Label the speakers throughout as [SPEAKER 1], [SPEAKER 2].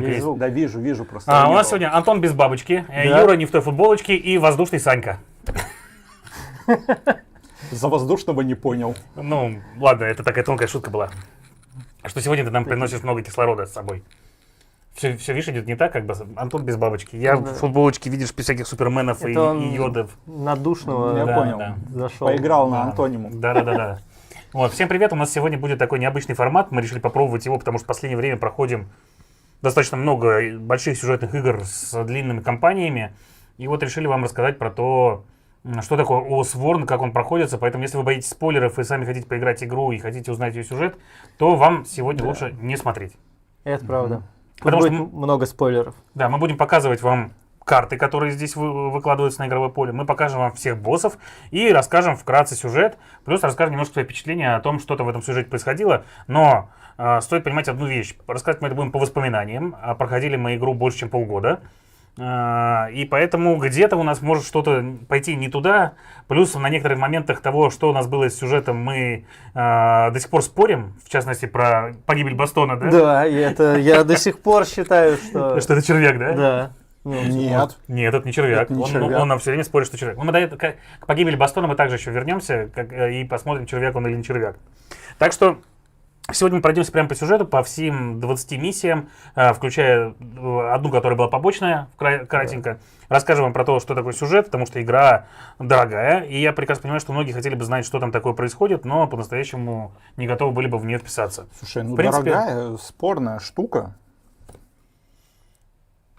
[SPEAKER 1] Есть.
[SPEAKER 2] Да, вижу просто.
[SPEAKER 3] У нас сегодня Антон без бабочки, Юра не в той футболочке и воздушный Санька.
[SPEAKER 2] За воздушного не понял.
[SPEAKER 3] Ну, ладно, это такая тонкая шутка была. Что сегодня ты нам приносишь много кислорода с собой. Все, видишь, идет не так, как бы Антон без бабочки. Я в футболочке, видишь, без всяких суперменов и йодов.
[SPEAKER 1] На душного
[SPEAKER 2] Я понял.
[SPEAKER 1] зашел.
[SPEAKER 2] Поиграл на Антониму.
[SPEAKER 3] Да. Вот, всем привет, у нас сегодня будет такой необычный формат. Мы решили попробовать его, потому что в последнее время проходим достаточно много больших сюжетных игр с длинными кампаниями. И вот решили вам рассказать про то, что такое Oathsworn, как он проходится. Поэтому, если вы боитесь спойлеров и сами хотите поиграть игру и хотите узнать ее сюжет, то вам сегодня лучше не смотреть.
[SPEAKER 1] Это правда.
[SPEAKER 3] Потому
[SPEAKER 1] Будет
[SPEAKER 3] что
[SPEAKER 1] много спойлеров.
[SPEAKER 3] Да, мы будем показывать вам карты, которые здесь выкладываются на игровое поле. Мы покажем вам всех боссов и расскажем вкратце сюжет. Плюс расскажем немножко свои впечатления о том, что-то в этом сюжете происходило. Но стоит понимать одну вещь. Рассказывать мы это будем по воспоминаниям. Проходили мы игру больше, чем полгода. И поэтому где-то у нас может что-то пойти не туда. Плюс на некоторых моментах того, что у нас было с сюжетом, мы до сих пор спорим. В частности, про погибель Бастона, да?
[SPEAKER 1] Да, и это я до сих пор считаю, что...
[SPEAKER 3] Что это червяк, да?
[SPEAKER 1] Да.
[SPEAKER 2] Нет.
[SPEAKER 3] Нет, это не червяк.
[SPEAKER 2] Это не червяк.
[SPEAKER 3] Он нам все время спорит, что червяк. К погибели Бастона мы также еще вернемся и посмотрим, червяк он или не червяк. Так что сегодня мы пройдемся прямо по сюжету, по всем 20 миссиям, включая одну, которая была побочная, кратенько. Расскажем вам про то, что такое сюжет, потому что игра дорогая. И я прекрасно понимаю, что многие хотели бы знать, что там такое происходит, но по-настоящему не готовы были бы в нее вписаться.
[SPEAKER 2] Слушай,
[SPEAKER 3] в принципе,
[SPEAKER 2] дорогая, спорная штука.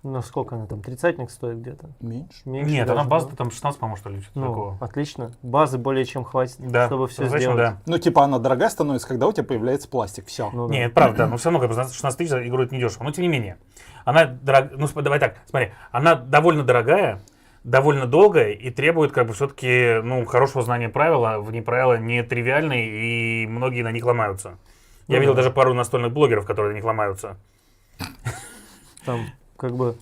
[SPEAKER 1] Ну, сколько она там? 30-ник стоит где-то?
[SPEAKER 2] Меньше.
[SPEAKER 3] Нет,
[SPEAKER 1] даже,
[SPEAKER 3] она база
[SPEAKER 1] да?
[SPEAKER 3] там 16, по-моему, что ли, что-то
[SPEAKER 1] Ну,
[SPEAKER 3] такого.
[SPEAKER 1] отлично. Базы более чем хватит,
[SPEAKER 3] Да,
[SPEAKER 1] чтобы все
[SPEAKER 3] однозначно,
[SPEAKER 1] сделать.
[SPEAKER 3] да.
[SPEAKER 2] Ну, типа она дорогая становится, когда у тебя появляется пластик. Все.
[SPEAKER 1] Ну, да.
[SPEAKER 3] Нет, это правда, но все равно, как бы, 16 тысяч за игру это недешево. Но тем не менее, она ну, давай так, смотри, она довольно дорогая, довольно долгая и требует, как бы, все-таки, ну, хорошего знания правил, а в ней правила не тривиальные, и многие на них ломаются. Я видел даже пару настольных блогеров, которые на них ломаются.
[SPEAKER 1] Там, как бы,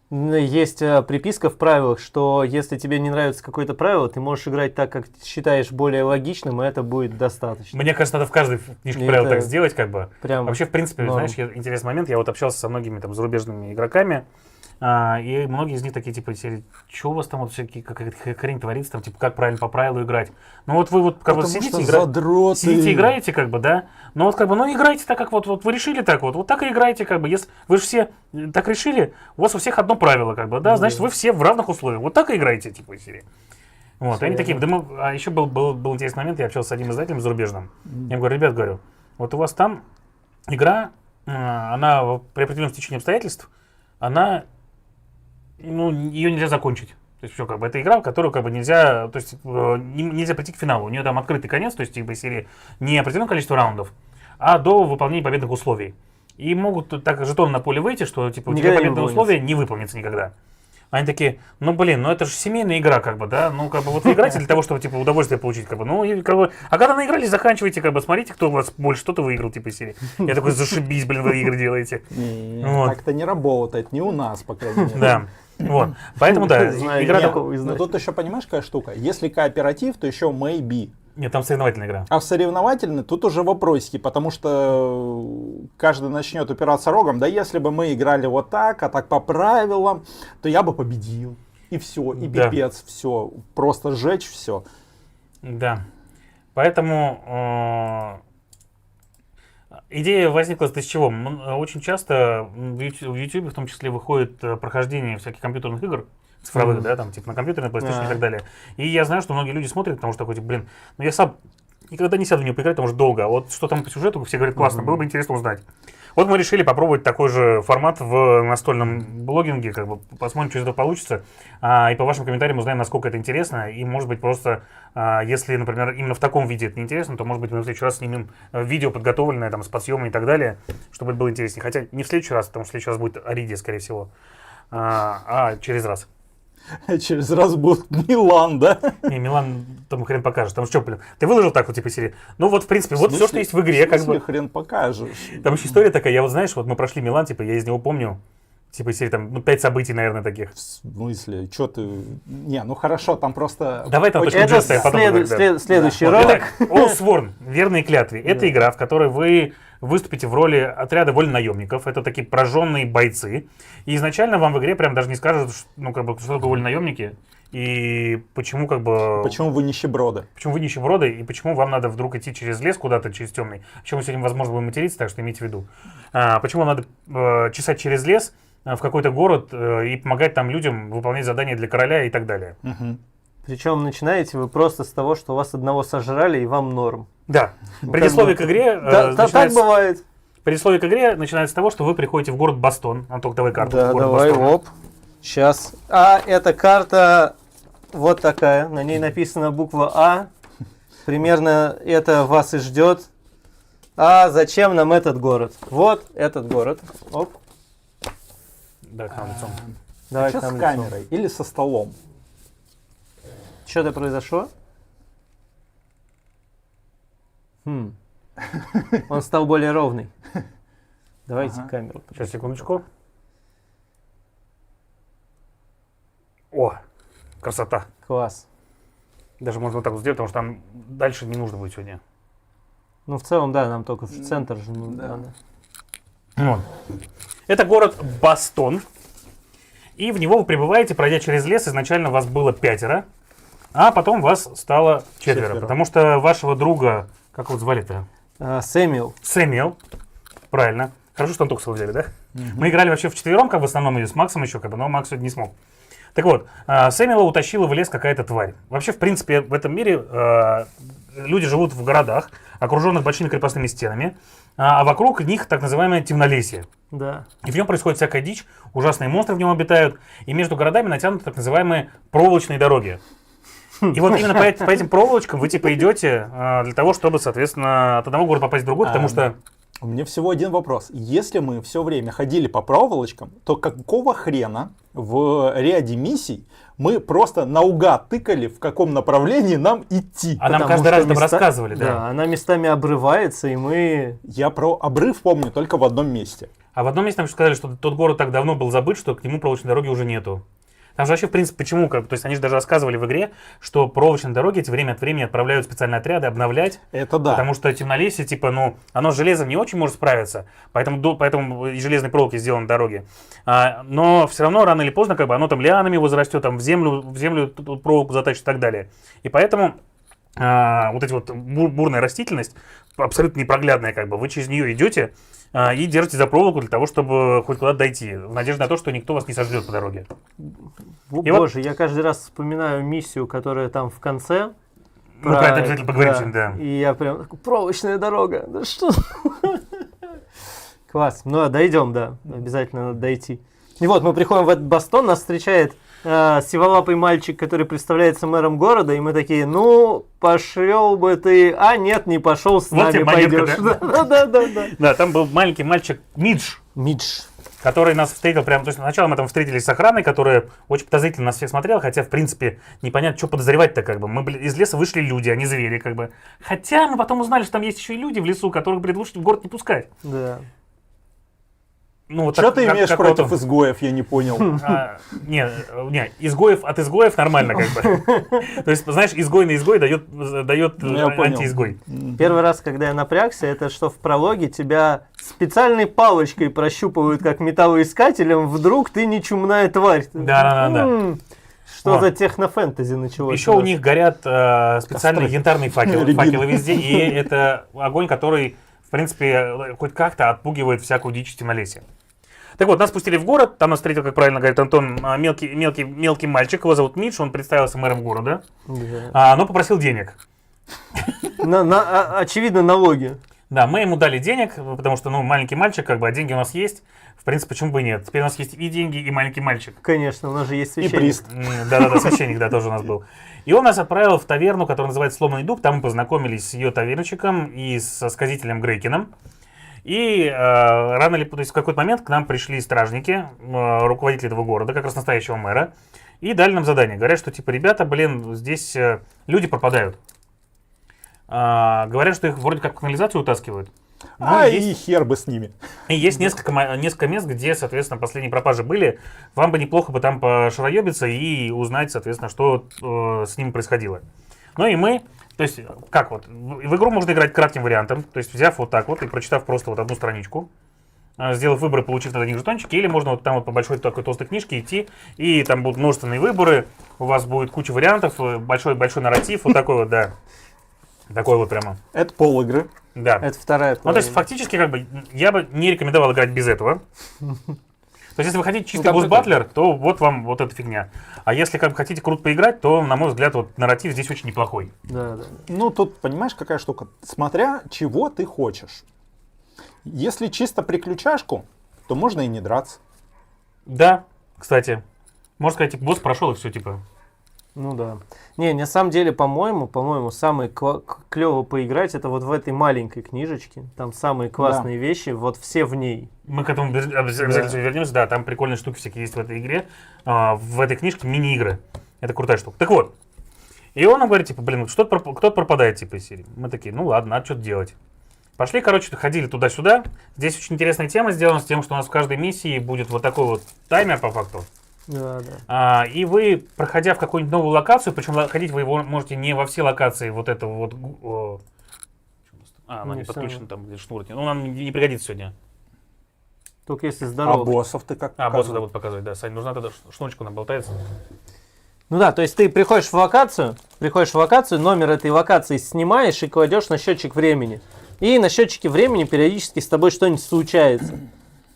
[SPEAKER 1] есть приписка в правилах, что если тебе не нравится какое-то правило, ты можешь играть так, как считаешь более логичным, и это будет достаточно.
[SPEAKER 3] Мне кажется, надо в каждой книжке правил так сделать, как бы.
[SPEAKER 1] Прям
[SPEAKER 3] Вообще, в принципе, знаешь, интересный момент, я вот общался со многими там зарубежными игроками, и многие из них такие, типа, что у вас там вот всякие, какая-то хрень творится, там, типа, как правильно по правилу играть. Ну вот вы вот как бы сидите играете, как бы, да, но вот как бы, ну играйте так, как вот вы решили так вот так и играйте, как бы, если вы же все так решили, у вас у всех одно правило, как бы, да, значит, вы все в равных условиях, вот так и играйте, типа, из серии. Вот, и они такие, а еще был интересный момент, я общался с одним издателем зарубежным, я им говорю, ребят, говорю, вот у вас там игра, она при определенном стечении обстоятельств, она, ну, ее нельзя закончить. То есть все, как бы, это игра, в которую, как бы, нельзя, то есть нельзя прийти к финалу. У нее там открытый конец, то есть типа серии не определенное количество раундов, а до выполнения победных условий. И могут так жетон на поле выйти, что типа у тебя победное условие не выполнится никогда. Они такие, ну блин, ну это же семейная игра, как бы, да, ну как бы вот вы играете для того, чтобы типа удовольствие получить, как бы, ну и как бы, а когда наигрались, заканчивайте, как бы, смотрите, кто у вас больше что-то выиграл, типа из серии. Я такой, зашибись, блин, вы игры делаете.
[SPEAKER 2] Так-то не работает, не у нас, по крайней мере.
[SPEAKER 3] Да. Вот, поэтому да, игра такого.
[SPEAKER 2] Но тут еще понимаешь, какая штука? Если кооператив, то еще maybe.
[SPEAKER 3] Нет, там соревновательная игра.
[SPEAKER 2] А в соревновательной тут уже вопросики, потому что каждый начнет упираться рогом. Да если бы мы играли вот так, а так по правилам, то я бы победил. И все, и пипец, все. Просто сжечь все.
[SPEAKER 3] Да. Поэтому идея возникла из чего? Очень часто в YouTube в том числе выходит прохождение всяких компьютерных игр, цифровых, да, там, типа на компьютере, на PlayStation и так далее. И я знаю, что многие люди смотрят, потому что такой, типа, блин, ну я сам никогда не сяду в нее поиграть, потому что долго. А вот что там по сюжету, все говорят, классно, было бы интересно узнать. Вот мы решили попробовать такой же формат в настольном блогинге, как бы посмотрим, что из этого получится. И по вашим комментариям узнаем, насколько это интересно. И, может быть, просто, если, например, именно в таком виде это неинтересно, то, может быть, мы в следующий раз снимем видео подготовленное там, с подсъемом и так далее, чтобы это было интереснее. Хотя не в следующий раз, потому что в следующий раз будет Аридия, скорее всего, а через раз.
[SPEAKER 2] Через раз будет Милан, да?
[SPEAKER 3] Не, Милан там хрен покажешь. Там что, блин, ты выложил так вот, типа, серии. Ну вот, в принципе, вот все, что есть в игре, как бы.
[SPEAKER 2] хрен покажешь?
[SPEAKER 3] Там еще история такая, я вот, знаешь, вот мы прошли Милан, типа, я из него помню, типа, из серии, там, ну, 5 событий, наверное, таких.
[SPEAKER 2] В смысле? Что ты... Не, ну хорошо, там просто...
[SPEAKER 3] Давай там точку
[SPEAKER 1] Это следующий ролик.
[SPEAKER 3] Oathsworn, верные клятвы. Это игра, в которой вы выступите в роли отряда вольнонаемников. Это такие прожженные бойцы. И изначально вам в игре прям даже не скажут, ну, как бы, что такое вольнонаемники. И почему как бы...
[SPEAKER 2] Почему вы нищеброды?
[SPEAKER 3] Почему вы нищеброды, и почему вам надо вдруг идти через лес куда-то, через темный. Почему мы сегодня, возможно, будем материться, так что имейте в виду. Почему вам надо чесать через лес в какой-то город и помогать там людям выполнять задания для короля и так далее.
[SPEAKER 2] Угу.
[SPEAKER 1] Причем начинаете вы просто с того, что вас одного сожрали и вам норм.
[SPEAKER 3] Да. Предисловие к игре...
[SPEAKER 1] Так бывает.
[SPEAKER 3] Предисловие к игре начинается с того, что вы приходите в город Бастон. Антон, давай карту.
[SPEAKER 1] Да,
[SPEAKER 3] город
[SPEAKER 1] давай,
[SPEAKER 3] Бастон.
[SPEAKER 1] оп. Сейчас. А, эта карта вот такая. На ней написана буква А. Примерно это вас и ждет. А зачем нам этот город? Вот этот город. Оп.
[SPEAKER 3] Да, к нам лицом.
[SPEAKER 1] Давай
[SPEAKER 2] Что
[SPEAKER 1] к нам
[SPEAKER 2] с
[SPEAKER 1] лицом.
[SPEAKER 2] камерой или со столом?
[SPEAKER 1] Что-то произошло? Он стал более ровный. Давайте камеру.
[SPEAKER 3] Сейчас, секундочку. О, красота.
[SPEAKER 1] Класс.
[SPEAKER 3] Даже можно вот так вот сделать, потому что там дальше не нужно будет сегодня.
[SPEAKER 1] Ну, в целом, да, нам только в центр же надо.
[SPEAKER 3] Вот. Это город Бастон. И в него вы прибываете, пройдя через лес. Изначально вас было 5, а потом вас стало 4. Потому что вашего друга, как его звали-то?
[SPEAKER 1] Сэмюэл.
[SPEAKER 3] Сэмюэл. Правильно. Хорошо, что Антоху взяли, да? Мы играли вообще вчетвером, как в основном, и с Максом еще, но Макс сегодня не смог. Так вот, Сэмюэла утащила в лес какая-то тварь. Вообще, в принципе, в этом мире люди живут в городах, окруженных большими крепостными стенами, а вокруг них так называемое темнолесье.
[SPEAKER 1] Да.
[SPEAKER 3] И в нем происходит всякая дичь, ужасные монстры в нем обитают, и между городами натянуты так называемые проволочные дороги. И вот именно по этим проволочкам вы типа идете для того, чтобы, соответственно, от одного города попасть в другой, потому что...
[SPEAKER 2] У меня всего один вопрос. Если мы все время ходили по проволочкам, то какого хрена в ряде миссий мы просто наугад тыкали, в каком направлении нам идти?
[SPEAKER 3] А нам
[SPEAKER 1] Потому
[SPEAKER 3] каждый
[SPEAKER 1] что
[SPEAKER 3] раз там рассказывали, да.
[SPEAKER 1] Да, она местами обрывается, и мы...
[SPEAKER 2] Я про обрыв помню только в одном месте.
[SPEAKER 3] А в одном месте нам еще сказали, что тот город так давно был забыт, что к нему проволочной дороги уже нету. Там же вообще, в принципе, почему? То есть они же даже рассказывали в игре, что проволочные дороги эти время от времени отправляют специальные отряды обновлять.
[SPEAKER 2] Это да.
[SPEAKER 3] Потому что темнолесье, типа, ну, оно с железом не очень может справиться, поэтому из железной проволоки сделаны дороги. Но все равно рано или поздно, как бы, оно там лианами возрастет, там в землю проволоку затащит и так далее. И поэтому вот эти вот бурная растительность, абсолютно непроглядная, как бы, вы через нее идете и держите за проволоку для того, чтобы хоть куда-то дойти, в надежде на то, что никто вас не сожрет по дороге.
[SPEAKER 1] Боже, я каждый раз вспоминаю миссию, которая там в конце.
[SPEAKER 3] Мы про это обязательно поговорим, да.
[SPEAKER 1] И я прям, проволочная дорога, да что? Класс, ну дойдем, да, обязательно надо дойти. И вот мы приходим в этот Бастон, нас встречает сиволапый мальчик, который представляется мэром города, и мы такие, ну, пошел бы ты, а нет, не пошел, с
[SPEAKER 3] Вот
[SPEAKER 1] нами
[SPEAKER 3] монетка,
[SPEAKER 1] пойдешь. Да.
[SPEAKER 3] Да, там был маленький мальчик Мидж, который нас встретил прямо, то есть сначала мы там встретились с охраной, которая очень подозрительно нас всех смотрела, хотя, в принципе, непонятно, что подозревать-то, как бы. Мы из леса вышли люди, а не звери, как бы. Хотя мы потом узнали, что там есть еще и люди в лесу, которых, блин, лучше в город не пускать.
[SPEAKER 1] Да.
[SPEAKER 3] Ну, вот
[SPEAKER 2] Что
[SPEAKER 3] так,
[SPEAKER 2] ты имеешь
[SPEAKER 3] как
[SPEAKER 2] против
[SPEAKER 3] вот,
[SPEAKER 2] изгоев, я не понял.
[SPEAKER 3] не, изгоев от изгоев нормально, как бы. То есть, знаешь, изгой на изгой дает антиизгой.
[SPEAKER 1] Первый раз, когда я напрягся, это что в прологе тебя специальной палочкой прощупывают как металлоискателем, вдруг ты не чумная тварь.
[SPEAKER 3] Да.
[SPEAKER 1] Что за технофэнтези началось?
[SPEAKER 3] Еще у них горят специальные янтарные факелы везде, и это огонь, который, в принципе, хоть как-то отпугивает всякую дичь темнолесья. Так вот, нас пустили в город, там нас встретил, как правильно говорит Антон, мелкий мальчик, его зовут Мидж, он представился мэром города, но попросил денег.
[SPEAKER 1] Очевидно, налоги.
[SPEAKER 3] Да, мы ему дали денег, потому что, маленький мальчик, как бы, а деньги у нас есть. В принципе, почему бы и нет? Теперь у нас есть и деньги, и маленький мальчик.
[SPEAKER 1] Конечно, у нас же есть священник.
[SPEAKER 2] И прист.
[SPEAKER 3] Да, священник, да, тоже у нас был. И он нас отправил в таверну, которая называется «Сломанный дуб». Там мы познакомились с ее тавернчиком и со сказителем Грейкином. И то есть в какой-то момент к нам пришли стражники, руководители этого города, как раз настоящего мэра, и дали нам задание. Говорят, что типа, ребята, блин, здесь люди пропадают. Говорят, что их вроде как в канализацию утаскивают.
[SPEAKER 2] И хер бы с ними.
[SPEAKER 3] И есть несколько мест, где, соответственно, последние пропажи были. Вам бы неплохо бы там пошароебиться и узнать, соответственно, что с ними происходило. Ну и мы То есть, как вот, в игру можно играть кратким вариантом, то есть взяв вот так вот и прочитав просто вот одну страничку, сделав выбор и получив на них жетончики, или можно вот там вот по большой такой толстой книжке идти, и там будут множественные выборы, у вас будет куча вариантов, большой нарратив, вот такой вот, да. Такой вот прямо.
[SPEAKER 2] Это пол игры.
[SPEAKER 3] Да.
[SPEAKER 1] Это вторая
[SPEAKER 3] Ну, то есть,
[SPEAKER 1] половина.
[SPEAKER 3] фактически, как бы, я бы не рекомендовал играть без этого. То есть, если вы хотите чистый
[SPEAKER 2] там
[SPEAKER 3] босс-баттлер, то вот вам вот эта фигня. А если как бы хотите круто поиграть, то, на мой взгляд, вот нарратив здесь очень неплохой.
[SPEAKER 1] Да, да.
[SPEAKER 2] Ну, тут, понимаешь, какая штука? Смотря чего ты хочешь. Если чисто приключашку, то можно и не драться.
[SPEAKER 3] Да, кстати. Можно сказать, типа, босс прошел и все, типа.
[SPEAKER 1] Ну да. Не, на самом деле, по-моему, самое клево поиграть это вот в этой маленькой книжечке. Там самые классные вещи, вот все в ней.
[SPEAKER 3] Мы к этому обязательно вернемся. Да, там прикольные штуки всякие есть в этой игре. В этой книжке мини-игры. Это крутая штука. Так вот. И он нам говорит, типа, блин, кто-то пропадает, типа, из серии. Мы такие, ну ладно, надо что-то делать. Пошли, короче, ходили туда-сюда. Здесь очень интересная тема сделана с тем, что у нас в каждой миссии будет вот такой вот таймер, по факту.
[SPEAKER 1] Да, да.
[SPEAKER 3] И вы, проходя в какую-нибудь новую локацию, причем ходить вы его можете не во все локации вот этого вот... она не подключена, там где шнур. Ну, нам не пригодится сегодня.
[SPEAKER 1] Только если
[SPEAKER 2] А
[SPEAKER 1] здорово.
[SPEAKER 2] боссов ты как?
[SPEAKER 3] Босса да, будут показывать, да. Сань, нужна тогда шнурочку, она болтается.
[SPEAKER 1] Ну да, то есть ты приходишь в локацию, номер этой локации снимаешь и кладешь на счетчик времени. И на счетчике времени периодически с тобой что-нибудь случается.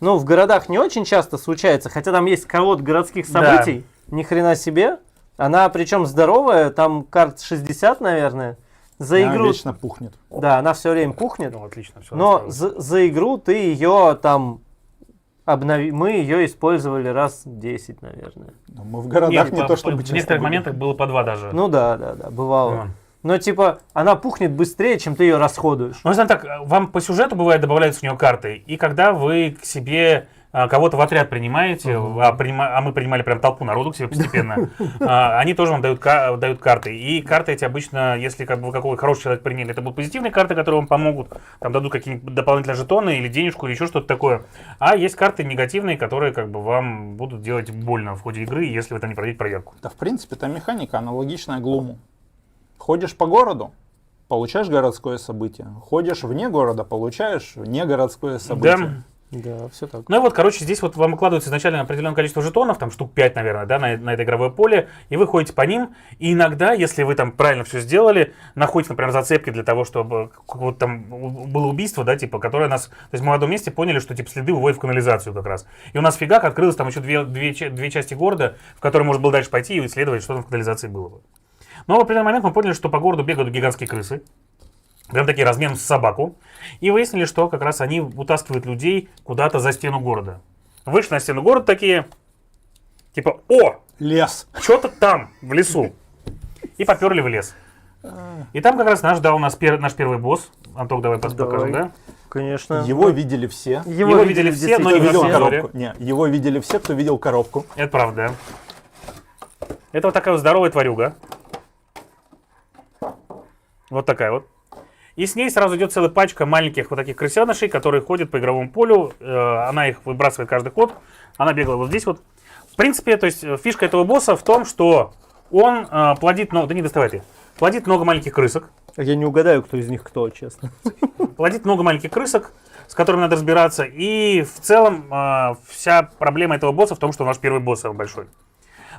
[SPEAKER 1] Ну, в городах не очень часто случается, хотя там есть колод городских событий, ни хрена себе. Она причем здоровая, там карт 60, наверное. За
[SPEAKER 2] Она
[SPEAKER 1] игру...
[SPEAKER 2] вечно пухнет.
[SPEAKER 1] Да, она все время пухнет.
[SPEAKER 3] Ну, отлично, все.
[SPEAKER 1] Но за игру ты ее там мы ее использовали раз 10, наверное.
[SPEAKER 2] Но мы в городах не то чтобы
[SPEAKER 3] в
[SPEAKER 2] часто
[SPEAKER 3] некоторых
[SPEAKER 2] были.
[SPEAKER 3] моментах было по 2 даже.
[SPEAKER 1] Ну да, бывало.
[SPEAKER 3] Вон.
[SPEAKER 1] Но типа она пухнет быстрее, чем ты ее расходуешь.
[SPEAKER 3] Ну, знаете так, вам по сюжету бывает добавляются в нее карты, и когда вы к себе кого-то в отряд принимаете, а мы принимали прям толпу народу к себе постепенно, они тоже вам дают карты. И карты эти обычно, если как бы вы какой хороший человек приняли, это будут позитивные карты, которые вам помогут, там дадут какие-нибудь дополнительные жетоны или денежку, или еще что-то такое. А есть карты негативные, которые как бы вам будут делать больно в ходе игры, если вы там не пройдете проверку.
[SPEAKER 2] Да, в принципе, там механика аналогичная Глуму. Ходишь по городу, получаешь городское событие. Ходишь вне города, получаешь негородское событие.
[SPEAKER 1] Да, все так.
[SPEAKER 3] Ну и вот, короче, здесь вот вам укладывается изначально определенное количество жетонов, там штук 5, наверное, да, на это игровое поле, и вы ходите по ним, и иногда, если вы там правильно все сделали, находите, например, зацепки для того, чтобы вот там было убийство, да, типа, которое нас... То есть мы в одном месте поняли, что типа следы уводят в канализацию как раз. И у нас фигак открылось там еще две части города, в которые можно было дальше пойти и исследовать, что там в канализации было бы. Но в определенный момент мы поняли, что по городу бегают гигантские крысы. Прям такие размером с собаку. И выяснили, что как раз они утаскивают людей куда-то за стену города. Вышли на стену города такие, типа, о,
[SPEAKER 2] Лес.
[SPEAKER 3] что-то там, в лесу. И поперли в лес. И там как раз нас ждал наш первый босс. Антох, давай покажем, да?
[SPEAKER 1] Конечно.
[SPEAKER 2] Его видели все.
[SPEAKER 3] Его видели все, но не
[SPEAKER 2] Кто видел
[SPEAKER 3] все.
[SPEAKER 2] коробку? Не, его видели все, кто видел коробку.
[SPEAKER 3] Это правда. Это вот такая вот здоровая тварюга. Вот такая вот. И с ней сразу идет целая пачка маленьких вот таких крысенышей, которые ходят по игровому полю. Она их выбрасывает каждый ход. Она бегала вот здесь вот. В принципе, то есть фишка этого босса в том, что он плодит много... Да не доставай ты. Плодит много маленьких крысок.
[SPEAKER 1] Я не угадаю, кто из них кто, честно.
[SPEAKER 3] Плодит много маленьких крысок, с которыми надо разбираться. И в целом вся проблема этого босса в том, что он ваш первый босс самый большой.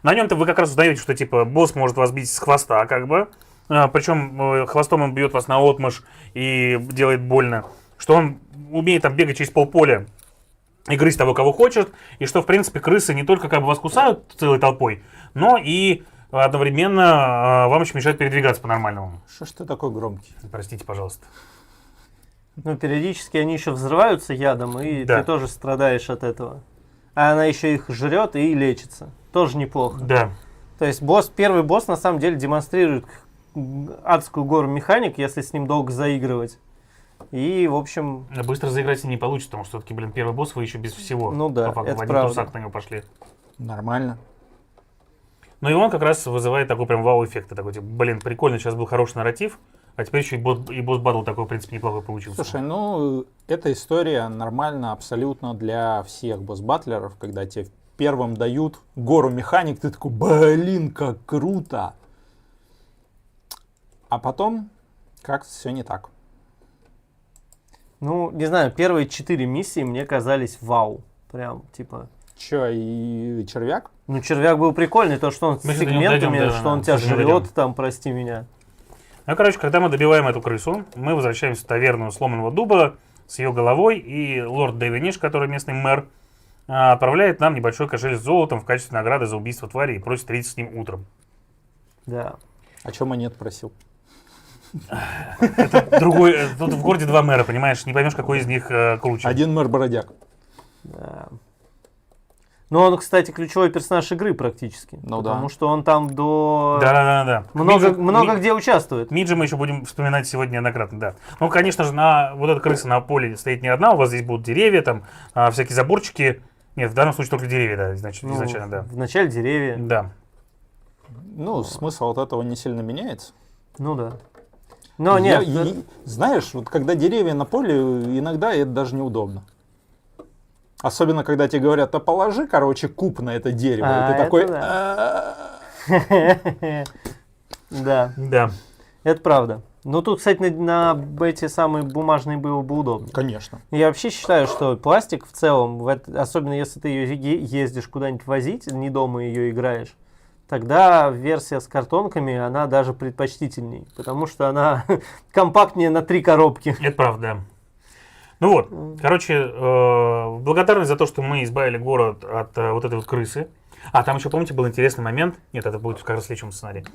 [SPEAKER 3] На нем-то вы как раз узнаете, что типа босс может вас бить с хвоста, как бы. Причем хвостом он бьет вас наотмашь и делает больно. Что он умеет там бегать через полполя и грызть того, кого хочет. И что, в принципе, крысы не только как бы вас кусают целой толпой, но и одновременно вам еще мешают передвигаться по-нормальному.
[SPEAKER 2] Что ж ты такой громкий?
[SPEAKER 3] Простите, пожалуйста.
[SPEAKER 1] Ну, периодически они еще взрываются ядом, и
[SPEAKER 3] Да.
[SPEAKER 1] ты тоже страдаешь от этого. А она еще их жрет и лечится. Тоже неплохо.
[SPEAKER 3] Да.
[SPEAKER 1] То есть первый босс на самом деле демонстрирует адскую гору механик, если с ним долго заигрывать. И, в общем...
[SPEAKER 3] Быстро заиграть не получится, потому что все-таки, блин, первый босс вы еще без всего.
[SPEAKER 1] Ну да,
[SPEAKER 3] по факту,
[SPEAKER 1] это
[SPEAKER 3] в один
[SPEAKER 1] правда.
[SPEAKER 3] тусак на него пошли.
[SPEAKER 2] Нормально.
[SPEAKER 3] Ну и он как раз вызывает такой прям вау-эффект. Такой, типа, блин, прикольно, сейчас был хороший нарратив, а теперь еще и босс-баттл такой, в принципе, неплохой получился.
[SPEAKER 2] Слушай, ну, эта история нормальна абсолютно для всех босс-баттлеров, когда тебе первым дают гору механик, ты такой, блин, как круто. А потом как-то все не так.
[SPEAKER 1] Ну, не знаю, первые 4 миссии мне казались вау. Прям, типа...
[SPEAKER 2] Че, и червяк?
[SPEAKER 1] Ну, червяк был прикольный, то, что он с
[SPEAKER 3] Мы до него
[SPEAKER 1] сегментами,
[SPEAKER 3] дойдем, да,
[SPEAKER 1] что
[SPEAKER 3] да,
[SPEAKER 1] он тебя
[SPEAKER 3] до него дойдем.
[SPEAKER 1] жрет, там, прости меня.
[SPEAKER 3] Ну, короче, когда мы добиваем эту крысу, мы возвращаемся в таверну Сломанного Дуба с ее головой, и лорд Дэвиниш, который местный мэр, отправляет нам небольшой кошель с золотом в качестве награды за убийство твари и просит встретиться с ним утром.
[SPEAKER 1] Да.
[SPEAKER 2] О чем монет просил?
[SPEAKER 3] Другой, тут в городе 2 мэра, понимаешь, не поймешь, какой из них круче.
[SPEAKER 2] Один мэр-бородяк.
[SPEAKER 1] Да. Ну, он, кстати, ключевой персонаж игры практически.
[SPEAKER 2] Ну да.
[SPEAKER 1] Потому что он там до...
[SPEAKER 3] Да.
[SPEAKER 1] Много где участвует.
[SPEAKER 3] Миджи мы еще будем вспоминать сегодня неоднократно, да. Ну, конечно же, на вот эта крыса на поле стоит не одна, у вас здесь будут деревья, там всякие заборчики. Нет, в данном случае только деревья, да, значит,
[SPEAKER 1] Ну,
[SPEAKER 3] изначально, да.
[SPEAKER 1] Вначале деревья.
[SPEAKER 3] Да.
[SPEAKER 2] Ну, смысл от этого не сильно меняется.
[SPEAKER 1] Ну да. Но нет.
[SPEAKER 2] Знаешь, вот когда деревья на поле, иногда это даже неудобно. Особенно, когда тебе говорят, а положи, короче, куб на это дерево. И ты
[SPEAKER 1] это
[SPEAKER 2] такой...
[SPEAKER 1] Да,
[SPEAKER 3] Да.
[SPEAKER 1] это правда. Ну, тут, кстати, на эти самые бумажные было бы удобно.
[SPEAKER 2] Конечно.
[SPEAKER 1] Я вообще считаю, что пластик в целом, особенно если ты ее ездишь куда-нибудь возить, не дома ее играешь, тогда версия с картонками, она даже предпочтительней, потому что она компактнее на 3 коробки.
[SPEAKER 3] Это правда, да. Ну вот, короче, благодарность за то, что мы избавили город от вот этой вот крысы. А, там еще, помните, был интересный момент. Нет, это будет как раз в следующем сценарии.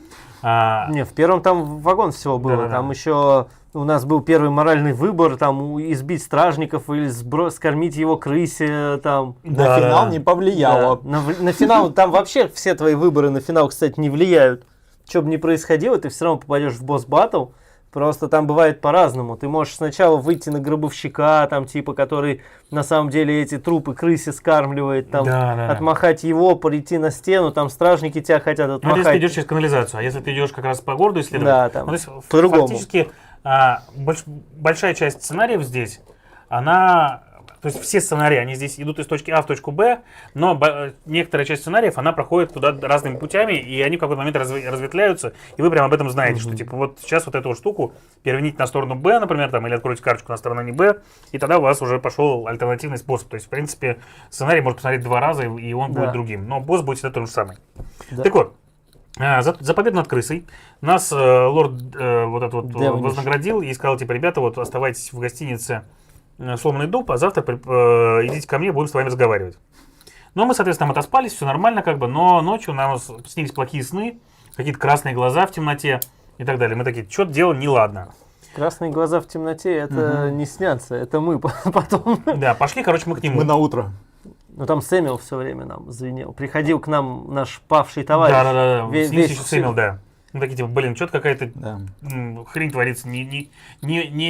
[SPEAKER 1] Не, в первом там вагон всего было.
[SPEAKER 3] Да-да-да.
[SPEAKER 1] Там еще у нас был первый моральный выбор, там избить стражников или скормить его крысе, там.
[SPEAKER 2] На финал не повлияло.
[SPEAKER 1] Да. На финал, там вообще все твои выборы на финал, кстати, не влияют. Что бы ни происходило, ты все равно попадешь в босс-баттл. Просто там бывает по-разному. Ты можешь сначала выйти на гробовщика, там, типа, который на самом деле эти трупы крысе скармливает, там, отмахать его, прийти на стену, там стражники тебя хотят
[SPEAKER 3] Ну,
[SPEAKER 1] отмахать.
[SPEAKER 3] если ты идешь через канализацию, а если ты идешь как раз по городу исследовать,
[SPEAKER 1] Да, там,
[SPEAKER 3] ну, то есть,
[SPEAKER 1] по-другому.
[SPEAKER 3] фактически большая часть сценариев здесь, она... То есть все сценарии, они здесь идут из точки А в точку Б, но некоторая часть сценариев, она проходит туда разными путями, и они в какой-то момент разветвляются, и вы прям об этом знаете, что типа вот сейчас вот эту вот штуку переверните на сторону Б, например, там, или откройте карточку на стороне Б, и тогда у вас уже пошел альтернативный способ. То есть, в принципе, сценарий можно посмотреть 2 раза, и он будет другим, но босс будет всегда тот же самый. Да. Так вот, за победу над крысой нас лорд вот этот вот вознаградил и сказал, типа, ребята, вот оставайтесь в гостинице Сломанный Дуб, а завтра идите ко мне, будем с вами разговаривать. Но мы, соответственно, отоспались, все нормально как бы, но ночью нам снились плохие сны, какие-то красные глаза в темноте и так далее. Мы такие, что-то дело неладно.
[SPEAKER 1] Красные глаза в темноте, это не снятся, это мы потом.
[SPEAKER 3] Да, пошли, короче, мы к нему.
[SPEAKER 2] Мы на утро.
[SPEAKER 1] Ну там Сэмюэл все время нам звенел. Приходил к нам наш павший товарищ.
[SPEAKER 3] Да. Снился еще Сэмюэл, да. Мы такие, типа, блин, что-то какая-то хрень творится, не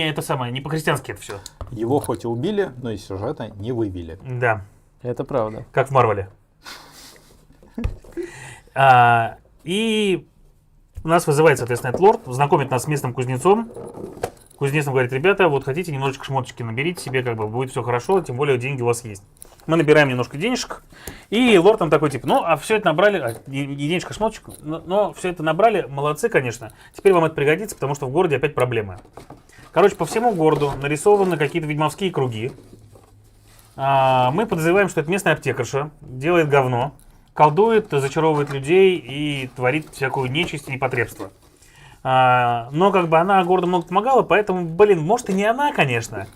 [SPEAKER 3] это самое, не по-христиански это все.
[SPEAKER 2] Его хоть и убили, но из сюжета не вывели.
[SPEAKER 3] Да.
[SPEAKER 1] Это правда.
[SPEAKER 3] Как в Марвеле. И нас вызывает, соответственно, этот лорд, знакомит нас с местным кузнецом. Кузнец нам говорит, ребята, вот хотите, немножечко шмоточки наберите себе, как бы будет все хорошо, тем более деньги у вас есть. Мы набираем немножко денежек, и лорд там такой, типа, ну, а все это набрали, не денежка, шмоточек, но все это набрали, молодцы, конечно, теперь вам это пригодится, потому что в городе опять проблемы. Короче, по всему городу нарисованы какие-то ведьмовские круги. Мы подозреваем, что это местная аптекарша, делает говно, колдует, зачаровывает людей и творит всякую нечисть и непотребство. Но как бы она городу много помогала, поэтому, блин, может и не она, конечно.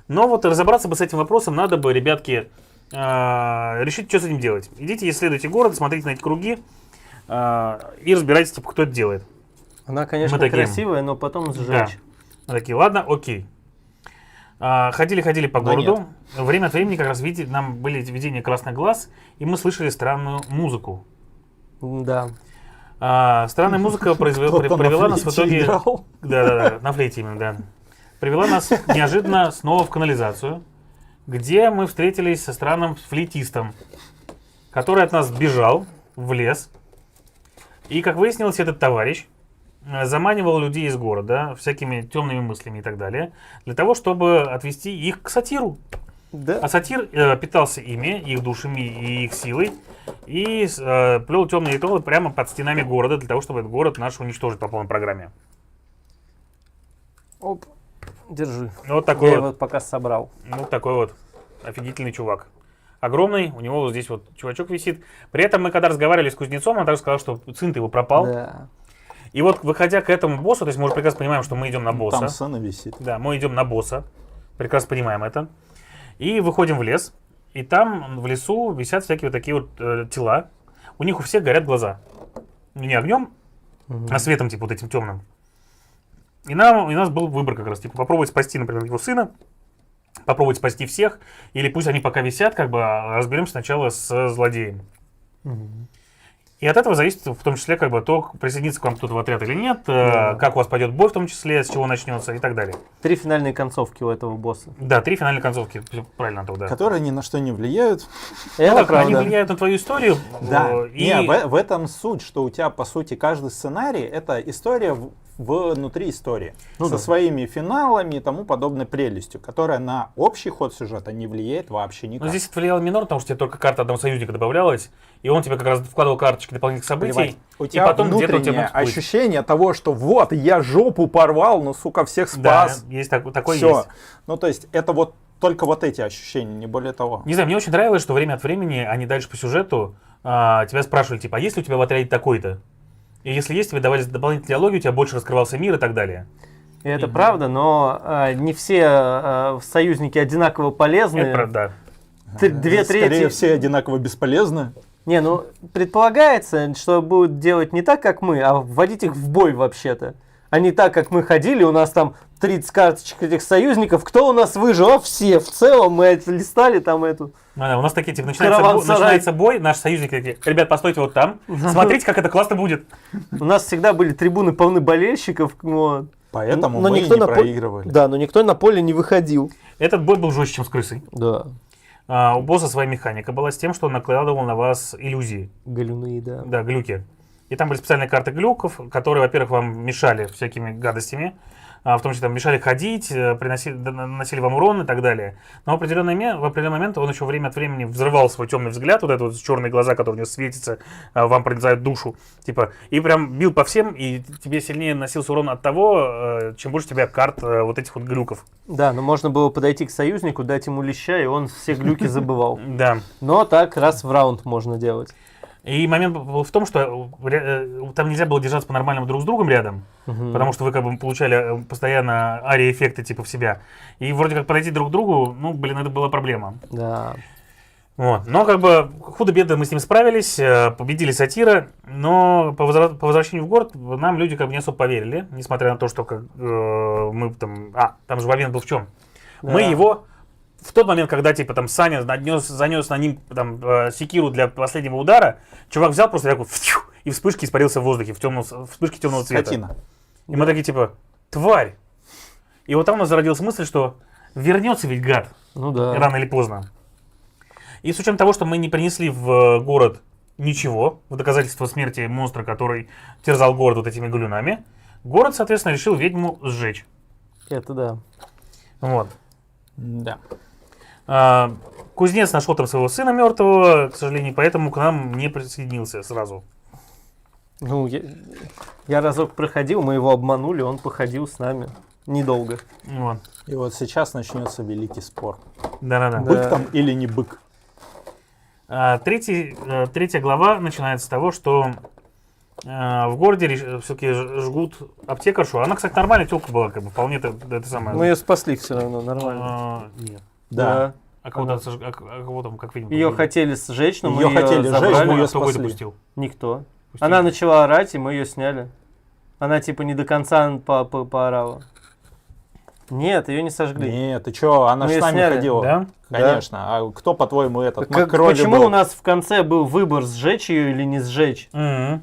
[SPEAKER 3] Но вот разобраться бы с этим вопросом надо бы, ребятки, решить, что с этим делать. Идите, исследуйте город, смотрите на эти круги и разбирайтесь, типа, кто это делает.
[SPEAKER 1] Она, конечно, красивая, но потом сжечь.
[SPEAKER 3] Да. Мы такие, ладно, окей. Ходили по городу. Время от времени как раз нам были видения красных глаз, и мы слышали странную музыку.
[SPEAKER 1] Да.
[SPEAKER 3] Странная музыка привела нас в итоге... Да, на флейте именно, да. Привела нас неожиданно снова в канализацию, где мы встретились со странным флейтистом, который от нас сбежал в лес. И, как выяснилось, этот товарищ заманивал людей из города всякими темными мыслями и так далее, для того, чтобы отвести их к сатиру.
[SPEAKER 1] Да.
[SPEAKER 3] А сатир питался ими, их душами и их силой, и плел темные ритуалы прямо под стенами города, для того, чтобы этот город наш уничтожить по полной программе.
[SPEAKER 1] Оп, держи.
[SPEAKER 3] Вот такой
[SPEAKER 1] Я
[SPEAKER 3] вот.
[SPEAKER 1] его пока собрал.
[SPEAKER 3] Вот такой вот офигительный чувак. Огромный, у него вот здесь вот чувачок висит. При этом мы когда разговаривали с кузнецом, он также сказал, что цинт его пропал.
[SPEAKER 1] Да.
[SPEAKER 3] И вот выходя к этому боссу, то есть мы уже прекрасно понимаем, что мы идем на босса.
[SPEAKER 2] Там сцена висит.
[SPEAKER 3] Да, мы идем на босса. Прекрасно понимаем это. И выходим в лес. И там в лесу висят всякие вот такие вот тела. У них у всех горят глаза. Не огнем, а светом, типа вот этим темным. И у нас был выбор как раз, типа попробовать спасти, например, его сына, попробовать спасти всех, или пусть они пока висят, как бы разберемся сначала с злодеем. И от этого зависит в том числе, как бы, то, присоединится к вам кто-то в отряд или нет, как у вас пойдет бой в том числе, с чего начнется и так далее.
[SPEAKER 1] 3 финальные концовки у этого босса.
[SPEAKER 3] Да, 3 финальные концовки, всё правильно, Антон, да.
[SPEAKER 2] Которые ни на что не влияют.
[SPEAKER 1] Это
[SPEAKER 3] Они
[SPEAKER 1] правда.
[SPEAKER 3] влияют на твою историю.
[SPEAKER 2] Да.
[SPEAKER 3] И
[SPEAKER 2] Не, в этом суть, что у тебя, по сути, каждый сценарий — это история внутри истории.
[SPEAKER 1] Ну
[SPEAKER 2] со
[SPEAKER 1] да.
[SPEAKER 2] своими финалами и тому подобной прелестью, которая на общий ход сюжета не влияет вообще никак.
[SPEAKER 3] Но здесь это влияло минор, потому что тебе только карта одного союзника добавлялась, и он тебе как раз вкладывал карточки дополнительных событий.
[SPEAKER 2] Плевать. У
[SPEAKER 3] и
[SPEAKER 2] тебя
[SPEAKER 3] потом где-то у тебя
[SPEAKER 2] внутреннее
[SPEAKER 3] мог всплыть.
[SPEAKER 2] ощущение того, что вот, я жопу порвал, но, сука, всех
[SPEAKER 3] Да,
[SPEAKER 2] спас.
[SPEAKER 3] есть такое
[SPEAKER 2] Все.
[SPEAKER 3] есть.
[SPEAKER 2] Ну, то есть, это вот только вот эти ощущения, не более того.
[SPEAKER 3] Не знаю, мне очень нравилось, что время от времени они дальше по сюжету тебя спрашивали, типа, а есть ли у тебя в отряде такой-то? И если есть, тебе давали дополнительные диалоги, у тебя больше раскрывался мир и так далее.
[SPEAKER 1] И это правда, но не все союзники одинаково полезны.
[SPEAKER 3] Это правда,
[SPEAKER 1] Две
[SPEAKER 2] Скорее,
[SPEAKER 1] трети.
[SPEAKER 2] все одинаково бесполезны.
[SPEAKER 1] Не, ну предполагается, что будут делать не так, как мы, а вводить их в бой вообще-то. А не так, как мы ходили, у нас там 30 карточек этих союзников. Кто у нас выжил? А все. В целом мы листали там эту.
[SPEAKER 3] да. У нас такие, типа,
[SPEAKER 1] Караван-сарай.
[SPEAKER 3] начинается бой, наши союзники такие, ребят, постойте вот там, смотрите, как это классно будет.
[SPEAKER 1] У нас всегда были трибуны полны болельщиков. Вот.
[SPEAKER 2] Поэтому
[SPEAKER 1] Но
[SPEAKER 2] мы и
[SPEAKER 1] никто
[SPEAKER 2] не
[SPEAKER 1] на
[SPEAKER 2] проигрывали.
[SPEAKER 1] Да, но никто на поле не выходил.
[SPEAKER 3] Этот бой был жестче, чем с крысой.
[SPEAKER 1] Да.
[SPEAKER 3] У босса своя механика была с тем, что он накладывал на вас иллюзии.
[SPEAKER 1] Галюны, да.
[SPEAKER 3] Да, глюки. И там были специальные карты глюков, которые, во-первых, вам мешали всякими гадостями, в том числе там, мешали ходить, наносили вам урон и так далее. Но в определенный момент он еще время от времени взрывал свой темный взгляд, вот это вот черные глаза, которые у него светятся, вам пронизают душу, типа, и прям бил по всем, и тебе сильнее наносился урон от того, чем больше у тебя карт вот этих вот глюков.
[SPEAKER 1] Да, но можно было подойти к союзнику, дать ему леща, и он все глюки забывал.
[SPEAKER 3] Да.
[SPEAKER 1] Но так раз в раунд можно делать.
[SPEAKER 3] И момент был в том, что там нельзя было держаться по-нормальному друг с другом рядом, потому что вы как бы получали постоянно ария-эффекты типа в себя. И вроде как подойти друг к другу, ну, блин, это была проблема.
[SPEAKER 1] Да.
[SPEAKER 3] Вот. Но как бы худо-бедно мы с ним справились, победили сатира, но по возвращению в город нам люди как бы не особо поверили, несмотря на то, что мы там... там же момент был в чем?
[SPEAKER 1] Да.
[SPEAKER 3] Мы его... В тот момент, когда типа там Саня занес на ним там секиру для последнего удара, чувак взял просто такой и вспышки испарился в воздухе, вспышки темного цвета.
[SPEAKER 2] Скотина.
[SPEAKER 3] И мы такие типа, тварь! И вот там у нас зародилась мысль, что вернется ведь гад
[SPEAKER 1] Ну да.
[SPEAKER 3] рано или поздно. И с учетом того, что мы не принесли в город ничего, в доказательство смерти монстра, который терзал город вот этими галюнами, город, соответственно, решил ведьму сжечь.
[SPEAKER 1] Это да.
[SPEAKER 3] Вот.
[SPEAKER 2] Да.
[SPEAKER 3] Кузнец нашел там своего сына мертвого, к сожалению, поэтому к нам не присоединился сразу.
[SPEAKER 1] Ну, я разок проходил, мы его обманули, он походил с нами. Недолго.
[SPEAKER 3] Вот.
[SPEAKER 2] И вот сейчас начнется великий спор.
[SPEAKER 3] Да-да-да.
[SPEAKER 2] Бык там или не бык?
[SPEAKER 3] Третья глава начинается с того, что в городе все-таки жгут аптекаршу. Она, кстати, нормальная тёлка была, как бы, вполне это самое.
[SPEAKER 1] Мы ее спасли все равно, нормально.
[SPEAKER 3] Нет.
[SPEAKER 2] Да.
[SPEAKER 3] А кого там, как видим?
[SPEAKER 1] Ее хотели сжечь, но мы
[SPEAKER 2] Её
[SPEAKER 1] ее
[SPEAKER 2] хотели сжечь,
[SPEAKER 1] забрали.
[SPEAKER 2] мы её
[SPEAKER 3] Кто бой
[SPEAKER 2] спасли.
[SPEAKER 3] допустил?
[SPEAKER 1] Никто.
[SPEAKER 3] Пустили.
[SPEAKER 1] Она начала орать, и мы ее сняли. Она типа не до конца поорала. Нет, ее не сожгли.
[SPEAKER 2] Нет, ты чё, она
[SPEAKER 1] Мы
[SPEAKER 2] ж с
[SPEAKER 1] её
[SPEAKER 2] нами
[SPEAKER 1] сняли.
[SPEAKER 2] ходила.
[SPEAKER 3] Да?
[SPEAKER 2] Конечно. А кто, по-твоему, этот Макроли
[SPEAKER 1] Почему
[SPEAKER 2] был?
[SPEAKER 1] у нас в конце был выбор, сжечь ее или не сжечь?
[SPEAKER 3] Мгм.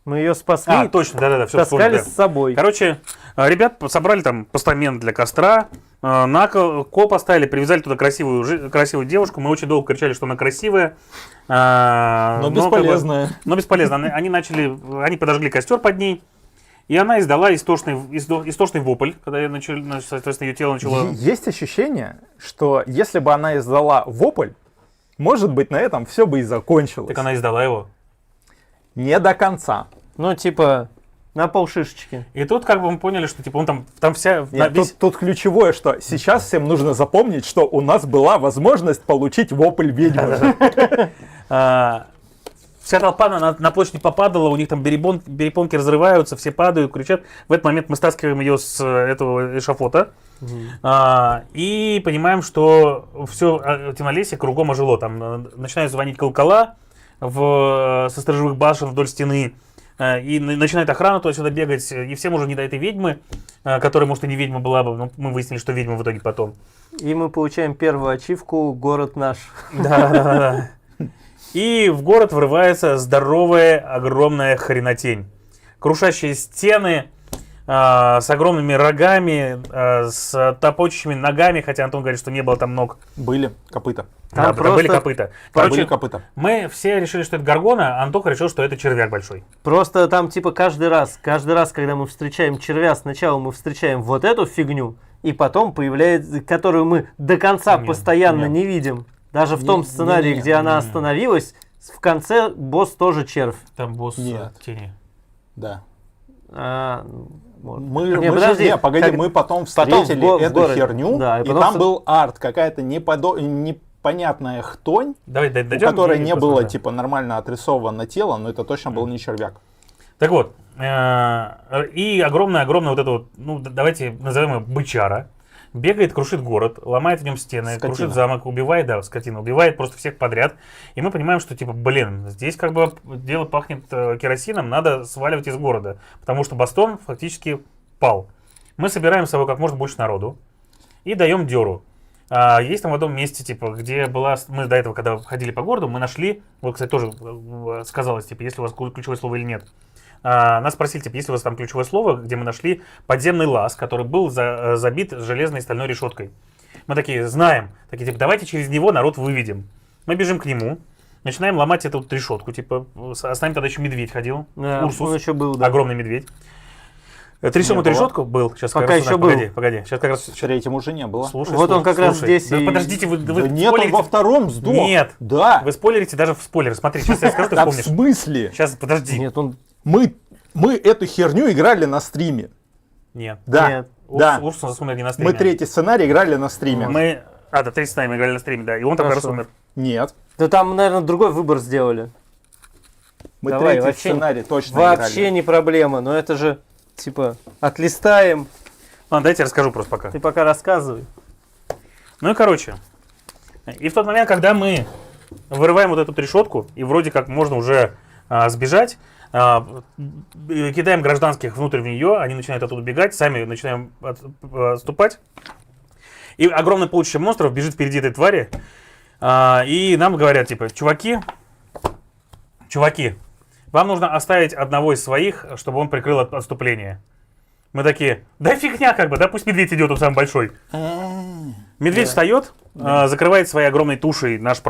[SPEAKER 1] Мы ее спасли,
[SPEAKER 3] Точно, да-да-да, все
[SPEAKER 1] таскали с собой.
[SPEAKER 3] Короче, ребят собрали там постамент для костра, на кол поставили, привязали туда красивую девушку. Мы очень долго кричали, что она красивая.
[SPEAKER 2] Но бесполезная.
[SPEAKER 3] Но бесполезно. Они подожгли костер под ней, и она издала истошный вопль, когда соответственно, ее тело начало...
[SPEAKER 2] Есть ощущение, что если бы она издала вопль, может быть, на этом все бы и закончилось.
[SPEAKER 3] Так она издала его.
[SPEAKER 2] Не до конца.
[SPEAKER 1] Ну, типа, На полшишечки.
[SPEAKER 3] И тут как бы мы поняли, что типа он там вся...
[SPEAKER 2] Нет, тут ключевое, что сейчас всем нужно запомнить, что у нас была возможность получить вопль ведьмы.
[SPEAKER 3] Вся толпа на площади попадала, у них там перепонки разрываются, все падают, кричат. В этот момент мы стаскиваем ее с этого эшафота. И понимаем, что все темнолесье кругом ожило. Там начинают звонить колокола со сторожевых башен вдоль стены. И начинает охрана туда-сюда бегать. И всем уже не до этой ведьмы, которая, может, и не ведьма была бы. Но мы выяснили, что ведьма в итоге потом.
[SPEAKER 1] И мы получаем первую ачивку «Город наш».
[SPEAKER 3] Да. И в город врывается здоровая, огромная хренотень. Крушащие стены, с огромными рогами, с топочущими ногами, хотя Антон говорит, что не было там ног.
[SPEAKER 2] Были копыта.
[SPEAKER 3] Да,
[SPEAKER 1] Там
[SPEAKER 3] были копыта.
[SPEAKER 2] Были
[SPEAKER 3] Короче,
[SPEAKER 2] копыта.
[SPEAKER 3] мы все решили, что это горгона, а Антоха решил, что это червяк большой.
[SPEAKER 1] Просто там типа каждый раз, когда мы встречаем червя, сначала мы встречаем вот эту фигню, и потом появляется, которую мы до конца
[SPEAKER 3] Нет,
[SPEAKER 1] постоянно
[SPEAKER 3] нет.
[SPEAKER 1] не видим. Даже в том сценарии, где она остановилась, в конце босс тоже червь.
[SPEAKER 3] Там босс
[SPEAKER 2] Нет.
[SPEAKER 3] тени.
[SPEAKER 2] Да.
[SPEAKER 1] Вот.
[SPEAKER 2] Подожди, мы потом встретили
[SPEAKER 1] в
[SPEAKER 2] эту
[SPEAKER 1] городе.
[SPEAKER 2] херню,
[SPEAKER 1] Да,
[SPEAKER 2] и
[SPEAKER 1] потом
[SPEAKER 2] там был арт, какая-то непонятная хтонь,
[SPEAKER 3] Давай
[SPEAKER 2] у
[SPEAKER 3] дойдем.
[SPEAKER 2] которой не было типа нормально отрисовано тело, но это точно был не червяк.
[SPEAKER 3] Так вот, и огромная-огромная вот эта вот, ну давайте назовем ее бычара, бегает, крушит город, ломает в нем стены,
[SPEAKER 2] Скотина.
[SPEAKER 3] крушит замок, убивает, да, скотина, убивает просто всех подряд. И мы понимаем, что типа, блин, здесь как бы дело пахнет керосином, надо сваливать из города, потому что Бастон фактически пал. Мы собираем с собой как можно больше народу и даем дёру. Есть там в одном месте, типа, где была... Мы до этого, когда ходили по городу, мы нашли... Вот, кстати, тоже сказалось, типа, есть ли у вас ключевое слово или нет. Нас спросили, типа, есть ли у вас там ключевое слово, где мы нашли подземный лаз, который был забит железной и стальной решеткой. Мы такие, знаем. Такие, типа, давайте через него народ выведем. Мы бежим к нему, начинаем ломать эту вот решетку, типа, с нами тогда еще медведь ходил.
[SPEAKER 1] Да,
[SPEAKER 3] Урсус,
[SPEAKER 1] он еще был, да.
[SPEAKER 3] огромный медведь. Трясем эту решетку? Был. Сейчас
[SPEAKER 1] Пока
[SPEAKER 3] как раз
[SPEAKER 1] еще
[SPEAKER 3] узнаю.
[SPEAKER 1] был.
[SPEAKER 3] Погоди. Сейчас как раз...
[SPEAKER 2] В третьем уже не было.
[SPEAKER 3] Слушай,
[SPEAKER 1] Вот он как раз
[SPEAKER 3] слушай.
[SPEAKER 1] здесь
[SPEAKER 3] Да
[SPEAKER 1] и-
[SPEAKER 3] подождите, вы
[SPEAKER 2] Да нет, он
[SPEAKER 3] спойлерите.
[SPEAKER 2] во втором сдох.
[SPEAKER 3] Нет.
[SPEAKER 2] Да.
[SPEAKER 3] Вы спойлерите даже в спойлер. Смотри, сейчас я скажу, ты
[SPEAKER 2] Да в
[SPEAKER 3] вспомнишь.
[SPEAKER 2] смысле?
[SPEAKER 3] Сейчас, подожди.
[SPEAKER 1] Нет, он...
[SPEAKER 2] Мы эту херню играли на стриме.
[SPEAKER 3] Нет.
[SPEAKER 2] Да.
[SPEAKER 1] Нет.
[SPEAKER 2] Да.
[SPEAKER 3] Урсус умер не на стриме.
[SPEAKER 2] Мы третий сценарий играли на стриме.
[SPEAKER 3] Да, третий с нами играли на стриме, да. И он тогда раз
[SPEAKER 1] Хорошо.
[SPEAKER 3] умер.
[SPEAKER 2] Нет.
[SPEAKER 1] Да там, наверное, другой выбор сделали.
[SPEAKER 2] Мы
[SPEAKER 1] Давай,
[SPEAKER 2] третий
[SPEAKER 1] вообще-
[SPEAKER 2] сценарий точно
[SPEAKER 1] Вообще
[SPEAKER 2] играли.
[SPEAKER 1] не проблема, но это же, типа, отлистаем,
[SPEAKER 3] Ладно, дайте я расскажу просто пока.
[SPEAKER 1] ты пока рассказывай.
[SPEAKER 3] Ну и короче. И в тот момент, когда мы вырываем вот эту решетку, и вроде как можно уже сбежать, кидаем гражданских внутрь в нее, они начинают оттуда бегать, сами начинаем отступать. И огромное полчища монстров бежит впереди этой твари. И нам говорят, типа, чуваки, вам нужно оставить одного из своих, чтобы он прикрыл отступление. Мы такие, да фигня как бы, да пусть медведь идет, он самый большой. Медведь встает, закрывает своей огромной тушей наш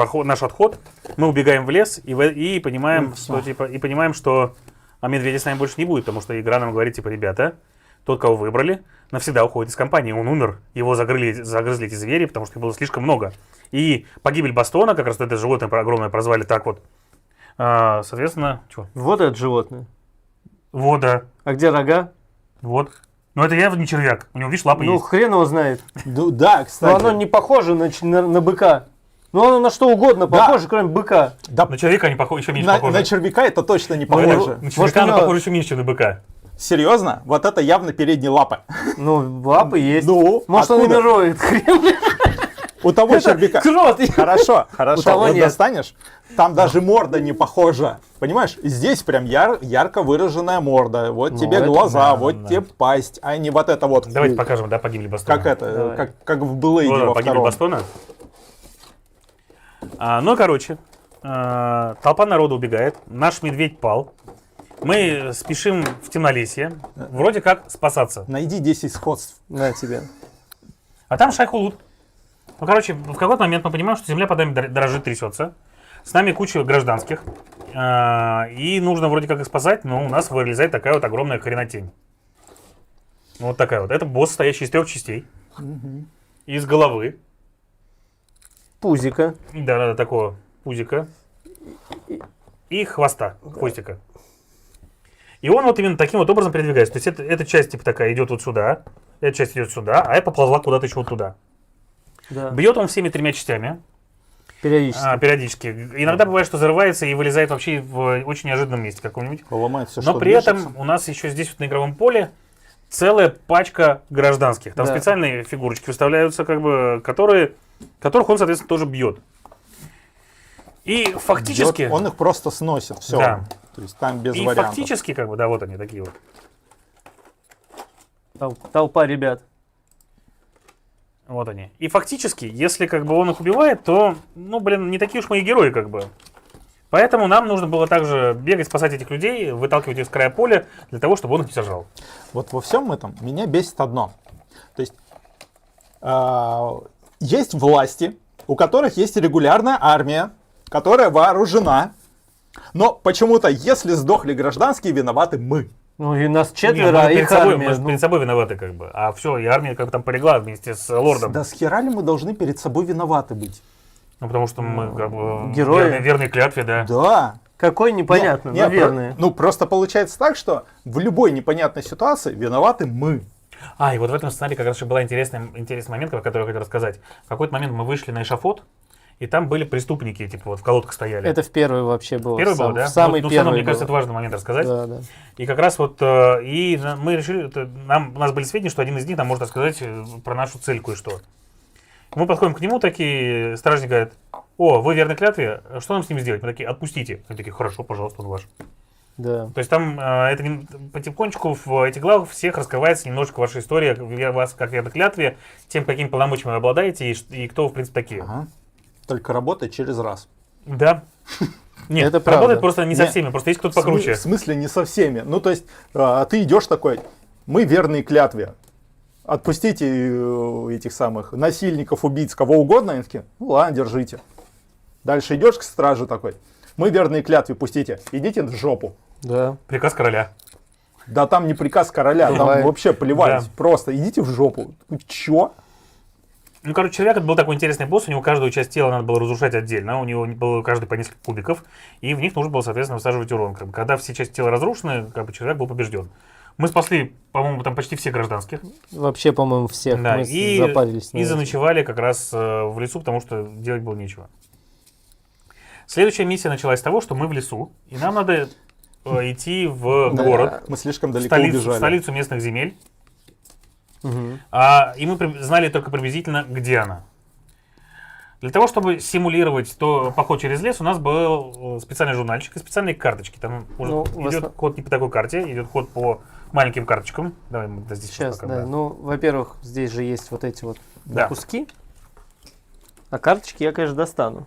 [SPEAKER 3] отход. Мы убегаем в лес и понимаем, что медведя с нами больше не будет, потому что игра нам говорит, типа, ребята, тот, кого выбрали, навсегда уходит из компании. Он умер, его загрызли эти звери, потому что их было слишком много. И погибель Бастона, как раз это животное огромное прозвали так вот. Соответственно, что?
[SPEAKER 1] Вот это животное.
[SPEAKER 3] Вот, да.
[SPEAKER 1] А где рога?
[SPEAKER 3] Вот. Но это явно не червяк. У него, видишь, лапы
[SPEAKER 1] Ну,
[SPEAKER 3] есть.
[SPEAKER 1] хрен его знает.
[SPEAKER 2] Ну, да,
[SPEAKER 1] Но
[SPEAKER 2] кстати.
[SPEAKER 1] оно не похоже на быка. Ну, оно на что угодно
[SPEAKER 2] Да.
[SPEAKER 1] похоже, кроме быка.
[SPEAKER 2] Да,
[SPEAKER 3] На червяка еще меньше
[SPEAKER 2] на
[SPEAKER 3] похоже.
[SPEAKER 2] червяка это точно не
[SPEAKER 3] На
[SPEAKER 2] похоже.
[SPEAKER 3] червяка оно
[SPEAKER 1] оно-
[SPEAKER 3] похоже еще меньше, чем на быка.
[SPEAKER 2] Серьезно? Вот это явно передние лапы.
[SPEAKER 1] Ну, лапы есть.
[SPEAKER 2] Ну,
[SPEAKER 1] Может, он
[SPEAKER 2] откуда?
[SPEAKER 1] умирует. Хрен.
[SPEAKER 2] У того червяка...
[SPEAKER 1] Крот.
[SPEAKER 2] Хорошо,
[SPEAKER 1] У того
[SPEAKER 2] вот
[SPEAKER 1] нет.
[SPEAKER 2] достанешь, там даже морда не похожа. Понимаешь, здесь прям ярко выраженная морда. Вот
[SPEAKER 1] Ну,
[SPEAKER 2] тебе
[SPEAKER 1] это
[SPEAKER 2] глаза,
[SPEAKER 3] да,
[SPEAKER 2] вот
[SPEAKER 3] да.
[SPEAKER 2] тебе пасть, а не вот это вот.
[SPEAKER 3] Давайте покажем, да, погибли Бастона.
[SPEAKER 2] Как это,
[SPEAKER 1] Давай.
[SPEAKER 2] как в Блэйде
[SPEAKER 3] Вот,
[SPEAKER 2] во
[SPEAKER 3] погибли
[SPEAKER 2] втором.
[SPEAKER 3] Бастона. Ну, короче, толпа народа убегает. Наш медведь пал. Мы спешим в темнолесье. Вроде как спасаться.
[SPEAKER 2] Найди 10 сходств.
[SPEAKER 1] На тебе.
[SPEAKER 3] А там Шайхулут. Ну, короче, в какой-то момент мы понимаем, что земля под нами дрожит, трясется. С нами куча гражданских. И нужно вроде как их спасать, но у нас вылезает такая вот огромная хренотень. Вот такая вот. Это босс, состоящий из 3 частей. Из головы.
[SPEAKER 1] Пузика.
[SPEAKER 3] Да, такого пузика. И хвоста, хвостика. И он вот именно таким вот образом передвигается. То есть эта часть типа такая идет вот сюда, эта часть идет сюда, а я поползла куда-то еще вот туда.
[SPEAKER 1] Да.
[SPEAKER 3] Бьет он всеми 3 частями.
[SPEAKER 1] Периодически.
[SPEAKER 3] Периодически. Иногда бывает, что взрывается и вылезает вообще в очень неожиданном месте каком-нибудь.
[SPEAKER 2] Ломает все,
[SPEAKER 3] Но
[SPEAKER 2] что
[SPEAKER 3] при
[SPEAKER 2] движется.
[SPEAKER 3] этом у нас еще здесь вот на игровом поле целая пачка гражданских. Там
[SPEAKER 1] Да.
[SPEAKER 3] специальные фигурочки выставляются, как бы, которых он, соответственно, тоже бьет. И фактически...
[SPEAKER 2] Он их просто сносит, все.
[SPEAKER 3] Да.
[SPEAKER 2] То есть там без
[SPEAKER 3] И
[SPEAKER 2] вариантов.
[SPEAKER 3] фактически, как бы, да, вот они такие вот.
[SPEAKER 1] Толпа ребят.
[SPEAKER 3] Вот они. И фактически, если как бы он их убивает, то, ну, блин, не такие уж мы и герои, как бы. Поэтому нам нужно было также бегать, спасать этих людей, выталкивать их с края поля, для того, чтобы он их не сожрал.
[SPEAKER 2] Вот во всем этом меня бесит одно. То есть есть власти, у которых есть регулярная армия, которая вооружена, но почему-то, если сдохли гражданские, виноваты мы.
[SPEAKER 1] Ну и нас
[SPEAKER 3] Не,
[SPEAKER 1] четверо,
[SPEAKER 3] мы
[SPEAKER 1] а
[SPEAKER 3] перед
[SPEAKER 1] их
[SPEAKER 3] собой,
[SPEAKER 1] армия.
[SPEAKER 3] мы же
[SPEAKER 1] ну.
[SPEAKER 3] перед собой виноваты, как бы. А все, и армия как бы там полегла вместе с лордом.
[SPEAKER 2] Да с хера ли мы должны перед собой виноваты быть?
[SPEAKER 3] Ну, потому что мы как бы
[SPEAKER 1] Герои.
[SPEAKER 3] верные клятве, да.
[SPEAKER 2] Да.
[SPEAKER 1] Какой непонятно,
[SPEAKER 2] Не,
[SPEAKER 1] наверное.
[SPEAKER 2] ну просто получается так, что в любой непонятной ситуации виноваты мы.
[SPEAKER 3] И вот в этом сценарии как раз еще был интересный момент, который я хотел рассказать. В какой-то момент мы вышли на эшафот, и там были преступники, типа вот в колодках стояли.
[SPEAKER 1] Это в первый вообще было.
[SPEAKER 3] Первый был, да?
[SPEAKER 1] В самый
[SPEAKER 3] ну, все равно,
[SPEAKER 1] первый
[SPEAKER 3] мне кажется,
[SPEAKER 1] было.
[SPEAKER 3] это важный момент рассказать.
[SPEAKER 1] Да, да.
[SPEAKER 3] И как раз вот, и мы решили, у нас были сведения, что один из них нам может рассказать про нашу цель кое-что. Мы подходим к нему, такие, стражник говорит: о, вы верны клятве, что нам с ним сделать? Мы такие: отпустите. Мы такие: хорошо, пожалуйста, он ваш.
[SPEAKER 1] Да.
[SPEAKER 3] То есть там потихонечку в этих главах всех раскрывается немножко ваша история, вас как верны клятве, тем, какими полномочиями вы обладаете и кто вы, в принципе, такие.
[SPEAKER 2] Ага. Только работает через раз.
[SPEAKER 3] Да. Нет,
[SPEAKER 1] Это
[SPEAKER 3] это
[SPEAKER 1] правда.
[SPEAKER 3] работает просто не со
[SPEAKER 2] Не,
[SPEAKER 3] всеми, просто есть кто-то покруче.
[SPEAKER 2] В смысле не со всеми. Ну то есть ты идешь такой: мы верные клятве. Отпустите этих самых насильников, убийц, кого угодно. Они такие: ну ладно, держите. Дальше идешь к страже такой: мы верные клятве, пустите. Идите в жопу.
[SPEAKER 1] Да.
[SPEAKER 3] Приказ короля.
[SPEAKER 2] Да там не приказ короля, там
[SPEAKER 1] Бывает.
[SPEAKER 2] вообще плевать.
[SPEAKER 3] Да.
[SPEAKER 2] Просто идите в жопу. Чё?
[SPEAKER 3] Ну, короче, человек это был такой интересный босс, у него каждую часть тела надо было разрушать отдельно, у него было каждый по несколько кубиков, и в них нужно было, соответственно, высаживать урон. Как бы, когда все части тела разрушены, как бы человек был побежден. Мы спасли, по-моему, там почти всех гражданских.
[SPEAKER 1] Вообще, по-моему, всех.
[SPEAKER 3] Да,
[SPEAKER 1] Мы
[SPEAKER 3] и
[SPEAKER 1] запарились. на этом.
[SPEAKER 3] заночевали как раз в лесу, потому что делать было нечего. Следующая миссия началась с того, что мы в лесу, и нам надо идти в
[SPEAKER 2] Да,
[SPEAKER 3] город,
[SPEAKER 2] Мы слишком
[SPEAKER 3] в
[SPEAKER 2] далеко
[SPEAKER 3] столицу,
[SPEAKER 2] убежали.
[SPEAKER 3] в столицу местных земель,
[SPEAKER 1] Мгм.
[SPEAKER 3] и мы знали только приблизительно, где она. Для того, чтобы симулировать поход через лес, у нас был специальный журнальчик и специальные карточки. Там
[SPEAKER 1] Ну,
[SPEAKER 3] идет ход не по такой карте, идет ход по маленьким карточкам. Давай мы здесь
[SPEAKER 1] Сейчас,
[SPEAKER 3] пока,
[SPEAKER 1] да. Ну, во-первых, здесь же есть вот эти вот
[SPEAKER 3] Да.
[SPEAKER 1] куски. А карточки я, конечно, достану.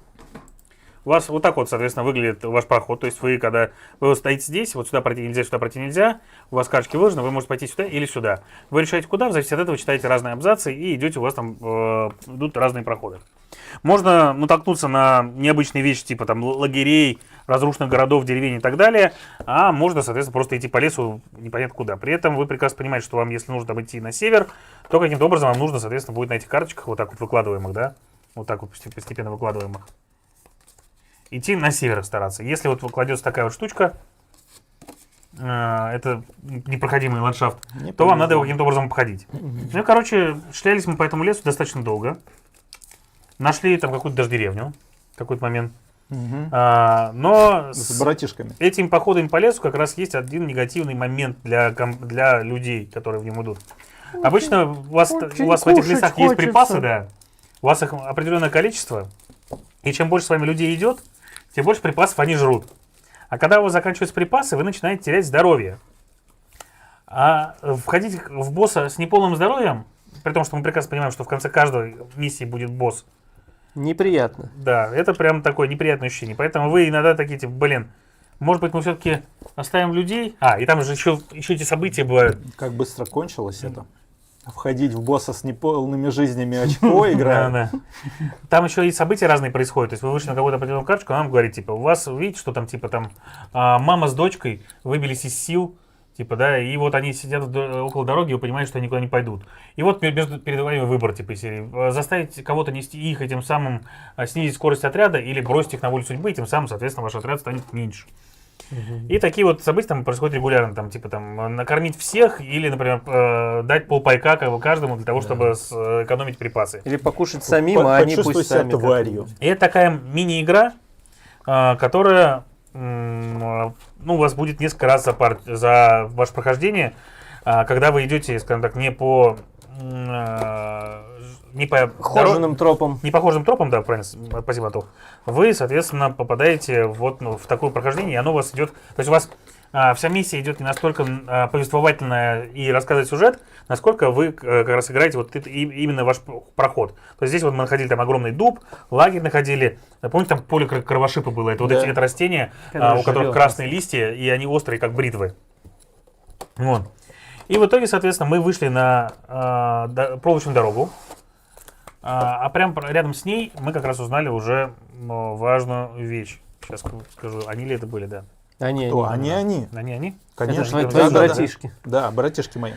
[SPEAKER 3] У вас вот так вот, соответственно, выглядит ваш проход. То есть вы, когда вы вот стоите здесь, вот сюда пройти нельзя, у вас карточки выложены, вы можете пойти сюда или сюда. Вы решаете куда, в зависимости от этого читаете разные абзацы и идете, у вас там идут разные проходы. Можно натолкнуться на необычные вещи, типа там лагерей, разрушенных городов, деревень и так далее, а можно, соответственно, просто идти по лесу непонятно куда. При этом вы прекрасно понимаете, что вам, если нужно там идти на север, то каким-то образом вам нужно, соответственно, будет на этих карточках, вот так вот выкладываемых, да, вот так вот постепенно выкладываемых, идти на север стараться. Если вот кладется такая вот штучка, это непроходимый ландшафт,
[SPEAKER 2] Не
[SPEAKER 3] то вам
[SPEAKER 2] повезло.
[SPEAKER 3] надо его каким-то образом обходить. Ну и, короче, шлялись мы по этому лесу достаточно долго. Нашли там какую-то даже деревню в какой-то момент.
[SPEAKER 2] Мгм.
[SPEAKER 3] Но
[SPEAKER 2] С братишками.
[SPEAKER 3] этими походами по лесу как раз есть один негативный момент для людей, которые в нем идут. Обычно у вас в этих
[SPEAKER 1] кушать
[SPEAKER 3] лесах есть
[SPEAKER 1] хочется.
[SPEAKER 3] припасы, да. У вас их определенное количество. И чем больше с вами людей идет, тем больше припасов они жрут. А когда у вас заканчиваются припасы, вы начинаете терять здоровье. А входить в босса с неполным здоровьем, при том, что мы прекрасно понимаем, что в конце каждой миссии будет босс,
[SPEAKER 1] Неприятно.
[SPEAKER 3] да, это прям такое неприятное ощущение. Поэтому вы иногда такие, типа, блин, может быть, мы все-таки оставим людей? И там же еще эти события бывают.
[SPEAKER 2] Как быстро кончилось это. Входить в босса с неполными жизнями очко играя.
[SPEAKER 3] Да. Там еще и события разные происходят. То есть вы вышли на какую-то определенную карточку, она вам говорит, типа, у вас, видите, что там, типа, там мама с дочкой выбились из сил, типа, да, и вот они сидят около дороги, и вы понимаете, что они никуда не пойдут. И вот перед вами выбор, типа, из серии. Заставить кого-то нести их, и тем самым снизить скорость отряда, или бросить их на волю судьбы, и тем самым, соответственно, ваш отряд станет меньше. И такие вот события там происходят регулярно, там, типа, там, накормить всех или, например, дать полпайка как бы каждому для того, чтобы сэкономить припасы.
[SPEAKER 1] Или покушать самим, а они
[SPEAKER 2] Почувствуй
[SPEAKER 1] пусть
[SPEAKER 2] себя
[SPEAKER 1] сами.
[SPEAKER 2] тварью.
[SPEAKER 1] как-нибудь.
[SPEAKER 3] И это такая мини-игра, которая, ну, у вас будет несколько раз за ваше прохождение, когда вы идете, скажем так, не по
[SPEAKER 1] Хоженым тропом.
[SPEAKER 3] непохожим тропам, да, правильно, спасибо, Антох, вы, соответственно, попадаете вот в такое прохождение, и оно у вас идет, то есть у вас вся миссия идет не настолько повествовательная и рассказывает сюжет, насколько вы как раз играете вот это, именно ваш проход. То есть здесь вот мы находили там огромный дуб, лагерь находили, помните, там поле кровошипа было, это вот
[SPEAKER 2] Да.
[SPEAKER 3] это растение, у которых красные листья, и они острые, как бритвы. Вот. И в итоге, соответственно, мы вышли на проволочную дорогу, а прямо рядом с ней мы как раз узнали уже важную вещь. Сейчас скажу, они ли это были, да?
[SPEAKER 1] Они.
[SPEAKER 2] Кто? Они.
[SPEAKER 3] Они?
[SPEAKER 2] Конечно.
[SPEAKER 1] Это
[SPEAKER 3] Да,
[SPEAKER 1] твои
[SPEAKER 3] да, да.
[SPEAKER 1] братишки.
[SPEAKER 2] Да, братишки мои.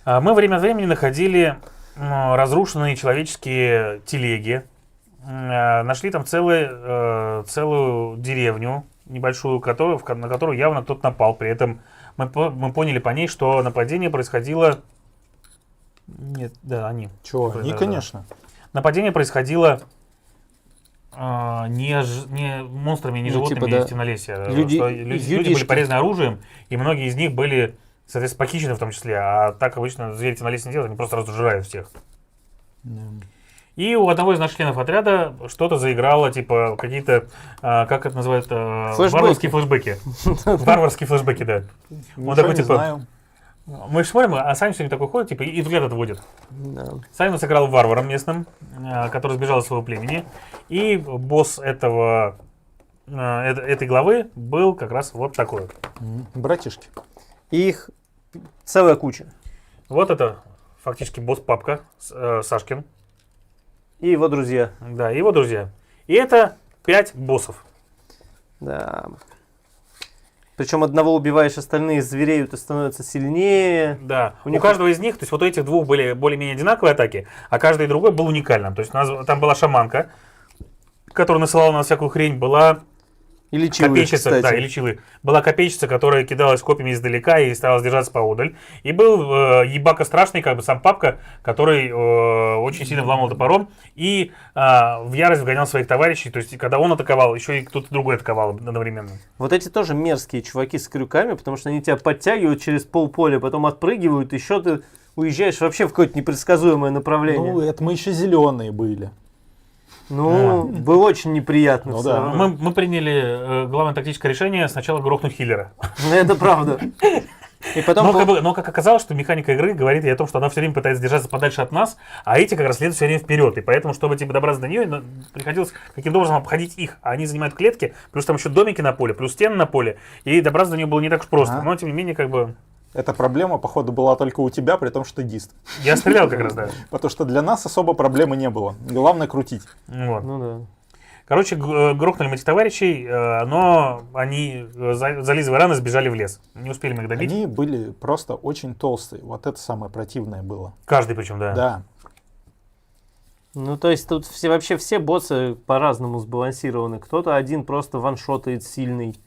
[SPEAKER 3] Мы время от времени находили разрушенные человеческие телеги. Нашли там целую деревню небольшую, на которую явно кто-то напал. При этом мы поняли по ней, что нападение происходило... Нет, да, они.
[SPEAKER 2] Чего?
[SPEAKER 3] Да,
[SPEAKER 2] Не,
[SPEAKER 3] да,
[SPEAKER 2] конечно.
[SPEAKER 3] Нападение происходило не монстрами, не
[SPEAKER 1] Ну,
[SPEAKER 3] животными
[SPEAKER 1] типа, да.
[SPEAKER 3] из темнолесья.
[SPEAKER 1] Люди-
[SPEAKER 3] Что люди
[SPEAKER 1] юдишки.
[SPEAKER 3] были полезны оружием, и многие из них были, соответственно, похищены в том числе. А так обычно звери темнолесья не делают, они просто разжирают всех. И у одного из наших членов отряда что-то заиграло, типа какие-то, как это называют, варварские флешбеки. Варварские флешбеки, да. Он
[SPEAKER 2] Ничего
[SPEAKER 3] такой,
[SPEAKER 2] не
[SPEAKER 3] типа,
[SPEAKER 2] знаю.
[SPEAKER 3] мы же смотрим, а Саня сегодня такой ходит, типа, и взгляд отводит.
[SPEAKER 1] Да.
[SPEAKER 3] Саня сыграл варваром местным, который сбежал из своего племени. И босс этой главы был как раз вот такой.
[SPEAKER 2] Братишки.
[SPEAKER 1] Их целая куча.
[SPEAKER 3] Вот это фактически босс-папка Сашкин.
[SPEAKER 1] И его друзья.
[SPEAKER 3] Да, и его друзья. И это 5 боссов.
[SPEAKER 1] Да. Причем одного убиваешь, остальные звереют и становятся сильнее.
[SPEAKER 3] Да,
[SPEAKER 1] У
[SPEAKER 3] у
[SPEAKER 1] них-
[SPEAKER 3] каждого из них, то есть вот у этих двух были более-менее одинаковые атаки, а каждый другой был уникальным. То есть у нас там была шаманка, которая насылала на всякую хрень, была
[SPEAKER 1] И лечил их,
[SPEAKER 3] копейщица,
[SPEAKER 1] кстати.
[SPEAKER 3] да, и лечил их. Была копейщица, которая кидалась копьями издалека и старалась держаться поодаль. И был ебака страшный, как бы сам папка, который очень сильно вламывал топором и в ярость вгонял своих товарищей. То есть, когда он атаковал, еще и кто-то другой атаковал одновременно.
[SPEAKER 1] Вот эти тоже мерзкие чуваки с крюками, потому что они тебя подтягивают через полполя, потом отпрыгивают, еще ты уезжаешь вообще в какое-то непредсказуемое направление.
[SPEAKER 2] Ну, это мы еще зеленые были.
[SPEAKER 1] Ну, было очень неприятно.
[SPEAKER 2] Ну
[SPEAKER 1] всё
[SPEAKER 2] да.
[SPEAKER 1] равно.
[SPEAKER 3] Мы приняли главное тактическое решение сначала грохнуть хиллера.
[SPEAKER 1] Ну, это правда. И потом...
[SPEAKER 3] Но как оказалось, что механика игры говорит ей о том, что она все время пытается держаться подальше от нас, а эти как раз следуют все время вперед. И поэтому, чтобы типа добраться до нее, приходилось каким-то образом обходить их. А они занимают клетки, плюс там еще домики на поле, плюс стены на поле. И добраться до нее было не так уж просто.
[SPEAKER 2] Ага.
[SPEAKER 3] Но тем не менее, как бы.
[SPEAKER 2] Эта проблема, походу, была только у тебя, при том, что ты дист.
[SPEAKER 3] Я стрелял как раз, да.
[SPEAKER 2] Потому что для нас особо проблемы не было. Главное крутить.
[SPEAKER 3] Вот.
[SPEAKER 1] Ну да.
[SPEAKER 3] Короче, грохнули мы этих товарищей, но они, зализывая раны, сбежали в лес. Не успели мы их добить.
[SPEAKER 2] Они были просто очень толстые. Вот это самое противное было.
[SPEAKER 3] Каждый причем, да.
[SPEAKER 2] Да.
[SPEAKER 1] Ну, то есть тут вообще все боссы по-разному сбалансированы. Кто-то один просто ваншотает сильный,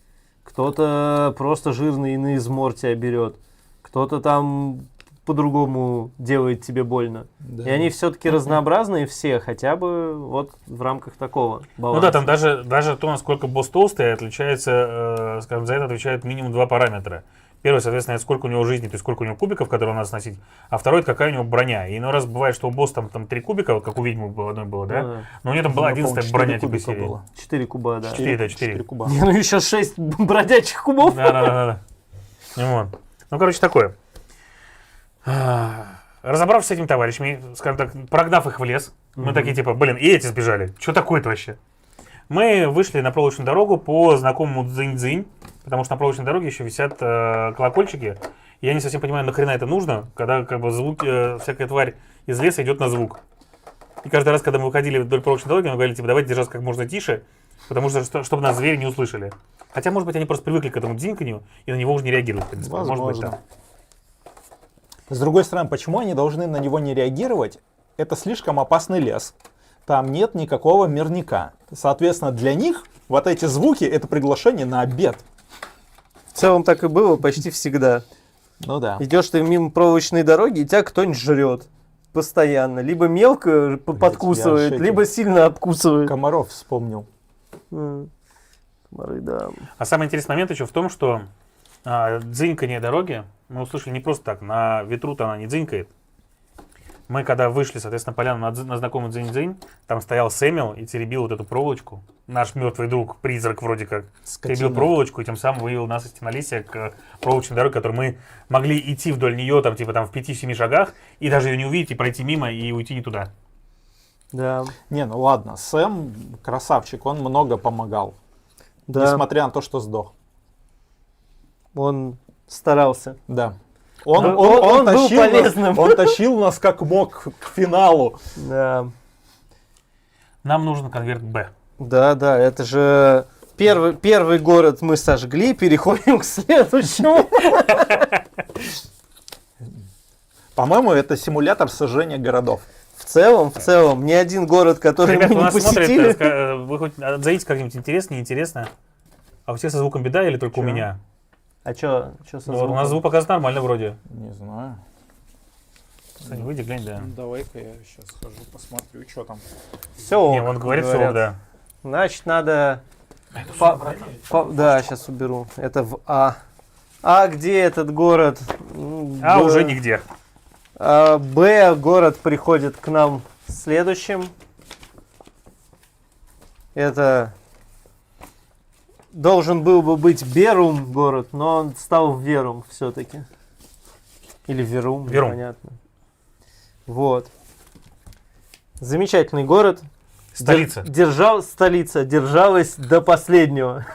[SPEAKER 1] кто-то просто жирный и на измор тебя берет, кто-то там по-другому делает тебе больно.
[SPEAKER 2] Да.
[SPEAKER 1] И они все-таки разнообразные все, хотя бы вот в рамках такого баланса.
[SPEAKER 3] Ну да, там даже то, насколько босс толстый, отличается, скажем, за это отвечают минимум 2 параметра. Первый, соответственно, это сколько у него жизни, то есть сколько у него кубиков, которые надо сносить, а второй, это какая у него броня. И иной раз бывает, что у босса там 3 кубика, вот как у ведьмы одной было, да?
[SPEAKER 1] Ну да.
[SPEAKER 3] Но у нее там была
[SPEAKER 2] Я помню,
[SPEAKER 3] 11-я броня,
[SPEAKER 2] 4
[SPEAKER 3] типа,
[SPEAKER 2] кубика
[SPEAKER 3] серии.
[SPEAKER 2] было.
[SPEAKER 1] 4 куба, да.
[SPEAKER 3] 4, да, 4.
[SPEAKER 2] куба.
[SPEAKER 1] Не, ну еще 6 бродячих кубов.
[SPEAKER 3] Да. Вот. Ну, короче, такое. Разобравшись с этими товарищами, скажем так, прогнав их в лес, мы такие, типа, блин, и эти сбежали. Что такое-то вообще? Мы вышли на проволочную дорогу по знакомому дзынь-дзынь, потому что на проволочной дороге еще висят колокольчики. И я не совсем понимаю, нахрена это нужно, когда как бы звук, всякая тварь из леса идет на звук. И каждый раз, когда мы выходили вдоль проволочной дороги, мы говорили, типа, давайте держаться как можно тише, потому что, чтобы нас звери не услышали. Хотя, может быть, они просто привыкли к этому дзиньканью и на него уже не реагируют, в принципе. Может быть,
[SPEAKER 2] Возможно.
[SPEAKER 3] так.
[SPEAKER 2] С другой стороны, почему они должны на него не реагировать? Это слишком опасный лес. Там нет никакого мирника. Соответственно, для них вот эти звуки — это приглашение на обед.
[SPEAKER 1] В целом так и было почти всегда.
[SPEAKER 2] Ну да.
[SPEAKER 1] Идешь ты мимо проволочной дороги, и тебя кто-нибудь жрет. Постоянно. Либо мелко подкусывает,
[SPEAKER 2] я
[SPEAKER 1] либо сильно обкусывает.
[SPEAKER 2] Комаров вспомнил.
[SPEAKER 1] Комары, да.
[SPEAKER 3] А самый интересный момент еще в том, что дзыньканье дороги мы услышали не просто так. На ветру-то она не дзынькает. Мы когда вышли, соответственно, на поляну на знакомый дзынь-дзынь, там стоял Сэмюэл и теребил вот эту проволочку. Наш мертвый друг, призрак вроде как, теребил проволочку и тем самым вывел нас из темнолесья к проволочной дороге, которой мы могли идти вдоль нее, там, типа, там, в 5-7 шагах, и даже ее не увидеть, и пройти мимо, и уйти не туда.
[SPEAKER 1] Да.
[SPEAKER 2] Не, ну ладно, Сэм красавчик, он много помогал.
[SPEAKER 1] Да.
[SPEAKER 2] Несмотря на то, что сдох.
[SPEAKER 1] Он старался.
[SPEAKER 2] Да.
[SPEAKER 1] Он был полезным.
[SPEAKER 2] Он тащил нас как мог к финалу.
[SPEAKER 1] Да.
[SPEAKER 3] Нам нужен конверт Б.
[SPEAKER 1] Да, это же первый город мы сожгли, переходим к следующему.
[SPEAKER 2] По-моему, это симулятор сожжения городов.
[SPEAKER 1] В целом, ни один город, который
[SPEAKER 3] Ребята,
[SPEAKER 1] мы
[SPEAKER 3] у
[SPEAKER 1] не
[SPEAKER 3] нас
[SPEAKER 1] посетили.
[SPEAKER 3] смотрят, вы хоть отзовите как-нибудь интересно, неинтересно? А у всех со звуком беда или только у
[SPEAKER 1] Чё?
[SPEAKER 3] меня?
[SPEAKER 1] А что со
[SPEAKER 3] Ну,
[SPEAKER 1] звуком?
[SPEAKER 3] у нас звук показывает нормально вроде.
[SPEAKER 2] Не знаю.
[SPEAKER 3] Саня, выйди, глянь, да.
[SPEAKER 2] Давай-ка я сейчас схожу, посмотрю, что там.
[SPEAKER 1] Все.
[SPEAKER 3] Не, он говорит все, да.
[SPEAKER 1] Значит, надо... Да, сейчас уберу. Это в А. А где этот город?
[SPEAKER 3] А
[SPEAKER 1] Б.
[SPEAKER 3] уже нигде.
[SPEAKER 1] Б город приходит к нам следующим. Это должен был бы быть Берум город, но он стал Верум все-таки. Или Верум,
[SPEAKER 3] Верум.
[SPEAKER 1] непонятно. Вот. Замечательный город.
[SPEAKER 3] Столица.
[SPEAKER 1] Столица держалась до последнего.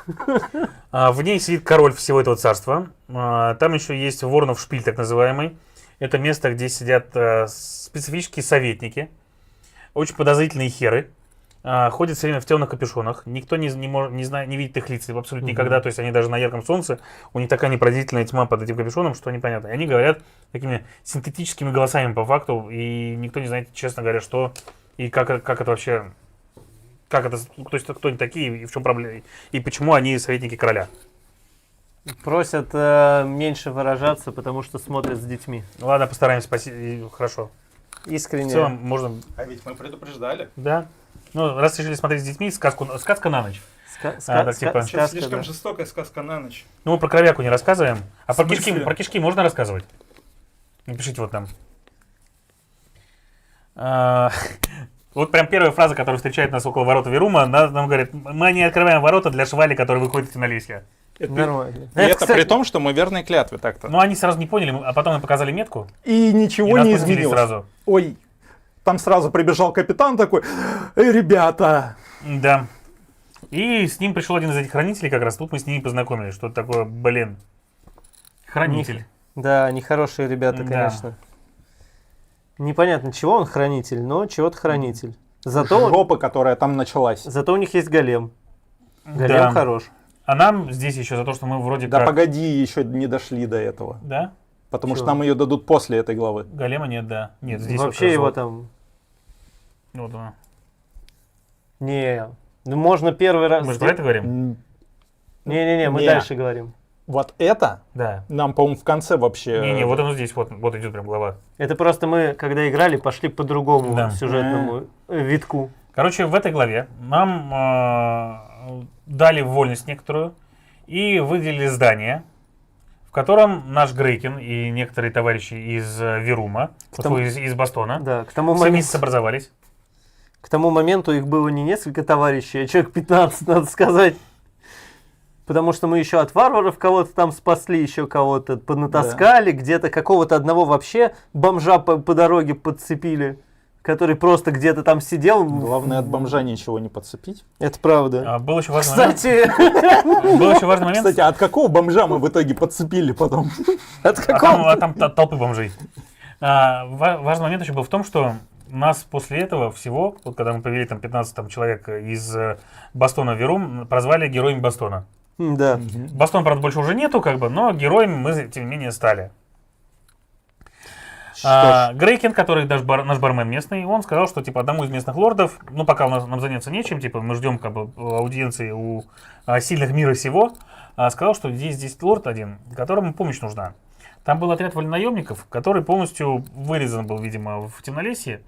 [SPEAKER 3] В ней сидит король всего этого царства. Там еще есть Воронов шпиль, так называемый. Это место, где сидят специфические советники. Очень подозрительные херы. Ходят все время в темных капюшонах. Никто не видит их лиц абсолютно никогда. То есть они даже на ярком солнце. У них такая непродительная тьма под этим капюшоном, что непонятно. И они говорят такими синтетическими голосами по факту. И никто не знает, честно говоря, что и как это вообще... Как это, то есть кто они такие и в чем проблема, и почему они советники короля?
[SPEAKER 1] Просят меньше выражаться, потому что смотрят с детьми.
[SPEAKER 3] Ладно, постараемся, хорошо.
[SPEAKER 1] Искренне.
[SPEAKER 3] В целом можно...
[SPEAKER 2] А ведь мы предупреждали.
[SPEAKER 3] Да. Ну, раз решили смотреть с детьми, сказка на ночь.
[SPEAKER 1] Сказка,
[SPEAKER 2] Слишком
[SPEAKER 1] да.
[SPEAKER 2] жестокая сказка на ночь.
[SPEAKER 3] Ну, мы про кровяку не рассказываем. А
[SPEAKER 2] В
[SPEAKER 3] про
[SPEAKER 2] смысле?
[SPEAKER 3] кишки можно рассказывать? Напишите вот нам. Вот прям первая фраза, которая встречает нас около ворот Верума, нам говорит, мы не открываем ворота для швали, которые выходят из темнолесья.
[SPEAKER 1] Нормально.
[SPEAKER 2] И это
[SPEAKER 1] кстати,
[SPEAKER 2] при том, что мы верной клятве так-то.
[SPEAKER 3] Но они сразу не поняли, а потом им показали метку,
[SPEAKER 2] И
[SPEAKER 3] и
[SPEAKER 2] ничего
[SPEAKER 3] нас
[SPEAKER 2] не
[SPEAKER 3] посадили
[SPEAKER 2] изменилось.
[SPEAKER 3] сразу.
[SPEAKER 2] Ой, там сразу прибежал капитан такой, ребята.
[SPEAKER 3] Да. И с ним пришел один из этих хранителей, как раз тут мы с ними познакомились. Что это такое, блин, хранитель.
[SPEAKER 1] Да, они хорошие ребята,
[SPEAKER 3] Да.
[SPEAKER 1] конечно. Непонятно, чего он хранитель, но чего-то хранитель. Зато
[SPEAKER 2] Жопа, которая там началась.
[SPEAKER 1] у них есть голем. Голем
[SPEAKER 3] Да.
[SPEAKER 1] хорош.
[SPEAKER 3] А нам здесь еще за то, что мы вроде
[SPEAKER 2] Да
[SPEAKER 3] как...
[SPEAKER 2] погоди, еще не дошли до этого.
[SPEAKER 3] Да?
[SPEAKER 2] Потому
[SPEAKER 1] Чего?
[SPEAKER 2] что нам ее дадут после этой главы.
[SPEAKER 3] Голема нет, да. Нет, здесь
[SPEAKER 1] Вообще
[SPEAKER 3] вот
[SPEAKER 1] его
[SPEAKER 3] как раз
[SPEAKER 1] там...
[SPEAKER 3] вот он.
[SPEAKER 1] Не, ну можно первый раз...
[SPEAKER 3] Мы же про это говорим?
[SPEAKER 1] Не-не-не, мы
[SPEAKER 2] Не.
[SPEAKER 1] дальше говорим.
[SPEAKER 2] Вот это
[SPEAKER 3] Да.
[SPEAKER 2] нам, по-моему, в конце вообще...
[SPEAKER 3] Не-не, вот оно здесь, вот идет прям глава.
[SPEAKER 1] Это просто мы, когда играли, пошли по другому
[SPEAKER 3] Да.
[SPEAKER 1] сюжетному витку.
[SPEAKER 3] Короче, в этой главе нам дали вольность некоторую и выделили здание, в котором наш Грейкин и некоторые товарищи из Верума, вот
[SPEAKER 1] тому-
[SPEAKER 3] из Бастона,
[SPEAKER 1] Да, к тому,
[SPEAKER 3] все вместе образовались.
[SPEAKER 1] к тому моменту их было не несколько товарищей, а человек 15, надо сказать. Потому что мы еще от варваров кого-то там спасли, еще кого-то понатаскали, где-то какого-то одного вообще бомжа по дороге подцепили, который просто где-то там сидел.
[SPEAKER 2] Главное, от бомжа ничего не подцепить.
[SPEAKER 1] Это правда.
[SPEAKER 3] Был еще важный момент.
[SPEAKER 1] Кстати,
[SPEAKER 3] Был еще важный момент.
[SPEAKER 2] Кстати, от какого бомжа мы в итоге подцепили потом?
[SPEAKER 1] от
[SPEAKER 3] А
[SPEAKER 1] какого?
[SPEAKER 3] там толпы бомжей. Важный момент еще был в том, что нас после этого всего, вот когда мы повели там 15 человек из Бастона в Верум, прозвали героями Бастона.
[SPEAKER 1] Да.
[SPEAKER 3] Бастон, правда, больше уже нету, как бы, но героями мы, тем не менее, стали. Грейкин, который даже наш бармен местный, он сказал, что типа одному из местных лордов, ну пока нам заняться нечем, типа мы ждем как бы аудиенции у сильных мира сего, сказал, что здесь лорд один, которому помощь нужна. Там был отряд вольнонаемников, который полностью вырезан был, видимо, в темнолесье,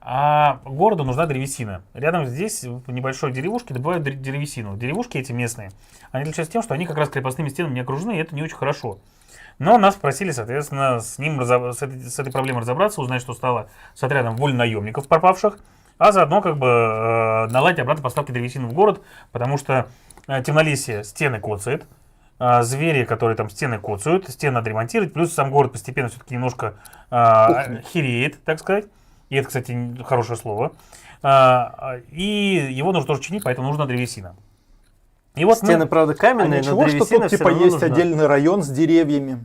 [SPEAKER 3] а городу нужна древесина. Рядом здесь, в небольшой деревушке, добывают древесину. Деревушки эти местные, они отличаются тем, что они как раз крепостными стенами не окружены, и это не очень хорошо. Но нас просили, соответственно, с этой проблемой разобраться, узнать, что стало с отрядом вольнонаемников пропавших, а заодно как бы наладить обратно поставки древесины в город, потому что темнолесье стены коцает, звери, которые там стены коцают, стены надо ремонтировать, плюс сам город постепенно все-таки немножко хереет, так сказать. И это, кстати, хорошее слово. И его нужно тоже чинить, поэтому нужна древесина. И вот
[SPEAKER 1] стены, правда, каменные,
[SPEAKER 2] ничего,
[SPEAKER 1] но
[SPEAKER 2] что
[SPEAKER 1] древесина
[SPEAKER 2] тут
[SPEAKER 1] всё
[SPEAKER 2] типа
[SPEAKER 1] равно
[SPEAKER 2] есть
[SPEAKER 1] нужна.
[SPEAKER 2] отдельный район с деревьями.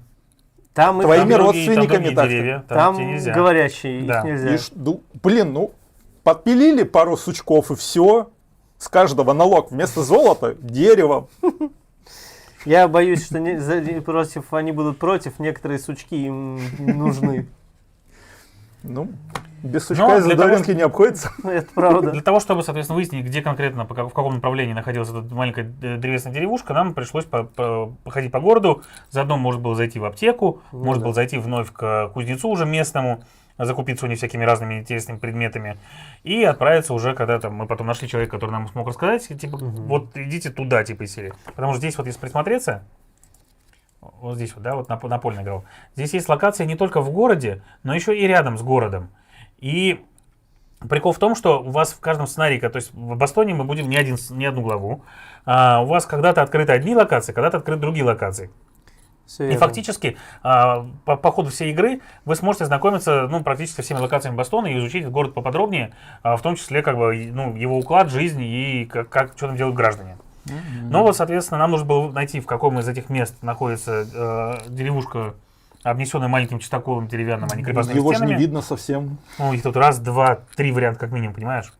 [SPEAKER 1] Там
[SPEAKER 2] Твоими
[SPEAKER 1] там
[SPEAKER 2] родственниками так.
[SPEAKER 3] деревья,
[SPEAKER 1] там
[SPEAKER 3] тебе нельзя.
[SPEAKER 1] говорящие,
[SPEAKER 3] Да.
[SPEAKER 1] их нельзя.
[SPEAKER 2] Блин, подпилили пару сучков и все. С каждого налог вместо золота дерево.
[SPEAKER 1] Я боюсь, что они будут против, некоторые сучки им нужны.
[SPEAKER 2] Ну, без сучка из задоринки не обходится.
[SPEAKER 1] Это правда.
[SPEAKER 3] Для того, чтобы, соответственно, выяснить, где конкретно, в каком направлении находилась эта маленькая древесная деревушка, нам пришлось походить по городу. Заодно можно было зайти в аптеку, можно было зайти вновь к кузнецу уже местному, закупиться у них всякими разными интересными предметами и отправиться уже, когда там мы потом нашли человека, который нам смог рассказать, типа, вот идите туда, типа, из серии. Потому что здесь вот, если присмотреться, вот здесь вот, да, вот напольный играл, здесь есть локация не только в городе, но еще и рядом с городом. И прикол в том, что у вас в каждом сценарии, то есть в Бастоне мы будем не одну главу, у вас когда-то открыты одни локации, когда-то открыты другие локации. И фактически по ходу всей игры вы сможете знакомиться практически со всеми локациями Бастона и изучить город поподробнее, в том числе как бы, его уклад, жизнь и что там делают граждане. Но вот, соответственно, нам нужно было найти, в каком из этих мест находится деревушка, обнесенная маленьким чистоколом деревянным, а не крепостными
[SPEAKER 2] Его
[SPEAKER 3] стенами.
[SPEAKER 2] же не видно совсем.
[SPEAKER 3] Ну, их тут раз, два, три варианта как минимум, понимаешь?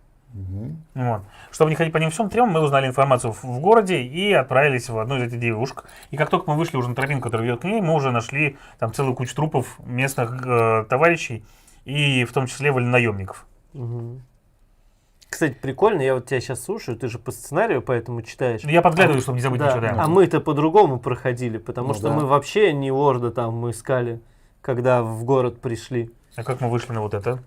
[SPEAKER 3] Вот. Чтобы не ходить по ним всем трем, мы узнали информацию в городе и отправились в одну из этих девушек. И как только мы вышли уже на тропинку, которая ведет к ней, мы уже нашли там целую кучу трупов местных товарищей и в том числе вольнонаемников.
[SPEAKER 1] Кстати, прикольно, я вот тебя сейчас слушаю, ты же по сценарию поэтому читаешь.
[SPEAKER 3] Я подглядываю, чтобы не забыть ничего.
[SPEAKER 1] А мы-то по-другому проходили, потому что мы вообще не лорда там искали, когда в город пришли.
[SPEAKER 3] А как мы вышли на вот это?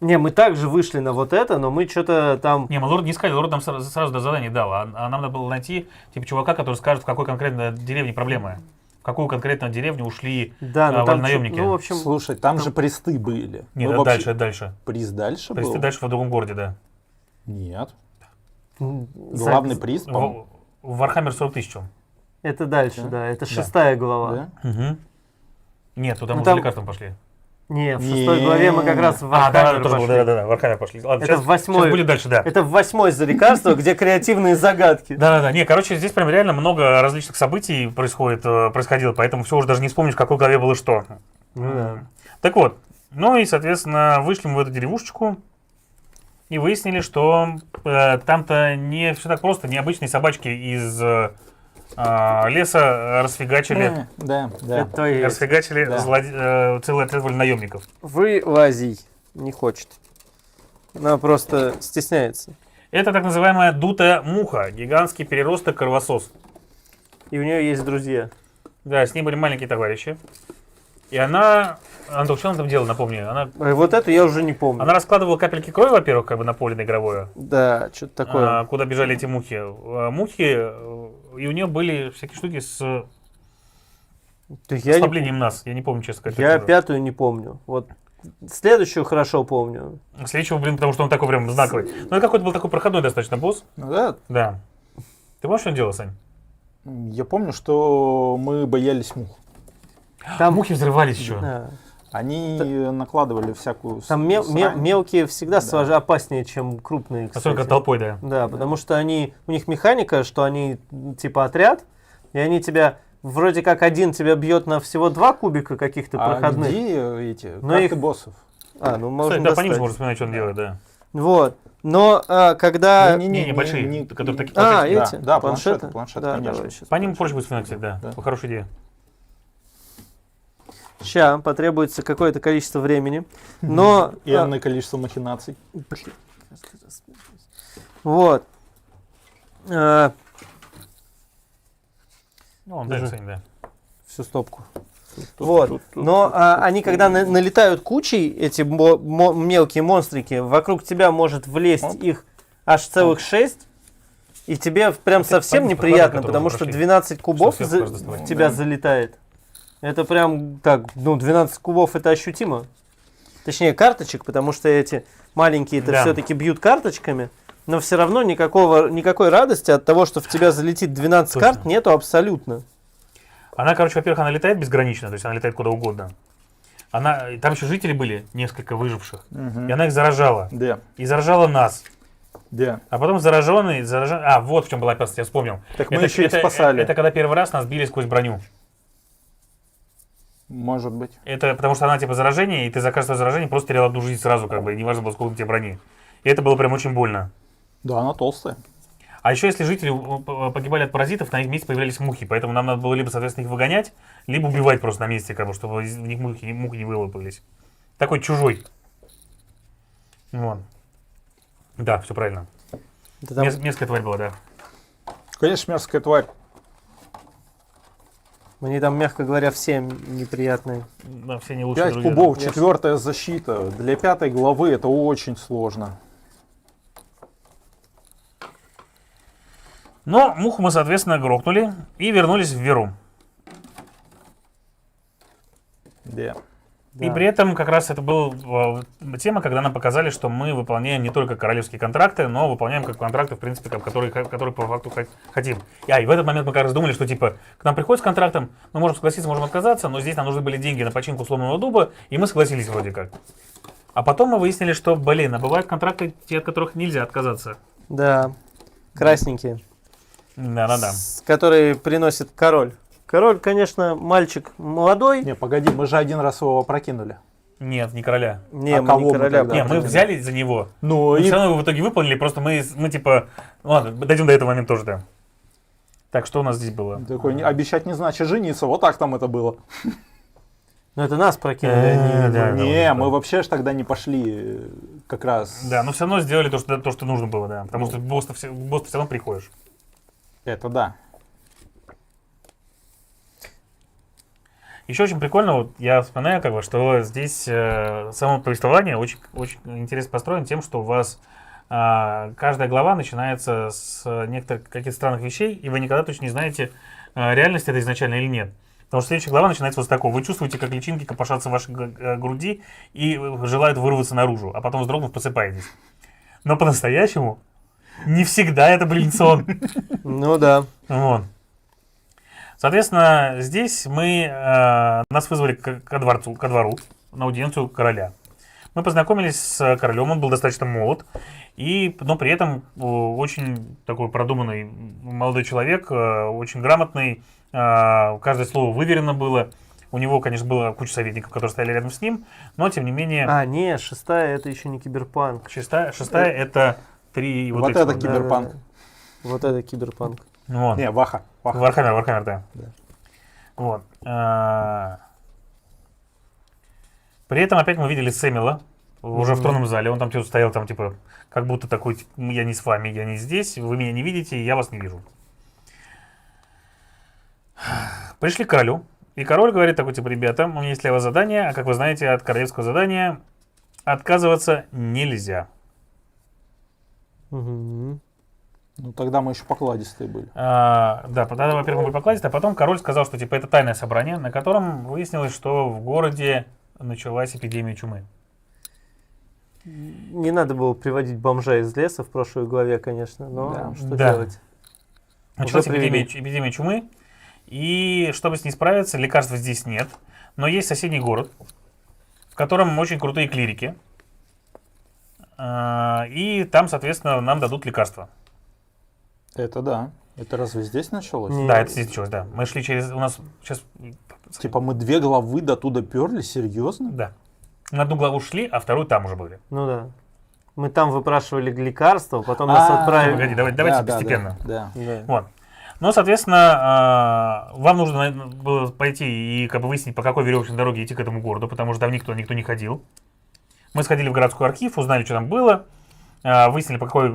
[SPEAKER 1] Не, мы также вышли на вот это, но мы что-то там...
[SPEAKER 3] Не, мы лорд не искали, лорд нам сразу задание дал, а нам надо было найти типа чувака, который скажет, в какой конкретно деревне проблема. В какую конкретно деревню ушли вольнонаемники.
[SPEAKER 1] Ну, в общем...
[SPEAKER 2] Слушай, там же присты были.
[SPEAKER 3] Нет, это дальше.
[SPEAKER 2] Приз дальше
[SPEAKER 3] Присты
[SPEAKER 2] был?
[SPEAKER 3] дальше в другом городе, да.
[SPEAKER 2] Нет. Главный приз, по-моему.
[SPEAKER 3] В Вархаммер 40 тысяч.
[SPEAKER 1] Это дальше, да. Это 6-я глава.
[SPEAKER 2] Да?
[SPEAKER 3] Угу. Нет, туда мы
[SPEAKER 1] там-
[SPEAKER 3] за лекарством пошли.
[SPEAKER 1] Не, в 6-й главе мы как раз в Вархаммер пошли.
[SPEAKER 3] Да, в Вархаммер пошли. Ладно,
[SPEAKER 1] Это
[SPEAKER 3] сейчас,
[SPEAKER 1] в 8-й.
[SPEAKER 3] сейчас будет дальше, да.
[SPEAKER 1] Это в 8-й за лекарство, где креативные загадки.
[SPEAKER 3] Да. Не, короче, здесь прям реально много различных событий происходило, поэтому все уже даже не вспомнишь, в какой главе было что.
[SPEAKER 1] Ну да.
[SPEAKER 3] Так вот, ну и, соответственно, вышли мы в эту деревушечку и выяснили, что там-то не все так просто, необычные собачки из леса расфигачили,
[SPEAKER 2] Да.
[SPEAKER 1] Это твои.
[SPEAKER 3] расфигачили
[SPEAKER 2] Да.
[SPEAKER 3] целый отряд вольнонаемников.
[SPEAKER 1] Вылазий. Не хочет. Она просто стесняется.
[SPEAKER 3] Это так называемая дутая муха, гигантский переросток-кровосос.
[SPEAKER 1] И у нее есть друзья.
[SPEAKER 3] Да, с ней были маленькие товарищи. И она... Антон, что она там делала, напомни? Она
[SPEAKER 1] Вот это я уже не помню.
[SPEAKER 3] раскладывала капельки крови, во-первых, как бы на поле на игровое,
[SPEAKER 1] Да, что-то такое.
[SPEAKER 3] куда бежали эти мухи. Мухи, и у нее были всякие штуки с
[SPEAKER 1] Да я не
[SPEAKER 3] ослаблением нас. Я не помню, честно сказать.
[SPEAKER 1] Я
[SPEAKER 3] как это.
[SPEAKER 1] 5-ю не помню. Вот следующую хорошо помню.
[SPEAKER 3] Следующего, потому что он такой прям знаковый. Ну, это какой-то был такой проходной достаточно босс.
[SPEAKER 2] Ну да.
[SPEAKER 3] Да. Ты помнишь, что он делал, Сань?
[SPEAKER 2] Я помню, что мы боялись мух.
[SPEAKER 1] Там
[SPEAKER 3] Мухи взрывались еще.
[SPEAKER 1] Да.
[SPEAKER 2] Они накладывали всякую...
[SPEAKER 1] Там
[SPEAKER 2] срань.
[SPEAKER 1] мелкие всегда опаснее, чем крупные, кстати.
[SPEAKER 3] Особенно толпой, да.
[SPEAKER 1] Да, потому что у них механика, что они типа отряд, и они тебя, вроде как один тебя бьет на всего 2 кубика каких-то проходных.
[SPEAKER 2] где эти
[SPEAKER 1] Но
[SPEAKER 2] карты
[SPEAKER 1] их-
[SPEAKER 2] боссов?
[SPEAKER 1] Ну можно
[SPEAKER 3] Кстати, да, по ним
[SPEAKER 1] достать.
[SPEAKER 3] можно вспоминать, что он делает, да.
[SPEAKER 1] Вот. Но когда...
[SPEAKER 3] Не, большие, которые такие
[SPEAKER 1] А,
[SPEAKER 3] толстые.
[SPEAKER 1] эти?
[SPEAKER 2] Да,
[SPEAKER 1] планшеты?
[SPEAKER 2] планшеты,
[SPEAKER 1] Да,
[SPEAKER 2] конечно.
[SPEAKER 1] давай сейчас.
[SPEAKER 3] По ним позже будет вспоминать, кстати, да.
[SPEAKER 2] Да.
[SPEAKER 3] Хорошая идея.
[SPEAKER 1] Ща, потребуется какое-то количество времени. Но...
[SPEAKER 2] И энное количество махинаций.
[SPEAKER 1] Вот.
[SPEAKER 3] Ну, он дальше, да.
[SPEAKER 1] Всю стопку. Вот. Но они, когда налетают кучей, эти мелкие монстрики, вокруг тебя может влезть их аж целых 6, и тебе прям совсем неприятно, потому что 12 кубов в тебя залетает. Это прям так, 12 кубов это ощутимо. Точнее, карточек, потому что эти маленькие-то все-таки бьют карточками, но все равно никакой радости от того, что в тебя залетит 12 карт, нету абсолютно.
[SPEAKER 3] Она, короче, во-первых, она летает безгранично, то есть она летает куда угодно. Там еще жители были, несколько выживших, и она их заражала.
[SPEAKER 2] Да.
[SPEAKER 3] И заражала нас.
[SPEAKER 2] Да.
[SPEAKER 3] А потом зараженные... вот в чем была опасность, я вспомнил.
[SPEAKER 2] Так мы еще их спасали.
[SPEAKER 3] Это когда первый раз нас били сквозь броню.
[SPEAKER 2] Может быть.
[SPEAKER 3] Это потому что она типа заражение, и ты за каждое заражение просто терял одну жизнь сразу, как бы, и неважно было, сколько у тебя брони. И это было прям очень больно.
[SPEAKER 2] Да, она толстая.
[SPEAKER 3] А еще если жители погибали от паразитов, на их месте появлялись мухи, поэтому нам надо было либо, соответственно, их выгонять, либо убивать просто на месте, как бы, чтобы в них мухи не вылупились. Такой чужой. Вот. Да, все правильно.
[SPEAKER 1] Там...
[SPEAKER 3] Мерзкая тварь была, да.
[SPEAKER 2] Конечно, мерзкая тварь.
[SPEAKER 1] Они там, мягко говоря, все неприятные.
[SPEAKER 3] Да, все не лучшие
[SPEAKER 2] 5
[SPEAKER 3] друзья.
[SPEAKER 2] кубов, 4-я защита. Для 5-й главы это очень сложно.
[SPEAKER 3] Но муху мы, соответственно, грохнули и вернулись в Веру.
[SPEAKER 2] Да.
[SPEAKER 3] И при этом как раз это была тема, когда нам показали, что мы выполняем не только королевские контракты, но выполняем как контракты, в принципе, которые по факту хотим. И в этот момент мы как раз думали, что типа к нам приходят с контрактом, мы можем согласиться, можем отказаться, но здесь нам нужны были деньги на починку сломанного дуба, и мы согласились вроде как. А потом мы выяснили, что, а бывают контракты, те, от которых нельзя отказаться.
[SPEAKER 1] Да, красненькие.
[SPEAKER 3] Да.
[SPEAKER 1] Которые приносит король. Король, конечно, мальчик молодой.
[SPEAKER 2] Не, погоди, мы же один раз его опрокинули.
[SPEAKER 3] Нет, не короля.
[SPEAKER 1] Не,
[SPEAKER 2] А
[SPEAKER 1] мы
[SPEAKER 2] кого
[SPEAKER 1] не
[SPEAKER 2] мы
[SPEAKER 1] короля.
[SPEAKER 2] тогда?
[SPEAKER 3] Не, мы взяли за него.
[SPEAKER 2] Ну
[SPEAKER 3] Но
[SPEAKER 2] и...
[SPEAKER 3] все равно его в итоге выполнили, просто мы типа... Ладно, дойдем до этого момента тоже, да. Так, что у нас здесь было?
[SPEAKER 2] Такой, обещать не значит жениться. Вот так там это было.
[SPEAKER 1] Ну это нас прокинули.
[SPEAKER 2] Не, мы вообще ж тогда не пошли как раз.
[SPEAKER 3] Да, но все равно сделали то, что нужно было, да. Потому что в босса все равно приходишь.
[SPEAKER 2] Это да.
[SPEAKER 3] Еще очень прикольно, вот я вспоминаю, как бы, что здесь само повествование очень, очень интересно построено тем, что у вас каждая глава начинается с некоторых каких-то странных вещей, и вы никогда точно не знаете, реальность это изначально или нет. Потому что следующая глава начинается вот с такого. Вы чувствуете, как личинки копошатся в вашей груди и желают вырваться наружу, а потом вздрогнув, просыпаетесь. Но по-настоящему не всегда это, сон.
[SPEAKER 1] Ну да.
[SPEAKER 3] Вот. Соответственно, здесь нас вызвали ко двору, на аудиенцию короля. Мы познакомились с королем, он был достаточно молод, но при этом очень такой продуманный молодой человек, очень грамотный, каждое слово выверено было. У него, конечно, была куча советников, которые стояли рядом с ним, но тем не менее...
[SPEAKER 1] Не, 6-я это еще не киберпанк.
[SPEAKER 3] Шестая это 3...
[SPEAKER 2] Вот это киберпанк.
[SPEAKER 1] Да. Вот это киберпанк.
[SPEAKER 3] Вот.
[SPEAKER 2] Не, Ваха.
[SPEAKER 3] Вархаммер, да. Вот. При этом опять мы видели Сэмюэла уже в тронном зале. Он там стоял, там типа, как будто такой, я не с вами, я не здесь, вы меня не видите, я вас не вижу. Пришли к королю, и король говорит такой, типа, ребята, у меня есть для вас задание, а как вы знаете, от королевского задания отказываться нельзя.
[SPEAKER 1] Угу.
[SPEAKER 2] Ну тогда мы еще покладистые были.
[SPEAKER 3] Да, тогда, во-первых, мы были покладисты, а потом король сказал, что типа это тайное собрание, на котором выяснилось, что в городе началась эпидемия чумы.
[SPEAKER 1] Не надо было приводить бомжа из леса в прошлой главе, конечно, но что
[SPEAKER 3] Да.
[SPEAKER 1] делать?
[SPEAKER 3] Началась
[SPEAKER 1] Уже
[SPEAKER 3] эпидемия чумы, и чтобы с ней справиться, лекарств здесь нет, но есть соседний город, в котором очень крутые клирики, и там, соответственно, нам дадут лекарства.
[SPEAKER 2] Это да. Это разве здесь началось?
[SPEAKER 1] Не.
[SPEAKER 3] Да, это здесь началось, да. Мы шли через... У нас сейчас...
[SPEAKER 2] Типа мы 2 главы до туда перли? Серьезно?
[SPEAKER 3] Да. На одну главу шли, а вторую там уже были.
[SPEAKER 1] Ну да. Мы там выпрашивали лекарства, потом нас отправили.
[SPEAKER 3] Погоди, давайте постепенно.
[SPEAKER 2] Да.
[SPEAKER 1] Да.
[SPEAKER 3] Вот. Но, соответственно, вам нужно было пойти и как бы выяснить, по какой веревочной дороге идти к этому городу, потому что там никто не ходил. Мы сходили в городской архив, узнали, что там было, выяснили, по какой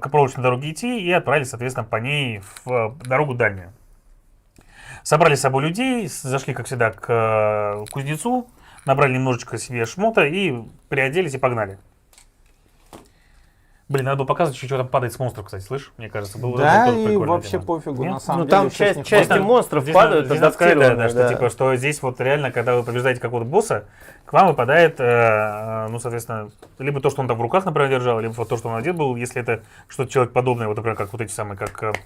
[SPEAKER 3] проволочной дороге идти, и отправились, соответственно, по ней в дорогу дальнюю. Собрали с собой людей, зашли, как всегда, к кузнецу, набрали немножечко себе шмота и переоделись и погнали. Блин, надо было показывать, что там падает с монстров, кстати, слышишь? Мне кажется, было
[SPEAKER 2] Да,
[SPEAKER 3] тоже
[SPEAKER 2] и
[SPEAKER 3] прикольная
[SPEAKER 2] вообще
[SPEAKER 3] тема.
[SPEAKER 2] пофигу,
[SPEAKER 3] Нет?
[SPEAKER 2] на самом
[SPEAKER 1] Ну
[SPEAKER 2] деле.
[SPEAKER 1] там
[SPEAKER 2] всё с них
[SPEAKER 1] части
[SPEAKER 2] хватает.
[SPEAKER 1] монстров
[SPEAKER 3] Здесь
[SPEAKER 1] падают,
[SPEAKER 3] надо сказать,
[SPEAKER 1] адаптированные,
[SPEAKER 3] что, типа, что здесь вот реально, когда вы побеждаете какого-то босса, к вам выпадает, ну, соответственно, либо то, что он там в руках, например, держал, либо то, что он одет был, если это что-то человек подобное, вот, например, как вот эти самые, как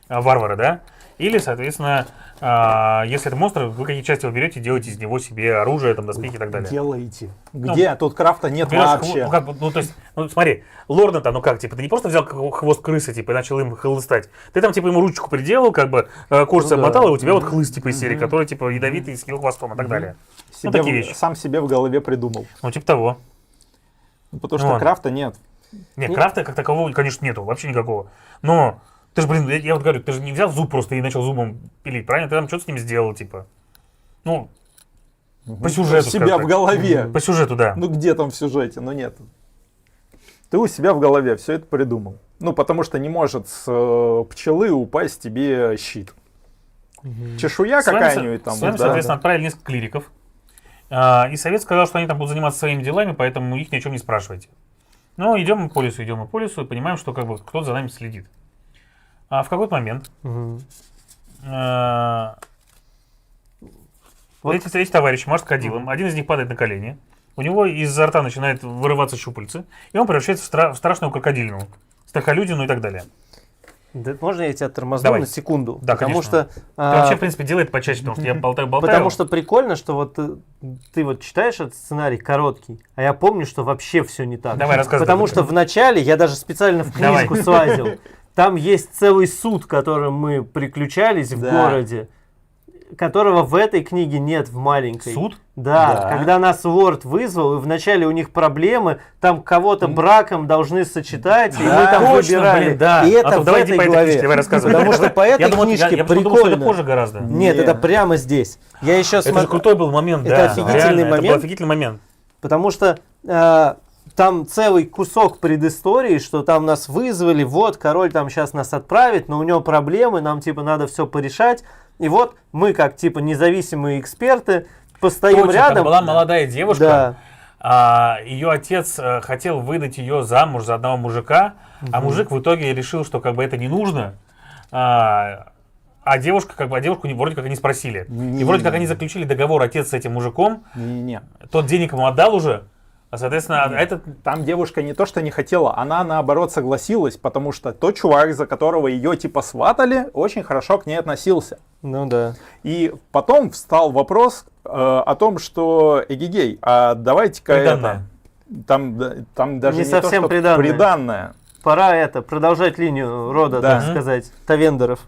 [SPEAKER 3] варвары, да? Или, соответственно, если это монстр, вы какие части вы берете, делаете из него себе оружие, там, доспехи и так далее.
[SPEAKER 2] Делаете. Где? Тут крафта нет
[SPEAKER 3] Берешь
[SPEAKER 2] вообще.
[SPEAKER 3] то есть, ну, смотри, лорда-то, ну как, типа, ты не просто взял хвост крысы, типа, и начал им хлыстать. Ты там, типа, ему ручку приделал, как бы, кожу обмотал, и у тебя вот хлыст, типа, из серии, который, типа, ядовитый, с его хвостом и так далее.
[SPEAKER 2] Себе
[SPEAKER 3] такие вещи.
[SPEAKER 2] Сам себе в голове придумал.
[SPEAKER 3] Ну, типа того.
[SPEAKER 2] Ну, потому что
[SPEAKER 3] Вот.
[SPEAKER 2] крафта нет.
[SPEAKER 3] Нет, крафта как такового, конечно, нету, вообще никакого. Но, ты же, блин, я вот говорю, ты же не взял зуб просто и начал зубом пилить, правильно? Ты там что-то с ним сделал, типа. Ну, по сюжету,
[SPEAKER 2] Себя
[SPEAKER 3] скажем
[SPEAKER 2] в
[SPEAKER 3] так.
[SPEAKER 2] голове.
[SPEAKER 3] По сюжету, да.
[SPEAKER 2] Ну где там в сюжете? Ну нет. Ты у себя в голове все это придумал. Ну потому что не может с пчелы упасть тебе щит. Чешуя
[SPEAKER 3] С вами,
[SPEAKER 2] какая-нибудь там.
[SPEAKER 3] с вами,
[SPEAKER 2] да.
[SPEAKER 3] соответственно, отправили несколько клириков. И совет сказал, что они там будут заниматься своими делами, поэтому их ни о чем не спрашивайте. Но идем мы по лесу, и понимаем, что как бы кто-то за нами следит. А в какой-то момент эти товарищи машут кадилом, один из них падает на колени, у него изо рта начинает вырываться щупальцы, и он превращается в страшную крокодильну, страхолюдину и так далее.
[SPEAKER 1] Да, можно я тебя тормозну
[SPEAKER 3] Давай.
[SPEAKER 1] на секунду?
[SPEAKER 3] Да,
[SPEAKER 1] потому
[SPEAKER 3] конечно.
[SPEAKER 1] что...
[SPEAKER 3] Ты вообще, в принципе, делай это почаще, потому что я болтаю.
[SPEAKER 1] Потому что прикольно, что вот ты вот читаешь этот сценарий короткий, а я помню, что вообще все не так.
[SPEAKER 3] Давай, рассказывай.
[SPEAKER 1] Потому что в начале, я даже специально в
[SPEAKER 3] Давай.
[SPEAKER 1] книжку слазил, там есть целый суд, которым мы приключались в
[SPEAKER 2] Да.
[SPEAKER 1] городе, которого в этой книге нет, в маленькой.
[SPEAKER 3] Суд?
[SPEAKER 1] Да,
[SPEAKER 2] Да.
[SPEAKER 1] когда нас лорд вызвал, и вначале у них проблемы, там кого-то браком должны сочетать, и мы
[SPEAKER 2] Да,
[SPEAKER 1] там
[SPEAKER 3] точно,
[SPEAKER 1] выбирали.
[SPEAKER 3] блин, да.
[SPEAKER 1] И это
[SPEAKER 3] А то
[SPEAKER 1] в
[SPEAKER 3] давай
[SPEAKER 1] этой
[SPEAKER 3] по этой
[SPEAKER 1] главе.
[SPEAKER 3] книжке, давай рассказывай.
[SPEAKER 1] Потому что по этой
[SPEAKER 3] я
[SPEAKER 1] книжке
[SPEAKER 3] думал, что это
[SPEAKER 1] прикольно.
[SPEAKER 3] позже гораздо.
[SPEAKER 1] Нет,
[SPEAKER 2] Нет.
[SPEAKER 1] это прямо здесь. Я еще
[SPEAKER 3] Это же
[SPEAKER 1] смотрю,
[SPEAKER 3] крутой был момент,
[SPEAKER 1] Это
[SPEAKER 3] да.
[SPEAKER 1] офигительный
[SPEAKER 3] Реально, это был
[SPEAKER 1] момент.
[SPEAKER 3] офигительный момент.
[SPEAKER 1] потому что там целый кусок предыстории, что там нас вызвали, вот, король там сейчас нас отправит, но у него проблемы, нам типа надо все порешать. И вот мы как типа независимые эксперты постоим
[SPEAKER 3] Точно,
[SPEAKER 1] рядом.
[SPEAKER 3] там была молодая девушка,
[SPEAKER 1] Да.
[SPEAKER 3] ее отец хотел выдать ее замуж за одного мужика, а мужик в итоге решил, что как бы это не нужно. А девушку вроде как они спросили. И вроде как они заключили договор, отец с этим мужиком,
[SPEAKER 2] Не-не-не.
[SPEAKER 3] тот денег ему отдал уже, а соответственно, этот...
[SPEAKER 2] Там девушка не то что не хотела, она наоборот согласилась, потому что тот чувак, за которого ее типа сватали, очень хорошо к ней относился.
[SPEAKER 1] Ну да.
[SPEAKER 2] И потом встал вопрос о том, что эгегей, а давайте-ка
[SPEAKER 3] Приданное.
[SPEAKER 2] это... Там даже
[SPEAKER 1] Не
[SPEAKER 2] не, то,
[SPEAKER 1] совсем
[SPEAKER 2] что
[SPEAKER 1] приданное.
[SPEAKER 2] приданное.
[SPEAKER 1] Пора продолжать линию рода,
[SPEAKER 2] Да.
[SPEAKER 1] так сказать, Тавендеров.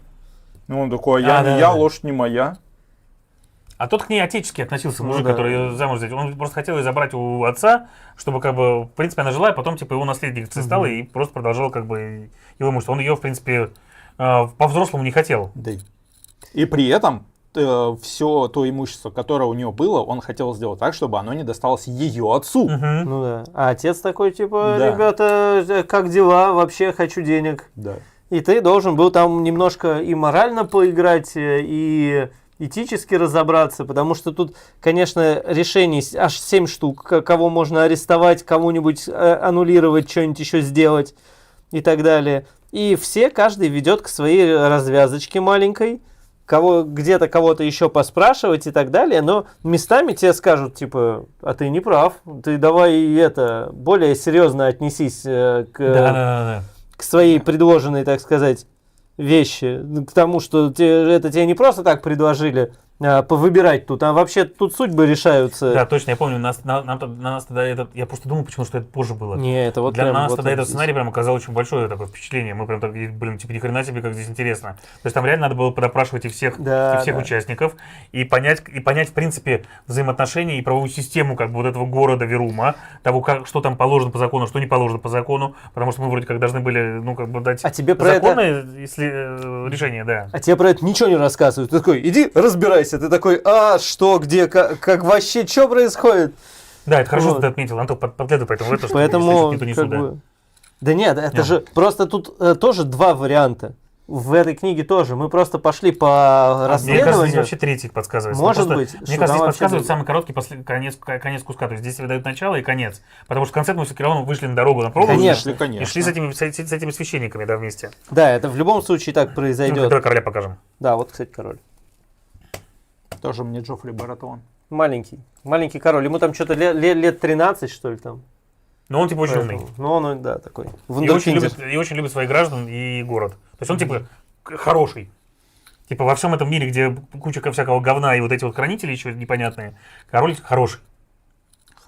[SPEAKER 2] Ну, он такой, я не
[SPEAKER 3] да,
[SPEAKER 2] я,
[SPEAKER 3] да.
[SPEAKER 2] лошадь не моя.
[SPEAKER 3] А тот к ней отечески относился,
[SPEAKER 1] Ну
[SPEAKER 3] мужик,
[SPEAKER 1] да.
[SPEAKER 3] который ее замуж взять. Он просто хотел ее забрать у отца, чтобы, как бы, в принципе, она жила, и потом, типа, его наследницей стала, и просто продолжал, как бы, его имущество. Он ее, в принципе, по-взрослому не хотел.
[SPEAKER 2] Да. И при этом все то имущество, которое у нее было, он хотел сделать так, чтобы оно не досталось ее отцу.
[SPEAKER 3] Мгм.
[SPEAKER 1] Ну да. А отец такой, типа,
[SPEAKER 2] Да.
[SPEAKER 1] ребята, как дела? Вообще хочу денег.
[SPEAKER 2] Да.
[SPEAKER 1] И ты должен был там немножко и морально поиграть, и этически разобраться, потому что тут, конечно, решений аж 7 штук, кого можно арестовать, кому-нибудь аннулировать, что-нибудь еще сделать и так далее. И каждый ведет к своей развязочке маленькой, где-то кого-то еще поспрашивать и так далее, но местами тебе скажут, типа, а ты не прав, ты давай более серьезно отнесись
[SPEAKER 3] Да.
[SPEAKER 1] к своей предложенной, так сказать, вещи, к тому, что это тебе не просто так предложили, повыбирать тут. А вообще тут судьбы решаются.
[SPEAKER 3] Да, точно, я помню, на нас тогда этот, я просто думал, почему что это позже было.
[SPEAKER 1] Не, это вот
[SPEAKER 3] Для
[SPEAKER 1] прям
[SPEAKER 3] нас
[SPEAKER 1] вот
[SPEAKER 3] тогда этот
[SPEAKER 1] здесь.
[SPEAKER 3] сценарий прям оказал очень большое такое впечатление. Мы прям так, блин, типа, ни хрена себе, как здесь интересно. То есть там реально надо было допрашивать и всех
[SPEAKER 1] Да, да.
[SPEAKER 3] участников, и понять, в принципе, взаимоотношения и правовую систему как бы вот этого города Верума, того, что там положено по закону, что не положено по закону, потому что мы вроде как должны были, ну, как бы дать
[SPEAKER 1] А тебе про это...
[SPEAKER 3] законное решение, да.
[SPEAKER 1] А тебе про это ничего не рассказывают. Ты такой, иди разбирайся. Ты такой, что, где, как вообще, что происходит?
[SPEAKER 3] Да, это хорошо,
[SPEAKER 1] Вот.
[SPEAKER 3] что ты отметил, Антон, подглядывай поэтому в это, что
[SPEAKER 1] Поэтому,
[SPEAKER 3] если что, не
[SPEAKER 1] как
[SPEAKER 3] сюда.
[SPEAKER 1] бы... Да нет, это
[SPEAKER 3] Нет.
[SPEAKER 1] же просто тут тоже два варианта. В этой книге тоже. Мы просто пошли по
[SPEAKER 3] Мне кажется, здесь
[SPEAKER 1] расследованию.
[SPEAKER 3] вообще третий подсказывается.
[SPEAKER 1] Может
[SPEAKER 3] Ну,
[SPEAKER 1] быть,
[SPEAKER 3] просто,
[SPEAKER 1] что
[SPEAKER 3] мне кажется,
[SPEAKER 1] там
[SPEAKER 3] здесь
[SPEAKER 1] вообще
[SPEAKER 3] подсказывает
[SPEAKER 1] было.
[SPEAKER 3] самый короткий конец куска. То есть здесь выдают начало и конец. Потому что в конце мы с Кировым вышли на дорогу, на пробу.
[SPEAKER 1] Конечно.
[SPEAKER 3] И шли с этими священниками, да, вместе.
[SPEAKER 1] Да, это в любом случае так
[SPEAKER 3] Ну,
[SPEAKER 1] произойдет.
[SPEAKER 3] давай короля покажем.
[SPEAKER 1] Да, вот, кстати, король.
[SPEAKER 2] Тоже мне Джоффри Баратон.
[SPEAKER 1] Маленький король. Ему там что-то лет 13, что ли, там.
[SPEAKER 3] Но он типа очень умный.
[SPEAKER 1] Поэтому, ну, он, да, такой.
[SPEAKER 3] И очень любит своих граждан и город. То есть он типа хороший. Типа во всем этом мире, где куча всякого говна и вот эти вот хранители еще непонятные, король хороший.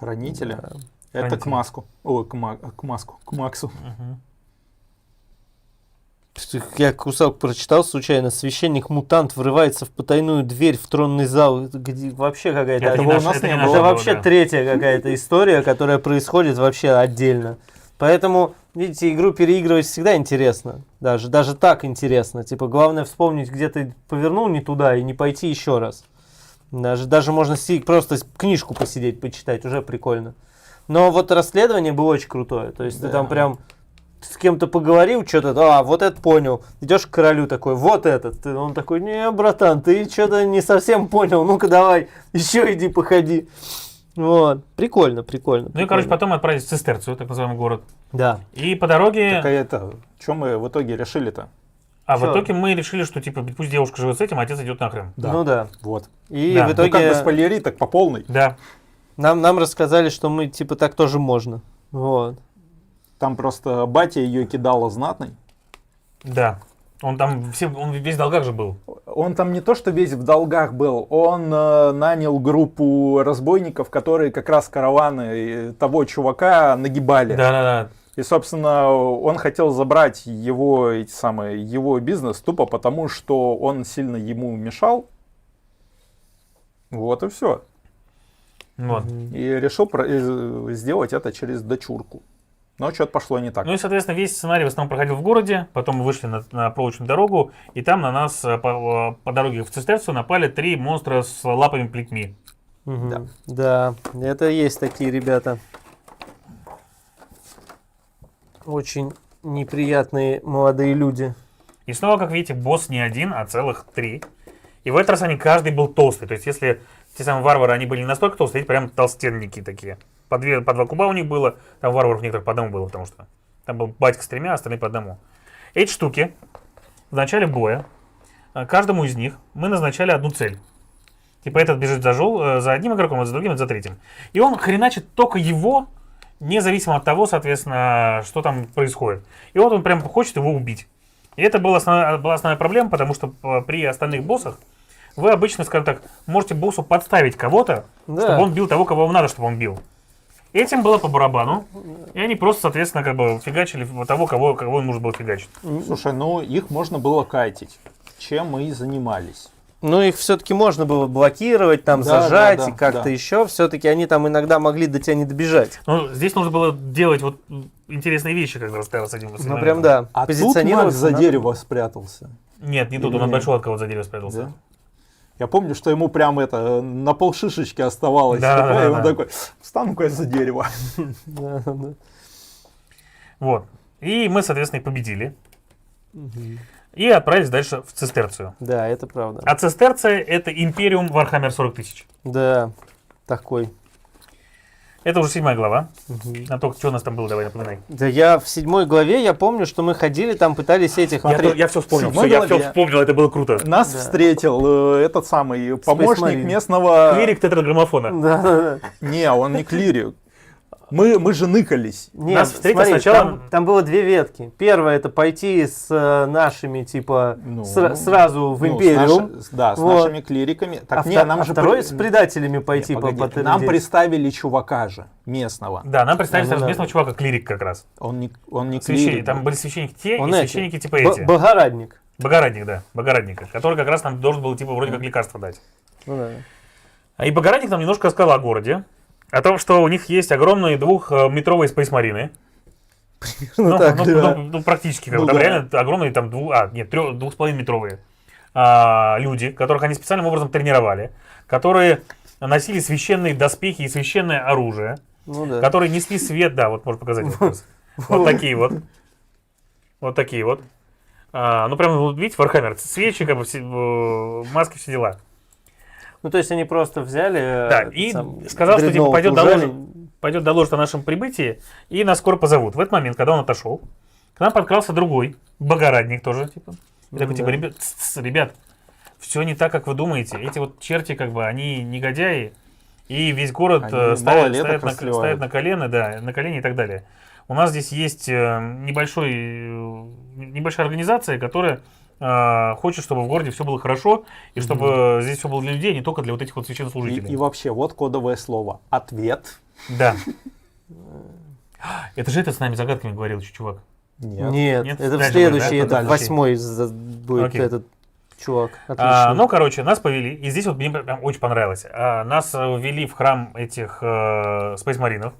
[SPEAKER 2] Хранители.
[SPEAKER 1] Да.
[SPEAKER 2] Это
[SPEAKER 3] Хранители.
[SPEAKER 2] к Маску. Ой, к Максу.
[SPEAKER 1] Я кусок прочитал случайно. Священник-мутант врывается в потайную дверь в тронный зал. Это вообще какая-то...
[SPEAKER 3] Это
[SPEAKER 2] Этого
[SPEAKER 3] не
[SPEAKER 2] у
[SPEAKER 3] наша-
[SPEAKER 2] нас
[SPEAKER 3] это
[SPEAKER 2] не
[SPEAKER 3] не
[SPEAKER 2] было.
[SPEAKER 3] наша
[SPEAKER 1] Это
[SPEAKER 3] была,
[SPEAKER 1] вообще
[SPEAKER 3] да.
[SPEAKER 1] третья какая-то история, которая происходит вообще отдельно. Поэтому, видите, игру переигрывать всегда интересно. Даже так интересно. Типа, главное вспомнить, где ты повернул не туда и не пойти еще раз. Даже можно просто книжку посидеть, почитать, уже прикольно. Но вот расследование было очень крутое. То есть ты там прям с кем-то поговорил, что-то, вот это понял. Идешь к королю такой, вот этот. Он такой, не, братан, ты что-то не совсем понял, ну-ка давай, еще иди походи. Вот, прикольно.
[SPEAKER 3] Ну и, короче, потом отправились в Цистерцию, так называемый город.
[SPEAKER 1] Да.
[SPEAKER 3] И по дороге...
[SPEAKER 2] Так, а это, что мы в итоге решили-то?
[SPEAKER 3] А в
[SPEAKER 1] Чё?
[SPEAKER 3] итоге мы решили, что типа пусть девушка живет с этим, а отец идет нахрен.
[SPEAKER 1] Ну да.
[SPEAKER 2] Вот.
[SPEAKER 1] И
[SPEAKER 3] Да.
[SPEAKER 1] в
[SPEAKER 3] Ну,
[SPEAKER 2] Ну как бы
[SPEAKER 1] итоге
[SPEAKER 2] спойлери, так по полной.
[SPEAKER 3] Да.
[SPEAKER 1] нам рассказали, что мы типа так тоже можно. Вот.
[SPEAKER 2] Там просто батя ее кидала знатный.
[SPEAKER 3] Да. Он весь в долгах же был.
[SPEAKER 2] Он там не то что весь в долгах был, он нанял группу разбойников, которые как раз караваны того чувака нагибали.
[SPEAKER 3] Да.
[SPEAKER 2] И, собственно, он хотел забрать его бизнес тупо потому, что он сильно ему мешал. Вот и все.
[SPEAKER 3] Вот.
[SPEAKER 2] И решил сделать это через дочурку. Но что-то пошло не так.
[SPEAKER 3] Ну и, соответственно, весь сценарий в основном проходил в городе, потом мы вышли на проволочную дорогу, и там на нас по дороге в Цистерцию напали 3 монстра с лапами-плетьми.
[SPEAKER 1] Да, это есть такие ребята. Очень неприятные молодые люди.
[SPEAKER 3] И снова, как видите, босс не один, а целых 3. И в этот раз они каждый был толстый. То есть, если те самые варвары, они были не настолько толстые, эти прям толстенники такие. По 2 куба у них было, там варваров некоторых по одному было, потому что там был батька с 3, а остальные по одному. Эти штуки в начале боя, каждому из них мы назначали одну цель. Типа этот бежит за одним игроком, а за другим, а за третьим. И он хреначит только его, независимо от того, соответственно, что там происходит. И вот он прям хочет его убить. И это была основная проблема, потому что при остальных боссах вы обычно, скажем так, можете боссу подставить кого-то,
[SPEAKER 1] Да.
[SPEAKER 3] чтобы он бил того, кого вам надо, чтобы он бил. Этим было по барабану, и они просто, соответственно, как бы фигачили того, кого им нужно было фигачить.
[SPEAKER 2] Слушай, ну их можно было кайтить, чем мы и занимались.
[SPEAKER 1] Ну, их все-таки можно было блокировать, там
[SPEAKER 2] Да,
[SPEAKER 1] зажать
[SPEAKER 2] да,
[SPEAKER 1] и как-то
[SPEAKER 2] да.
[SPEAKER 1] еще. Все-таки они там иногда могли до тебя не добежать.
[SPEAKER 3] Но здесь нужно было делать вот интересные вещи, когда с этим.
[SPEAKER 1] Ну, прям да.
[SPEAKER 2] А тут Макс
[SPEAKER 1] Позиционироваться
[SPEAKER 2] за
[SPEAKER 1] надо.
[SPEAKER 2] дерево спрятался.
[SPEAKER 3] Нет, не тут, он
[SPEAKER 2] Или-
[SPEAKER 3] отошел от кого-то за дерево спрятался.
[SPEAKER 2] Да? Я помню, что ему прям на полшишечки оставалось.
[SPEAKER 3] Да,
[SPEAKER 2] и он
[SPEAKER 3] да.
[SPEAKER 2] такой, встану-ка я за дерево.
[SPEAKER 1] Да, да.
[SPEAKER 3] Вот. И мы, соответственно, их победили. И отправились дальше в Цистерцию.
[SPEAKER 1] Да, это правда.
[SPEAKER 3] А Цистерция — это Империум Вархаммер 40 тысяч.
[SPEAKER 1] Да, такой.
[SPEAKER 3] Это уже 7 глава. А только что у нас там было, давай напоминай.
[SPEAKER 1] Да я в 7 главе, я помню, что мы ходили, там пытались этих...
[SPEAKER 3] Я все вспомнил,
[SPEAKER 2] Седьмой
[SPEAKER 3] я все
[SPEAKER 2] главе.
[SPEAKER 3] вспомнил, это было круто.
[SPEAKER 2] Нас
[SPEAKER 1] Да.
[SPEAKER 2] встретил этот самый помощник
[SPEAKER 1] Marine.
[SPEAKER 2] местного...
[SPEAKER 3] Клирик тетраграммофона.
[SPEAKER 1] Да, да, да.
[SPEAKER 2] Не, он не клирик. Мы же ныкались.
[SPEAKER 1] Нет,
[SPEAKER 3] Нас встретил
[SPEAKER 1] смотри,
[SPEAKER 3] сначала-
[SPEAKER 1] там было две ветки. Первая это пойти с нашими, типа,
[SPEAKER 2] Ну,
[SPEAKER 1] сразу в
[SPEAKER 2] Ну,
[SPEAKER 1] империум.
[SPEAKER 2] с
[SPEAKER 1] Вот.
[SPEAKER 2] нашими клириками. Так,
[SPEAKER 1] А,
[SPEAKER 2] не, нам же
[SPEAKER 1] второй
[SPEAKER 2] при-
[SPEAKER 1] с предателями
[SPEAKER 2] Не,
[SPEAKER 1] пойти
[SPEAKER 2] погоди,
[SPEAKER 1] по
[SPEAKER 2] нам
[SPEAKER 1] трындеть.
[SPEAKER 2] представили чувака же, местного.
[SPEAKER 3] Да, нам представили
[SPEAKER 1] Ну
[SPEAKER 3] сразу
[SPEAKER 1] да.
[SPEAKER 3] местного чувака, клирик как раз.
[SPEAKER 2] Он не
[SPEAKER 3] Священник,
[SPEAKER 2] клирик.
[SPEAKER 3] там были священники те
[SPEAKER 1] Он
[SPEAKER 3] и
[SPEAKER 1] эти,
[SPEAKER 3] священники типа эти.
[SPEAKER 1] Богорадник.
[SPEAKER 3] Богорадник, да, Богорадник, который как раз нам должен был типа вроде как лекарство дать.
[SPEAKER 1] Ну да.
[SPEAKER 3] И Богорадник нам немножко рассказал о городе, о том, что у них есть огромные двухметровые спейсмарины.
[SPEAKER 1] Ну так, да.
[SPEAKER 3] Ну, практически, как
[SPEAKER 2] Ну
[SPEAKER 3] бы, там
[SPEAKER 2] да.
[SPEAKER 3] реально огромные, там, 2,5-метровые люди, которых они специальным образом тренировали, которые носили священные доспехи и священное оружие,
[SPEAKER 1] Ну да.
[SPEAKER 3] которые несли свет, да, вот можно показать. Вот такие вот. Вот такие вот. Ну, прям, вот видите, Warhammer, свечи, как бы, маски, все дела.
[SPEAKER 1] Ну, то есть они просто взяли...
[SPEAKER 3] Да,
[SPEAKER 1] этот
[SPEAKER 3] и
[SPEAKER 1] сам
[SPEAKER 3] сказал, что типа,
[SPEAKER 1] дредноут
[SPEAKER 3] пойдет доложит о нашем прибытии, и нас скоро позовут. В этот момент, когда он отошел, к нам подкрался другой, Богорадник тоже, типа. И такой, типа,
[SPEAKER 1] Да.
[SPEAKER 3] ребят, все не так, как вы думаете. Эти вот черти, как бы, они негодяи, и весь город
[SPEAKER 2] Они
[SPEAKER 3] ставят
[SPEAKER 2] малолеток расливают.
[SPEAKER 3] ставят на колено, да, на колени и так далее. У нас здесь есть небольшая организация, которая хочет, чтобы в городе все было хорошо, и чтобы здесь все было для людей, а не только для вот этих вот священнослужителей.
[SPEAKER 2] И вообще, вот кодовое слово. Ответ.
[SPEAKER 3] Да. Это же этот с нами загадками говорил еще чувак.
[SPEAKER 2] Нет.
[SPEAKER 1] Нет,
[SPEAKER 3] Нет,
[SPEAKER 1] это в
[SPEAKER 3] дальше
[SPEAKER 1] следующий,
[SPEAKER 3] будет, да?
[SPEAKER 1] это
[SPEAKER 3] Дальше.
[SPEAKER 1] 8-й будет
[SPEAKER 3] Окей.
[SPEAKER 1] этот чувак. Отлично.
[SPEAKER 3] Ну, короче, нас повели, и здесь вот мне прям очень понравилось. Нас ввели в храм этих спейсмаринов,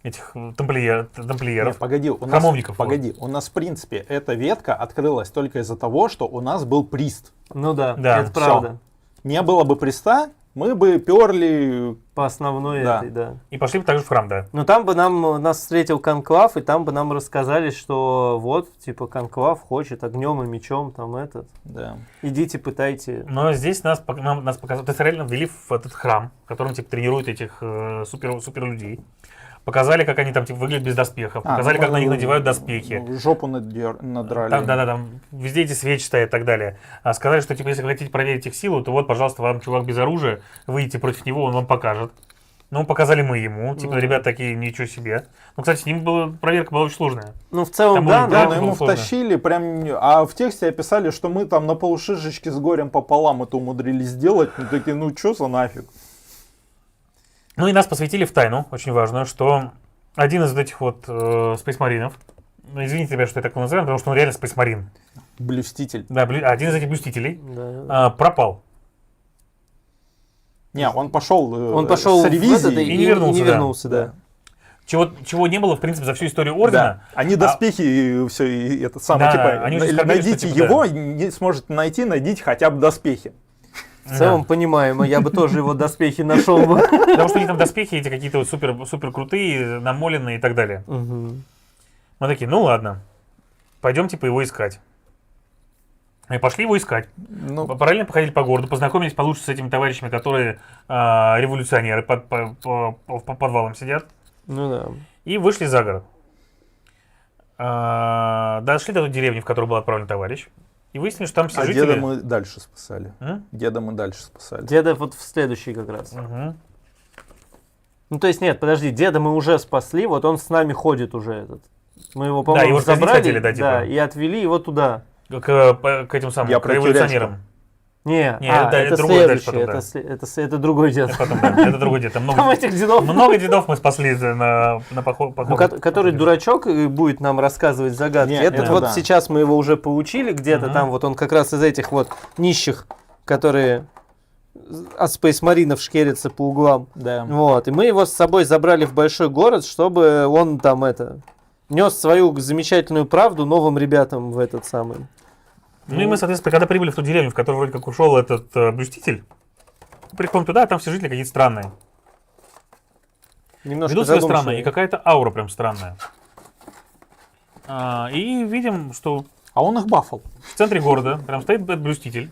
[SPEAKER 3] этих тамплиеров.
[SPEAKER 2] Нет, погоди, у нас,
[SPEAKER 3] Храмовников,
[SPEAKER 2] погоди, у нас в принципе эта ветка открылась только из-за того, что у нас был прист.
[SPEAKER 1] Ну да,
[SPEAKER 3] Да,
[SPEAKER 1] это
[SPEAKER 3] всё.
[SPEAKER 1] правда.
[SPEAKER 2] Не было бы приста, мы бы перли.
[SPEAKER 1] По основной
[SPEAKER 2] Да.
[SPEAKER 1] этой, да.
[SPEAKER 3] И пошли также в храм, да.
[SPEAKER 1] Но там бы нас встретил конклав, и там бы нам рассказали, что вот, типа, конклав хочет огнем и мечом, там этот.
[SPEAKER 2] Да.
[SPEAKER 1] Идите, пытайте.
[SPEAKER 3] Но здесь нас показали, то есть реально ввели в этот храм, в котором типа тренируют этих супер людей. Показали, как они там типа выглядят без доспехов. Показали, как на них надевают доспехи.
[SPEAKER 2] Жопу надрали.
[SPEAKER 3] Там, да, там везде эти свечи стоят и так далее. Сказали, что типа, если вы хотите проверить их силу, то вот, пожалуйста, вам чувак без оружия, выйдите против него, он вам покажет. Ну, показали мы ему, типа, ребят такие, ничего себе. Ну, кстати, с ним проверка была очень сложная.
[SPEAKER 1] Ну, в целом,
[SPEAKER 3] Там
[SPEAKER 1] да,
[SPEAKER 3] были,
[SPEAKER 2] Да,
[SPEAKER 3] это
[SPEAKER 2] но ему
[SPEAKER 3] было сложно.
[SPEAKER 2] втащили прям, а в тексте описали, что мы там на полушишечке с горем пополам это умудрились сделать. Мы такие, ну чё за нафиг?
[SPEAKER 3] Ну, и нас посвятили в тайну, очень важную, что один из вот этих вот спейсмаринов, ну, извините, ребят, что я так его называю, потому что он реально спейсмарин.
[SPEAKER 2] Блюститель.
[SPEAKER 3] Да, один из этих блюстителей
[SPEAKER 1] да.
[SPEAKER 3] пропал.
[SPEAKER 2] Не, он пошел
[SPEAKER 1] Он пошел
[SPEAKER 2] с
[SPEAKER 1] в
[SPEAKER 2] ревизией.
[SPEAKER 1] этот
[SPEAKER 3] и не вернулся, да.
[SPEAKER 1] да.
[SPEAKER 3] Чего не было, в принципе, за всю историю Ордена.
[SPEAKER 2] Да. Они доспехи и все, и это самое,
[SPEAKER 3] Да,
[SPEAKER 2] типа,
[SPEAKER 3] они уже скорбели, что,
[SPEAKER 2] найдите
[SPEAKER 3] типа,
[SPEAKER 2] его, не сможете найти, найдите хотя бы доспехи.
[SPEAKER 1] В целом, понимаемо, я бы тоже его доспехи нашел бы.
[SPEAKER 3] Потому что у них там доспехи эти какие-то вот супер крутые, намоленные и так далее.
[SPEAKER 1] Мгм.
[SPEAKER 3] Мы такие, ну ладно, пойдем типа его искать. И пошли его искать.
[SPEAKER 2] Ну,
[SPEAKER 3] Параллельно походили по городу, познакомились получше с этими товарищами, которые революционеры по подвалам сидят.
[SPEAKER 1] Ну да.
[SPEAKER 3] И вышли за город. Дошли до той деревни, в которую был отправлен товарищ. И выяснили, что там все
[SPEAKER 2] а
[SPEAKER 3] жители...
[SPEAKER 2] деда мы дальше спасали.
[SPEAKER 3] М?
[SPEAKER 2] Деда мы дальше спасали.
[SPEAKER 1] Деда вот в следующий как раз.
[SPEAKER 3] Мгм.
[SPEAKER 1] Ну, то есть, нет, подожди, деда мы уже спасли, вот он с нами ходит уже этот. Мы его, по-моему,
[SPEAKER 3] его же казнить
[SPEAKER 1] забрали,
[SPEAKER 3] хотели, да, типа?
[SPEAKER 1] и отвели его туда.
[SPEAKER 3] К этим самым,
[SPEAKER 2] Я
[SPEAKER 3] к
[SPEAKER 2] про
[SPEAKER 3] революционерам.
[SPEAKER 1] Не,
[SPEAKER 3] Не, это другой дальше
[SPEAKER 1] следующий,
[SPEAKER 3] потом,
[SPEAKER 1] это другой дед.
[SPEAKER 3] Это потом, да, это другой дед. Там
[SPEAKER 1] Там этих дедов,
[SPEAKER 3] много дедов мы спасли на поход.
[SPEAKER 1] ну, который дурачок и будет нам рассказывать загадки.
[SPEAKER 2] Не,
[SPEAKER 1] Этот
[SPEAKER 2] это
[SPEAKER 1] вот
[SPEAKER 2] да.
[SPEAKER 1] сейчас мы его уже поучили где-то
[SPEAKER 3] Мгм.
[SPEAKER 1] там, вот он как раз из этих вот нищих, которые от спейсмаринов шкерятся по углам.
[SPEAKER 2] Да.
[SPEAKER 1] Вот, и мы его с собой забрали в большой город, чтобы он там нес свою замечательную правду новым ребятам в этот самый.
[SPEAKER 3] Ну и мы, соответственно, когда прибыли в ту деревню, в которую вроде как ушел этот блюститель, приходим туда, а там все жители какие-то странные.
[SPEAKER 1] Немножко
[SPEAKER 3] Ведут себя
[SPEAKER 1] задумчивые.
[SPEAKER 3] странно, и какая-то аура прям странная. И видим, что
[SPEAKER 2] А он их бафал.
[SPEAKER 3] в центре города прям стоит этот блюститель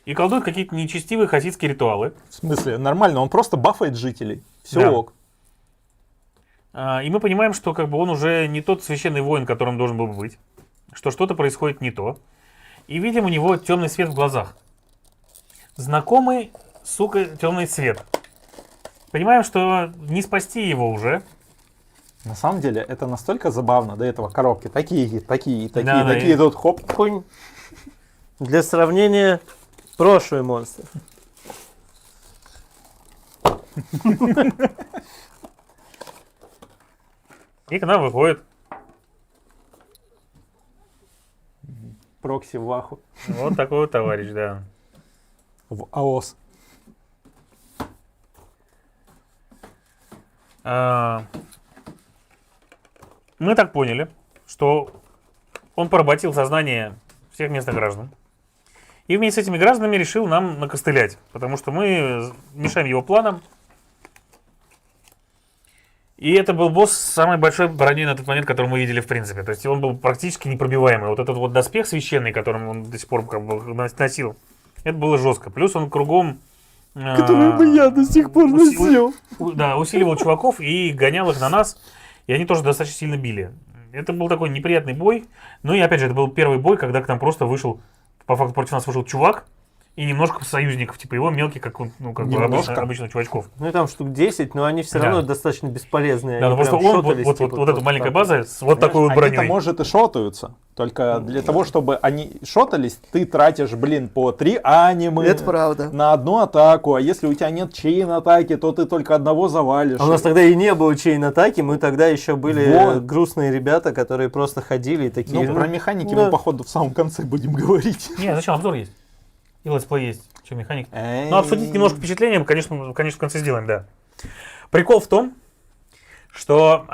[SPEAKER 3] и колдует какие-то нечестивые хасидские ритуалы.
[SPEAKER 2] В смысле, нормально, он просто бафает жителей. Все
[SPEAKER 3] Да.
[SPEAKER 2] ок.
[SPEAKER 3] И мы понимаем, что как бы он уже не тот священный воин, которым должен был бы быть, что что-то происходит не то. И видим у него темный свет в глазах. Знакомый, сука, темный свет. Понимаем, что не спасти его уже.
[SPEAKER 2] На самом деле, это настолько забавно до этого коробки. Такие,
[SPEAKER 3] Да,
[SPEAKER 2] такие,
[SPEAKER 3] и-
[SPEAKER 2] тут хоп.
[SPEAKER 1] Пунь. Для сравнения, прошлый монстр.
[SPEAKER 3] И к нам выходит
[SPEAKER 2] Прокси в Ваху.
[SPEAKER 3] вот такой вот товарищ, да.
[SPEAKER 2] В АОС.
[SPEAKER 3] Мы так поняли, что он поработил сознание всех местных граждан. И вместе с этими гражданами решил нам накостылять, потому что мы мешаем его планам. И это был босс с самой большой броней на тот момент, который мы видели в принципе. То есть он был практически непробиваемый. Вот этот вот доспех священный, которым он до сих пор как бы носил, это было жестко. Плюс он кругом...
[SPEAKER 1] Который бы я до сих пор носил.
[SPEAKER 3] Да, усиливал чуваков и гонял их на нас. И они тоже достаточно сильно били. Это был такой неприятный бой. Ну и опять же, это был первый бой, когда к нам просто вышел, по факту против нас вышел чувак и немножко союзников, типа его мелкий, как, ну, как бы обычных чувачков.
[SPEAKER 1] Ну и там штук 10, но они все равно достаточно бесполезные.
[SPEAKER 3] Да,
[SPEAKER 1] они
[SPEAKER 3] но просто
[SPEAKER 1] прям
[SPEAKER 3] он,
[SPEAKER 1] шотались,
[SPEAKER 3] вот
[SPEAKER 1] типа,
[SPEAKER 3] эта
[SPEAKER 1] просто
[SPEAKER 3] маленькая
[SPEAKER 1] так.
[SPEAKER 3] база с вот такой вот
[SPEAKER 2] Они-то,
[SPEAKER 3] броней.
[SPEAKER 2] может, и шотаются. Только для того, чтобы они шотались, ты тратишь, по 3 анимы
[SPEAKER 1] Это правда.
[SPEAKER 2] на одну атаку. А если у тебя нет чейн атаки, то ты только одного завалишь.
[SPEAKER 1] А у нас тогда и не было чейн атаки, мы тогда еще были
[SPEAKER 2] Вот.
[SPEAKER 1] грустные ребята, которые просто ходили и такие...
[SPEAKER 2] Ну, про механики
[SPEAKER 1] да.
[SPEAKER 2] мы, походу, в самом конце будем говорить.
[SPEAKER 3] Не, зачем, обзор есть. И летсплей есть. Что, механик? Ну, обсудить немножко впечатления мы, конечно, в конце сделаем, да. Прикол в том, что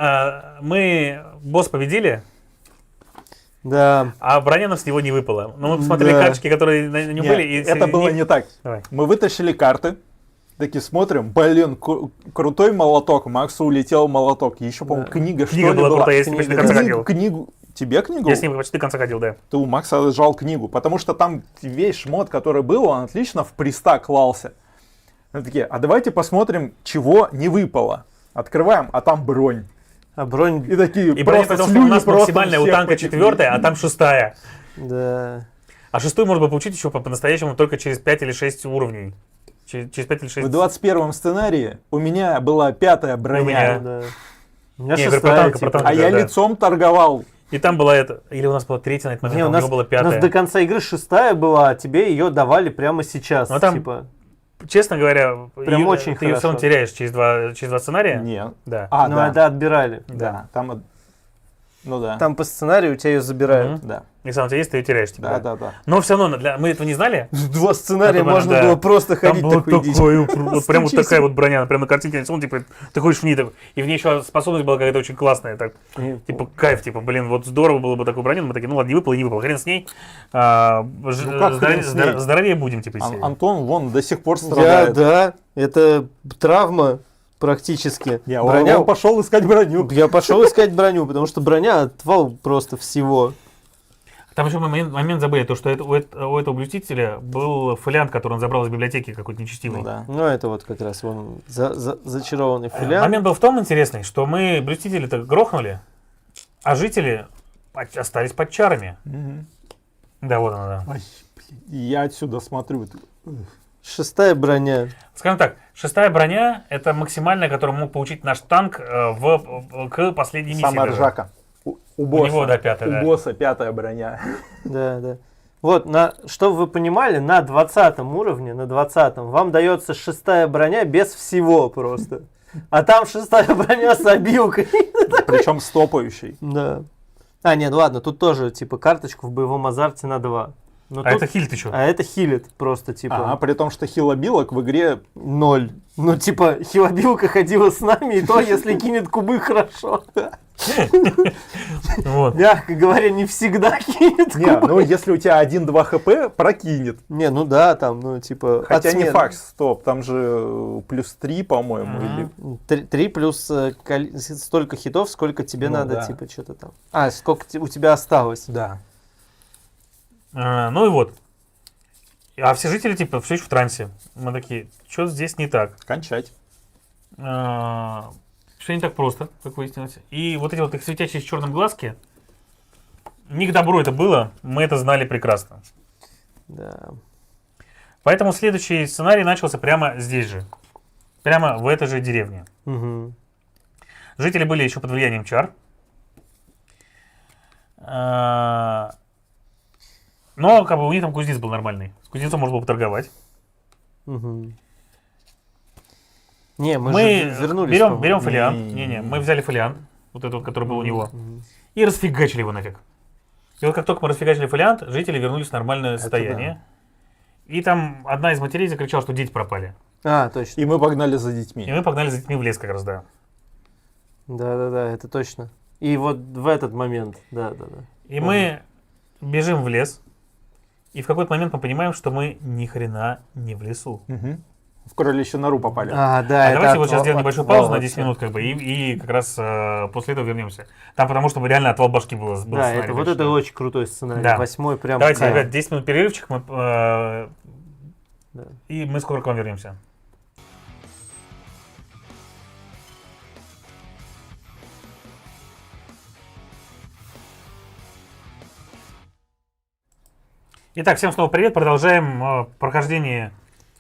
[SPEAKER 3] мы босс победили,
[SPEAKER 1] Да.
[SPEAKER 3] а броня нам с него не выпала. Но мы посмотрели
[SPEAKER 1] Да.
[SPEAKER 3] карточки, которые на нем
[SPEAKER 2] Нет,
[SPEAKER 3] были. И
[SPEAKER 2] это
[SPEAKER 3] среди
[SPEAKER 2] было
[SPEAKER 3] них-
[SPEAKER 2] не так.
[SPEAKER 3] Давай.
[SPEAKER 2] Мы вытащили карты, такие смотрим, блин, крутой молоток, Максу улетел молоток. Еще, по-моему,
[SPEAKER 1] Да.
[SPEAKER 2] книга, что
[SPEAKER 3] Книга
[SPEAKER 2] ли,
[SPEAKER 3] была
[SPEAKER 2] была.
[SPEAKER 3] крутая, я с ним почти до конца ходил.
[SPEAKER 2] Книгу. Тебе книгу?
[SPEAKER 3] Я с ним почти до конца ходил, да.
[SPEAKER 2] Ты у Макса сжал книгу, потому что там весь шмот, который был, он отлично в приста клался. Мы такие, а давайте посмотрим, чего не выпало. Открываем, а там бронь.
[SPEAKER 1] А бронь...
[SPEAKER 2] И такие
[SPEAKER 3] И броня, потому что у нас максимальная у танка 4-я, а там 6-я.
[SPEAKER 1] Да.
[SPEAKER 3] А 6-ю можно было получить еще по-настоящему только через 5 или 6 уровней. Через 5 или 6.
[SPEAKER 2] В 21-м сценарии у меня была 5-я броня,
[SPEAKER 3] меня.
[SPEAKER 1] Да. У меня
[SPEAKER 3] Не, я говорю про
[SPEAKER 1] шестая,
[SPEAKER 3] танка, про
[SPEAKER 1] типа.
[SPEAKER 3] танка.
[SPEAKER 2] а я
[SPEAKER 3] Да.
[SPEAKER 2] лицом торговал.
[SPEAKER 3] И там была это. Или у нас была 3-я на этот момент,
[SPEAKER 1] Не,
[SPEAKER 3] а
[SPEAKER 1] у
[SPEAKER 3] у
[SPEAKER 1] нас,
[SPEAKER 3] него была
[SPEAKER 1] у нас
[SPEAKER 3] 5-я.
[SPEAKER 1] до конца игры 6-я была, а тебе ее давали прямо сейчас.
[SPEAKER 3] Ну, там
[SPEAKER 1] типа.
[SPEAKER 3] Честно говоря,
[SPEAKER 1] Прям очень
[SPEAKER 3] ты ее все равно
[SPEAKER 1] хорошо.
[SPEAKER 3] теряешь через два сценария.
[SPEAKER 2] Нет.
[SPEAKER 3] Да.
[SPEAKER 1] Ну,
[SPEAKER 2] да.
[SPEAKER 1] это отбирали.
[SPEAKER 2] Да, там... Ну да.
[SPEAKER 1] Там по сценарию у тебя ее забирают.
[SPEAKER 2] Да.
[SPEAKER 3] Если она у тебя есть, ты ее теряешь. Типа,
[SPEAKER 2] Да.
[SPEAKER 3] Но все равно, мы этого не знали.
[SPEAKER 1] Два сценария
[SPEAKER 3] Это
[SPEAKER 1] можно
[SPEAKER 3] да.
[SPEAKER 1] было просто
[SPEAKER 3] Там
[SPEAKER 1] ходить
[SPEAKER 3] было
[SPEAKER 1] такой, идите.
[SPEAKER 3] такое, вот прям вот
[SPEAKER 1] Стучись.
[SPEAKER 3] такая вот броня, прям на картинке нарисована, типа, ты ходишь в ней, так, и в ней еще способность была какая-то очень классная, так, типа, кайф, типа, блин, вот здорово было бы такую броню, но мы такие, ну ладно, не выпало, не выпало, хрен с ней,
[SPEAKER 2] как хрен с ней?
[SPEAKER 3] здоровее будем, типа, из серии.
[SPEAKER 2] Антон вон до сих пор
[SPEAKER 1] Я,
[SPEAKER 2] страдает.
[SPEAKER 1] да, это травма практически.
[SPEAKER 2] Он пошел искать броню.
[SPEAKER 1] Я пошел искать броню, потому что броня отвал просто всего.
[SPEAKER 3] Там еще момент забыли, то, что у этого блюстителя был фолиант, который он забрал из библиотеки какой-то нечестивый.
[SPEAKER 2] Ну да.
[SPEAKER 1] Ну, это вот как раз вон зачарованный филиал.
[SPEAKER 3] Момент был в том интересный, что мы блюстителя-то грохнули, а жители остались под чарами.
[SPEAKER 2] Мгм.
[SPEAKER 3] Да, вот она, да.
[SPEAKER 2] Ай, блин, я отсюда смотрю.
[SPEAKER 1] 6-я броня.
[SPEAKER 3] Скажем так, 6-я броня — это максимальная, которую мог получить наш танк к последней миссии.
[SPEAKER 2] Самая
[SPEAKER 3] даже.
[SPEAKER 2] ржака. У босса.
[SPEAKER 3] него, да, 5-я,
[SPEAKER 2] У
[SPEAKER 3] да.
[SPEAKER 2] босса 5-я броня.
[SPEAKER 1] Да, да. Вот, чтобы вы понимали, на 20 уровне, на 20-м, вам дается 6-я броня без всего просто. А там 6-я броня с обилкой.
[SPEAKER 2] Причем стопающий.
[SPEAKER 1] Да. А, нет, ладно, тут тоже, типа, карточку в боевом азарте на 2. Но
[SPEAKER 3] А
[SPEAKER 1] тут-
[SPEAKER 3] это хилит еще.
[SPEAKER 1] А это хилит просто, типа,
[SPEAKER 2] При том, что хилобилок в игре
[SPEAKER 1] 0. Ну, типа, хилобилка ходила с нами, и то, если кинет кубы, хорошо.
[SPEAKER 3] Вот.
[SPEAKER 1] Мягко говоря, не всегда кинет
[SPEAKER 2] не,
[SPEAKER 1] кубы.
[SPEAKER 2] ну если у тебя 1-2 хп, прокинет.
[SPEAKER 1] Не, ну да, там, ну, типа...
[SPEAKER 2] Хотя не
[SPEAKER 1] отсмен.
[SPEAKER 2] факт, стоп, там же плюс 3, по-моему,
[SPEAKER 3] Мгм.
[SPEAKER 2] или...
[SPEAKER 1] 3 плюс столько хитов, сколько тебе
[SPEAKER 2] Ну
[SPEAKER 1] надо,
[SPEAKER 2] да.
[SPEAKER 1] типа, что-то там. А, сколько у тебя осталось.
[SPEAKER 2] Да.
[SPEAKER 3] Ну и вот. А все жители, типа, все еще в трансе. Мы такие, что здесь не так?
[SPEAKER 2] Кончать.
[SPEAKER 3] Все не так просто, как выяснилось. И вот эти вот их светящиеся черным глазки, не к добру это было, мы это знали прекрасно.
[SPEAKER 1] Да.
[SPEAKER 3] Поэтому следующий сценарий начался прямо здесь же. Прямо в этой же деревне.
[SPEAKER 1] Угу.
[SPEAKER 3] Жители были еще под влиянием чар. Но как бы у них там кузнец был нормальный. С кузнецом можно было поторговать.
[SPEAKER 1] Мгм. Не, мы
[SPEAKER 3] Мы
[SPEAKER 1] же вернулись.
[SPEAKER 3] берем
[SPEAKER 1] по-моему.
[SPEAKER 3] фолиант.
[SPEAKER 2] Не-не-не.
[SPEAKER 3] Не-не, мы взяли фолиант, вот этот, который был у него,
[SPEAKER 1] Мгм.
[SPEAKER 3] и расфигачили его нафиг. И вот как только мы расфигачили фолиант, жители вернулись в нормальное состояние. И там одна из матерей закричала, что дети пропали.
[SPEAKER 1] А, точно.
[SPEAKER 2] И мы погнали за
[SPEAKER 3] И
[SPEAKER 2] детьми.
[SPEAKER 3] мы погнали за детьми в лес как раз, да.
[SPEAKER 1] Да, это точно. И вот в этот момент, да.
[SPEAKER 3] И мы бежим в лес, и в какой-то момент мы понимаем, что мы ни хрена не в лесу.
[SPEAKER 2] Мгм. В кроличью нору попали.
[SPEAKER 1] А, да,
[SPEAKER 3] А
[SPEAKER 1] это
[SPEAKER 3] давайте вот
[SPEAKER 1] от
[SPEAKER 3] сейчас сделаем
[SPEAKER 1] от
[SPEAKER 3] небольшую паузу на
[SPEAKER 1] волоса.
[SPEAKER 3] 10 минут, как бы, и как раз после этого вернемся. Там потому что реально отвал башки был
[SPEAKER 1] Да,
[SPEAKER 3] сценарий
[SPEAKER 1] это вот
[SPEAKER 3] точно.
[SPEAKER 1] это очень крутой сценарий.
[SPEAKER 3] Да.
[SPEAKER 1] 8-й прям.
[SPEAKER 3] Давайте,
[SPEAKER 1] кайф.
[SPEAKER 3] ребят, 10 минут перерывчик,
[SPEAKER 1] Да.
[SPEAKER 3] и мы скоро к вам вернемся. Итак, всем снова привет. Продолжаем прохождение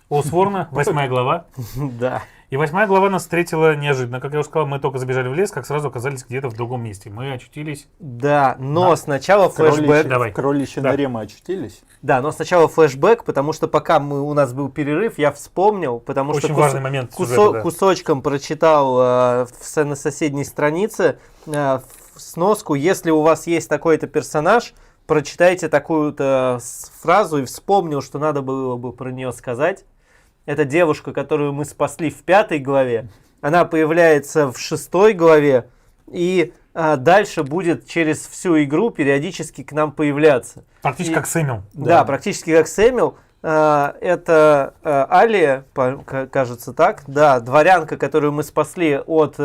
[SPEAKER 3] Олсворна, 8 глава.
[SPEAKER 1] Да.
[SPEAKER 3] И 8 глава нас встретила неожиданно. Как я уже сказал, мы только забежали в лес, как сразу оказались где-то в другом месте. Мы очутились...
[SPEAKER 1] Да, но
[SPEAKER 3] Да.
[SPEAKER 1] сначала флешбэк.
[SPEAKER 3] Давай.
[SPEAKER 2] В кроличьей
[SPEAKER 3] Да.
[SPEAKER 2] норе мы очутились.
[SPEAKER 1] Да, но сначала флешбэк, потому что пока у нас был перерыв, я вспомнил, потому
[SPEAKER 3] Очень
[SPEAKER 1] что
[SPEAKER 3] важный момент сюжета, да.
[SPEAKER 1] кусочком прочитал на соседней странице сноску. Если у вас есть такой-то персонаж, прочитайте такую-то фразу, и вспомнил, что надо было бы про нее сказать. Это девушка, которую мы спасли в 5 главе. Она появляется в 6 главе. И дальше будет через всю игру периодически к нам появляться.
[SPEAKER 3] Практически как Сэмюэл.
[SPEAKER 1] Да, практически как Сэмюэл. Это Алия, кажется так. Да, дворянка, которую мы спасли от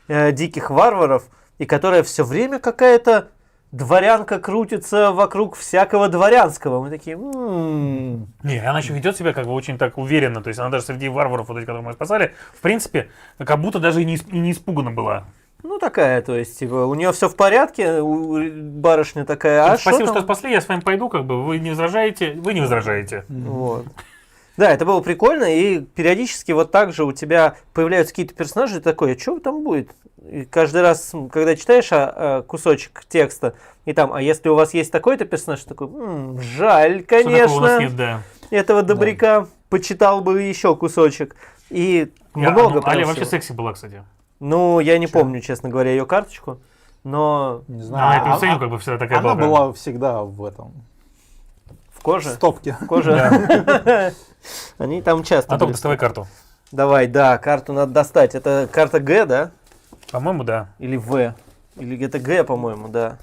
[SPEAKER 1] диких варваров. И которая все время какая-то дворянка крутится вокруг всякого дворянского. Мы такие...
[SPEAKER 3] Не, она еще ведет себя как бы очень так уверенно. То есть она даже среди варваров, вот этих, которых мы спасали, в принципе, как будто даже и не испугана была.
[SPEAKER 1] Ну, такая, то есть, типа, у нее все в порядке, барышня такая, а
[SPEAKER 3] Спасибо,
[SPEAKER 1] что
[SPEAKER 3] что
[SPEAKER 1] там?
[SPEAKER 3] спасли, я с вами пойду, как бы, вы не возражаете, вы не возражаете.
[SPEAKER 1] Вот. Да, это было прикольно, и периодически вот так же у тебя появляются какие-то персонажи, и такой, а что там будет? И каждый раз, когда читаешь кусочек текста, и там, а если у вас есть такой-то персонаж, такой, жаль,
[SPEAKER 3] Что такого у нас
[SPEAKER 1] конечно,
[SPEAKER 3] нет, да.
[SPEAKER 1] этого добряка, почитал бы еще кусочек. И много прям
[SPEAKER 3] Аля
[SPEAKER 1] всего.
[SPEAKER 3] вообще секси была, кстати.
[SPEAKER 1] Ну, я не помню, честно говоря, ее карточку, но
[SPEAKER 2] Не
[SPEAKER 3] Она
[SPEAKER 2] знаю.
[SPEAKER 3] и плюс Сэмюэл как бы всегда такая
[SPEAKER 2] Она
[SPEAKER 3] была.
[SPEAKER 2] была всегда в этом.
[SPEAKER 1] в коже.
[SPEAKER 2] Стопке.
[SPEAKER 1] Кожа. Они там часто
[SPEAKER 3] Антон,
[SPEAKER 1] были.
[SPEAKER 3] доставай карту.
[SPEAKER 1] Давай, да, карту надо достать. Это карта Г, да?
[SPEAKER 3] По-моему, да.
[SPEAKER 1] Или В? Или это Г, по-моему, да.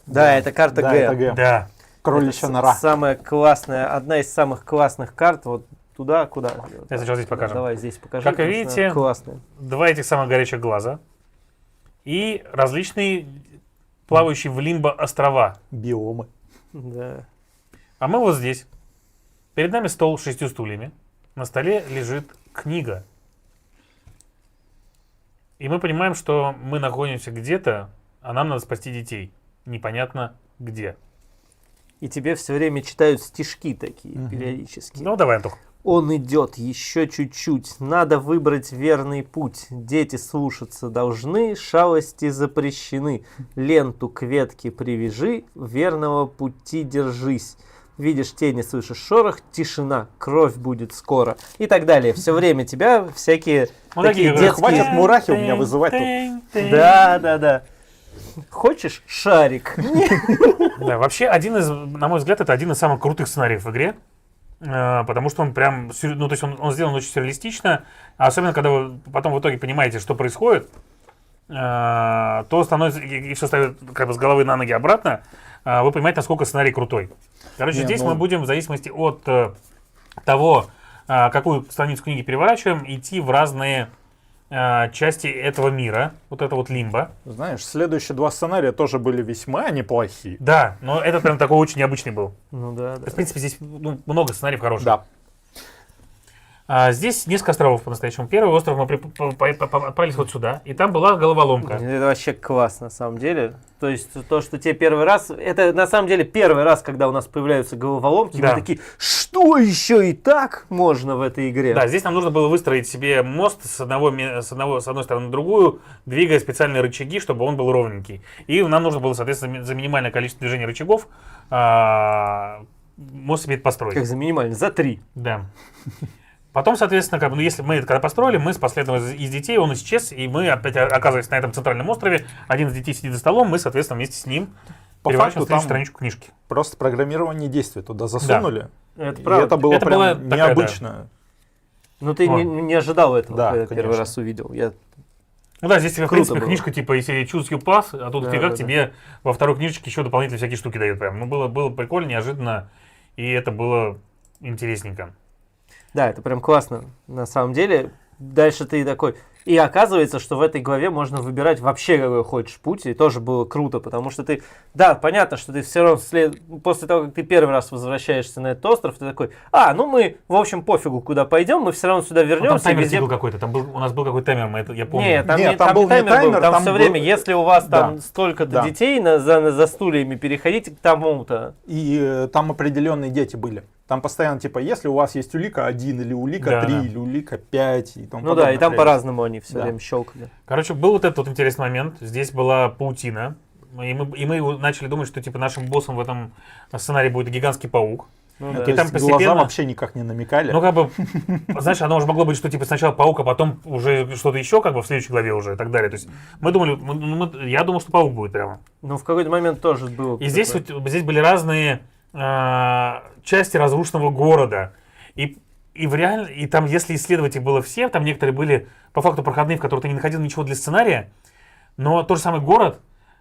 [SPEAKER 1] Да, это карта
[SPEAKER 2] Да,
[SPEAKER 1] Г.
[SPEAKER 2] это Г.
[SPEAKER 3] Да.
[SPEAKER 2] Кроличья
[SPEAKER 1] Это
[SPEAKER 2] нора.
[SPEAKER 1] самая классная, одна из самых классных карт. Вот туда, куда?
[SPEAKER 3] Я сначала здесь покажем.
[SPEAKER 1] Давай здесь покажи.
[SPEAKER 3] Как вы
[SPEAKER 1] потому что
[SPEAKER 3] видите,
[SPEAKER 1] она классная.
[SPEAKER 3] Два этих самых горячих глаза и различные плавающие в лимбо острова.
[SPEAKER 2] Биомы.
[SPEAKER 1] Да.
[SPEAKER 3] А мы вот здесь. Перед нами стол с 6 стульями. На столе лежит книга. И мы понимаем, что мы находимся где-то, а нам надо спасти детей. Непонятно где.
[SPEAKER 1] И тебе все время читают стишки такие периодически.
[SPEAKER 3] Ну, давай, Антох.
[SPEAKER 1] Он идет еще чуть-чуть, надо выбрать верный путь. Дети слушаться должны, шалости запрещены. Ленту к ветке привяжи, верного пути держись. Видишь тени, слышишь шорох, тишина, кровь будет скоро. И так далее. Все время тебя всякие
[SPEAKER 3] Ну,
[SPEAKER 1] такие
[SPEAKER 3] такие,
[SPEAKER 1] детские...
[SPEAKER 2] хватит мурахи у меня вызывать тут.
[SPEAKER 1] Да. Хочешь шарик?
[SPEAKER 3] Да, вообще, на мой взгляд, это один из самых крутых сценариев в игре. Потому что он прям, ну, то есть он сделан очень сюрреалистично. А особенно, когда вы потом в итоге понимаете, что происходит, то становится, и все ставит как бы с головы на ноги обратно, вы понимаете, насколько сценарий крутой. Короче,
[SPEAKER 2] Не,
[SPEAKER 3] здесь
[SPEAKER 2] ну-
[SPEAKER 3] мы будем, в зависимости от того, какую страницу книги переворачиваем, идти в разные части этого мира. Вот это вот лимбо.
[SPEAKER 2] Знаешь, следующие два сценария тоже были весьма неплохие.
[SPEAKER 3] Да, но этот прям такой очень необычный был.
[SPEAKER 1] Ну да.
[SPEAKER 3] В принципе, здесь много сценариев хороших.
[SPEAKER 2] Да.
[SPEAKER 3] Здесь несколько островов по-настоящему. Первый остров мы отправились вот сюда, и там была головоломка.
[SPEAKER 1] Это вообще класс, на самом деле. То есть то, что тебе первый раз... Это на самом деле первый раз, когда у нас появляются головоломки,
[SPEAKER 3] Да.
[SPEAKER 1] мы такие, что еще и так можно в этой игре?
[SPEAKER 3] Да, здесь нам нужно было выстроить себе мост с одной стороны на другую, двигая специальные рычаги, чтобы он был ровненький. И нам нужно было, соответственно, за минимальное количество движений рычагов мост себе это построить.
[SPEAKER 1] Как за минимально? За 3.
[SPEAKER 3] Да. Потом, соответственно, как бы, ну, если мы это когда построили, мы спасли одного из детей, он исчез, и мы опять оказывались на этом центральном острове. Один из детей сидит за столом, мы, соответственно, вместе с ним
[SPEAKER 2] По
[SPEAKER 3] переворачиваем
[SPEAKER 2] факту
[SPEAKER 3] следующую
[SPEAKER 2] там
[SPEAKER 3] страничку книжки.
[SPEAKER 2] Просто программирование действия туда засунули.
[SPEAKER 1] Это
[SPEAKER 2] И
[SPEAKER 1] правда.
[SPEAKER 2] это было
[SPEAKER 3] Это
[SPEAKER 2] прям
[SPEAKER 3] была такая,
[SPEAKER 2] необычно.
[SPEAKER 1] Ну ты
[SPEAKER 3] Вот.
[SPEAKER 1] не ожидал этого,
[SPEAKER 2] Да,
[SPEAKER 1] когда первый
[SPEAKER 2] конечно.
[SPEAKER 1] раз увидел. Я...
[SPEAKER 3] Ну да, здесь, в
[SPEAKER 1] Круто
[SPEAKER 3] принципе,
[SPEAKER 1] было.
[SPEAKER 3] книжка типа если Choose Your Path, а тут
[SPEAKER 1] Да,
[SPEAKER 3] фига
[SPEAKER 1] да,
[SPEAKER 3] тебе во второй книжечке еще дополнительные всякие штуки дают прям. Ну было прикольно, неожиданно, и это было интересненько.
[SPEAKER 1] Да, это прям классно. На самом деле, дальше ты такой... И оказывается, что в этой главе можно выбирать вообще какой хочешь путь, и тоже было круто, потому что ты... Да, понятно, что ты все равно после того, как ты первый раз возвращаешься на этот остров, ты такой, ну мы, в общем, пофигу, куда пойдем, мы все равно сюда
[SPEAKER 3] Ну, там
[SPEAKER 1] вернемся.
[SPEAKER 3] таймер
[SPEAKER 1] везде...
[SPEAKER 3] был какой-то, у нас был какой-то таймер, я помню.
[SPEAKER 1] Нет, там,
[SPEAKER 2] Нет,
[SPEAKER 1] там
[SPEAKER 2] там был
[SPEAKER 1] не таймер,
[SPEAKER 2] не таймер,
[SPEAKER 1] был, там
[SPEAKER 2] там
[SPEAKER 1] все
[SPEAKER 2] был-
[SPEAKER 1] время, если у вас там
[SPEAKER 2] Да.
[SPEAKER 1] столько-то
[SPEAKER 2] Да.
[SPEAKER 1] детей за стульями, переходите к тому-то.
[SPEAKER 2] И там определенные дети были. Там постоянно, типа, если у вас есть улика 1, или улика
[SPEAKER 3] Да,
[SPEAKER 2] 3,
[SPEAKER 3] да.
[SPEAKER 2] или улика 5, и тому
[SPEAKER 1] Ну да, и
[SPEAKER 2] подобное.
[SPEAKER 1] там по-разному они все
[SPEAKER 2] Да.
[SPEAKER 1] время щелкали.
[SPEAKER 3] Короче, был вот этот вот интересный момент. Здесь была паутина. И мы начали думать, что типа нашим боссом в этом сценарии будет гигантский паук.
[SPEAKER 1] Ну,
[SPEAKER 2] То
[SPEAKER 1] да.
[SPEAKER 3] И там
[SPEAKER 2] есть глаза
[SPEAKER 3] постепенно-
[SPEAKER 2] вообще никак не намекали.
[SPEAKER 3] Ну, как бы, знаешь, оно уже могло быть, что типа сначала паук, а потом уже что-то еще, как бы в следующей главе уже и так далее. То есть мы думали, я думал, что паук будет прямо.
[SPEAKER 1] Ну, в какой-то момент тоже было.
[SPEAKER 3] И здесь,
[SPEAKER 1] такое.
[SPEAKER 3] здесь были разные части разрушенного города. И там, если исследовать их было все, там некоторые были по факту проходные, в которых ты не находил ничего для сценария. Но тот же самый город,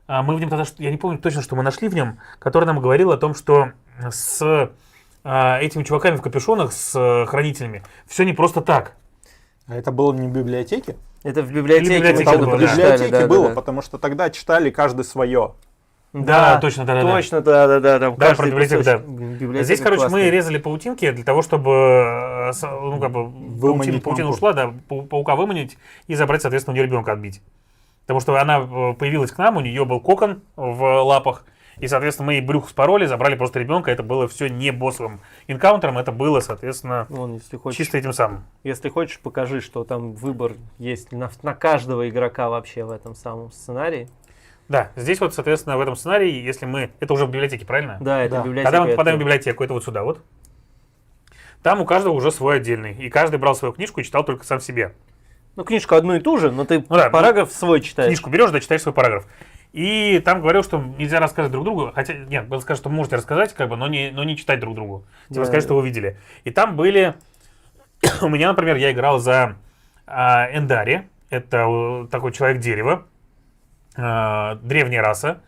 [SPEAKER 3] мы в нем тогда, я не помню точно, что мы нашли в нем, который нам говорил о том, что с этими чуваками в капюшонах, с хранителями, все не просто так.
[SPEAKER 2] А это было не в библиотеке?
[SPEAKER 1] Это в библиотеке,
[SPEAKER 3] Или в библиотеке
[SPEAKER 1] мы что-то
[SPEAKER 3] было,
[SPEAKER 2] В
[SPEAKER 3] да.
[SPEAKER 1] прочитали,
[SPEAKER 2] библиотеке
[SPEAKER 1] да,
[SPEAKER 2] было,
[SPEAKER 1] да.
[SPEAKER 2] потому что тогда читали каждый свое.
[SPEAKER 3] Да, точно, да.
[SPEAKER 1] Точно, да. Там
[SPEAKER 3] Да,
[SPEAKER 1] каждый
[SPEAKER 3] про библиотеку,
[SPEAKER 1] кусочек.
[SPEAKER 3] да.
[SPEAKER 1] Библиотека
[SPEAKER 3] Здесь, короче, мы
[SPEAKER 1] классная.
[SPEAKER 3] резали паутинки для того, чтобы ну, как бы,
[SPEAKER 2] Выманить
[SPEAKER 3] паутина
[SPEAKER 2] мамку.
[SPEAKER 3] ушла, да, паука выманить и забрать, соответственно, у нее ребенка отбить. Потому что она появилась к нам, у нее был кокон в лапах, и, соответственно, мы ей брюх спороли, забрали просто ребенка. Это было все не боссовым инкаунтером, это было, соответственно,
[SPEAKER 1] Вон, если хочешь,
[SPEAKER 3] чисто этим самым.
[SPEAKER 1] если хочешь, покажи, что там выбор есть на каждого игрока вообще в этом самом сценарии.
[SPEAKER 3] Да, здесь вот, соответственно, в этом сценарии, если мы... Это уже в библиотеке, правильно?
[SPEAKER 1] Да, это
[SPEAKER 2] Да.
[SPEAKER 1] библиотека.
[SPEAKER 3] Когда мы
[SPEAKER 1] это-
[SPEAKER 3] попадаем в библиотеку, это вот сюда вот. Там у каждого уже свой отдельный. И каждый брал свою книжку и читал только сам себе.
[SPEAKER 1] Ну, книжку одну и ту же, но ты
[SPEAKER 3] Ну да,
[SPEAKER 1] параграф свой читаешь.
[SPEAKER 3] Книжку берешь, да, читаешь свой параграф. И там говорил, что нельзя рассказывать друг другу, хотя, нет, было сказано, что можете рассказать, как бы, но не читать друг другу. Типа
[SPEAKER 1] Да.
[SPEAKER 3] сказать, что вы видели. И там были... У меня, например, я играл за Эндари. Это такой человек-дерево. Древняя раса,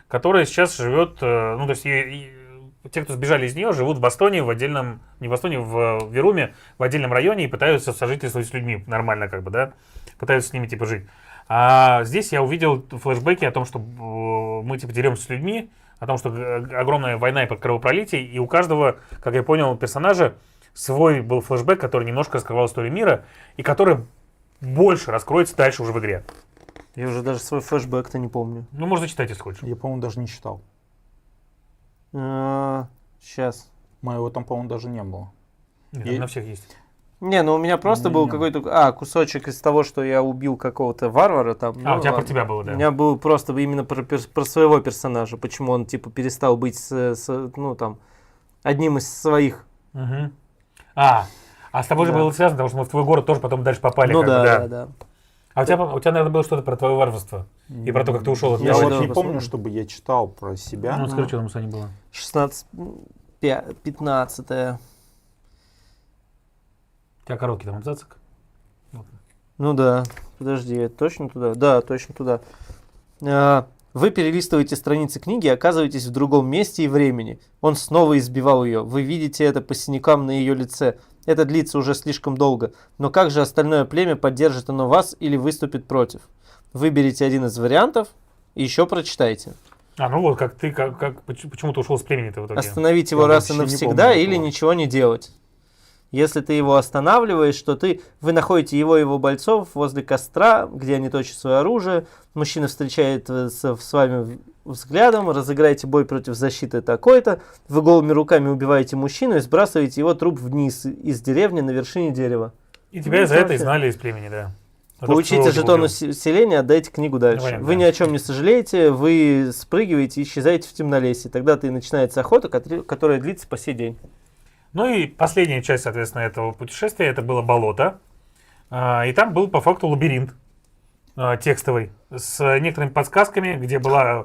[SPEAKER 3] которая сейчас живет... Ну, то есть те, кто сбежали из нее, живут в Бастоне, в отдельном... Не в Бастоне, в Веруме, в отдельном районе и пытаются сожительствовать с людьми нормально, как бы, да? Пытаются с ними, типа, жить. А здесь я увидел флешбеки о том, что мы типа деремся с людьми, о том, что огромная война и кровопролитие, и у каждого, как я понял, персонажа свой был флешбэк, который немножко раскрывал историю мира, и который больше раскроется дальше уже в игре.
[SPEAKER 1] Я уже даже свой флешбэк-то не помню.
[SPEAKER 3] Ну, можно зачитать, если хочешь.
[SPEAKER 2] Я, по-моему, даже не читал.
[SPEAKER 1] Сейчас.
[SPEAKER 2] Моего там, по-моему, даже не было.
[SPEAKER 3] Нет,
[SPEAKER 2] И-
[SPEAKER 3] там на всех есть.
[SPEAKER 1] Не, ну у меня просто был
[SPEAKER 2] Не.
[SPEAKER 1] какой-то... кусочек из того, что я убил какого-то варвара там.
[SPEAKER 3] У
[SPEAKER 1] Ну,
[SPEAKER 3] тебя про
[SPEAKER 1] ладно.
[SPEAKER 3] тебя было,
[SPEAKER 1] У
[SPEAKER 3] да.
[SPEAKER 1] меня был просто именно про своего персонажа. Почему он, типа, перестал быть, ну, там, одним из своих.
[SPEAKER 3] Мгм. А с тобой же
[SPEAKER 1] Да.
[SPEAKER 3] было связано, потому что мы в твой город тоже потом дальше попали.
[SPEAKER 1] Ну
[SPEAKER 3] как бы,
[SPEAKER 1] да, да.
[SPEAKER 3] А у тебя, наверное, было что-то про твое варварство. И про то, как ты ушел от
[SPEAKER 2] Я
[SPEAKER 1] Я
[SPEAKER 3] того.
[SPEAKER 2] вот
[SPEAKER 1] давай
[SPEAKER 2] не помню,
[SPEAKER 1] посмотрим.
[SPEAKER 2] чтобы я читал про себя.
[SPEAKER 3] Ну, скажи, что там у Сани было.
[SPEAKER 1] 15-е.
[SPEAKER 3] У тебя короткий там абзацик.
[SPEAKER 1] Ну да, подожди, это точно туда? Да, точно туда. Вы перелистываете страницы книги и оказываетесь в другом месте и времени. Он снова избивал ее. Вы видите это по синякам на ее лице. Это длится уже слишком долго. Но как же остальное племя, поддержит оно вас или выступит против? Выберите один из вариантов и еще прочитайте.
[SPEAKER 3] Ну вот, как ты, почему ты ушел с племени-то в итоге?
[SPEAKER 1] Остановить его
[SPEAKER 2] Я
[SPEAKER 1] раз и
[SPEAKER 2] вообще не
[SPEAKER 1] навсегда
[SPEAKER 2] помню
[SPEAKER 1] или
[SPEAKER 2] этого.
[SPEAKER 1] ничего не делать. Если ты его останавливаешь, то вы находите его и его бойцов возле костра, где они точат свое оружие. Мужчина встречается с вами взглядом, разыграете бой против защиты такой-то. Вы голыми руками убиваете мужчину и сбрасываете его труп вниз из деревни на вершине дерева.
[SPEAKER 3] И тебя за это изгнали из племени, да.
[SPEAKER 1] Получите жетон усиления, отдайте книгу дальше.
[SPEAKER 3] Понятно,
[SPEAKER 1] вы
[SPEAKER 3] да.
[SPEAKER 1] ни о чем не сожалеете, вы спрыгиваете и исчезаете в темнолесье. Тогда-то и начинается охота, которая длится по сей день.
[SPEAKER 3] Ну и последняя часть, соответственно, этого путешествия, это было болото. И там был по факту лабиринт текстовый с некоторыми подсказками, где была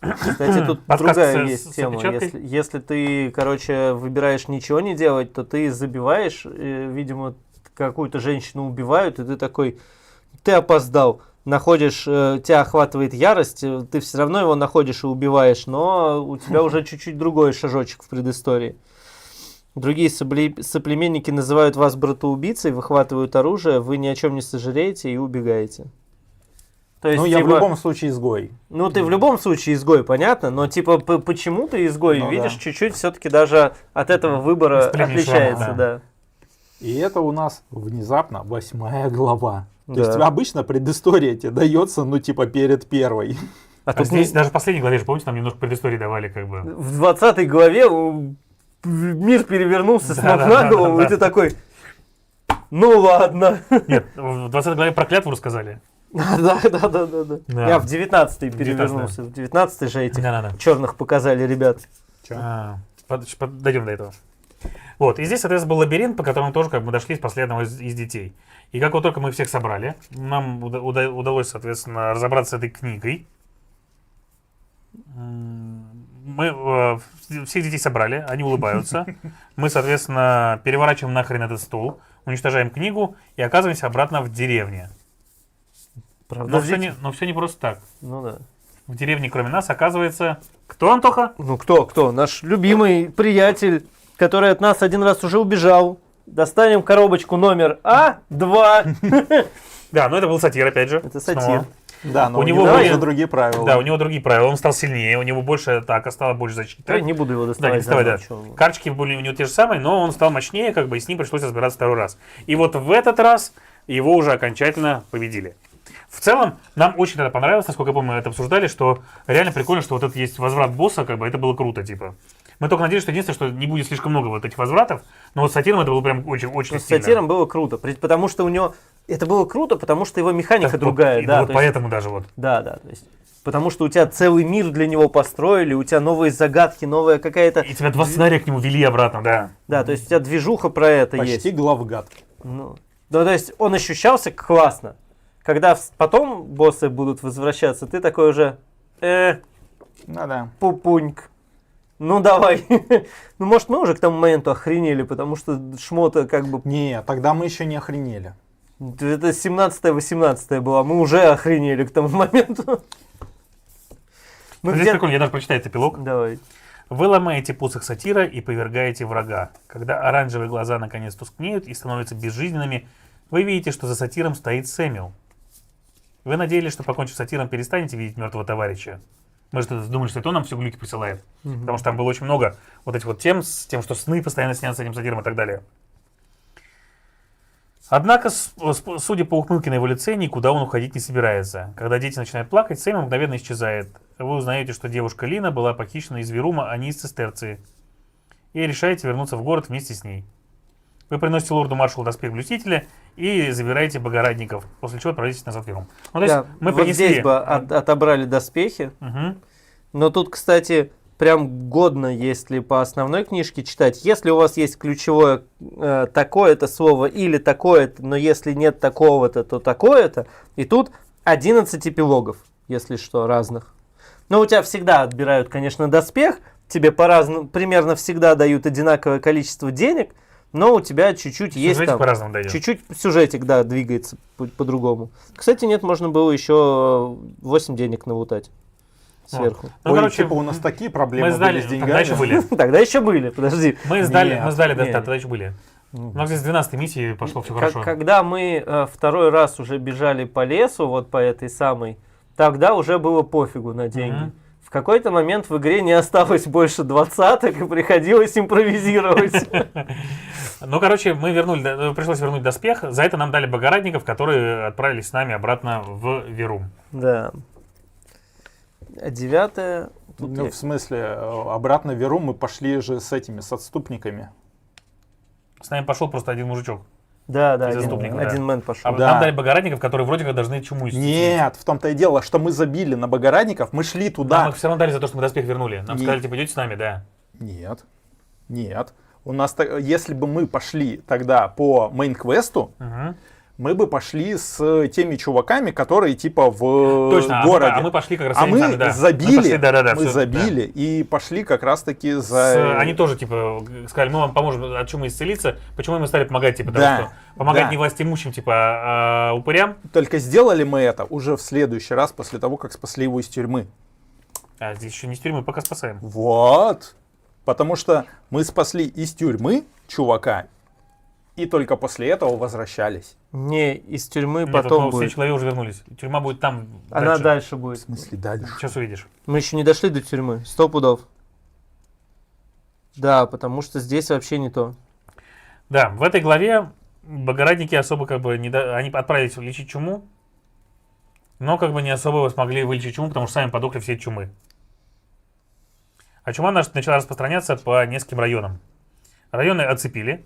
[SPEAKER 1] Кстати, тут
[SPEAKER 3] подсказка
[SPEAKER 1] другая
[SPEAKER 3] с
[SPEAKER 1] есть тема.
[SPEAKER 3] опечаткой.
[SPEAKER 1] Если ты, короче, выбираешь ничего не делать, то ты забиваешь, видимо, какую-то женщину убивают, и ты такой, ты опоздал. Находишь, тебя охватывает ярость, ты все равно его находишь и убиваешь, но у тебя уже чуть-чуть другой шажочек в предыстории. Другие соплеменники называют вас братоубийцей, выхватывают оружие, вы ни о чем не сожалеете и убегаете. То есть,
[SPEAKER 2] Ну, я в
[SPEAKER 1] типа,
[SPEAKER 2] любом случае изгой.
[SPEAKER 1] ну, ты в любом случае изгой, понятно, но типа почему ты изгой,
[SPEAKER 2] Ну,
[SPEAKER 1] видишь,
[SPEAKER 2] да.
[SPEAKER 1] чуть-чуть все-таки даже от этого выбора
[SPEAKER 3] Из племени
[SPEAKER 1] отличается,
[SPEAKER 3] Швама,
[SPEAKER 1] да.
[SPEAKER 2] И это у нас внезапно 8 глава.
[SPEAKER 1] Да.
[SPEAKER 2] То есть обычно предыстория тебе дается, ну, типа, перед первой.
[SPEAKER 1] А
[SPEAKER 3] А
[SPEAKER 1] тут
[SPEAKER 3] здесь даже в последней главе, же, помните, там немножко предыстории давали, как бы.
[SPEAKER 1] в 20 главе мир перевернулся с ног
[SPEAKER 3] Да-да-да-да-да.
[SPEAKER 1] на голову, и ты такой, ну ладно.
[SPEAKER 3] Нет, в 20 главе про клятву рассказали.
[SPEAKER 1] Да.
[SPEAKER 3] Да.
[SPEAKER 1] Я в 19-й
[SPEAKER 3] 19-й,
[SPEAKER 1] перевернулся. В 19-й же этих
[SPEAKER 3] Да-да-да.
[SPEAKER 1] черных показали, ребят.
[SPEAKER 3] Дойдем до этого. Вот, и здесь, соответственно, был лабиринт, по которому тоже как бы дошли с последнего из детей. И как вот только мы всех собрали, нам удалось, соответственно, разобраться с этой книгой. Мы всех детей собрали, они улыбаются. Мы, соответственно, переворачиваем нахрен этот стол, уничтожаем книгу и оказываемся обратно в деревне.
[SPEAKER 1] Правда,
[SPEAKER 3] Но все не просто так.
[SPEAKER 1] Ну да.
[SPEAKER 3] В деревне, кроме нас, оказывается... Кто, Антоха?
[SPEAKER 1] Ну кто? Наш любимый приятель, который от нас один раз уже убежал. Достанем коробочку номер А2.
[SPEAKER 3] Да, но это был сатир, опять же.
[SPEAKER 1] Это
[SPEAKER 3] снова.
[SPEAKER 1] сатир.
[SPEAKER 2] Да, но
[SPEAKER 3] У
[SPEAKER 2] у
[SPEAKER 3] него
[SPEAKER 2] него
[SPEAKER 3] были-
[SPEAKER 2] уже другие правила.
[SPEAKER 3] Да, у него другие правила, он стал сильнее, у него больше атака, стало больше защиты.
[SPEAKER 1] Я не буду его
[SPEAKER 3] Да, не
[SPEAKER 1] доставать.
[SPEAKER 3] доставай, да.
[SPEAKER 1] заново, чё.
[SPEAKER 3] Карточки были у него те же самые, но он стал мощнее, как бы, и с ним пришлось разбираться второй раз. И вот в этот раз его уже окончательно победили. В целом, нам очень это понравилось, насколько я помню, мы это обсуждали, что реально прикольно, что вот это есть возврат босса, как бы, это было круто, типа. Мы только надеялись, что единственное, что не будет слишком много вот этих возвратов, но вот с сатиром это было прям очень-очень
[SPEAKER 1] Но с
[SPEAKER 3] сильно.
[SPEAKER 1] сатиром было круто, потому что у него... Это было круто, потому что его механика другая.
[SPEAKER 3] И
[SPEAKER 1] Да,
[SPEAKER 3] вот
[SPEAKER 1] то есть-
[SPEAKER 3] поэтому даже вот.
[SPEAKER 1] да, то есть... Потому что у тебя целый мир для него построили, у тебя новые загадки, новая какая-то...
[SPEAKER 3] И тебя два сценария к нему вели обратно, да.
[SPEAKER 1] Да, то есть у тебя движуха про это
[SPEAKER 2] Почти
[SPEAKER 1] есть.
[SPEAKER 2] главгад.
[SPEAKER 1] Ну, да, то есть он ощущался классно. Когда потом боссы будут возвращаться, ты такой уже...
[SPEAKER 2] Ну да.
[SPEAKER 1] Пупуньк. Ну давай. Ну может мы уже к тому моменту охренели, потому что шмота как бы...
[SPEAKER 2] Не, тогда мы еще не охренели.
[SPEAKER 1] Это 17-18 была, мы уже охренели к тому моменту. Мы
[SPEAKER 3] Здесь
[SPEAKER 1] где-
[SPEAKER 3] прикольно, я даже прочитаю этот эпилог.
[SPEAKER 1] Давай.
[SPEAKER 3] Вы ломаете посох сатира и повергаете врага. Когда оранжевые глаза наконец тускнеют и становятся безжизненными, вы видите, что за сатиром стоит Сэмюэл. Вы надеялись, что, покончив с сатиром, перестанете видеть мертвого товарища. Мы же думали, что это он нам все глюки присылает. Потому что там было очень много вот этих вот тем, с тем, что сны постоянно снятся с этим сатиром и так далее. Однако, судя по ухмылке на его лице, никуда он уходить не собирается. Когда дети начинают плакать, Сэмюэл мгновенно исчезает. Вы узнаете, что девушка Лина была похищена из Верума, а не из Цистерции. И решаете вернуться в город вместе с ней. Вы приносите лорду-маршалу доспех блюстителя и забираете богорадников, после чего отправляетесь назад в Верум. Ну, то есть
[SPEAKER 1] Да,
[SPEAKER 3] мы
[SPEAKER 1] вот
[SPEAKER 3] принесли...
[SPEAKER 1] здесь бы отобрали доспехи.
[SPEAKER 3] Мгм.
[SPEAKER 1] Но тут, кстати, прям годно, если по основной книжке читать. Если у вас есть ключевое такое-то слово или такое-то, но если нет такого-то, то такое-то. И тут 11 эпилогов, если что, разных. Но у тебя всегда отбирают, конечно, доспех. Тебе по-разному, примерно всегда дают одинаковое количество денег. Но у тебя чуть-чуть есть
[SPEAKER 3] Сюжетик
[SPEAKER 1] там...
[SPEAKER 3] по-разному дойдет.
[SPEAKER 1] Чуть-чуть сюжетик, да, двигается по-другому. Кстати, нет, можно было еще 8 денег навутать сверху.
[SPEAKER 3] Ну,
[SPEAKER 2] Ой,
[SPEAKER 3] короче,
[SPEAKER 2] типа у нас такие проблемы
[SPEAKER 3] мы сдали...
[SPEAKER 2] были с деньгами.
[SPEAKER 3] Тогда еще были.
[SPEAKER 1] Тогда еще были, подожди.
[SPEAKER 3] Мы сдали
[SPEAKER 2] Нет,
[SPEAKER 3] да,
[SPEAKER 1] нет.
[SPEAKER 3] тогда еще были. У нас здесь 12-й миссии пошло все хорошо.
[SPEAKER 1] Когда мы второй раз уже бежали по лесу, вот по этой самой, тогда уже было пофигу на деньги.
[SPEAKER 3] Мгм.
[SPEAKER 1] В какой-то момент в игре не осталось больше 20-ок, и приходилось импровизировать.
[SPEAKER 3] Ну, короче, пришлось вернуть доспех. За это нам дали богорадников, которые отправились с нами обратно в Верум.
[SPEAKER 1] Да. А 9-е...
[SPEAKER 2] Ну, в смысле, обратно в Веру мы пошли же с отступниками.
[SPEAKER 3] С нами пошел просто один мужичок.
[SPEAKER 1] Да,
[SPEAKER 3] Из заступников, да.
[SPEAKER 1] один мэн
[SPEAKER 3] А
[SPEAKER 1] пошел.
[SPEAKER 2] Да.
[SPEAKER 3] нам дали богорадников, которые вроде как должны чуму исцелить.
[SPEAKER 2] Нет, в том-то и дело, что мы забили на богорадников, мы шли
[SPEAKER 3] Нам
[SPEAKER 2] туда.
[SPEAKER 3] их все равно дали за то, что мы доспех вернули. Нам
[SPEAKER 2] Нет.
[SPEAKER 3] сказали, типа, идете с нами, да.
[SPEAKER 2] Нет, нет. У нас, если бы мы пошли тогда по мейн-квесту,
[SPEAKER 3] Угу.
[SPEAKER 2] мы бы пошли с теми чуваками, которые типа в
[SPEAKER 3] Точно,
[SPEAKER 2] городе.
[SPEAKER 3] а мы пошли как раз
[SPEAKER 2] А
[SPEAKER 3] с ними
[SPEAKER 2] мы
[SPEAKER 3] сами, да.
[SPEAKER 2] забили,
[SPEAKER 3] Мы пошли, да,
[SPEAKER 2] мы
[SPEAKER 3] всё,
[SPEAKER 2] забили и пошли как раз-таки
[SPEAKER 3] да.
[SPEAKER 2] за...
[SPEAKER 3] Они тоже, типа, сказали, мы вам поможем от чумы исцелиться. Почему мы стали помогать, типа,
[SPEAKER 2] Да,
[SPEAKER 3] потому что помогать
[SPEAKER 2] да.
[SPEAKER 3] не властимущим, типа, а упырям.
[SPEAKER 2] Только сделали мы это уже в следующий раз после того, как спасли его из тюрьмы.
[SPEAKER 3] А здесь еще не с тюрьмы, пока спасаем.
[SPEAKER 2] Вот. Потому что мы спасли из тюрьмы чувака, и только после этого возвращались.
[SPEAKER 1] Не, из тюрьмы
[SPEAKER 3] Нет,
[SPEAKER 1] потом
[SPEAKER 3] вот, все
[SPEAKER 1] будет.
[SPEAKER 3] человек уже вернулись. Тюрьма будет там
[SPEAKER 1] Она дальше будет.
[SPEAKER 2] В смысле дальше?
[SPEAKER 3] Сейчас увидишь.
[SPEAKER 1] Мы еще не дошли до тюрьмы. 100 пудов. Да, потому что здесь вообще не то.
[SPEAKER 3] Да, в этой главе богорадники особо как бы они отправились лечить чуму, но как бы не особо смогли вылечить чуму, потому что сами подохли все от чумы. А чума начала распространяться по нескольким районам. Районы оцепили.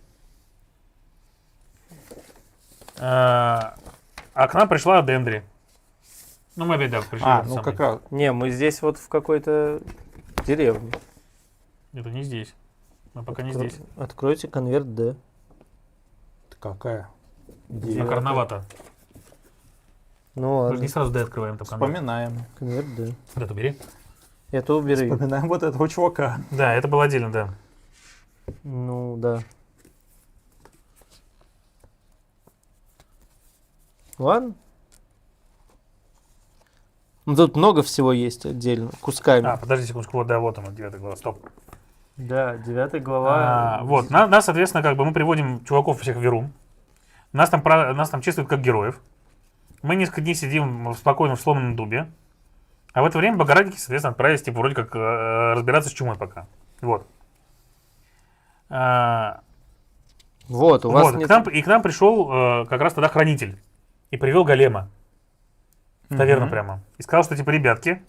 [SPEAKER 3] А к нам пришла Дендри. Ну, мы опять, да, пришли. в этот
[SPEAKER 2] ну
[SPEAKER 3] самый.
[SPEAKER 2] как раз.
[SPEAKER 1] Не, мы здесь вот в какой-то деревне.
[SPEAKER 3] Это не здесь. Мы пока не здесь.
[SPEAKER 1] Откройте конверт Д.
[SPEAKER 2] Какая?
[SPEAKER 3] На Карновато.
[SPEAKER 1] Ну
[SPEAKER 3] Мы же
[SPEAKER 1] ладно,
[SPEAKER 3] не сразу Д открываем. Там конверт.
[SPEAKER 2] Вспоминаем.
[SPEAKER 1] конверт Д.
[SPEAKER 3] Вот это убери.
[SPEAKER 1] Это убери.
[SPEAKER 2] Вспоминаем вот этого чувака.
[SPEAKER 3] Да, это было отдельно, да.
[SPEAKER 1] Ну да. Ладно. Ну тут много всего есть отдельно, кусками.
[SPEAKER 3] А, подожди секундочку. Вот, да, вот он, 9 глава. Стоп.
[SPEAKER 1] Да, 9 глава.
[SPEAKER 3] Вот, нас, соответственно, как бы мы приводим чуваков всех в Верум. Нас там чествуют как героев. Мы несколько дней сидим спокойно в сломанном дубе. А в это время богорадники, соответственно, отправились, типа, вроде как разбираться с чумой пока. Вот.
[SPEAKER 1] Вот, у вас
[SPEAKER 3] Вот,
[SPEAKER 1] нет...
[SPEAKER 3] к нам пришел как раз тогда хранитель. И привел голема. В таверну прямо. И сказал, что, типа, ребятки,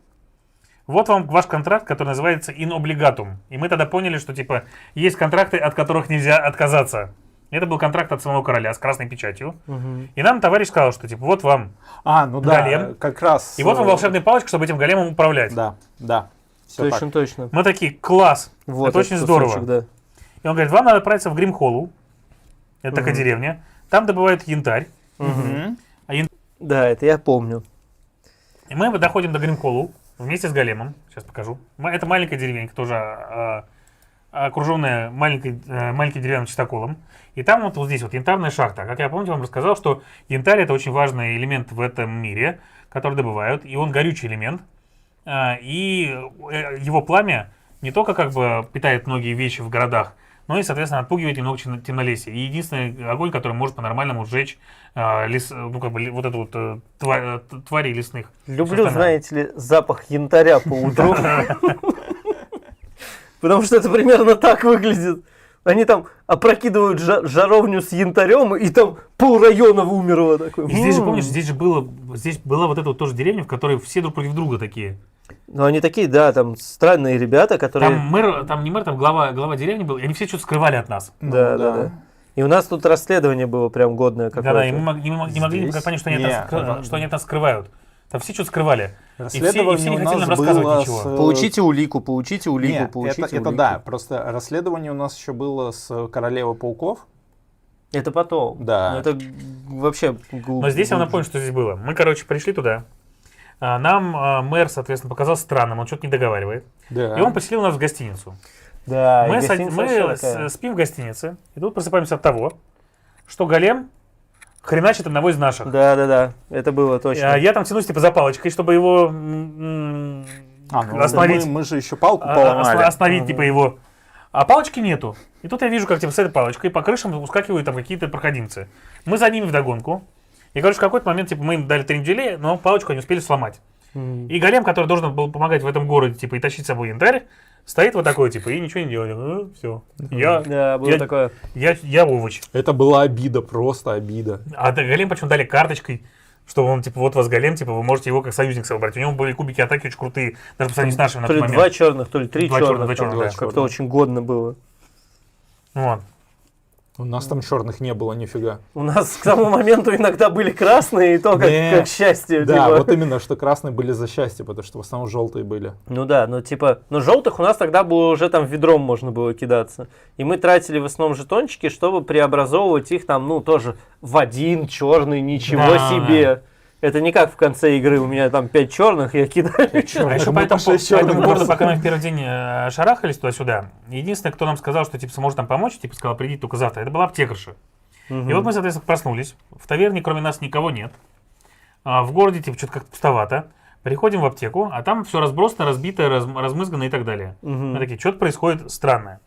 [SPEAKER 3] вот вам ваш контракт, который называется in obligatum. И мы тогда поняли, что, типа, есть контракты, от которых нельзя отказаться. Это был контракт от самого короля с красной печатью.
[SPEAKER 1] Мгм.
[SPEAKER 3] И нам товарищ сказал, что, типа, вот вам,
[SPEAKER 2] Ну да,
[SPEAKER 3] Голем.
[SPEAKER 2] как раз.
[SPEAKER 3] и вот вам волшебная палочка, чтобы этим големом управлять.
[SPEAKER 2] Да, да. Все
[SPEAKER 1] Точно, точно.
[SPEAKER 3] Мы такие, класс,
[SPEAKER 1] Вот
[SPEAKER 3] это
[SPEAKER 1] этот
[SPEAKER 3] очень здорово.
[SPEAKER 1] кусочек, да.
[SPEAKER 3] И он говорит, вам надо отправиться в Гримхоллу. Это такая деревня. Там добывают янтарь.
[SPEAKER 1] Да, это я помню.
[SPEAKER 3] И мы доходим до Гримхоллу вместе с големом. Сейчас покажу. Это маленькая деревенька, тоже окруженная маленьким деревянным чистоколом. И там вот здесь вот янтарная шахта. Как я помню, вам рассказал, что янтарь это очень важный элемент в этом мире, который добывают. И он горючий элемент. И его пламя не только как бы питает многие вещи в городах, но и, соответственно, отпугивает немного темнолесья. И единственный огонь, который может по-нормальному сжечь вот эту вот твари лесных.
[SPEAKER 1] Люблю,
[SPEAKER 3] Всё остальное.
[SPEAKER 1] знаете ли, запах янтаря по утру. Потому что это примерно так выглядит. Они там опрокидывают жаровню с янтарем, и там пол района умерло такое.
[SPEAKER 3] И здесь же, помнишь, здесь была вот эта вот тоже деревня, в которой все друг против друга такие.
[SPEAKER 1] Ну, они такие, да, там странные ребята, которые...
[SPEAKER 3] Там не мэр, там глава деревни был, и они все что-то скрывали от нас.
[SPEAKER 1] Да, да, да. И у нас тут расследование было прям годное какое-то.
[SPEAKER 3] Да, и мы не могли
[SPEAKER 2] Здесь?
[SPEAKER 3] никак понять, что они,
[SPEAKER 2] Нет,
[SPEAKER 3] что они от нас скрывают. Там все что-то скрывали. И все
[SPEAKER 2] Расследование
[SPEAKER 3] не
[SPEAKER 2] у
[SPEAKER 3] хотели
[SPEAKER 2] нас
[SPEAKER 3] нам рассказывать
[SPEAKER 2] было
[SPEAKER 3] ничего.
[SPEAKER 2] с...
[SPEAKER 1] Получите улику, получите улику,
[SPEAKER 2] Нет,
[SPEAKER 1] получите
[SPEAKER 2] это
[SPEAKER 1] улику.
[SPEAKER 2] да, просто расследование у нас еще было с Королевой пауков.
[SPEAKER 1] Это потом.
[SPEAKER 2] Да.
[SPEAKER 1] Но это вообще...
[SPEAKER 3] Но здесь я напомню, что здесь было. Мы, короче, пришли туда. Нам мэр, соответственно, показался странным, он что-то не договаривает.
[SPEAKER 2] Да.
[SPEAKER 3] И он поселил нас в гостиницу.
[SPEAKER 1] Да,
[SPEAKER 3] Мы,
[SPEAKER 1] и гостиница вообще такая.
[SPEAKER 3] спим в гостинице, и тут просыпаемся от того, что голем хреначит одного из наших.
[SPEAKER 1] Да, да, да, это было точно.
[SPEAKER 3] Я там тянусь типа за палочкой, чтобы его остановить.
[SPEAKER 2] Мы же еще палку поломали.
[SPEAKER 3] Остановить типа его. А палочки нету. И тут я вижу, как типа с этой палочкой по крышам ускакивают там какие-то проходимцы. Мы за ними вдогонку. И, короче, в какой-то момент типа мы им дали тренделей, но палочку они успели сломать. И голем, который должен был помогать в этом городе, типа, и тащить с собой янтарь, стоит вот такой, типа, и ничего не делает. Все.
[SPEAKER 1] Да, было такое.
[SPEAKER 3] Я овощ.
[SPEAKER 2] Это была обида, просто обида.
[SPEAKER 3] А голем почему дали карточкой, что он, типа, вот у вас голем, типа, вы можете его как союзник собрать. У него были кубики атаки очень крутые, даже по сравнению с нашими на
[SPEAKER 1] То
[SPEAKER 3] тот
[SPEAKER 1] ли
[SPEAKER 3] момент.
[SPEAKER 1] 2 черных, то ли 3
[SPEAKER 3] Два
[SPEAKER 1] черных.
[SPEAKER 3] черных,
[SPEAKER 1] там,
[SPEAKER 3] да.
[SPEAKER 1] Как-то очень годно было.
[SPEAKER 3] Вот.
[SPEAKER 2] У нас там черных не было нифига.
[SPEAKER 1] У нас к тому моменту иногда были красные, и то как счастье.
[SPEAKER 2] Да,
[SPEAKER 1] типа.
[SPEAKER 2] вот именно, что красные были за счастье, потому что в основном желтые были.
[SPEAKER 1] Ну да, ну типа, ну желтых у нас тогда было уже там ведром можно было кидаться. И мы тратили в основном жетончики, чтобы преобразовывать их там, ну тоже в один черный, ничего
[SPEAKER 3] Да,
[SPEAKER 1] себе. Это не как в конце игры, у меня там 5 черных, я кидаю.
[SPEAKER 3] А еще
[SPEAKER 2] мы
[SPEAKER 3] по этому
[SPEAKER 2] пошли чёрным
[SPEAKER 3] городу,
[SPEAKER 2] бросать.
[SPEAKER 3] пока мы в первый день шарахались туда-сюда, единственное, кто нам сказал, что типа сможет нам помочь, типа сказал, придите только завтра, это была аптекарша. И вот мы, соответственно, проснулись. В таверне кроме нас никого нет. В городе типа что-то как-то пустовато. Приходим в аптеку, а там все разбросано, разбито, размызгано и так далее. Мы такие, что-то происходит странное.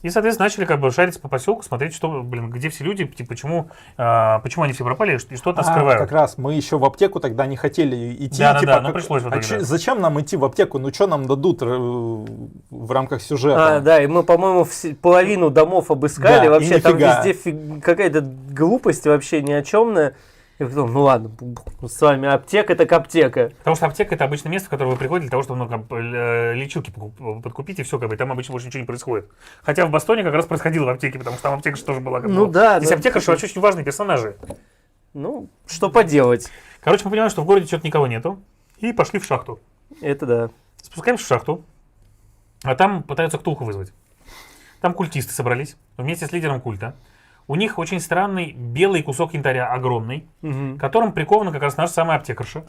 [SPEAKER 3] И, соответственно, начали как бы шариться по поселку, смотреть, что, где все люди, типа, почему они все пропали и что от нас скрывают.
[SPEAKER 2] Как раз мы еще в аптеку тогда не хотели идти.
[SPEAKER 3] Да,
[SPEAKER 2] типа,
[SPEAKER 3] но пришлось в итоге, да.
[SPEAKER 2] Зачем нам идти в аптеку? Ну что нам дадут в рамках сюжета?
[SPEAKER 1] Да, и мы, по-моему, половину домов обыскали,
[SPEAKER 2] Да, и
[SPEAKER 1] вообще там
[SPEAKER 2] нифига.
[SPEAKER 1] везде какая-то глупость вообще ни о чемная. И потом, ну ладно, с вами аптека так аптека.
[SPEAKER 3] Потому что аптека — это обычное место, в которое вы приходите для того, чтобы лечилки подкупить, и все, как бы, там обычно больше ничего не происходит. Хотя в Бастоне как раз происходило в аптеке, потому что там аптекарша тоже была. Как
[SPEAKER 1] Ну
[SPEAKER 3] бы.
[SPEAKER 1] да.
[SPEAKER 3] Здесь аптекарша вообще очень важные персонажи.
[SPEAKER 1] Ну, что поделать.
[SPEAKER 3] Короче, мы понимаем, что в городе что-то никого нету, и пошли в шахту.
[SPEAKER 1] Это да.
[SPEAKER 3] Спускаемся в шахту, а там пытаются Ктулху вызвать. Там культисты собрались вместе с лидером культа. У них очень странный белый кусок янтаря, огромный, которым прикована как раз наша самая аптекарша.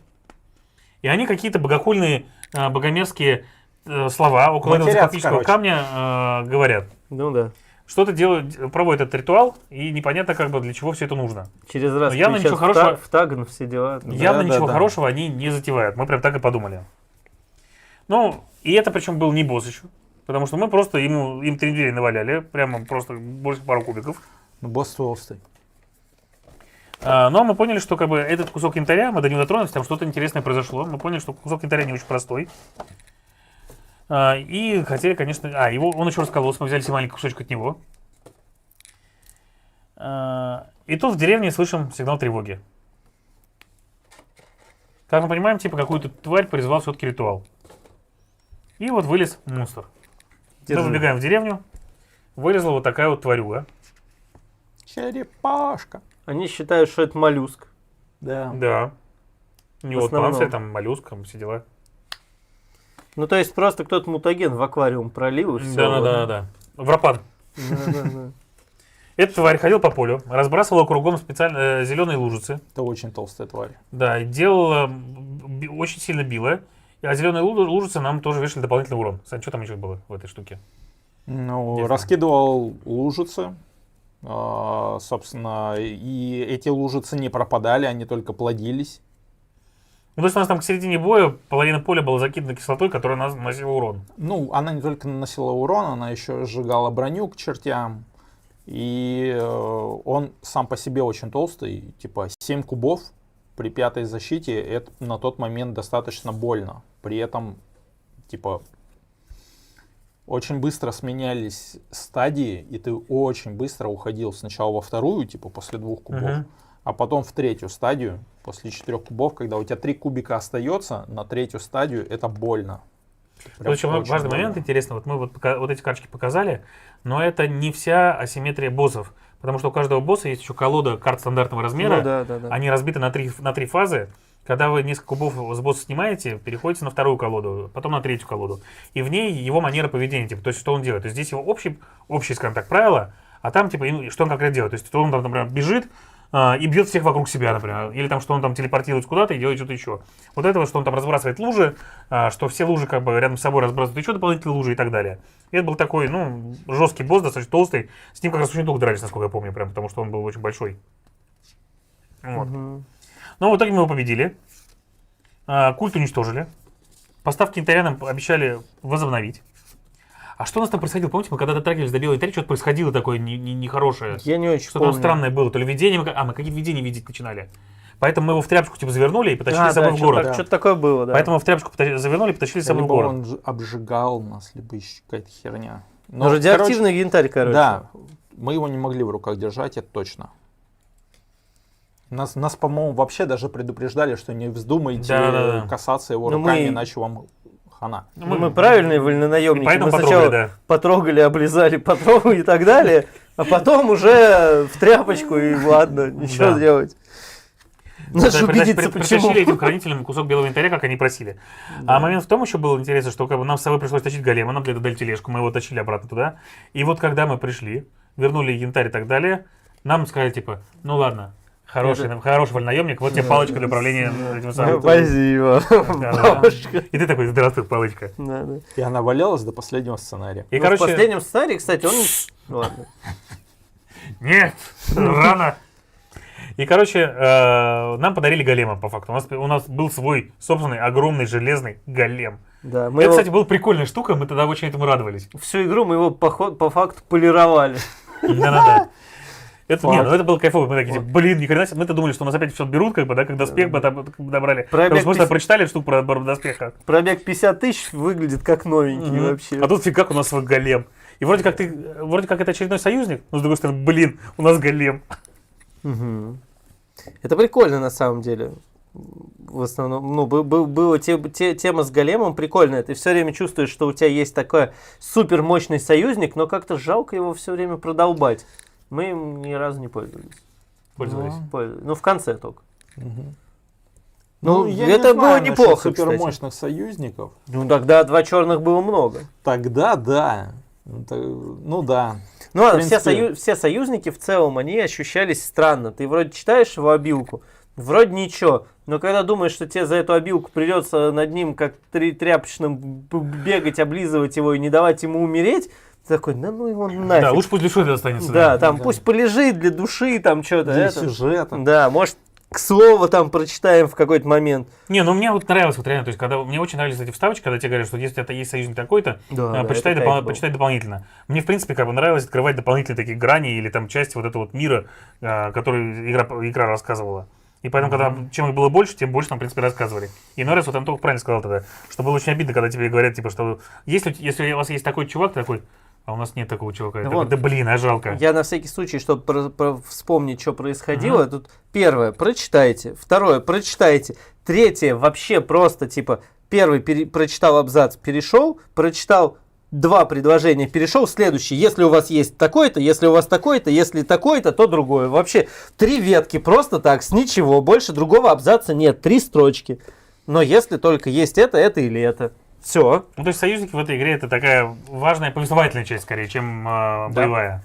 [SPEAKER 3] И они какие-то богохульные, богомерзкие слова около этого
[SPEAKER 2] Матерятся,
[SPEAKER 3] циклопического камня говорят.
[SPEAKER 1] Ну да.
[SPEAKER 3] Что-то делают, проводят этот ритуал, и непонятно как бы для чего все это нужно.
[SPEAKER 1] Через раз
[SPEAKER 3] Но явно
[SPEAKER 1] кричат
[SPEAKER 3] ничего хорошего-
[SPEAKER 1] в тагн, все дела.
[SPEAKER 3] Явно
[SPEAKER 2] да,
[SPEAKER 3] ничего
[SPEAKER 2] да.
[SPEAKER 3] хорошего они не затевают. Мы прям так и подумали. Ну, и это причем был не босс еще. Потому что мы просто им 3 двери наваляли. Прямо просто больше пару кубиков.
[SPEAKER 2] Ну, босс толстый.
[SPEAKER 3] Но мы поняли, что как бы этот кусок янтаря, мы до него дотронулись, там что-то интересное произошло. Мы поняли, что кусок янтаря не очень простой. И хотели, конечно... он еще раскололся, мы взяли себе маленький кусочек от него. И тут в деревне слышим сигнал тревоги. Как мы понимаем, типа какую-то тварь призвал все-таки ритуал. И вот вылез монстр. Мы забегаем в деревню. Вылезла вот такая вот тварюга.
[SPEAKER 2] Черепашка.
[SPEAKER 1] Они считают, что это моллюск.
[SPEAKER 2] Да.
[SPEAKER 3] Да. У него
[SPEAKER 1] В основном.
[SPEAKER 3] панцирь, там моллюск, там все дела.
[SPEAKER 1] Ну, то есть просто кто-то мутаген в аквариум пролил и все.
[SPEAKER 3] Да. Врапан.
[SPEAKER 1] Да.
[SPEAKER 3] Эта тварь ходил по полю, разбрасывала кругом специально зеленые лужицы.
[SPEAKER 2] Это очень толстая тварь.
[SPEAKER 3] Да, и делала, очень сильно била. А зеленые лужицы нам тоже вешали дополнительный урон. Сань, что там еще было в этой штуке?
[SPEAKER 2] Ну,
[SPEAKER 3] Ясно.
[SPEAKER 2] раскидывал лужицы. Собственно, и эти лужицы не пропадали, они только плодились.
[SPEAKER 3] Ну, то есть у нас там к середине боя половина поля была закидана кислотой, которая наносила урон.
[SPEAKER 2] Ну, она не только наносила урон, она еще сжигала броню к чертям. И он сам по себе очень толстый, типа 7 кубов при 5-й защите, это на тот момент достаточно больно. При этом, типа, очень быстро сменялись стадии, и ты очень быстро уходил сначала во вторую, типа после 2 кубов, а потом в 3-ю стадию, после 4 кубов, когда у тебя 3 кубика остается, на 3-ю стадию это больно. Прям
[SPEAKER 3] Причем
[SPEAKER 2] очень
[SPEAKER 3] важный
[SPEAKER 2] больно.
[SPEAKER 3] момент, интересно, вот мы вот эти карточки показали, но это не вся асимметрия боссов, потому что у каждого босса есть еще колода карт стандартного размера,
[SPEAKER 1] Ну да.
[SPEAKER 3] они разбиты на три фазы. Когда вы несколько кубов с босса снимаете, переходите на вторую колоду, потом на 3-ю колоду. И в ней его манера поведения, типа, то есть что он делает. То есть здесь его общие, скажем так, правила, а там, типа, что он конкретно делает. То есть он там, например, бежит и бьет всех вокруг себя, например. Или там, что он там телепортируется куда-то и делает что-то еще. Вот этого, что он там разбрасывает лужи, что все лужи как бы рядом с собой разбрасывают еще дополнительные лужи и так далее. И это был такой, жесткий босс, достаточно толстый. С ним как раз очень долго дрались, насколько я помню, прям, потому что он был очень большой. Вот. Но в итоге мы его победили. Культ уничтожили. Поставки янтаря нам обещали возобновить. А что у нас там происходило? Помните, мы когда дотрагивались до белой янтаря, что-то происходило такое нехорошее.
[SPEAKER 1] Я не очень
[SPEAKER 3] Что-то там
[SPEAKER 1] помню.
[SPEAKER 3] странное было. То ли видение, мы какие-то видения видеть начинали. Поэтому мы его в тряпочку типа завернули и потащили с собой в город.
[SPEAKER 1] Что-то такое было, да.
[SPEAKER 3] Поэтому в тряпочку завернули и потащили с собой в
[SPEAKER 2] Либо
[SPEAKER 3] город.
[SPEAKER 2] он обжигал нас, либо еще какая-то херня.
[SPEAKER 1] Ну, радиоактивный янтарь, короче.
[SPEAKER 2] Да, мы его не могли в руках держать, это точно. Нас, по-моему, вообще даже предупреждали, что не вздумайте касаться его
[SPEAKER 1] Но
[SPEAKER 2] руками,
[SPEAKER 1] мы-
[SPEAKER 2] иначе вам хана.
[SPEAKER 1] Ну, мы правильные вольнонаемники.
[SPEAKER 3] Поэтому
[SPEAKER 1] Мы
[SPEAKER 3] потрогали,
[SPEAKER 1] сначала
[SPEAKER 3] да.
[SPEAKER 1] потрогали, облизали, потрогали и так далее, а потом уже в тряпочку и ладно, ничего
[SPEAKER 3] Да.
[SPEAKER 1] делать. Надо же убедиться,
[SPEAKER 3] Притащили
[SPEAKER 1] почему.
[SPEAKER 3] этим хранителям кусок белого янтаря, как они просили. А момент в том еще был интересно, что как бы нам с собой пришлось тащить голема, нам для этого дали тележку, мы его тащили обратно туда. И вот когда мы пришли, вернули янтарь и так далее, нам сказали типа, ну ладно, хороший вольнонаемник, вот тебе палочка для управления этим самым.
[SPEAKER 1] Спасибо,
[SPEAKER 3] Да-да-да.
[SPEAKER 1] бабушка.
[SPEAKER 3] И ты такой, здравствуй, палочка.
[SPEAKER 1] Да, да.
[SPEAKER 2] И она валялась до последнего сценария.
[SPEAKER 3] И,
[SPEAKER 1] Ну,
[SPEAKER 3] короче,
[SPEAKER 1] в последнем сценарии, кстати, он... Ладно.
[SPEAKER 3] нет, рано. И, короче, нам подарили голема, по факту. У нас был свой собственный огромный железный голем.
[SPEAKER 1] Да, мы
[SPEAKER 3] Это,
[SPEAKER 1] его...
[SPEAKER 3] кстати, была прикольная штука, мы тогда очень этому радовались.
[SPEAKER 1] Всю игру мы его по факту полировали.
[SPEAKER 3] Да-да-да. Это было кайфово. Мы такие, типа, блин, ни хрена себе. Мы-то думали, что нас опять все берут, как бы, да, когда доспех добрали.
[SPEAKER 1] Пробег
[SPEAKER 3] Потому что мы
[SPEAKER 1] 50.
[SPEAKER 3] прочитали штуку про доспеха.
[SPEAKER 1] Пробег 50 тысяч выглядит как новенький вообще.
[SPEAKER 3] А тут фиг у нас свой голем. И вроде как это очередной союзник, но с другой стороны, блин, у нас голем.
[SPEAKER 1] Мгм. Это прикольно на самом деле. В основном, ну, была тема с големом прикольная. Ты все время чувствуешь, что у тебя есть такой супер мощный союзник, но как-то жалко его все время продолбать. Мы им ни разу не пользовались.
[SPEAKER 3] Пользовались.
[SPEAKER 1] Ну, в конце только.
[SPEAKER 2] Мгм.
[SPEAKER 1] Ну,
[SPEAKER 2] я
[SPEAKER 1] это
[SPEAKER 2] не
[SPEAKER 1] было
[SPEAKER 2] знаю насчет
[SPEAKER 1] неплохо, кстати.
[SPEAKER 2] супермощных союзников.
[SPEAKER 1] Ну, тогда 2 черных было много.
[SPEAKER 2] Тогда да. Ну да.
[SPEAKER 1] Ну ладно,
[SPEAKER 2] В принципе.
[SPEAKER 1] все союзники в целом, они ощущались странно. Ты вроде читаешь его обилку, вроде ничего, но когда думаешь, что тебе за эту обилку придется над ним как тряпочным бегать, облизывать его и не давать ему умереть, ты такой, да ну его нафиг.
[SPEAKER 3] Да, лучше пусть для шутки останется.
[SPEAKER 1] Да, там
[SPEAKER 2] Да.
[SPEAKER 1] пусть полежит для души, там что-то.
[SPEAKER 2] Для
[SPEAKER 1] это.
[SPEAKER 2] сюжета.
[SPEAKER 1] Да, может, к слову там прочитаем в какой-то момент.
[SPEAKER 3] Не, ну мне вот нравилось вот реально, то есть когда мне очень нравились эти вставочки, когда тебе говорят, что если это есть союзник такой-то,
[SPEAKER 1] Да,
[SPEAKER 3] почитай,
[SPEAKER 1] это кайф был.
[SPEAKER 3] почитай дополнительно. Мне в принципе как бы нравилось открывать дополнительные такие грани или там части вот этого вот мира, который игра рассказывала. И поэтому, когда чем их было больше, тем больше нам, в принципе, рассказывали. И иной раз, вот Антох правильно сказал тогда, что было очень обидно, когда тебе говорят, типа, что если у вас есть такой чувак, ты такой, а у нас нет такого чувака.
[SPEAKER 1] Да
[SPEAKER 3] Я такой,
[SPEAKER 1] вот.
[SPEAKER 3] да блин, а жалко.
[SPEAKER 1] Я на всякий случай, чтобы вспомнить, что происходило, тут первое, прочитайте, второе, прочитайте, третье, вообще просто, типа, первый прочитал абзац, перешел, прочитал 2 предложения, перешел, следующий, если у вас есть такой-то, если у вас такой-то, если такой-то, то другое. Вообще 3 ветки, просто так, с ничего, больше другого абзаца нет, 3 строчки. Но если только есть это или это. Все.
[SPEAKER 3] Ну, то есть союзники в этой игре это такая важная повествовательная часть, скорее, чем боевая.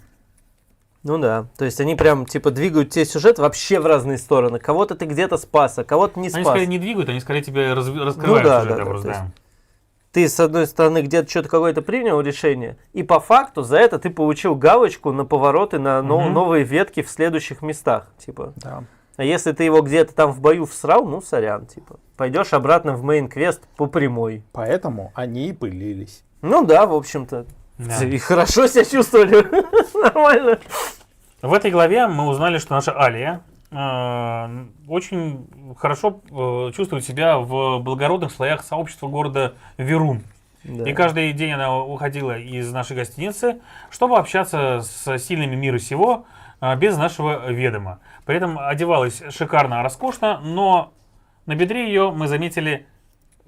[SPEAKER 1] Ну да, то есть они прям типа двигают тебе сюжет вообще в разные стороны. Кого-то ты где-то спас, а кого-то не
[SPEAKER 3] Они
[SPEAKER 1] спас.
[SPEAKER 3] скорее не двигают, они скорее тебе раскрывают
[SPEAKER 1] Ну да,
[SPEAKER 3] сюжет,
[SPEAKER 1] да,
[SPEAKER 3] я
[SPEAKER 1] да,
[SPEAKER 3] просто,
[SPEAKER 1] то есть
[SPEAKER 3] да.
[SPEAKER 1] Ты, с одной стороны, где-то что-то какое-то принял решение, и по факту за это ты получил галочку на повороты, на новые ветки в следующих местах. Типа.
[SPEAKER 2] Да.
[SPEAKER 1] А если ты его где-то там в бою всрал, ну сорян, типа. Пойдешь обратно в мейн-квест по прямой.
[SPEAKER 2] Поэтому они и пылились.
[SPEAKER 1] Ну да, в общем-то.
[SPEAKER 3] Да.
[SPEAKER 1] И хорошо себя чувствовали. Нормально.
[SPEAKER 3] В этой главе мы узнали, что наша Алия очень хорошо чувствует себя в благородных слоях сообщества города Верун.
[SPEAKER 1] Да.
[SPEAKER 3] И каждый день она уходила из нашей гостиницы, чтобы общаться с сильными мира сего без нашего ведома. При этом одевалась шикарно, роскошно, но на бедре ее мы заметили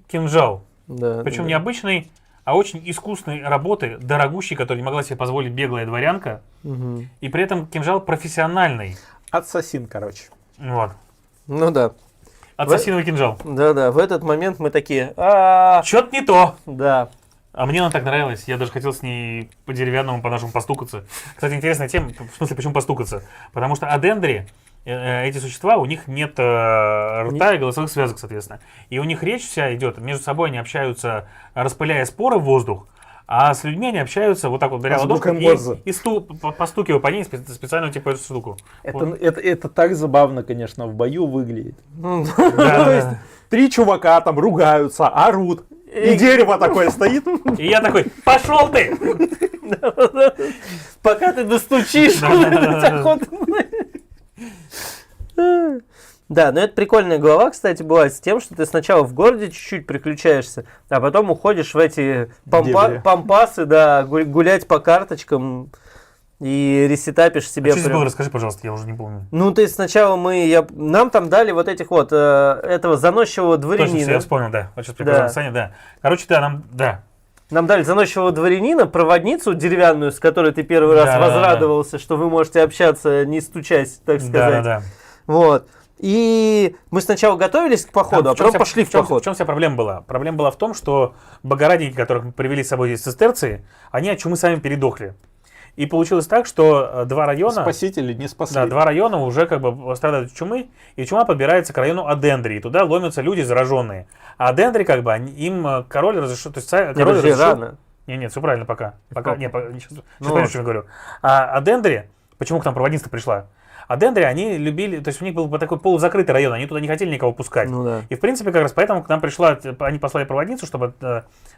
[SPEAKER 3] кинжал.
[SPEAKER 1] Да,
[SPEAKER 3] Причем
[SPEAKER 1] да.
[SPEAKER 3] не обычный, а очень искусной работы, дорогущий, который не могла себе позволить беглая дворянка.
[SPEAKER 1] Мгм.
[SPEAKER 3] И при этом кинжал профессиональный.
[SPEAKER 2] Ассасин, короче.
[SPEAKER 3] Вот.
[SPEAKER 1] Ну да.
[SPEAKER 3] Ассасиновый кинжал.
[SPEAKER 1] Да-да, в этот момент мы такие,
[SPEAKER 3] Чё-то не то.
[SPEAKER 1] да.
[SPEAKER 3] А мне она так нравилась, я даже хотел с ней по деревянному, по нашему постукаться. Кстати, интересная тема, в смысле, почему постукаться? Потому что адендри, эти существа, у них нет рта и голосовых связок, соответственно. И у них речь вся идет, между собой они общаются, распыляя споры в воздух, а с людьми они общаются вот так вот, беря ладошку
[SPEAKER 2] Звуком Морзе.
[SPEAKER 3] и постукивая по ней специально типа эту штуку.
[SPEAKER 2] Это так забавно, конечно, в бою выглядит.
[SPEAKER 1] Ну,
[SPEAKER 2] То есть 3 чувака там ругаются, орут. И дерево такое стоит.
[SPEAKER 3] И я такой, пошел ты!
[SPEAKER 1] Пока ты достучишь,
[SPEAKER 3] Да-да-да-да.
[SPEAKER 1] охота. Да, но это прикольная глава, кстати, бывает с тем, что ты сначала в городе чуть-чуть приключаешься, а потом уходишь в эти
[SPEAKER 2] Дебри.
[SPEAKER 1] пампасы, да, гулять по карточкам и ресетапишь себе.
[SPEAKER 3] Что здесь было, расскажи, пожалуйста, я уже не помню.
[SPEAKER 1] Ну, то есть сначала нам там дали вот этих вот, этого заносчивого
[SPEAKER 3] Точно,
[SPEAKER 1] дворянина.
[SPEAKER 3] всё, я вспомнил, да. Вот сейчас приказал Саня, да. Короче, да.
[SPEAKER 1] Нам дали заносчивого дворянина, проводницу деревянную, с которой ты первый раз
[SPEAKER 3] Да.
[SPEAKER 1] возрадовался, что вы можете общаться, не стучась, так сказать.
[SPEAKER 3] Да.
[SPEAKER 1] Вот. И мы сначала готовились к походу, а потом пошли в поход.
[SPEAKER 3] В чем вся проблема была? Проблема была в том, что богорадники, которых мы привели с собой из цистерции, они от чумы сами передохли. И получилось так, что два района...
[SPEAKER 2] Спасители не спасли.
[SPEAKER 3] Да, два района уже как бы страдают от чумы, и чума подбирается к району Адендрии. Туда ломятся люди зараженные. А Адендрии, как бы, им король разрешил... То есть король разрешил...
[SPEAKER 1] рано.
[SPEAKER 3] Нет, все правильно пока. Сейчас
[SPEAKER 1] Ну
[SPEAKER 3] поймешь, что я говорю. А Адендрии, почему к нам проводница пришла? Адендрии, они любили... То есть у них был такой полузакрытый район, они туда не хотели никого пускать.
[SPEAKER 1] Ну да.
[SPEAKER 3] И, в принципе, как раз поэтому к нам пришла... Они послали проводницу, чтобы,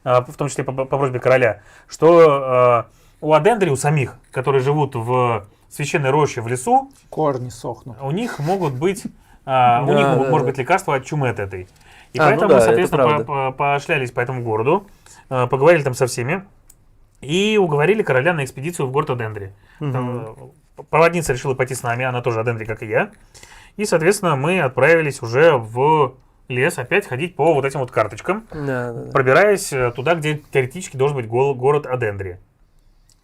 [SPEAKER 3] в том числе по просьбе короля, что... У Адендрии, у самих, которые живут в священной роще в лесу,
[SPEAKER 2] Корни сохнут.
[SPEAKER 3] у них могут быть, может быть лекарство от чумы от этой. И поэтому
[SPEAKER 1] ну
[SPEAKER 3] мы,
[SPEAKER 1] да,
[SPEAKER 3] соответственно, пошлялись по этому городу, поговорили там со всеми и уговорили короля на экспедицию в город Адендрии. Проводница решила пойти с нами, она тоже Адендрии, как и я. И, соответственно, мы отправились уже в лес опять ходить по вот этим вот карточкам, пробираясь туда, где теоретически должен быть город Адендрии.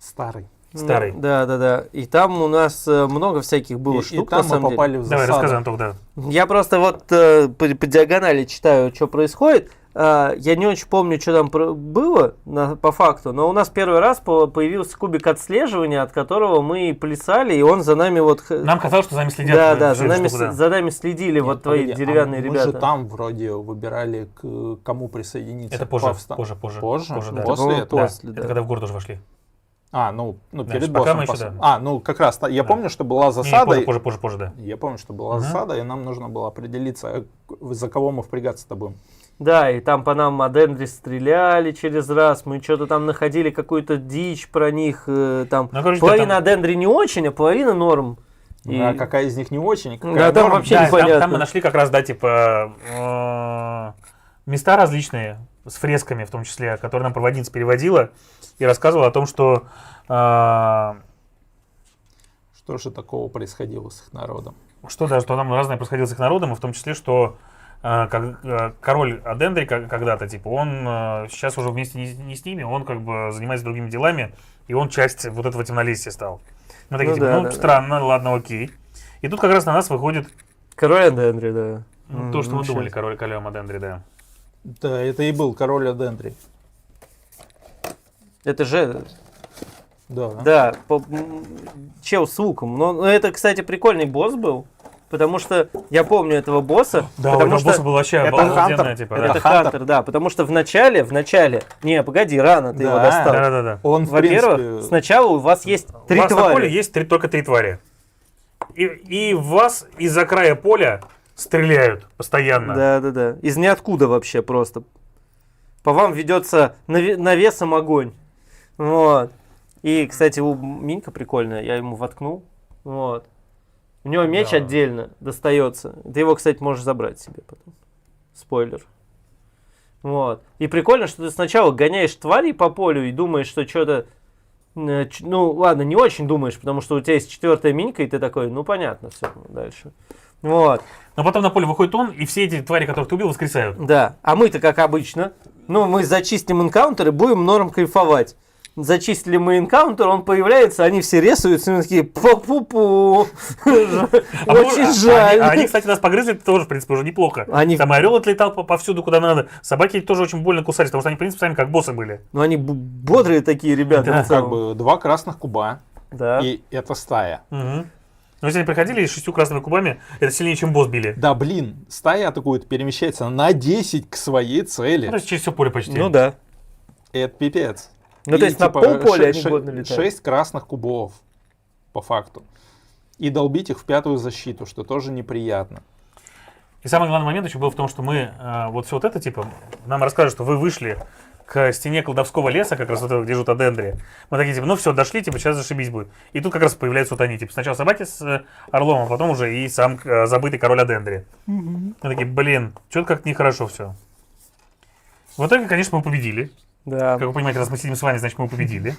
[SPEAKER 2] Старый.
[SPEAKER 1] Да. И там у нас много всяких было штук,
[SPEAKER 2] и там
[SPEAKER 1] на самом
[SPEAKER 2] мы попали
[SPEAKER 1] деле.
[SPEAKER 2] в
[SPEAKER 3] Давай,
[SPEAKER 2] засаду.
[SPEAKER 3] рассказывай, Антох, да.
[SPEAKER 1] Я просто вот по диагонали читаю, что происходит. Я не очень помню, что там было по факту, но у нас первый раз появился кубик отслеживания, от которого мы плясали, и он за нами вот...
[SPEAKER 3] Нам казалось, что за нами следят.
[SPEAKER 1] Да,
[SPEAKER 3] всю эту штуку,
[SPEAKER 1] за нами следили
[SPEAKER 2] Нет,
[SPEAKER 1] вот твои
[SPEAKER 2] погоди,
[SPEAKER 1] деревянные
[SPEAKER 2] мы
[SPEAKER 1] ребята.
[SPEAKER 2] же там вроде выбирали, к кому присоединиться.
[SPEAKER 3] Это позже.
[SPEAKER 2] Позже?
[SPEAKER 3] Да.
[SPEAKER 2] После
[SPEAKER 1] по-моему,
[SPEAKER 2] этого?
[SPEAKER 1] после, да.
[SPEAKER 3] Это когда в город уже вошли.
[SPEAKER 2] Перед
[SPEAKER 3] пока
[SPEAKER 2] боссом.
[SPEAKER 3] мы еще,
[SPEAKER 2] Как раз, я помню, что была
[SPEAKER 3] Не,
[SPEAKER 2] засада.
[SPEAKER 3] позже, да.
[SPEAKER 2] Я помню, что была засада, и нам нужно было определиться, за кого мы впрягаться-то будем.
[SPEAKER 1] Да, и там по нам Адендри стреляли через раз, мы что-то там находили, какую-то дичь про них, там половина Адендри не очень, а половина норм.
[SPEAKER 2] А какая из них не очень, какая
[SPEAKER 1] Да, там
[SPEAKER 2] норм.
[SPEAKER 1] вообще
[SPEAKER 3] Да,
[SPEAKER 1] непонятно.
[SPEAKER 3] там мы нашли как раз, места различные, с фресками в том числе, которые нам проводница переводила и рассказывала о том, что...
[SPEAKER 2] Что же такого происходило с их народом?
[SPEAKER 3] Что там разное происходило с их народом, и в том числе, что король Адендрии когда-то, он сейчас уже вместе не с ними, он как бы занимается другими делами, и он часть вот этого темнолесья стал. Мы такие, странно, ладно, окей. И тут как раз на нас выходит...
[SPEAKER 1] Король Адендри, да.
[SPEAKER 3] То, что мы думали, королем Адендрии, да.
[SPEAKER 2] Да, это и был король Адендрии.
[SPEAKER 1] Это же...
[SPEAKER 2] Да.
[SPEAKER 1] Да, чел с луком. Но это, кстати, прикольный босс был. Потому что я помню этого босса.
[SPEAKER 3] Да,
[SPEAKER 1] потому
[SPEAKER 3] у
[SPEAKER 1] что
[SPEAKER 3] босса был вообще
[SPEAKER 2] это
[SPEAKER 3] обалденная,
[SPEAKER 2] Хантер.
[SPEAKER 3] типа,
[SPEAKER 1] это
[SPEAKER 3] да.
[SPEAKER 1] Хантер, да. Потому что в начале... Не, погоди, рано ты его
[SPEAKER 2] Да.
[SPEAKER 1] достал.
[SPEAKER 3] Да.
[SPEAKER 2] Он, в
[SPEAKER 1] Во-первых,
[SPEAKER 2] принципе,
[SPEAKER 1] сначала у вас есть
[SPEAKER 3] У
[SPEAKER 1] три
[SPEAKER 3] вас на поле
[SPEAKER 1] твари.
[SPEAKER 3] есть только 3 твари. И в вас из-за края поля стреляют постоянно.
[SPEAKER 1] Да. Из ниоткуда вообще просто. По вам ведется навесом огонь. Вот. И, кстати, у Минька прикольная, я ему воткнул. Вот. У него меч
[SPEAKER 3] Да.
[SPEAKER 1] отдельно достается. Ты его, кстати, можешь забрать себе потом. Спойлер. Вот. И прикольно, что ты сначала гоняешь тварей по полю и думаешь, что что-то... Ну, ладно, не очень думаешь, потому что у тебя есть 4-я Минька, и ты такой, ну, понятно, все, дальше. Вот.
[SPEAKER 3] Но потом на поле выходит он, и все эти твари, которых ты убил, воскресают.
[SPEAKER 1] Да. А мы-то, как обычно, мы зачистим энкаунтер и будем норм кайфовать. Зачистили мы энкаунтер, он появляется, они все ресаются, и мы такие, пу-пу-пу, очень жаль.
[SPEAKER 3] Они, кстати, нас погрызли тоже, в принципе, уже неплохо. Там и орел отлетал повсюду, куда надо. Собаки тоже очень больно кусались, потому что они, в принципе, сами как боссы были.
[SPEAKER 1] Ну, они бодрые такие ребята.
[SPEAKER 3] Да,
[SPEAKER 1] на самом.
[SPEAKER 2] как бы 2 красных куба,
[SPEAKER 1] Да.
[SPEAKER 2] и это стая.
[SPEAKER 3] Угу. Но если они приходили с 6 красными кубами, это сильнее, чем босс били.
[SPEAKER 2] Да, блин, стая атакует, перемещается на 10 к своей цели.
[SPEAKER 3] Ну, то есть через все поле почти.
[SPEAKER 1] Ну да.
[SPEAKER 2] Это пипец.
[SPEAKER 1] Ну, то есть на полполя они годно летают.
[SPEAKER 2] 6 красных кубов, по факту. И долбить их в 5-ю защиту, что тоже неприятно.
[SPEAKER 3] И самый главный момент еще был в том, что мы вот все вот это, типа, нам расскажут, что вы вышли к стене кладовского леса, как раз вот этого, где живут Адендри. Мы такие, типа, ну все, дошли, типа, сейчас зашибись будет. И тут как раз появляются вот они, типа, сначала собаки с орлом, а потом уже и сам забытый король Адендри. Мы такие, блин, что-то как-то нехорошо все. В итоге, конечно, мы победили.
[SPEAKER 1] Да.
[SPEAKER 3] Как вы понимаете, раз мы сидим с вами, значит, мы победили.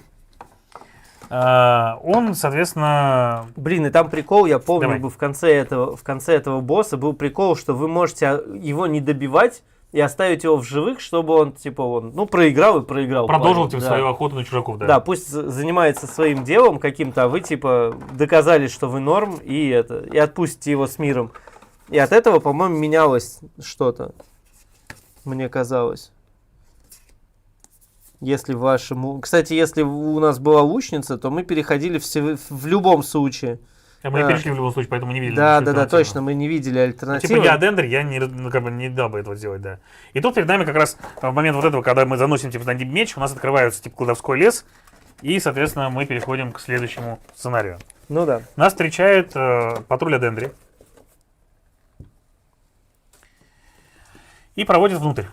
[SPEAKER 3] Он, соответственно...
[SPEAKER 1] Блин, и там прикол, я помню,
[SPEAKER 3] Давай.
[SPEAKER 1] был в конце этого босса был прикол, что вы можете его не добивать и оставить его в живых, чтобы он, типа, ну, проиграл и проиграл.
[SPEAKER 3] Продолжил,
[SPEAKER 1] парень,
[SPEAKER 3] типа,
[SPEAKER 1] да.
[SPEAKER 3] свою охоту на чужаков, да.
[SPEAKER 1] Да, пусть занимается своим делом каким-то, а вы, типа, доказали, что вы норм, и отпустите его с миром. И от этого, по-моему, менялось что-то, мне казалось. Если вашему... Кстати, если у нас была лучница, то мы переходили в любом случае.
[SPEAKER 3] Мы не перешли в любом случае, поэтому не видели.
[SPEAKER 1] Да,
[SPEAKER 3] альтернативу.
[SPEAKER 1] точно, мы не видели
[SPEAKER 3] Ну,
[SPEAKER 1] альтернативы.
[SPEAKER 3] типа я Адендри, я не, ну, как бы не дал бы этого сделать, да. И тут перед нами как раз в момент вот этого, когда мы заносим типа на ним меч, у нас открывается типа кладовской лес, и, соответственно, мы переходим к следующему сценарию.
[SPEAKER 1] Ну да.
[SPEAKER 3] Нас встречает патруль Адендри и проводит внутрь.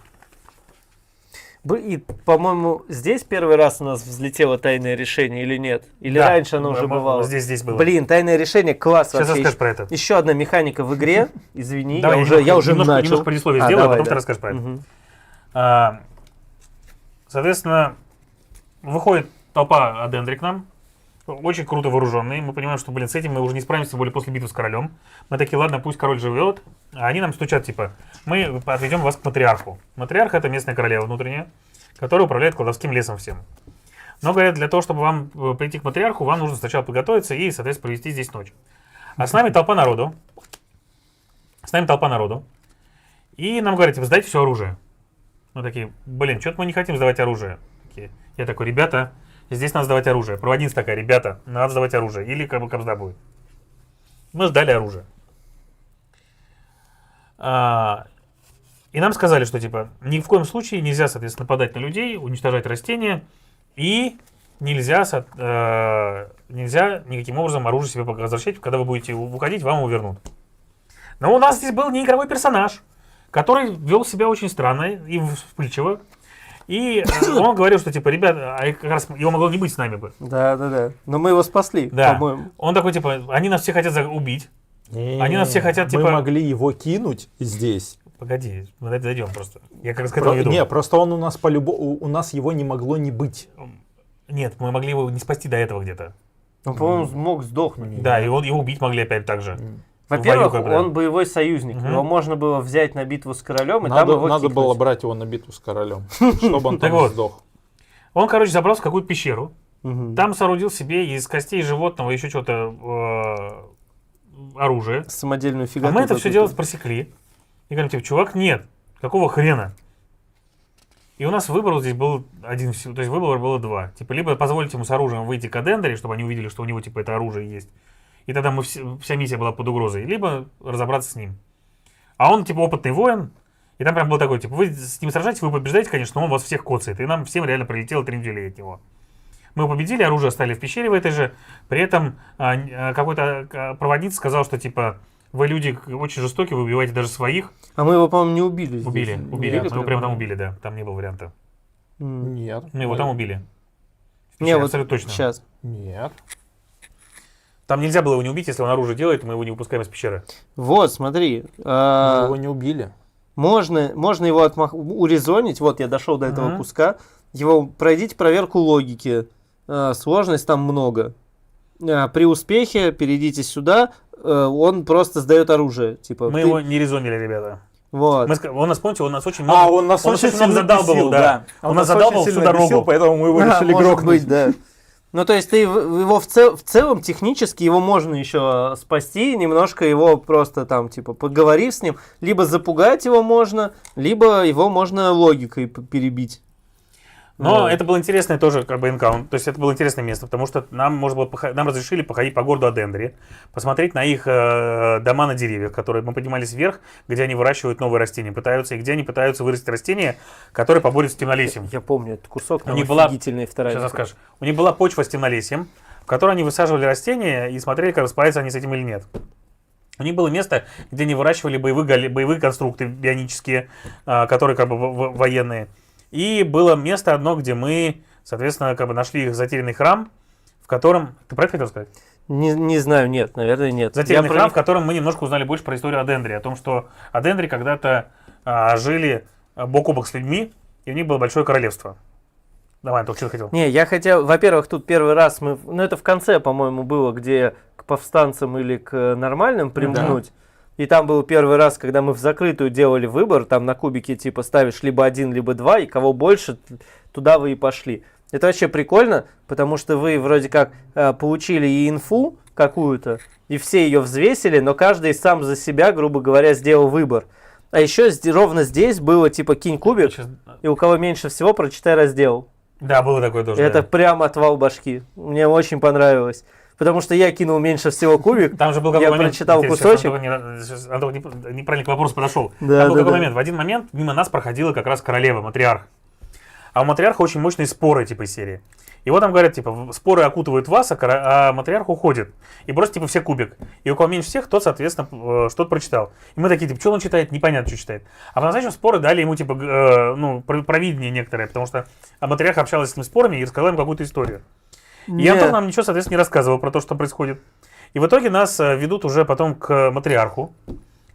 [SPEAKER 1] И, по-моему, здесь первый раз у нас взлетело тайное решение или нет? Или
[SPEAKER 3] Да,
[SPEAKER 1] раньше оно уже бывало?
[SPEAKER 3] Здесь было.
[SPEAKER 1] Блин, тайное решение класс
[SPEAKER 3] Сейчас
[SPEAKER 1] вообще.
[SPEAKER 3] расскажешь про это.
[SPEAKER 1] Еще одна механика в игре. Извини,
[SPEAKER 3] Давай,
[SPEAKER 1] я уже начал.
[SPEAKER 3] немножко предисловие сделаю,
[SPEAKER 1] давай,
[SPEAKER 3] а потом
[SPEAKER 1] да.
[SPEAKER 3] ты расскажешь про это.
[SPEAKER 1] Мгм.
[SPEAKER 3] Соответственно, выходит толпа Адендри к нам, очень круто вооруженные. Мы понимаем, что, блин, с этим мы уже не справимся, тем более после битвы с королем. Мы такие, ладно, пусть король живет. А они нам стучат, типа, мы отведем вас к матриарху. Матриарх — это местная королева внутренняя, которая управляет кладовским лесом всем. Но, говорят, для того, чтобы вам прийти к матриарху, вам нужно сначала подготовиться и, соответственно, провести здесь ночь. А с нами толпа народу. И нам говорят, типа, сдайте все оружие. Мы такие, блин, что-то мы не хотим сдавать оружие. Я такой, ребята, здесь надо сдавать оружие. Проводница такая, ребята, надо сдавать оружие. Или как бы кабзда будет. Мы сдали оружие. И нам сказали, что типа ни в коем случае нельзя, соответственно, нападать на людей, уничтожать растения. И нельзя никаким образом оружие себе возвращать. Когда вы будете уходить, вам его вернут. Но у нас здесь был неигровой персонаж, который вел себя очень странно и вспыльчиво. И он говорил, что типа, ребята, как раз его могло не быть с нами бы.
[SPEAKER 1] Да. Но мы его спасли,
[SPEAKER 3] Да.
[SPEAKER 1] по-моему.
[SPEAKER 3] Он такой, типа, они нас все хотят убить. Они нас все хотят, типа...
[SPEAKER 2] Мы могли его кинуть здесь.
[SPEAKER 3] Погоди, мы до этого дойдем просто. Я как раз к этому веду.
[SPEAKER 2] Не, просто он у нас у нас его не могло не быть.
[SPEAKER 3] Нет, мы могли его не спасти до этого где-то.
[SPEAKER 1] Он, по-моему, мог сдохнуть.
[SPEAKER 3] Да, его убить могли опять так же.
[SPEAKER 1] Во-первых,
[SPEAKER 3] В бою, как бы, да.
[SPEAKER 1] он боевой союзник.
[SPEAKER 3] Мгм.
[SPEAKER 1] Его можно было взять на битву с королем, и там его
[SPEAKER 2] Надо
[SPEAKER 1] кикнуть.
[SPEAKER 2] было брать его на битву с королем, чтобы он
[SPEAKER 3] Так
[SPEAKER 2] там
[SPEAKER 3] вот.
[SPEAKER 2] сдох.
[SPEAKER 3] Он, короче, забрался в какую-то пещеру.
[SPEAKER 1] Мгм.
[SPEAKER 3] Там соорудил себе из костей животного еще что-то оружие.
[SPEAKER 1] Самодельную
[SPEAKER 3] А
[SPEAKER 1] фигату.
[SPEAKER 3] мы это все
[SPEAKER 1] какую-то.
[SPEAKER 3] дело просекли. И говорим, типа, чувак, нет. Какого хрена? И у нас выбор вот здесь был один, то есть выбор было два. Типа, либо позволить ему с оружием выйти к Адендри, чтобы они увидели, что у него, типа, это оружие есть. И тогда вся миссия была под угрозой. Либо разобраться с ним. А он, типа, опытный воин. И там прям был такой, типа, вы с ним сражаетесь, вы побеждаете, конечно, но он вас всех коцает. И нам всем реально прилетело 3 недели от него. Мы победили, оружие оставили в пещере в этой же. При этом какой-то проводник сказал, что, типа, вы люди очень жестокие, вы убиваете даже своих.
[SPEAKER 1] А мы его, по-моему, не убили. здесь.
[SPEAKER 3] Убили.
[SPEAKER 1] Не
[SPEAKER 3] Мы его
[SPEAKER 1] прям?
[SPEAKER 3] прямо там убили, да. Там не было варианта.
[SPEAKER 2] Нет.
[SPEAKER 3] Мы его там убили. В
[SPEAKER 1] Не,
[SPEAKER 3] пещере,
[SPEAKER 1] вот
[SPEAKER 3] абсолютно точно.
[SPEAKER 1] сейчас.
[SPEAKER 2] Нет.
[SPEAKER 3] Там нельзя было его не убить, если он оружие делает, мы его не выпускаем из пещеры.
[SPEAKER 1] Вот, смотри.
[SPEAKER 2] Мы его не убили.
[SPEAKER 1] Можно его урезонить. Вот, я дошел до этого
[SPEAKER 3] Мгм.
[SPEAKER 1] куска. Пройдите проверку логики. Сложность там много. При успехе перейдите сюда. Он просто сдает оружие. Типа,
[SPEAKER 3] Мы
[SPEAKER 1] ты-
[SPEAKER 3] его не резонили, ребята.
[SPEAKER 1] Вот.
[SPEAKER 3] Он нас, помните, он нас очень много...
[SPEAKER 2] Он нас очень
[SPEAKER 3] очень много
[SPEAKER 2] сильно
[SPEAKER 3] задалбывал,
[SPEAKER 2] бесил,
[SPEAKER 3] да. Он нас задалбывал всю дорогу.
[SPEAKER 2] бесил, поэтому мы его
[SPEAKER 1] Да,
[SPEAKER 2] решили
[SPEAKER 1] может
[SPEAKER 2] грохнуть.
[SPEAKER 1] быть, да. Ну, то есть ты его в целом технически его можно еще спасти, немножко его просто там, типа, поговорив с ним, либо запугать его можно, либо его можно логикой перебить.
[SPEAKER 3] Но
[SPEAKER 1] Вот.
[SPEAKER 3] это было интересное тоже, как бы, энкаунт. То есть это было интересное место, потому что нам разрешили походить по городу Адендри, посмотреть на их дома на деревьях, которые мы поднимались вверх, где они выращивают новые растения, и где они пытаются вырастить растения, которые поборются с темнолесьем.
[SPEAKER 1] Я помню этот кусок, там
[SPEAKER 3] У них была-
[SPEAKER 1] офигительная вторая.
[SPEAKER 3] Сейчас расскажешь. У них была почва с темнолесьем, в которой они высаживали растения и смотрели, как справятся они с этим или нет. У них было место, где они выращивали боевые конструкты бионические, которые как бы военные. И было место одно, где мы, соответственно, как бы нашли их затерянный храм, в котором... Ты про это хотел сказать?
[SPEAKER 1] Не знаю, нет, наверное, нет.
[SPEAKER 3] Затерянный
[SPEAKER 1] Я
[SPEAKER 3] храм,
[SPEAKER 1] про
[SPEAKER 3] в котором мы немножко узнали больше про историю Адендри. О том, что Адендри когда-то жили бок о бок с людьми, и у них было большое королевство. Давай, Антох, что ты хотел?
[SPEAKER 1] Не, я хотел, во-первых, тут первый раз мы, ну это в конце, по-моему, было, где к повстанцам или к нормальным примкнуть. И там был первый раз, когда мы в закрытую делали выбор, там на кубике типа ставишь либо 1, либо 2, и кого больше, туда вы и пошли. Это вообще прикольно, потому что вы вроде как получили и инфу какую-то, и все ее взвесили, но каждый сам за себя, грубо говоря, сделал выбор. А еще ровно здесь было типа кинь кубик, и у кого меньше всего прочитай раздел.
[SPEAKER 3] Да, было такое тоже.
[SPEAKER 1] Это
[SPEAKER 3] да.
[SPEAKER 1] прям отвал башки. Мне очень понравилось. Потому что я кинул меньше всего кубик.
[SPEAKER 3] Там же был какой
[SPEAKER 1] я
[SPEAKER 3] момент,
[SPEAKER 1] прочитал кусочек.
[SPEAKER 3] Антох неправильно к вопросу подошел.
[SPEAKER 1] Да,
[SPEAKER 3] Там был
[SPEAKER 1] да,
[SPEAKER 3] какой
[SPEAKER 1] да.
[SPEAKER 3] момент. В один момент мимо нас проходила как раз королева, матриарх. А у матриарха очень мощные споры, типа, из серии. И вот там говорят, типа, споры окутывают вас, а матриарх уходит. И просто, типа, все кубик. И у кого меньше всех, тот, соответственно, что-то прочитал. И мы такие, типа, что он читает? Непонятно, что читает. А по-настоящему споры дали ему, типа, провидение некоторое, потому что матриарх общалась с этими спорами и рассказала им какую-то историю. И Антон нам ничего, соответственно, не рассказывал про то, что происходит. И в итоге нас ведут уже потом к матриарху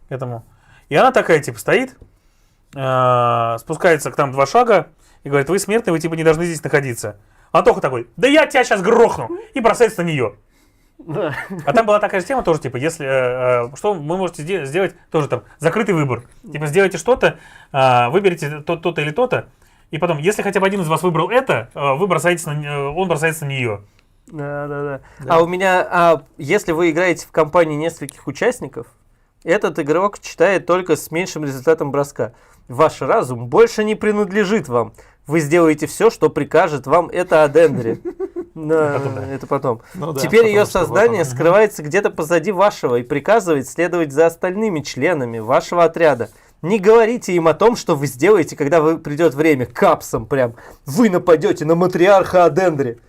[SPEAKER 3] этому. И она такая, типа, стоит, спускается к там 2 шага и говорит, вы смертные, вы, типа, не должны здесь находиться. Антоха такой, да я тебя сейчас грохну! И бросается на нее.
[SPEAKER 1] Да.
[SPEAKER 3] А там была такая же тема тоже, типа, если, что вы можете сделать, тоже там, закрытый выбор. Типа, сделайте что-то, выберите то-то или то-то, и потом, если хотя бы один из вас выбрал это, он бросается на нее.
[SPEAKER 1] Да. А у меня, если вы играете в компании нескольких участников, этот игрок читает только с меньшим результатом броска. Ваш разум больше не принадлежит вам. Вы сделаете все, что прикажет вам это Адендри. Это потом. Теперь ее сознание скрывается где-то позади вашего и приказывает следовать за остальными членами вашего отряда. Не говорите им о том, что вы сделаете, когда придет время, капсом прям. Вы нападете на матриарха Адендри.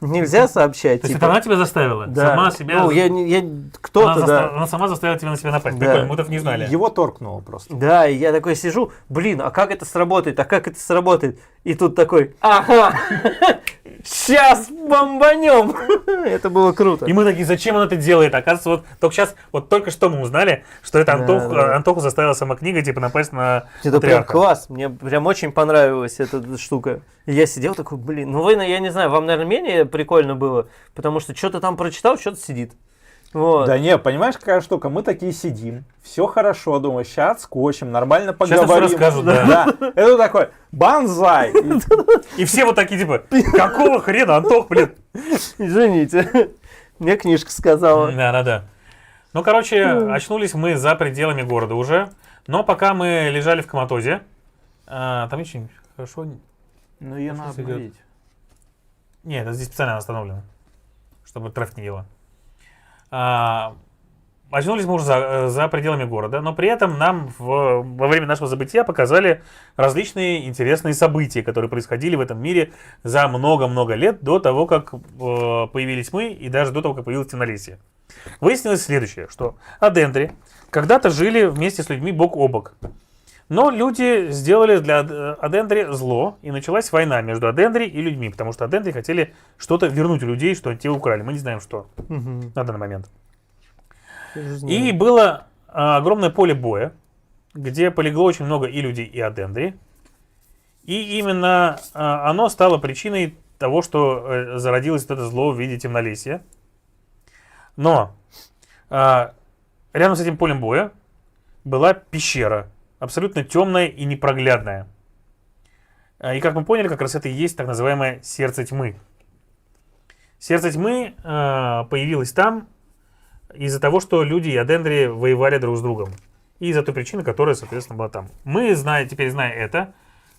[SPEAKER 1] Нельзя сообщать.
[SPEAKER 3] То есть это она тебя заставила?
[SPEAKER 1] Да.
[SPEAKER 3] Сама себя...
[SPEAKER 1] Ну, кто-то, да.
[SPEAKER 3] Она сама заставила тебя на себя напасть.
[SPEAKER 1] Да.
[SPEAKER 3] Прикольно, мы этого не знали.
[SPEAKER 2] Его торкнуло просто.
[SPEAKER 1] Да, и я такой сижу, блин, а как это сработает, И тут такой, ага, сейчас бомбанем. Это было круто.
[SPEAKER 3] И мы такие, зачем он это делает? Оказывается, только что мы узнали, что это Антоху заставила сама книга, типа, напасть на
[SPEAKER 1] Это прям
[SPEAKER 3] матриарха.
[SPEAKER 1] класс, мне прям очень понравилась эта штука. И я сидел такой, блин, ну вы, я не знаю, вам, наверное, менее прикольно было, потому что что-то там прочитал, что-то сидит. Вот.
[SPEAKER 2] Да не, понимаешь, какая штука? Мы такие сидим, все хорошо, думаю, сейчас скотчем, нормально
[SPEAKER 3] Сейчас нам
[SPEAKER 2] поговорим.
[SPEAKER 3] всё расскажут, да.
[SPEAKER 2] Это такой, банзай.
[SPEAKER 3] И все вот такие, типа, какого хрена, Антох, блин?
[SPEAKER 1] Извините, мне книжка сказала.
[SPEAKER 3] Да. Ну, короче, очнулись мы за пределами города уже, но пока мы лежали в коматозе, там еще хорошо...
[SPEAKER 2] Ну, ее надо
[SPEAKER 3] идет.
[SPEAKER 2] обновить.
[SPEAKER 3] Нет, это здесь специально остановлено, чтобы трафик не ела. Очнулись мы уже за пределами города, но при этом нам во время нашего забытия показали различные интересные события, которые происходили в этом мире за много-много лет до того, как появились мы, и даже до того, как появилось темнолесье. Выяснилось следующее, что Адендри когда-то жили вместе с людьми бок о бок. Но люди сделали для Адендри зло, и началась война между Адендри и людьми, потому что Адендри хотели что-то вернуть у людей, что те украли. Мы не знаем, что на данный момент. И было огромное поле боя, где полегло очень много и людей, и Адендри. И именно оно стало причиной того, что зародилось это зло в виде темнолесья. Но рядом с этим полем боя была пещера, абсолютно темная и непроглядная. И как мы поняли, как раз это и есть так называемое сердце тьмы. Сердце тьмы появилось там из-за того, что люди и Адендри воевали друг с другом. И из-за той причины, которая, соответственно, была там. Мы, теперь зная это,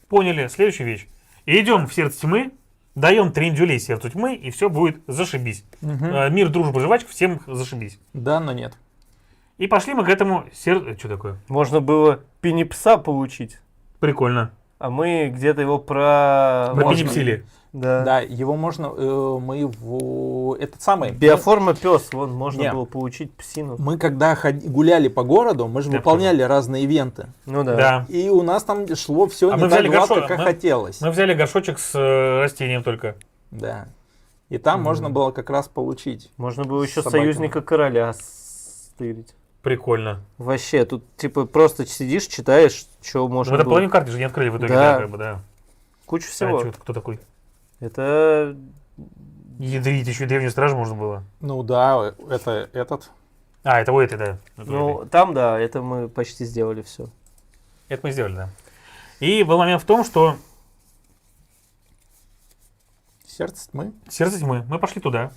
[SPEAKER 3] поняли следующую вещь. Идем в сердце тьмы, даем трендюлей сердцу тьмы, и все будет зашибись. Мир, дружба, жвачка, всем зашибись.
[SPEAKER 2] Да, но нет.
[SPEAKER 3] И пошли мы к этому сердцу... Что такое?
[SPEAKER 1] Можно было пини-пса получить.
[SPEAKER 3] Прикольно.
[SPEAKER 1] А мы где-то его про...
[SPEAKER 3] Пропилипсили.
[SPEAKER 1] Да.
[SPEAKER 2] Да, его можно, мы его, этот самый...
[SPEAKER 1] Биоформа пес, вон, можно
[SPEAKER 2] Не.
[SPEAKER 1] было получить псину.
[SPEAKER 2] Мы когда гуляли по городу, мы же
[SPEAKER 3] Я
[SPEAKER 2] выполняли разные ивенты.
[SPEAKER 1] Ну да.
[SPEAKER 3] Да.
[SPEAKER 2] И у нас там шло все
[SPEAKER 3] А
[SPEAKER 2] не
[SPEAKER 3] мы
[SPEAKER 2] так
[SPEAKER 3] взяли
[SPEAKER 2] гладко,
[SPEAKER 3] горшок,
[SPEAKER 2] как
[SPEAKER 3] мы-
[SPEAKER 2] хотелось.
[SPEAKER 3] Мы взяли горшочек с растением только.
[SPEAKER 2] Да. И там можно было как раз получить.
[SPEAKER 1] Можно было еще
[SPEAKER 2] Собаками.
[SPEAKER 1] союзника короля стырить.
[SPEAKER 3] Прикольно.
[SPEAKER 1] Вообще, тут типа просто сидишь, читаешь, что
[SPEAKER 3] Мы
[SPEAKER 1] можно
[SPEAKER 3] это
[SPEAKER 1] было.
[SPEAKER 3] половину карты же не открыли в итоге,
[SPEAKER 1] Да.
[SPEAKER 3] да, как бы, да.
[SPEAKER 1] Куча
[SPEAKER 3] А
[SPEAKER 1] всего.
[SPEAKER 3] чё, кто такой?
[SPEAKER 1] Это...
[SPEAKER 3] Ядрить еще и древнюю стражу можно было.
[SPEAKER 2] Ну да, это этот.
[SPEAKER 3] А, это у этой, да. Это у
[SPEAKER 1] Ну,
[SPEAKER 3] этой.
[SPEAKER 1] там, да, это мы почти сделали все.
[SPEAKER 3] Это мы сделали, да. И был момент в том, что
[SPEAKER 2] Сердце тьмы.
[SPEAKER 3] сердце тьмы, мы пошли туда,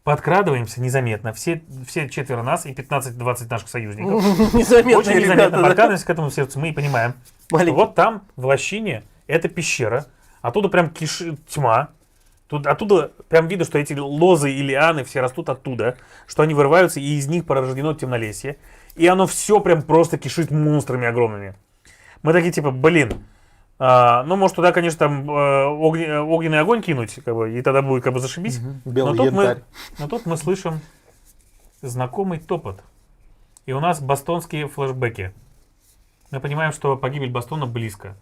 [SPEAKER 3] подкрадываемся незаметно, все четверо нас и 15-20 наших союзников.
[SPEAKER 1] Незаметно,
[SPEAKER 3] Очень незаметно
[SPEAKER 1] ребята, да.
[SPEAKER 3] подкрадываемся к этому сердцу мы и понимаем, что
[SPEAKER 1] Маленький.
[SPEAKER 3] вот там, в лощине, это пещера, оттуда прям кишит тьма, оттуда прям видно, что эти лозы и лианы все растут оттуда, что они вырываются, и из них порождено темнолесье, и оно все прям просто кишит монстрами огромными. Мы такие типа, блин, ну может туда, конечно, там огненный огонь кинуть, как бы, и тогда будет как бы зашибись.
[SPEAKER 2] Белый
[SPEAKER 3] Но
[SPEAKER 2] янтарь.
[SPEAKER 3] тут мы слышим знакомый топот. И у нас бостонские флешбеки. Мы понимаем, что погибель Бостона близко.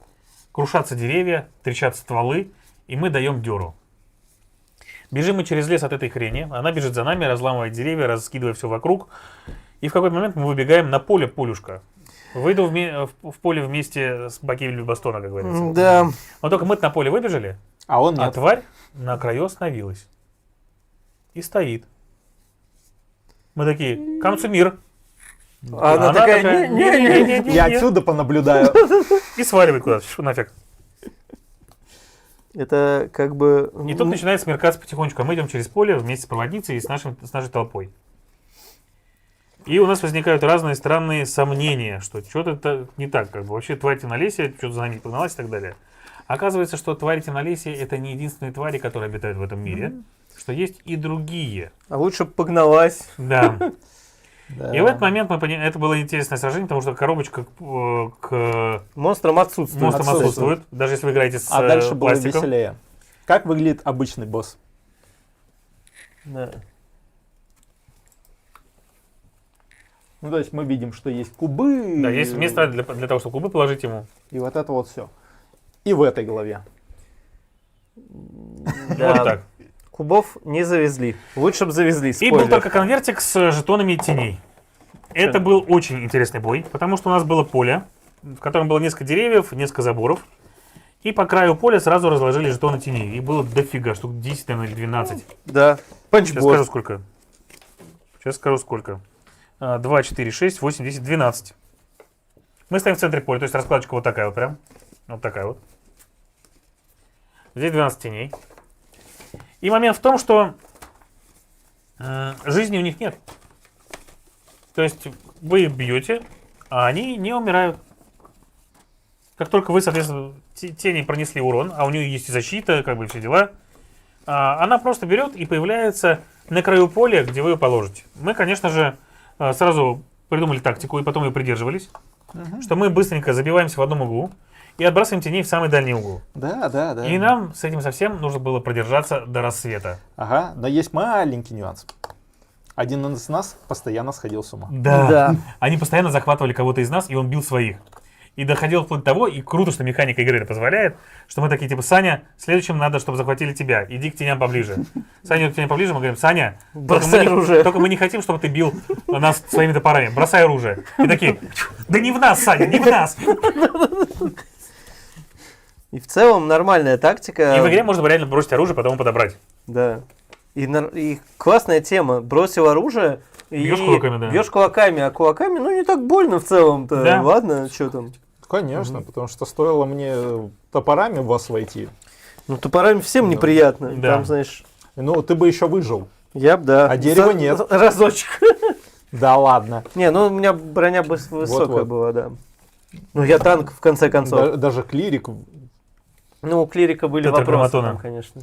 [SPEAKER 3] Крушатся деревья, трещат стволы, и мы даем дёру. Бежим мы через лес от этой хрени. Она бежит за нами, разламывает деревья, раскидывая все вокруг. И в какой-то момент мы выбегаем на поле полюшка. Выйду в поле вместе с погибелью Бостона, как говорится.
[SPEAKER 1] Да.
[SPEAKER 3] Но только мы на поле выбежали,
[SPEAKER 2] А он
[SPEAKER 3] а
[SPEAKER 2] нет.
[SPEAKER 3] тварь на краю остановилась. И стоит. Мы такие, камцумир.
[SPEAKER 1] А она такая, не-не-не.
[SPEAKER 2] Я отсюда понаблюдаю.
[SPEAKER 3] И сваливает куда-то, фу, нафиг.
[SPEAKER 1] Это как бы...
[SPEAKER 3] И тут начинает смеркаться потихонечку, а мы идем через поле вместе с проводницей и с нашей толпой. И у нас возникают разные странные сомнения, что что-то не так, как бы вообще тварь темнолесья, что-то за нами погналась и так далее. Оказывается, что твари темнолесья это не единственные твари, которые обитают в этом мире, что есть и другие.
[SPEAKER 1] А лучше б погналась.
[SPEAKER 3] Да.
[SPEAKER 2] Да.
[SPEAKER 3] И в этот момент мы поняли, это было интересное сражение, потому что коробочка к
[SPEAKER 1] Монстрам отсутствует.
[SPEAKER 3] монстрам отсутствует, даже если вы играете с
[SPEAKER 2] А дальше было
[SPEAKER 3] пластиком.
[SPEAKER 2] веселее. Как выглядит обычный босс?
[SPEAKER 1] Да.
[SPEAKER 2] Ну, то есть мы видим, что есть кубы.
[SPEAKER 3] Да, есть место для того, чтобы кубы положить ему.
[SPEAKER 2] И вот это вот все. И в этой главе.
[SPEAKER 1] Да.
[SPEAKER 3] Вот так.
[SPEAKER 1] Кубов не завезли. Лучше бы завезли.
[SPEAKER 3] И
[SPEAKER 1] Спойлер.
[SPEAKER 3] был только конвертик с жетонами теней. Это был очень интересный бой, потому что у нас было поле, в котором было несколько деревьев, несколько заборов. И по краю поля сразу разложили жетоны теней. Их было дофига, штук 10, наверное, или 12.
[SPEAKER 1] Да.
[SPEAKER 3] Сейчас
[SPEAKER 1] Панчбосс.
[SPEAKER 3] скажу сколько. Сейчас скажу сколько. 2, 4, 6, 8, 10, 12. Мы стоим в центре поля, то есть раскладочка вот такая вот прям. Вот такая вот. Здесь 12 теней. И момент в том, что жизни у них нет. То есть вы их бьете, а они не умирают. Как только вы, соответственно, тени пронесли урон, а у нее есть и защита, как бы все дела, она просто берет и появляется на краю поля, где вы ее положите. Мы, конечно же, сразу придумали тактику и потом ее придерживались, что мы быстренько забиваемся в одном углу и отбрасываем теней в самый дальний угол.
[SPEAKER 2] Да, да, да.
[SPEAKER 3] И нам с этим совсем нужно было продержаться до рассвета.
[SPEAKER 2] Ага, но есть маленький нюанс. Один из нас постоянно сходил с ума.
[SPEAKER 1] Да.
[SPEAKER 3] Они постоянно захватывали кого-то из нас, и он бил своих. И доходило вплоть до того, и круто, что механика игры это позволяет, что мы такие, типа, Саня, следующим надо, чтобы захватили тебя, иди к теням поближе. Саня к теням поближе, мы говорим, Саня,
[SPEAKER 1] Бросай оружие.
[SPEAKER 3] только мы не хотим, чтобы ты бил нас своими топорами, бросай оружие. И такие, да не в нас, Саня, не в нас.
[SPEAKER 1] И в целом нормальная тактика.
[SPEAKER 3] И в игре можно реально бросить оружие, потом подобрать.
[SPEAKER 1] Да. И классная тема. Бросил оружие и
[SPEAKER 3] Бьешь кулаками, да.
[SPEAKER 1] бьешь кулаками, а кулаками, ну, не так больно в целом-то.
[SPEAKER 3] Да.
[SPEAKER 1] Ладно, что там.
[SPEAKER 2] Конечно, потому что стоило мне топорами в вас войти.
[SPEAKER 1] Ну, топорами всем неприятно.
[SPEAKER 3] Да.
[SPEAKER 1] Там, знаешь,
[SPEAKER 2] Ну, ты бы еще выжил.
[SPEAKER 1] я б, да.
[SPEAKER 2] А дерева нет.
[SPEAKER 1] Разочек.
[SPEAKER 2] Да ладно.
[SPEAKER 1] Не, ну, у меня броня высокая
[SPEAKER 2] Вот-вот.
[SPEAKER 1] была, да. Ну, я танк, в конце концов.
[SPEAKER 2] Даже клирик.
[SPEAKER 1] Ну, у клирика были вопросы там, конечно.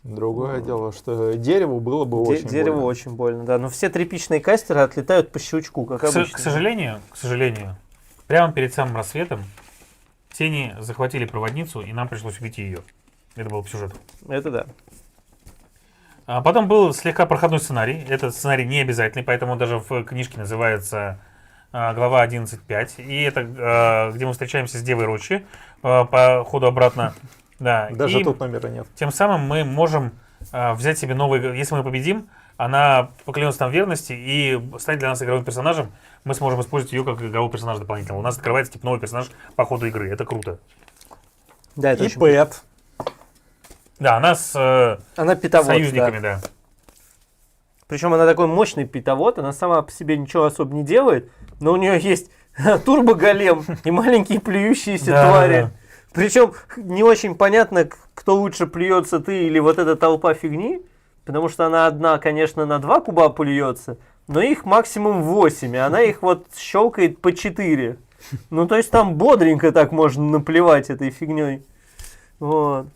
[SPEAKER 2] Другое дело, что дереву было бы очень
[SPEAKER 1] Дереву
[SPEAKER 2] больно.
[SPEAKER 1] очень больно, да. Но все тряпичные кастеры отлетают по щелчку, как обычно.
[SPEAKER 3] К сожалению, прямо перед самым рассветом тени захватили проводницу, и нам пришлось убить ее. Это был сюжет.
[SPEAKER 1] Это да.
[SPEAKER 3] А потом был слегка проходной сценарий. Этот сценарий не обязательный, поэтому даже в книжке называется глава 11.5. И это где мы встречаемся с Девой Рочи по ходу обратно. Да.
[SPEAKER 2] Даже
[SPEAKER 3] И
[SPEAKER 2] тут номера нет.
[SPEAKER 3] тем самым мы можем взять себе новый... Если мы победим, она поклянется нам верности и станет для нас игровым персонажем. Мы сможем использовать ее как игрового персонажа дополнительного. У нас открывается типа новый персонаж по ходу игры. Это круто.
[SPEAKER 1] Да, это
[SPEAKER 2] И
[SPEAKER 1] очень
[SPEAKER 2] Пэт.
[SPEAKER 3] Да, она с
[SPEAKER 1] Она питовод,
[SPEAKER 3] союзниками,
[SPEAKER 1] да.
[SPEAKER 3] да.
[SPEAKER 1] Причем она такой мощный питовод, она сама по себе ничего особо не делает, но у нее есть турбоголем и маленькие плюющиеся
[SPEAKER 3] Да,
[SPEAKER 1] твари.
[SPEAKER 3] да.
[SPEAKER 1] Причем не очень понятно, кто лучше плюется, ты или вот эта толпа фигни, потому что она одна, конечно, на 2 куба плюется, но их максимум 8, и она их вот щелкает по 4. Ну, то есть там бодренько так можно наплевать этой фигней. Вот.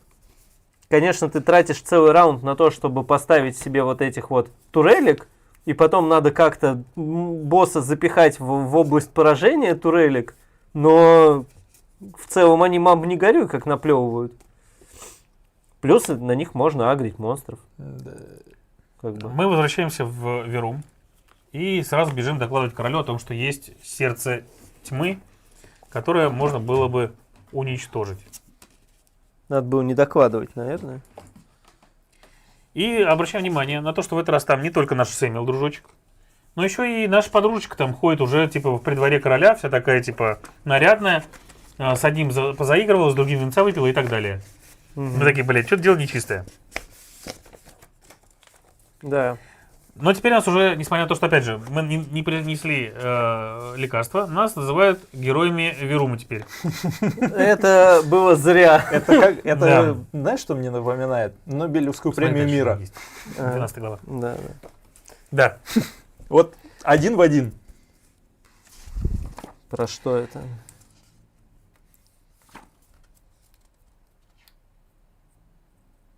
[SPEAKER 1] Конечно, ты тратишь целый раунд на то, чтобы поставить себе вот этих вот турелек, и потом надо как-то босса запихать в область поражения турелек, но в целом они мамбу не горюй, как наплевывают. Плюс на них можно агрить монстров. Как бы.
[SPEAKER 3] Мы возвращаемся в Верум и сразу бежим докладывать королю о том, что есть сердце тьмы, которое можно было бы уничтожить.
[SPEAKER 1] Надо было не докладывать, наверное.
[SPEAKER 3] И обращаем внимание на то, что в этот раз там не только наш Сэмюэл, дружочек, но еще и наша подружечка там ходит уже типа в преддворе короля, вся такая типа нарядная, с одним позаигрывала, с другим венца выпила и так далее. Мы такие, блядь, что-то дело нечистое.
[SPEAKER 1] Да.
[SPEAKER 3] Но теперь нас уже, несмотря на то, что, опять же, мы не принесли лекарства, нас называют героями Верума теперь.
[SPEAKER 1] Это было зря.
[SPEAKER 2] Это знаешь, что мне напоминает? Нобелевскую премию мира.
[SPEAKER 3] 12 глава.
[SPEAKER 1] Да.
[SPEAKER 3] Да.
[SPEAKER 2] Вот один в один.
[SPEAKER 1] Про что это?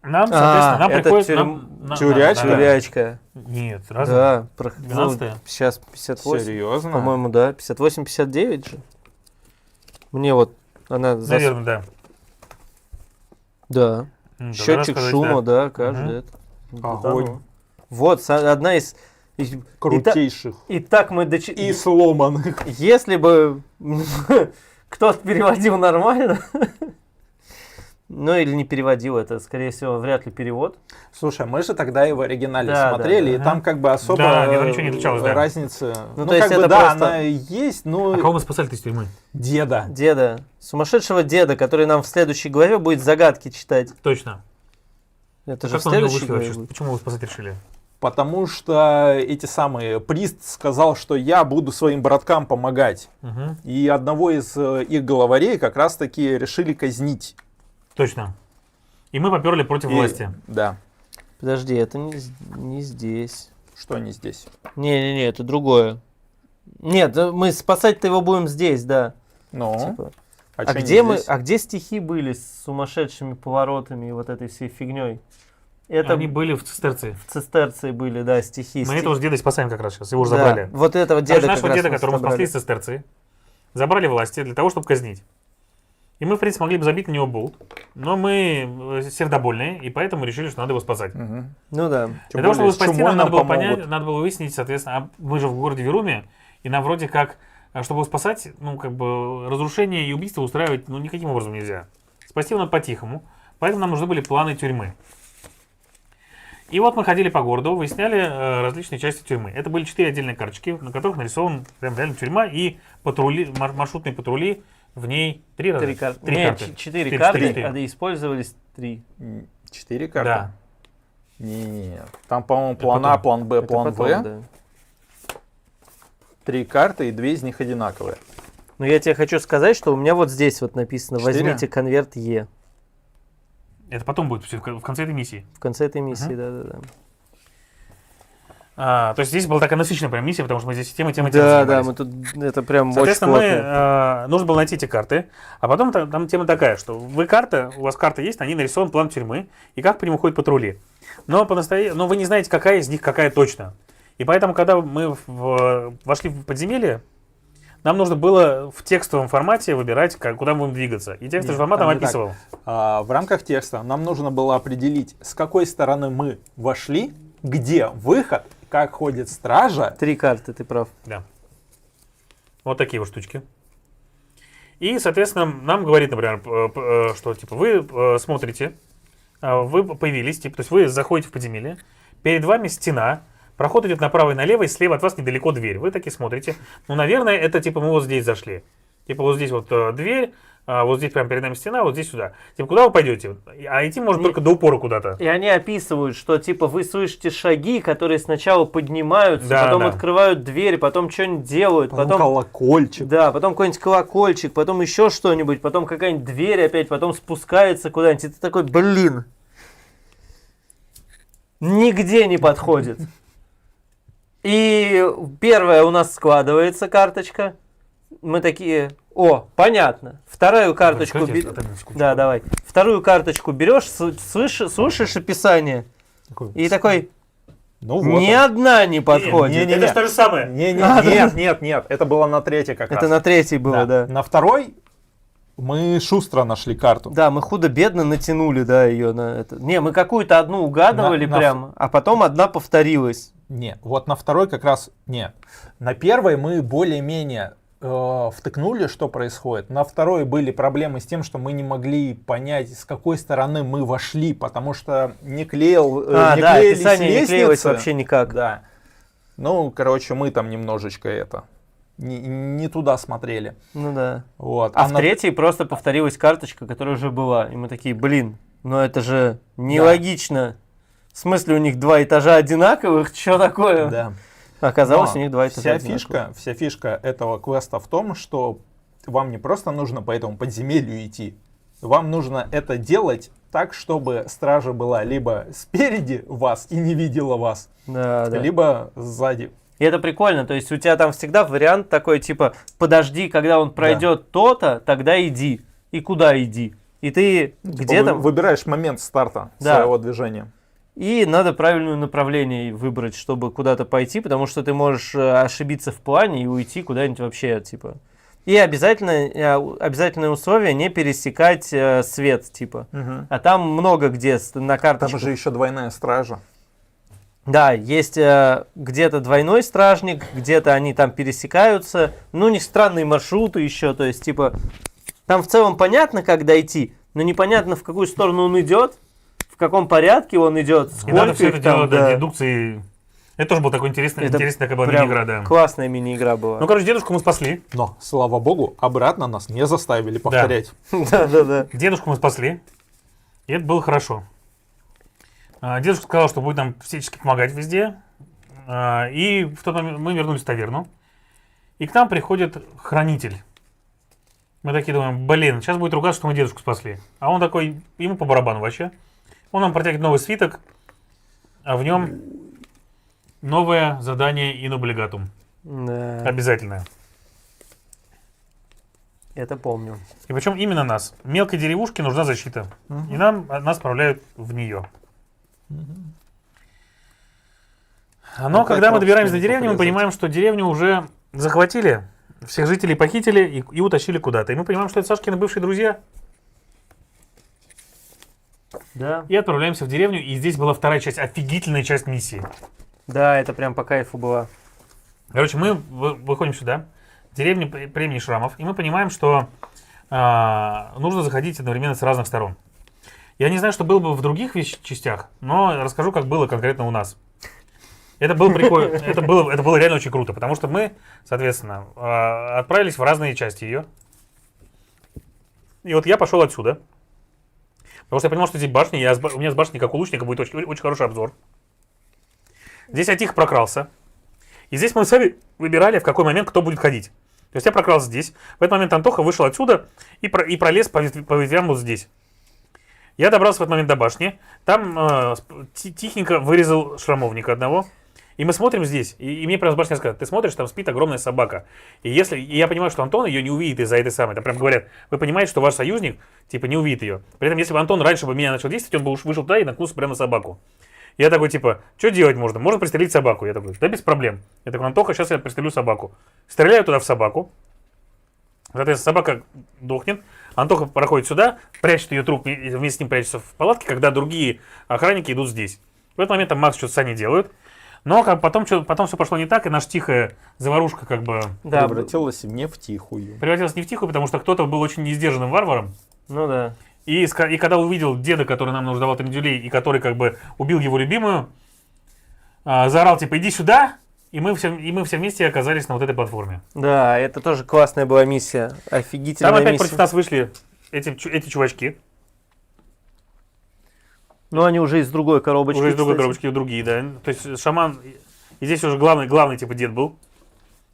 [SPEAKER 3] Нам, соответственно, нам
[SPEAKER 1] это
[SPEAKER 3] приходит...
[SPEAKER 2] тюрячка?
[SPEAKER 1] Тюрячка.
[SPEAKER 3] Нет, разве?
[SPEAKER 1] Да.
[SPEAKER 3] 12-я?
[SPEAKER 1] Сейчас 58.
[SPEAKER 2] Серьезно?
[SPEAKER 1] По-моему, да. 58-59 же. Мне вот она...
[SPEAKER 3] Наверное, да.
[SPEAKER 1] Да.
[SPEAKER 3] Да,
[SPEAKER 1] Счетчик
[SPEAKER 3] сказать,
[SPEAKER 1] шума, да, каждый.
[SPEAKER 2] Огонь.
[SPEAKER 1] Вот, одна из...
[SPEAKER 2] Крутейших.
[SPEAKER 1] И так мы
[SPEAKER 2] И сломанных.
[SPEAKER 1] Если бы кто-то переводил нормально, ну или не переводил, это, скорее всего, вряд ли перевод.
[SPEAKER 2] Слушай, мы же тогда и в оригинале
[SPEAKER 1] Да,
[SPEAKER 2] смотрели,
[SPEAKER 1] да.
[SPEAKER 2] и там как бы особо
[SPEAKER 3] Да, ничего не отличалось, да.
[SPEAKER 2] разницы.
[SPEAKER 1] Ну,
[SPEAKER 2] Ну,
[SPEAKER 1] то есть
[SPEAKER 2] как бы,
[SPEAKER 1] это
[SPEAKER 2] да,
[SPEAKER 1] просто-
[SPEAKER 2] она есть, но
[SPEAKER 3] А кого мы спасали-то из тюрьмы?
[SPEAKER 2] деда.
[SPEAKER 1] Деда. Сумасшедшего деда, который нам в следующей главе будет загадки читать.
[SPEAKER 3] Точно.
[SPEAKER 1] Это же в
[SPEAKER 3] Как вы на него
[SPEAKER 1] следующей
[SPEAKER 3] вышли
[SPEAKER 1] главе
[SPEAKER 3] вообще?
[SPEAKER 1] будет.
[SPEAKER 3] Почему вы спасать решили?
[SPEAKER 2] Потому что эти самые Прист сказал, что я буду своим браткам помогать.
[SPEAKER 3] Угу.
[SPEAKER 2] И одного из их главарей как раз таки решили казнить.
[SPEAKER 3] Точно. И мы поперли против
[SPEAKER 2] И-
[SPEAKER 3] власти.
[SPEAKER 2] Да.
[SPEAKER 1] Подожди, это не здесь.
[SPEAKER 2] Что они здесь?
[SPEAKER 1] Не-не-не, это другое. Нет, мы спасать-то его будем здесь, да.
[SPEAKER 2] Ну,
[SPEAKER 1] Типа.
[SPEAKER 2] а
[SPEAKER 1] А
[SPEAKER 2] чё они
[SPEAKER 1] где мы,
[SPEAKER 2] здесь?
[SPEAKER 1] а где стихи были с сумасшедшими поворотами и вот этой всей фигней? Это
[SPEAKER 3] Они были в цистерции.
[SPEAKER 1] в цистерции были, да, стихи.
[SPEAKER 3] Мы этого с дедой спасаем как раз сейчас. Его уже
[SPEAKER 1] Да,
[SPEAKER 3] забрали.
[SPEAKER 1] вот этого
[SPEAKER 3] Короче,
[SPEAKER 1] деда
[SPEAKER 3] нашего
[SPEAKER 1] как раз
[SPEAKER 3] деда,
[SPEAKER 1] мы
[SPEAKER 3] которого мы спасли
[SPEAKER 1] собрали.
[SPEAKER 3] из цистерции, забрали власти для того, чтобы казнить. И мы, в принципе, могли бы забить на него болт. Но мы сердобольные, и поэтому решили, что надо его спасать.
[SPEAKER 2] Мгм.
[SPEAKER 1] Ну да.
[SPEAKER 2] Тем
[SPEAKER 3] Для того, чтобы его
[SPEAKER 2] более, с
[SPEAKER 3] спасти,
[SPEAKER 2] чумой
[SPEAKER 3] нам надо было
[SPEAKER 2] помогут.
[SPEAKER 3] понять, надо было выяснить, соответственно, а мы же в городе Веруме, и нам вроде как, чтобы его спасать, ну, как бы, разрушение и убийство устраивать, ну, никаким образом нельзя. Спасти его надо по-тихому, поэтому нам нужны были планы тюрьмы. И вот мы ходили по городу, выясняли различные части тюрьмы. Это были 4 отдельные карточки, на которых нарисован прям реально тюрьма и патрули, маршрутные патрули, в ней 3 раза.
[SPEAKER 1] 3 карты.
[SPEAKER 3] Три
[SPEAKER 1] Нет,
[SPEAKER 3] карты.
[SPEAKER 1] 4
[SPEAKER 3] Четыре,
[SPEAKER 1] карты,
[SPEAKER 3] четыре.
[SPEAKER 1] а использовались 3.
[SPEAKER 2] 4 карты?
[SPEAKER 3] Да.
[SPEAKER 2] Не-не-не. Там, по-моему,
[SPEAKER 3] Это
[SPEAKER 2] план А,
[SPEAKER 3] потом.
[SPEAKER 2] план Б, план В.
[SPEAKER 1] Да.
[SPEAKER 2] 3 карты, и 2 из них одинаковые.
[SPEAKER 1] Но я тебе хочу сказать, что у меня вот здесь вот написано:
[SPEAKER 2] 4?
[SPEAKER 1] возьмите конверт Е.
[SPEAKER 3] Это потом будет, в конце этой миссии.
[SPEAKER 1] В конце этой миссии, да-да-да.
[SPEAKER 3] То есть здесь была такая насыщенная прям миссия, потому что мы здесь тем
[SPEAKER 1] Да,
[SPEAKER 3] занимались.
[SPEAKER 1] мы тут, это прям очень
[SPEAKER 3] Соответственно,
[SPEAKER 1] плотно.
[SPEAKER 3] нужно было найти эти карты, а потом там тема такая, что у вас карта есть, на ней нарисован план тюрьмы, и как по нему ходят патрули. Но вы не знаете, какая из них какая точно. И поэтому, когда мы вошли в подземелье, нам нужно было в текстовом формате выбирать, куда мы будем двигаться. И текстовый формат нам
[SPEAKER 2] там не так.
[SPEAKER 3] описывал.
[SPEAKER 2] В рамках текста нам нужно было определить, с какой стороны мы вошли, где выход, как ходит стража.
[SPEAKER 1] 3 карты, ты прав.
[SPEAKER 3] Да. Вот такие вот штучки. И, соответственно, нам говорит, например, что типа вы смотрите, вы появились, типа, то есть вы заходите в подземелье, перед вами стена, проход идет направо и налево, и слева от вас недалеко дверь. Вы такие смотрите. Ну, наверное, это типа мы вот здесь зашли. Типа вот здесь вот дверь, вот здесь прямо перед нами стена, вот здесь сюда. Типа куда вы пойдете? А идти можно только до упора куда-то.
[SPEAKER 1] И они описывают, что типа вы слышите шаги, которые сначала поднимаются,
[SPEAKER 3] Да,
[SPEAKER 1] потом
[SPEAKER 3] да.
[SPEAKER 1] открывают дверь, потом что-нибудь делают,
[SPEAKER 2] Потом колокольчик.
[SPEAKER 1] Да, потом какой-нибудь колокольчик, потом еще что-нибудь, потом какая-нибудь дверь опять, потом спускается куда-нибудь. И ты такой, блин, нигде не подходит. И первая у нас складывается карточка. Мы такие, о, понятно. Вторую карточку
[SPEAKER 3] Подожди,
[SPEAKER 1] берешь.
[SPEAKER 3] отойди на секундочку.
[SPEAKER 1] Да, давай. Вторую карточку берешь, слышишь описание. И такой,
[SPEAKER 2] Ну вот
[SPEAKER 1] ни
[SPEAKER 2] он.
[SPEAKER 1] одна не подходит.
[SPEAKER 2] не-не-не.
[SPEAKER 3] Это же то же самое.
[SPEAKER 2] Нет, это было на третьей как раз.
[SPEAKER 1] Это на третьей было, да.
[SPEAKER 2] На второй мы шустро нашли карту.
[SPEAKER 1] Да, мы худо-бедно натянули, да, ее на это. Не, мы какую-то одну угадывали прямо, а потом одна повторилась.
[SPEAKER 2] Не, вот на второй как раз нет. На первой мы более-менее втыкнули, что происходит. На второй были проблемы с тем, что мы не могли понять, с какой стороны мы вошли, потому что не клеились
[SPEAKER 1] Да, описание не клеилось
[SPEAKER 2] лестницы.
[SPEAKER 1] вообще никак.
[SPEAKER 2] Да. Ну, короче, мы там немножечко не туда смотрели.
[SPEAKER 1] Ну да.
[SPEAKER 2] Вот.
[SPEAKER 1] А в третьей просто повторилась карточка, которая уже была. И мы такие, блин, ну это же нелогично. В смысле, у них 2 этажа одинаковых? Что такое?
[SPEAKER 2] Да.
[SPEAKER 1] Оказалось,
[SPEAKER 2] Но
[SPEAKER 1] у них 2 этажа
[SPEAKER 2] вся фишка этого квеста в том, что вам не просто нужно по этому подземелью идти, вам нужно это делать так, чтобы стража была либо спереди вас и не видела вас,
[SPEAKER 1] Да, да.
[SPEAKER 2] либо сзади.
[SPEAKER 1] И это прикольно, то есть у тебя там всегда вариант такой, типа, подожди, когда он пройдет то-то, тогда иди. И куда иди. И ты где-то...
[SPEAKER 2] Выбираешь момент старта своего движения.
[SPEAKER 1] И надо правильное направление выбрать, чтобы куда-то пойти, потому что ты можешь ошибиться в плане и уйти куда-нибудь вообще, типа. И обязательное условие не пересекать свет, типа. А там много где на карточках.
[SPEAKER 2] Там же еще двойная стража.
[SPEAKER 1] Да, есть где-то двойной стражник, где-то они там пересекаются. Ну, у них странные маршруты еще, то есть, типа, там в целом понятно, как дойти, но непонятно, в какую сторону он идет, в каком порядке он идет,
[SPEAKER 3] Не
[SPEAKER 1] сколько
[SPEAKER 3] надо все
[SPEAKER 1] их
[SPEAKER 3] это
[SPEAKER 1] там,
[SPEAKER 3] делать,
[SPEAKER 1] да.
[SPEAKER 3] дедукции. Это тоже была такой интересная такая была
[SPEAKER 1] Прям
[SPEAKER 3] мини-игра, да.
[SPEAKER 1] классная мини-игра была.
[SPEAKER 3] Ну, короче, дедушку мы спасли.
[SPEAKER 2] Но, слава богу, обратно нас не заставили повторять.
[SPEAKER 1] Да-да-да.
[SPEAKER 3] Дедушку мы спасли. И это было хорошо. Дедушка сказал, что будет нам всячески помогать везде. И в тот момент мы вернулись в таверну. И к нам приходит хранитель. Мы такие думаем, блин, сейчас будет ругаться, что мы дедушку спасли. А он такой, ему по барабану вообще. Он нам протягивает новый свиток, а в нем новое задание in obligatum.
[SPEAKER 1] Да,
[SPEAKER 3] Обязательное.
[SPEAKER 1] это помню.
[SPEAKER 3] И причем именно нас. Мелкой деревушке нужна защита. И нас отправляют в нее. Но
[SPEAKER 2] Ну,
[SPEAKER 3] когда
[SPEAKER 2] как
[SPEAKER 3] мы добираемся до
[SPEAKER 2] вообще
[SPEAKER 3] деревни, мы
[SPEAKER 2] порезать?
[SPEAKER 3] понимаем, что деревню уже захватили, всех жителей похитили и утащили куда-то. И мы понимаем, что это Сашкины бывшие друзья.
[SPEAKER 1] Да.
[SPEAKER 3] И отправляемся в деревню. И здесь была вторая часть, офигительная часть миссии.
[SPEAKER 1] Да, это прям по кайфу было.
[SPEAKER 3] Короче, мы выходим сюда, в деревню племени Шрамов, и мы понимаем, что нужно заходить одновременно с разных сторон. Я не знаю, что было бы в других частях, но расскажу, как было конкретно у нас. Это было прикольно, это было реально очень круто, потому что мы, соответственно, отправились в разные части ее. И вот я пошел отсюда, потому что я понимал, что здесь башня, у меня с башни, как у лучника, будет очень, очень хороший обзор. Здесь я тихо прокрался. И здесь мы сами выбирали, в какой момент кто будет ходить. То есть я прокрался здесь. В этот момент Антоха вышел отсюда и пролез по ветвям вот здесь. Я добрался в этот момент до башни. Там тихенько вырезал шрамовника одного. И мы смотрим здесь. И мне прямо с башни сказали, ты смотришь, там спит огромная собака. И я понимаю, что Антон ее не увидит из-за этой самой. Там прям говорят, вы понимаете, что ваш союзник типа не увидит ее. При этом, если бы Антон раньше бы меня начал действовать, он бы вышел туда и наткнулся прямо на собаку. Я такой, типа, что делать можно? Можно пристрелить собаку. Я такой, да без проблем. Я такой, Антоха, сейчас я пристрелю собаку. Стреляю туда в собаку. Соответственно, собака дохнет, Антоха проходит сюда, прячет ее труп, и вместе с ним прячется в палатке, когда другие охранники идут здесь. В этот момент там Макс что-то с Саней делают. Но потом все пошло не так, и наша тихая заварушка как бы
[SPEAKER 1] Да,
[SPEAKER 2] Превратилась не в тихую.
[SPEAKER 3] превратилась не в тихую, потому что кто-то был очень несдержанным варваром.
[SPEAKER 1] ну да.
[SPEAKER 3] И когда увидел деда, который нам нужно давал тренделей, и который как бы убил его любимую, заорал типа «иди сюда», и мы все вместе оказались на вот этой платформе.
[SPEAKER 1] Да, это тоже классная была миссия. Офигительная
[SPEAKER 3] Там опять
[SPEAKER 1] миссия.
[SPEAKER 3] против нас вышли эти чувачки.
[SPEAKER 1] Ну, они уже из другой коробочки.
[SPEAKER 3] Уже из другой
[SPEAKER 1] кстати.
[SPEAKER 3] коробочки другие, да. То есть шаман... И здесь уже главный типа дед был.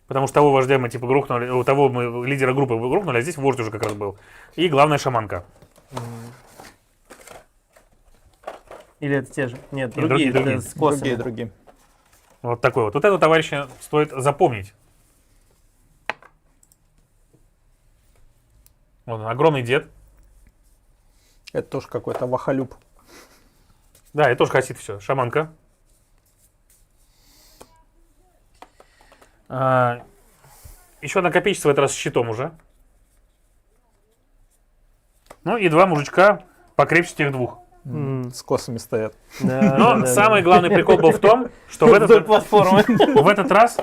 [SPEAKER 3] Потому что того вождя мы типа грохнули, у того мы лидера группы грохнули, а здесь вождь уже как раз был. И главная шаманка.
[SPEAKER 1] Или это те же? Нет,
[SPEAKER 3] Нет,
[SPEAKER 1] другие,
[SPEAKER 3] другие.
[SPEAKER 1] это с косами.
[SPEAKER 2] Другие.
[SPEAKER 3] Вот такой вот. Вот этого товарища стоит запомнить. Вот он, огромный дед.
[SPEAKER 2] Это тоже какой-то вахалюб.
[SPEAKER 3] Да, это тоже хасид все. Шаманка. Еще одна копейщица в этот раз с щитом уже. Ну и два мужичка покрепче тех двух.
[SPEAKER 2] С косами стоят.
[SPEAKER 1] Да,
[SPEAKER 3] Но
[SPEAKER 1] да, да,
[SPEAKER 3] самый
[SPEAKER 1] да.
[SPEAKER 3] главный прикол был в том, что в
[SPEAKER 1] Вдоль
[SPEAKER 3] этот,
[SPEAKER 1] платформы.
[SPEAKER 3] в этот раз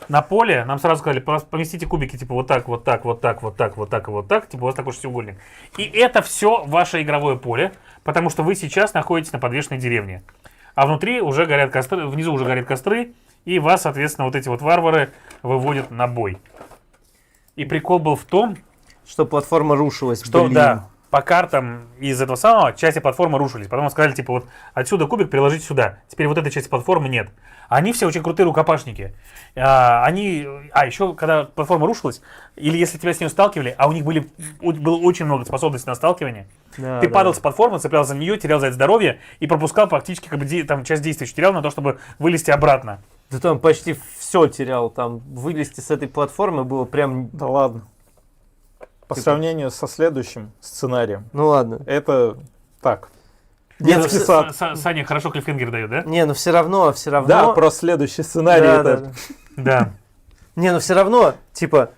[SPEAKER 3] на поле нам сразу сказали, поместите кубики типа вот так, вот так, вот так, вот так, вот так и вот так, типа у вас такой шестиугольник. И это все ваше игровое поле, потому что вы сейчас находитесь на подвешенной деревне. А внутри уже горят костры, внизу уже горят костры, и вас, соответственно, вот эти вот варвары выводят на бой. И прикол был в том,
[SPEAKER 1] Что платформа рушилась.
[SPEAKER 3] что
[SPEAKER 1] блин.
[SPEAKER 3] да, по картам из этого самого части платформы рушились. Потом сказали, типа, вот отсюда кубик приложить сюда. Теперь вот этой части платформы нет. Они все очень крутые рукопашники. Еще, когда платформа рушилась, или если тебя с ней сталкивали, а у них было очень много способностей на сталкивание,
[SPEAKER 1] Да,
[SPEAKER 3] ты
[SPEAKER 1] да.
[SPEAKER 3] падал с платформы, цеплялся за нее, терял за это здоровье и пропускал практически как бы там часть действий терял на то, чтобы вылезти обратно.
[SPEAKER 1] Да там почти все терял. Там вылезти с этой платформы было прям...
[SPEAKER 2] Да ладно. По сравнению со следующим сценарием,
[SPEAKER 1] Ну ладно.
[SPEAKER 2] это так.
[SPEAKER 1] Нет,
[SPEAKER 2] Детский сад.
[SPEAKER 3] Саня хорошо клиффхенгер дает, да?
[SPEAKER 1] Не, ну все равно.
[SPEAKER 2] Да, про следующий сценарий.
[SPEAKER 1] Да,
[SPEAKER 2] это...
[SPEAKER 1] да, да.
[SPEAKER 3] Да.
[SPEAKER 1] Не, ну все равно, типа,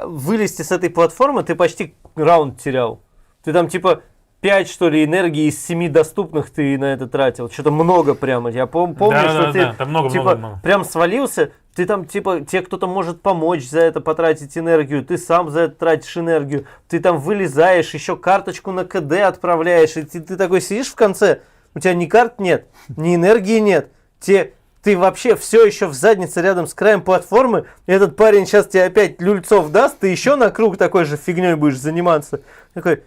[SPEAKER 1] вылезти с этой платформы ты почти раунд терял. Ты там, типа, 5, что ли, энергии из 7 доступных ты на это тратил. Что-то много прямо. Я помню, что ты,
[SPEAKER 3] там много,
[SPEAKER 1] типа,
[SPEAKER 3] много, много.
[SPEAKER 1] прям свалился. Ты там, типа, тебе кто-то может помочь за это потратить энергию. Ты сам за это тратишь энергию. Ты там вылезаешь, еще карточку на КД отправляешь. И ты такой сидишь в конце, у тебя ни карт нет, ни энергии нет. Ты вообще все еще в заднице рядом с краем платформы. И этот парень сейчас тебе опять люльцов даст, ты еще на круг такой же фигней будешь заниматься. Такой,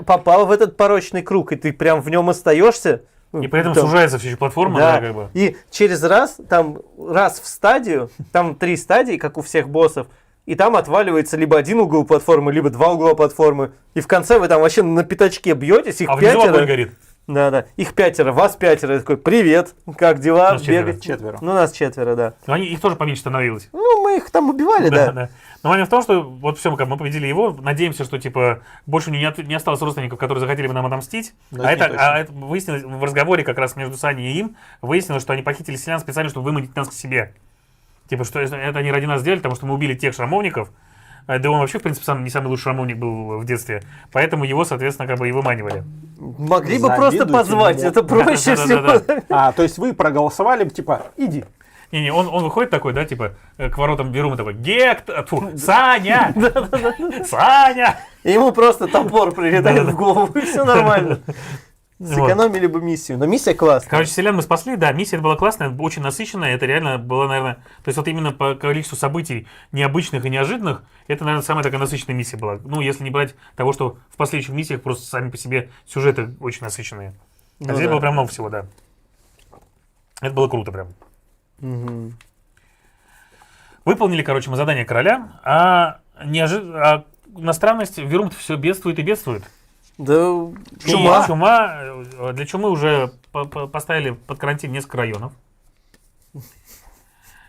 [SPEAKER 1] попал в этот порочный круг, и ты прям в нем остаешься.
[SPEAKER 3] И при этом
[SPEAKER 1] Там,
[SPEAKER 3] сужается все еще платформа,
[SPEAKER 1] да,
[SPEAKER 3] да, как бы.
[SPEAKER 1] и через раз в стадию, там 3 стадии, как у всех боссов, и там отваливается либо один угол платформы, либо 2 угла платформы. И в конце вы там вообще на пятачке бьетесь, их
[SPEAKER 3] А внизу огонь
[SPEAKER 1] 5.
[SPEAKER 3] горит.
[SPEAKER 1] Да, их 5, вас 5. Я такой, привет, как дела?
[SPEAKER 3] Нас 4.
[SPEAKER 1] Бегать?
[SPEAKER 2] 4.
[SPEAKER 1] Ну, нас 4, да.
[SPEAKER 3] Но их тоже поменьше становилось.
[SPEAKER 1] Ну, мы их там убивали, да.
[SPEAKER 3] Да. Но момент в том, что вот все, как мы победили его, надеемся, что типа больше у него не осталось родственников, которые захотели бы нам отомстить.
[SPEAKER 2] Да, это не точно.
[SPEAKER 3] Это выяснилось в разговоре как раз между Саней и им, выяснилось, что они похитили селян специально, чтобы выманить нас к себе. Типа, что это они ради нас сделали, потому что мы убили тех шрамовников. Да он вообще, в принципе, не самый лучший шрамовник был в детстве. Поэтому его, соответственно, как бы и выманивали.
[SPEAKER 1] Могли бы просто
[SPEAKER 2] Завидуйте
[SPEAKER 1] позвать,
[SPEAKER 2] мне.
[SPEAKER 1] это проще
[SPEAKER 3] Да.
[SPEAKER 1] всего.
[SPEAKER 2] То есть вы проголосовали, типа, иди.
[SPEAKER 3] Не, он выходит такой, да, типа, к воротам Верума такой, Саня! Саня!
[SPEAKER 1] И ему просто топор прилетает в голову, и все нормально.
[SPEAKER 3] Вот.
[SPEAKER 1] Сэкономили бы миссию. Но миссия классная.
[SPEAKER 3] Короче, селян мы спасли, да, миссия была классная, очень насыщенная, это реально было, наверное, то есть вот именно по количеству событий необычных и неожиданных, это, наверное, самая такая насыщенная миссия была. Ну, если не брать того, что в последующих миссиях просто сами по себе сюжеты очень насыщенные. А
[SPEAKER 1] Ну
[SPEAKER 3] здесь
[SPEAKER 1] да.
[SPEAKER 3] было прям много всего, да. Это было круто прям.
[SPEAKER 1] Мгм.
[SPEAKER 3] Выполнили, короче, мы задание короля, а на странность Верум все бедствует и бедствует.
[SPEAKER 1] Да,
[SPEAKER 3] И для чумы уже поставили под карантин несколько районов.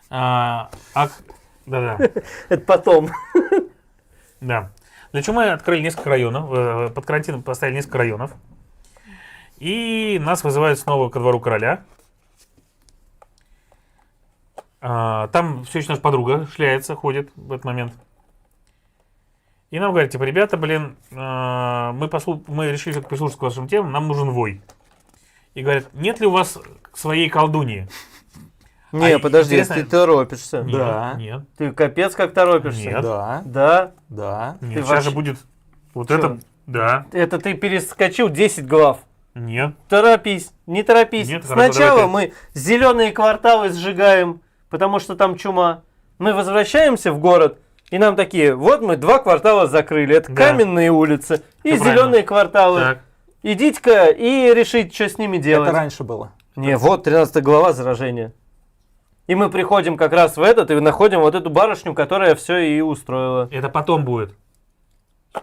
[SPEAKER 3] Да-да.
[SPEAKER 1] это потом.
[SPEAKER 3] Да. Для чумы открыли несколько районов, под карантин поставили несколько районов. И нас вызывают снова ко двору короля. Там все еще наша подруга шляется, ходит в этот момент. И нам говорят, типа, ребята, блин, мы решили все-таки прислушаться к вашим темам, нам нужен вой. И говорят, нет ли у вас своей колдуньи?
[SPEAKER 1] Не, подожди,
[SPEAKER 3] интересно-
[SPEAKER 1] ты торопишься.
[SPEAKER 3] Нет,
[SPEAKER 2] Да.
[SPEAKER 3] Нет,
[SPEAKER 1] Ты капец как торопишься.
[SPEAKER 3] Нет.
[SPEAKER 2] Да,
[SPEAKER 1] Да?
[SPEAKER 2] да.
[SPEAKER 3] нет.
[SPEAKER 1] Ты
[SPEAKER 3] Сейчас
[SPEAKER 1] вообще-
[SPEAKER 3] же будет вот
[SPEAKER 1] Чё?
[SPEAKER 3] это. Да,
[SPEAKER 1] Это ты перескочил 10 глав.
[SPEAKER 3] нет.
[SPEAKER 1] Торопись, не торопись.
[SPEAKER 3] Нет, хорошо,
[SPEAKER 1] Сначала
[SPEAKER 3] давай
[SPEAKER 1] мы зеленые кварталы сжигаем, потому что там чума. Мы возвращаемся в город, и нам такие, вот мы 2 квартала закрыли. Это
[SPEAKER 3] Да.
[SPEAKER 1] каменные улицы и
[SPEAKER 3] Всё
[SPEAKER 1] зеленые
[SPEAKER 3] правильно.
[SPEAKER 1] кварталы.
[SPEAKER 3] Так.
[SPEAKER 1] Идите-ка и решить, что с ними делать.
[SPEAKER 2] Это раньше было.
[SPEAKER 1] Не, вот 13 глава заражения. И мы приходим как раз в этот и находим вот эту барышню, которая все и устроила.
[SPEAKER 3] Это потом будет.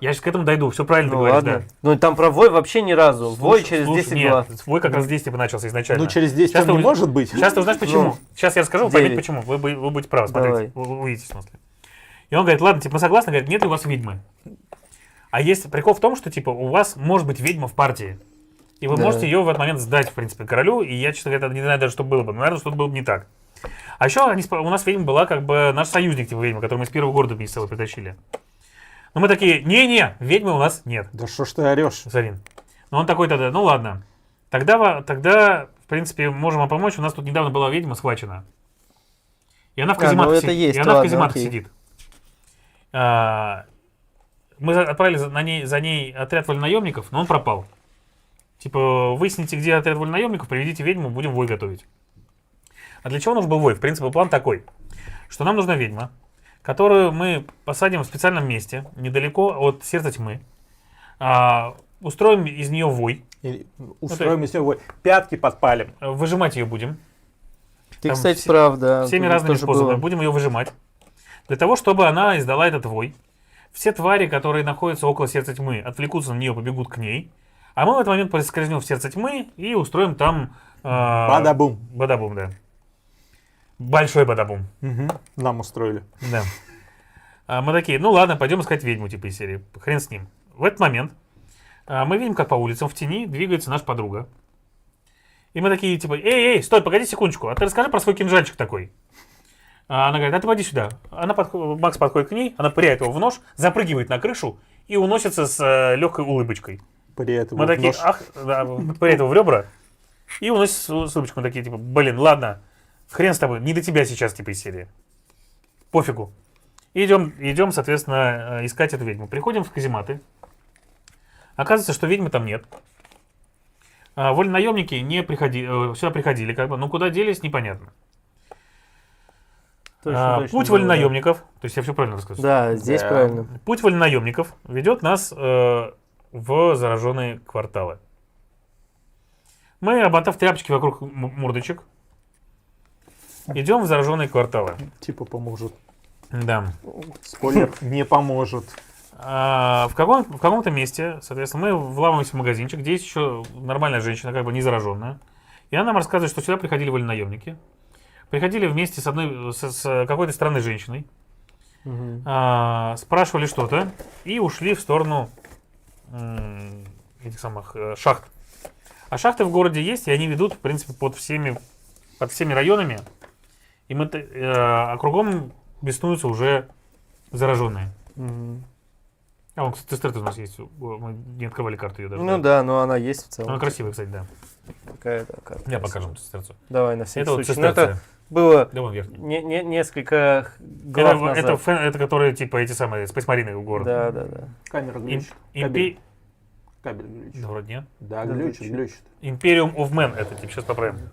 [SPEAKER 3] Я сейчас к этому дойду, все правильно ты
[SPEAKER 1] Ну
[SPEAKER 3] говоришь,
[SPEAKER 1] ладно.
[SPEAKER 3] да.
[SPEAKER 1] Ну там про вой вообще ни разу. Вой
[SPEAKER 3] Слушай,
[SPEAKER 1] через
[SPEAKER 3] слушай,
[SPEAKER 1] 10
[SPEAKER 3] нет,
[SPEAKER 1] глав.
[SPEAKER 3] Вой как раз здесь типа начался изначально.
[SPEAKER 2] Ну, через 10
[SPEAKER 3] Сейчас
[SPEAKER 2] он
[SPEAKER 3] ты
[SPEAKER 2] не
[SPEAKER 3] уз-
[SPEAKER 2] может быть.
[SPEAKER 3] Сейчас ты узнаешь почему.
[SPEAKER 1] Ну,
[SPEAKER 3] Сейчас я расскажу, вы
[SPEAKER 1] 9.
[SPEAKER 3] поймете почему. Вы будете правы, смотрите.
[SPEAKER 1] Давай.
[SPEAKER 3] Вы увидите, в смысле. И он говорит, ладно, типа, мы согласны, говорит, нет ли у вас ведьмы. А есть прикол в том, что типа у вас может быть ведьма в партии. И вы
[SPEAKER 1] Да.
[SPEAKER 3] можете ее в этот момент сдать, в принципе, королю. И я, честно говоря, не знаю даже, что было бы. Но, наверное, что-то было бы не так. А еще у нас ведьма была как бы наш союзник, типа ведьма, которую мы с первого города вместе с собой притащили. Но мы такие, не-не, ведьмы у нас нет.
[SPEAKER 2] Да что ж ты орешь?
[SPEAKER 3] Зарин. Но он такой тогда, ну ладно. Тогда, в принципе, можем вам помочь. У нас тут недавно была ведьма схвачена. И она в казематах,
[SPEAKER 1] ну это есть,
[SPEAKER 3] и она в
[SPEAKER 1] ладно,
[SPEAKER 3] казематах
[SPEAKER 1] окей.
[SPEAKER 3] сидит. Мы отправили за ней отряд вольнонаемников, но он пропал. Типа, выясните, где отряд вольнонаемников, приведите ведьму, будем вой готовить. А для чего нужен был вой? В принципе, план такой, что нам нужна ведьма, которую мы посадим в специальном месте, недалеко от сердца тьмы, устроим из нее вой,
[SPEAKER 2] И устроим из него пятки подпалим.
[SPEAKER 3] выжимать ее будем.
[SPEAKER 1] Ты,
[SPEAKER 3] Там
[SPEAKER 1] кстати,
[SPEAKER 3] все-
[SPEAKER 1] прав, да.
[SPEAKER 3] Всеми
[SPEAKER 1] Тут
[SPEAKER 3] разными
[SPEAKER 1] тоже
[SPEAKER 3] способами.
[SPEAKER 1] было.
[SPEAKER 3] Будем ее выжимать. Для того, чтобы она издала этот вой. Все твари, которые находятся около сердца тьмы, отвлекутся на нее, побегут к ней. А мы в этот момент проскользнем в сердце тьмы и устроим там...
[SPEAKER 2] Бадабум.
[SPEAKER 3] Бадабум, да. Большой бадабум.
[SPEAKER 2] Мгм. Нам устроили.
[SPEAKER 3] Да. Мы такие, ну ладно, пойдем искать ведьму, типа из серии. Хрен с ним. В этот момент мы видим, как по улицам в тени двигается наша подруга. И мы такие, типа, эй, стой, погоди секундочку, а ты расскажи про свой кинжальчик такой. Она говорит, а ты пойди сюда. Макс подходит к ней, она пыряет его в нож, запрыгивает на крышу и уносится с легкой улыбочкой.
[SPEAKER 2] При этом
[SPEAKER 3] Мы такие, ах, да, пыряет его в ребра и уносится с улыбочкой. Мы такие, типа, блин, ладно, хрен с тобой, не до тебя сейчас, типа, из серии. Пофигу. И идем, соответственно, искать эту ведьму. Приходим в казематы. Оказывается, что ведьмы там нет. Вольнонаемники сюда приходили, как бы, но куда делись, непонятно.
[SPEAKER 1] Точно
[SPEAKER 3] Путь
[SPEAKER 1] было,
[SPEAKER 3] вольнонаемников, то есть я все правильно рассказываю.
[SPEAKER 1] Да, здесь
[SPEAKER 2] Да.
[SPEAKER 1] правильно.
[SPEAKER 3] Путь вольнонаемников ведет нас в зараженные кварталы. Мы, обмотав тряпочки вокруг мордочек, идем в зараженные кварталы.
[SPEAKER 2] Типа поможет.
[SPEAKER 3] Да.
[SPEAKER 2] Спойлер, не поможет.
[SPEAKER 3] В каком-то месте, соответственно, мы вламываемся в магазинчик, где есть еще нормальная женщина, как бы не зараженная. И она нам рассказывает, что сюда приходили вольнонаемники. Приходили вместе с какой-то странной женщиной.
[SPEAKER 1] Мгм.
[SPEAKER 3] Спрашивали что-то и ушли в сторону этих самых шахт. А шахты в городе есть, и они ведут, в принципе, под всеми районами. И кругом беснуются уже зараженные.
[SPEAKER 1] Мгм.
[SPEAKER 3] А вон, кстати, тестеры у нас есть. Мы не открывали карту ее даже.
[SPEAKER 1] Ну да, но она есть в целом.
[SPEAKER 3] Она красивая, кстати, да.
[SPEAKER 1] Какая-то карта.
[SPEAKER 3] Я покажу тестерцу.
[SPEAKER 1] Давай на всякий
[SPEAKER 3] Это вот
[SPEAKER 1] случай. Ну, это
[SPEAKER 3] тестерцы.
[SPEAKER 1] было
[SPEAKER 3] Да, вон верхний.
[SPEAKER 1] несколько глав назад.
[SPEAKER 3] Это которые, типа, эти самые спейсмарины в городе.
[SPEAKER 1] Да.
[SPEAKER 2] Камера глючит.
[SPEAKER 3] Импи-
[SPEAKER 2] Кабель глючит.
[SPEAKER 3] Да, вроде нет.
[SPEAKER 2] Да,
[SPEAKER 1] Да,
[SPEAKER 2] глючит,
[SPEAKER 1] глючит.
[SPEAKER 2] глючит.
[SPEAKER 3] Imperium of Man это, типа, сейчас поправим.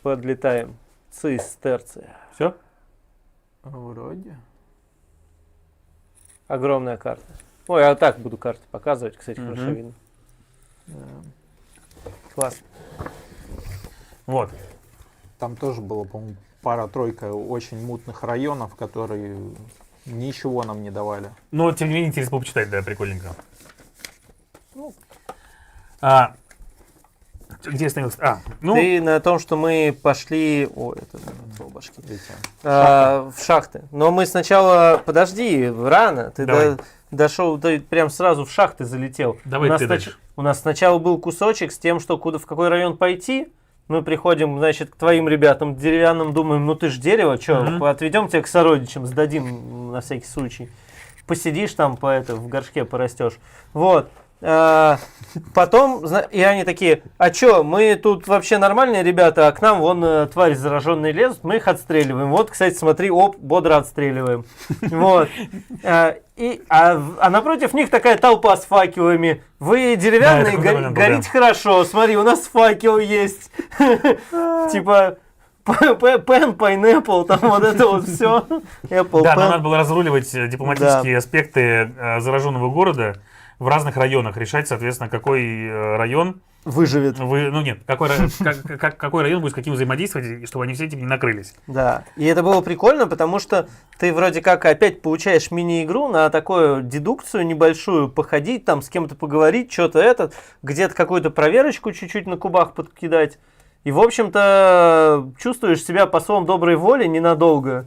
[SPEAKER 1] Подлетаем. Цистерция.
[SPEAKER 3] Все?
[SPEAKER 2] Вроде.
[SPEAKER 1] Огромная карта. Ой, я так буду карты показывать, кстати,
[SPEAKER 3] Мгм.
[SPEAKER 1] хорошо видно. Классно.
[SPEAKER 3] Вот.
[SPEAKER 2] Там тоже было, по-моему, пара-тройка очень мутных районов, которые ничего нам не давали.
[SPEAKER 3] Но, тем не менее, интересно было почитать, да, прикольненько.
[SPEAKER 1] Ну.
[SPEAKER 3] Где остановился? Ну,
[SPEAKER 1] Ты на том, что мы пошли... Ой, это башки.
[SPEAKER 2] Эти.
[SPEAKER 1] В шахты. Но мы сначала... Подожди, рано. Ты
[SPEAKER 3] Давай.
[SPEAKER 1] дошел, ты прям сразу в шахты залетел.
[SPEAKER 3] Давай
[SPEAKER 1] у нас
[SPEAKER 3] ты дальше.
[SPEAKER 1] У нас сначала был кусочек с тем, что в какой район пойти, Мы приходим, значит, к твоим ребятам деревянным, думаем, ну ты ж дерево, что, отведем тебя к сородичам, сдадим на всякий случай. Посидишь там, в горшке порастешь. Вот. Потом, и они такие, а чё, мы тут вообще нормальные ребята, а к нам вон твари зараженные лезут, мы их отстреливаем. Вот, кстати, смотри, бодро отстреливаем. Вот. А напротив них такая толпа с факелами. Вы деревянные, горите хорошо, смотри, у нас факел есть. Типа... Pen, pineapple, там вот это вот все.
[SPEAKER 3] Да, нам надо было разруливать дипломатические аспекты зараженного города в разных районах, решать, соответственно, какой район
[SPEAKER 1] выживет.
[SPEAKER 3] Какой район будет с каким взаимодействовать, чтобы они все этим не накрылись.
[SPEAKER 1] Да, и это было прикольно, потому что ты вроде как опять получаешь мини-игру на такую дедукцию небольшую, походить там, с кем-то поговорить, что-то где-то какую-то проверочку чуть-чуть на кубах подкидать. И, в общем-то, чувствуешь себя послом доброй воли ненадолго.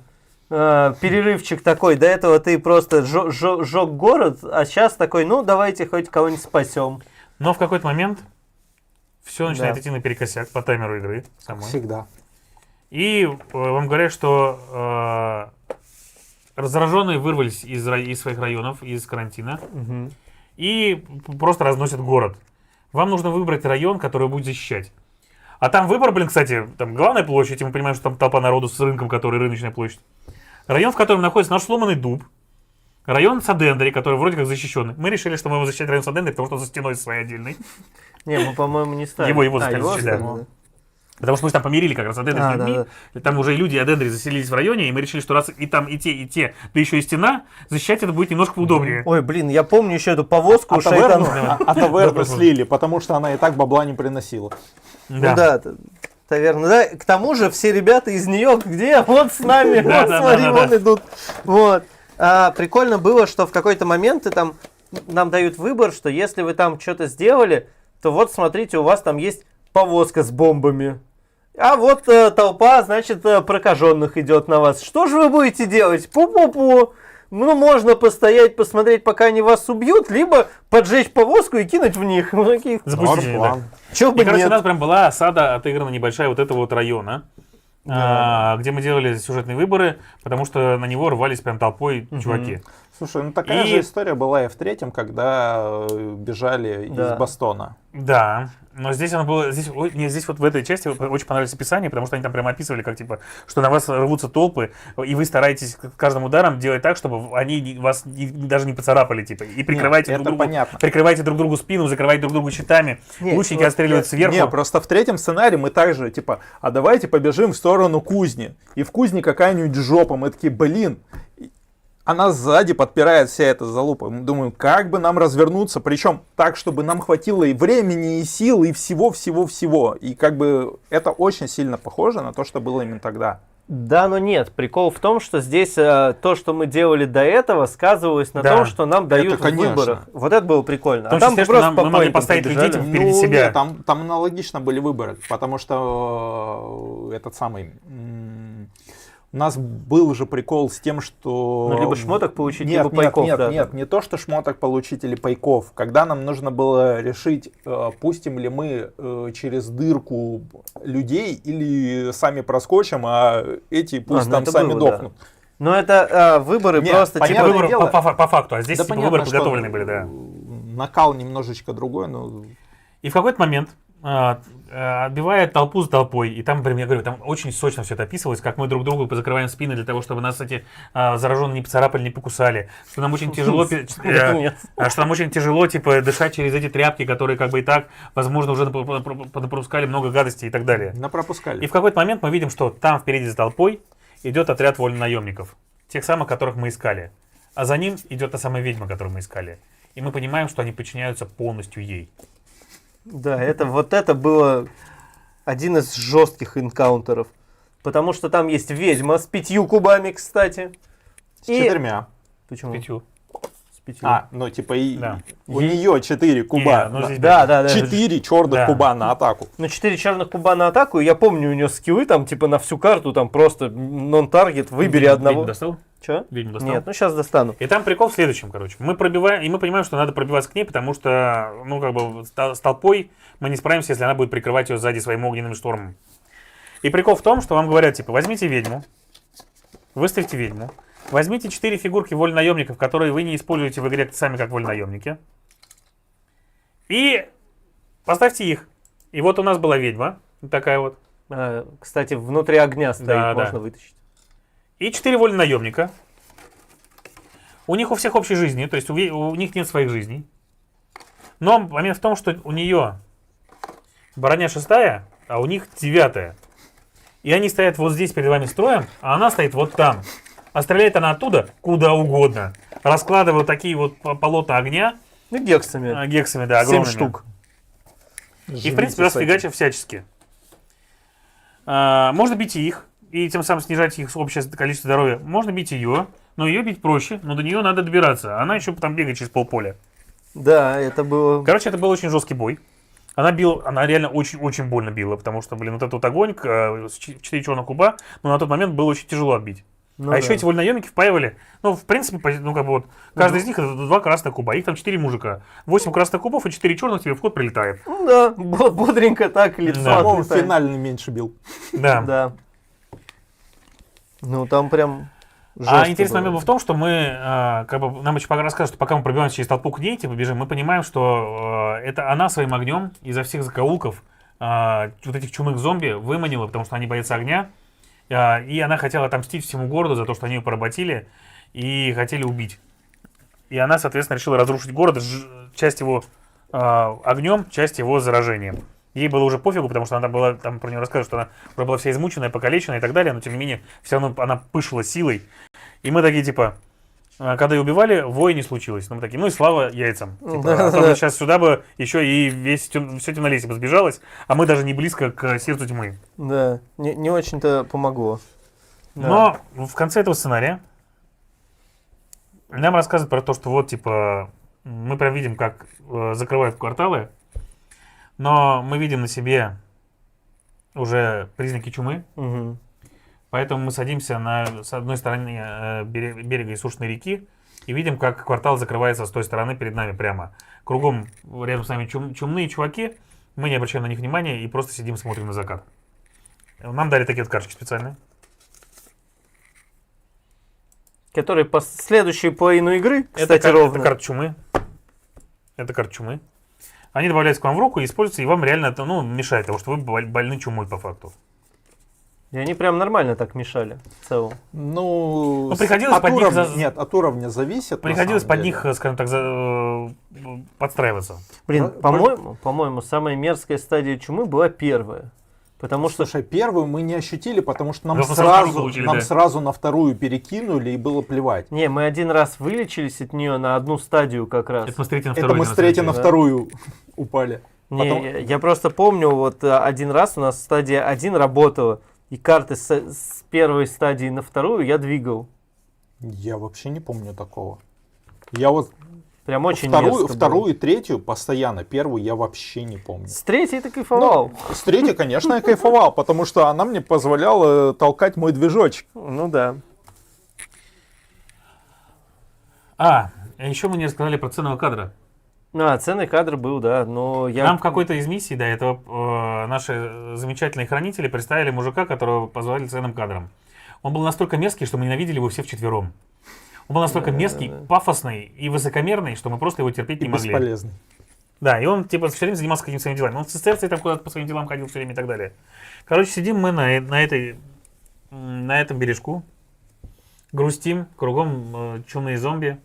[SPEAKER 1] Перерывчик такой. До этого ты просто жег город, а сейчас такой, ну, давайте хоть кого-нибудь спасем.
[SPEAKER 3] Но в какой-то момент все начинает идти наперекосяк по таймеру игры.
[SPEAKER 2] Как всегда.
[SPEAKER 3] И вам говорят, что зараженные вырвались из своих районов, из карантина, и просто разносят город. Вам нужно выбрать район, который будет защищать. А там выбор, кстати, там главная площадь, и мы понимаем, что там толпа народу с рынком, который рыночная площадь. Район, в котором находится наш сломанный дуб. Район Садендри, который вроде как защищенный. Мы решили, что мы будем защищать район Садендри, потому что он за стеной своей отдельной.
[SPEAKER 1] Не, мы, по-моему, не стали.
[SPEAKER 3] Его стали защищать. Потому что мы там помирили как раз Адендри с людьми. Да. Там уже люди Адендри заселились в районе, и мы решили, что раз и там и те, да еще и стена, защищать это будет немножко удобнее.
[SPEAKER 1] Ой, блин, я помню еще эту повозку.
[SPEAKER 2] Таверну слили, потому что она и так бабла не приносила.
[SPEAKER 1] Да. Ну да, таверна. Да, к тому же все ребята из нее, где? Вот с нами, вот смотри, вон идут. Вот. Прикольно было, что в какой-то момент нам дают выбор, что если вы там что-то сделали, то вот смотрите, у вас там есть повозка с бомбами. А вот толпа, значит, прокаженных идет на вас. Что же вы будете делать? Пу-пу-пу. Ну, можно постоять, посмотреть, пока они вас убьют, либо поджечь повозку и кинуть в них.
[SPEAKER 3] Запустить.
[SPEAKER 1] Чё бы
[SPEAKER 3] короче,
[SPEAKER 1] нет.
[SPEAKER 3] у нас прям была осада отыграна небольшая вот этого вот района, где мы делали сюжетные выборы, потому что на него рвались прям толпой чуваки.
[SPEAKER 2] Слушай, ну такая же история была и в третьем, когда бежали из Бастона.
[SPEAKER 3] Да, но здесь оно было, здесь вот в этой части очень понравилось описание, потому что они там прямо описывали, как типа, что на вас рвутся толпы, и вы стараетесь каждым ударом делать так, чтобы они вас даже не поцарапали, типа, и прикрываете друг другу спину, закрываете друг другу щитами, лучники отстреливают сверху.
[SPEAKER 2] Не, просто в третьем сценарии мы также, типа, а давайте побежим в сторону кузни, и в кузне какая-нибудь жопа, мы такие, блин, она сзади подпирает вся эта залупа. Мы думаем, как бы нам развернуться, причем так, чтобы нам хватило и времени, и сил, и всего-всего-всего. И как бы это очень сильно похоже на то, что было именно тогда.
[SPEAKER 1] Да, но нет. Прикол в том, что здесь то, что мы делали до этого, сказывалось на том, что нам дают в выборах. Вот это было прикольно.
[SPEAKER 3] А там просто мы могли поставить людей впереди себя.
[SPEAKER 2] Нет, там аналогично были выборы, потому что этот самый... У нас был же прикол с тем, что...
[SPEAKER 1] Ну, либо шмоток получить, либо пайков.
[SPEAKER 2] Нет, не то, что шмоток получить или пайков. Когда нам нужно было решить, пустим ли мы через дырку людей или сами проскочим, а эти пусть там сами дохнут.
[SPEAKER 1] Да. Но это выборы просто...
[SPEAKER 3] Типа выборы по факту, а здесь типа выборы подготовленные были, да.
[SPEAKER 2] Накал немножечко другой, но...
[SPEAKER 3] И в какой-то момент... отбивает толпу за толпой. И там, прям, я говорю, там очень сочно все это описывалось, как мы друг другу закрываем спины для того, чтобы нас эти зараженные не поцарапали, не покусали. Что нам очень тяжело, типа, дышать через эти тряпки, которые как бы и так, возможно, уже пропускали много гадостей и так далее.
[SPEAKER 2] Напропускали.
[SPEAKER 3] И в какой-то момент мы видим, что там впереди за толпой идет отряд вольнонаемников. Тех самых, которых мы искали. А за ним идет та самая ведьма, которую мы искали. И мы понимаем, что они подчиняются полностью ей.
[SPEAKER 1] Да, это было один из жестких энкаунтеров. Потому что там есть ведьма с 5 кубами, кстати.
[SPEAKER 2] С 4.
[SPEAKER 1] Почему?
[SPEAKER 3] С
[SPEAKER 1] 5.
[SPEAKER 2] Ну типа и
[SPEAKER 3] Да.
[SPEAKER 2] у нее 4 куба.
[SPEAKER 3] ну, здесь
[SPEAKER 1] Да.
[SPEAKER 2] 4 черных
[SPEAKER 3] Да.
[SPEAKER 2] куба на атаку.
[SPEAKER 1] Ну, 4 черных куба на атаку, и я помню, у нее скиллы там, типа, на всю карту, там просто нон-таргет, выбери одного.
[SPEAKER 3] Ведьму достал?
[SPEAKER 1] Че?
[SPEAKER 3] Ведьму достал?
[SPEAKER 1] Нет, ну сейчас достану.
[SPEAKER 3] И там прикол в следующем, короче. Мы пробиваем, и мы понимаем, что надо пробиваться к ней, потому что, ну, как бы, с толпой мы не справимся, если она будет прикрывать ее сзади своим огненным штормом. И прикол в том, что вам говорят, типа, возьмите ведьму, выставьте ведьму, возьмите 4 фигурки вольнонаемников, которые вы не используете в игре сами как вольнонаемники, и поставьте их. И вот у нас была ведьма, такая вот.
[SPEAKER 1] Кстати, внутри огня стоит,
[SPEAKER 3] Да,
[SPEAKER 1] можно
[SPEAKER 3] да.
[SPEAKER 1] вытащить.
[SPEAKER 3] И 4 вольнонаемника. У них у всех общей жизни, то есть у них нет своих жизней. Но момент в том, что у нее броня 6, а у них 9. И они стоят вот здесь перед вами строем, а она стоит вот там. А стреляет она оттуда куда угодно. Раскладывая вот такие вот полота огня,
[SPEAKER 1] Ну, гексами.
[SPEAKER 3] гексами, да,
[SPEAKER 1] 7
[SPEAKER 3] огромными.
[SPEAKER 1] штук.
[SPEAKER 3] И, в принципе, вас фигачат всячески. Можно бить их, и тем самым снижать их общее количество здоровья. Можно бить ее, но ее бить проще, но до нее надо добираться. Она еще там бегает через полполя.
[SPEAKER 1] Да, это было...
[SPEAKER 3] Короче, это был очень жесткий бой. Она реально очень-очень больно била, потому что, блин, вот этот вот огонь, 4 черных куба, но на тот момент было очень тяжело отбить.
[SPEAKER 1] Ну,
[SPEAKER 3] Еще эти вольнонаемники впаивали, ну, в принципе, ну, как бы вот, каждый из них это 2 красных куба, их там 4 мужика. 8 красных кубов и 4 черных тебе в ход прилетает.
[SPEAKER 1] Ну да, бодренько так, лицо
[SPEAKER 3] Да.
[SPEAKER 2] По-моему,
[SPEAKER 1] отлетает.
[SPEAKER 2] финальный меньше бил.
[SPEAKER 3] Да.
[SPEAKER 1] Да. Ну, там прям
[SPEAKER 3] А
[SPEAKER 1] жестко
[SPEAKER 3] интересный
[SPEAKER 1] было.
[SPEAKER 3] момент был в том, что мы, как бы, нам еще пока рассказывают, что пока мы пробиваемся через толпу к ней, типа, бежим, мы понимаем, что это она своим огнем изо всех закоулков вот этих чумных зомби выманила, потому что они боятся огня, и она хотела отомстить всему городу за то, что они ее поработили и хотели убить. И она, соответственно, решила разрушить город, часть его огнем, часть его заражением. Ей было уже пофигу, потому что она была, там про нее рассказывают, что она уже была вся измученная, покалеченная и так далее, но тем не менее, все равно она пышила силой. И мы такие, типа, когда ее убивали, воя не случилось. Ну, мы такие, ну и слава яйцам. Типа,
[SPEAKER 1] Да,
[SPEAKER 3] а то
[SPEAKER 1] да.
[SPEAKER 3] бы сейчас сюда бы еще и все темнолесье бы сбежалось, а мы даже не близко к сердцу тьмы.
[SPEAKER 1] Да, не очень-то помогло. Да.
[SPEAKER 3] Но в конце этого сценария нам рассказывают про то, что вот, типа, мы прям видим, как закрывают кварталы, но мы видим на себе уже признаки чумы,
[SPEAKER 1] Мгм.
[SPEAKER 3] поэтому мы садимся с одной стороны берега иссушенной реки и видим, как квартал закрывается с той стороны перед нами прямо. Кругом рядом с нами чумные чуваки, мы не обращаем на них внимания и просто сидим, смотрим на закат. Нам дали такие вот карточки специальные.
[SPEAKER 1] Которые по следующую половину игры, кстати,
[SPEAKER 3] Это
[SPEAKER 1] ровно.
[SPEAKER 3] карта чумы. Это карта чумы. Они добавляются к вам в руку и используются, и вам реально это, ну, мешает, потому что вы больны чумой по факту.
[SPEAKER 1] И они прям нормально так мешали в целом.
[SPEAKER 2] Ну,
[SPEAKER 3] Ну, приходилось
[SPEAKER 2] от
[SPEAKER 3] под них
[SPEAKER 2] уровня,
[SPEAKER 3] за-
[SPEAKER 2] нет, от уровня зависит. на
[SPEAKER 3] Приходилось
[SPEAKER 2] самом
[SPEAKER 3] под
[SPEAKER 2] деле.
[SPEAKER 3] них, скажем так, подстраиваться.
[SPEAKER 1] Блин,
[SPEAKER 2] Про-
[SPEAKER 1] по-моему, самая мерзкая стадия чумы была первая. Потому что
[SPEAKER 2] Слушай, первую мы не ощутили, потому что нам
[SPEAKER 3] Потому что сразу
[SPEAKER 2] сразу,
[SPEAKER 3] получили,
[SPEAKER 2] нам
[SPEAKER 3] да.
[SPEAKER 2] сразу на вторую перекинули и было плевать.
[SPEAKER 1] не, мы один раз вылечились от нее на одну стадию как раз.
[SPEAKER 3] Это мы с третьей на
[SPEAKER 2] Это
[SPEAKER 3] второй.
[SPEAKER 2] мы с третьей на
[SPEAKER 1] да.
[SPEAKER 2] вторую упали.
[SPEAKER 1] Не,
[SPEAKER 2] Потом-
[SPEAKER 1] я просто помню, вот один раз у нас стадия 1 работала, и карты с первой стадии на вторую я двигал.
[SPEAKER 2] Я вообще не помню такого. Я вот
[SPEAKER 1] Прям очень мерзко
[SPEAKER 2] вторую
[SPEAKER 1] было.
[SPEAKER 2] и третью постоянно, первую я вообще не помню.
[SPEAKER 1] С третьей ты кайфовал.
[SPEAKER 2] С третьей, конечно, я кайфовал, потому что она мне позволяла толкать мой движочек.
[SPEAKER 1] Ну да.
[SPEAKER 3] Еще мы не рассказали про ценного кадра.
[SPEAKER 1] Ценный кадр был, да, но я...
[SPEAKER 3] Нам в какой-то из миссий до этого наши замечательные хранители представили мужика, которого позвали ценным кадром. Он был настолько мерзкий, что мы ненавидели его все вчетвером. Он был настолько мерзкий, пафосный и высокомерный, что мы просто его терпеть
[SPEAKER 2] И
[SPEAKER 3] не могли.
[SPEAKER 2] бесполезный.
[SPEAKER 3] Да, и он типа все время занимался какими-то своими делами. Он в цистерции там куда-то по своим делам ходил все время и так далее. Короче, сидим мы на этом бережку, грустим, кругом чумные зомби.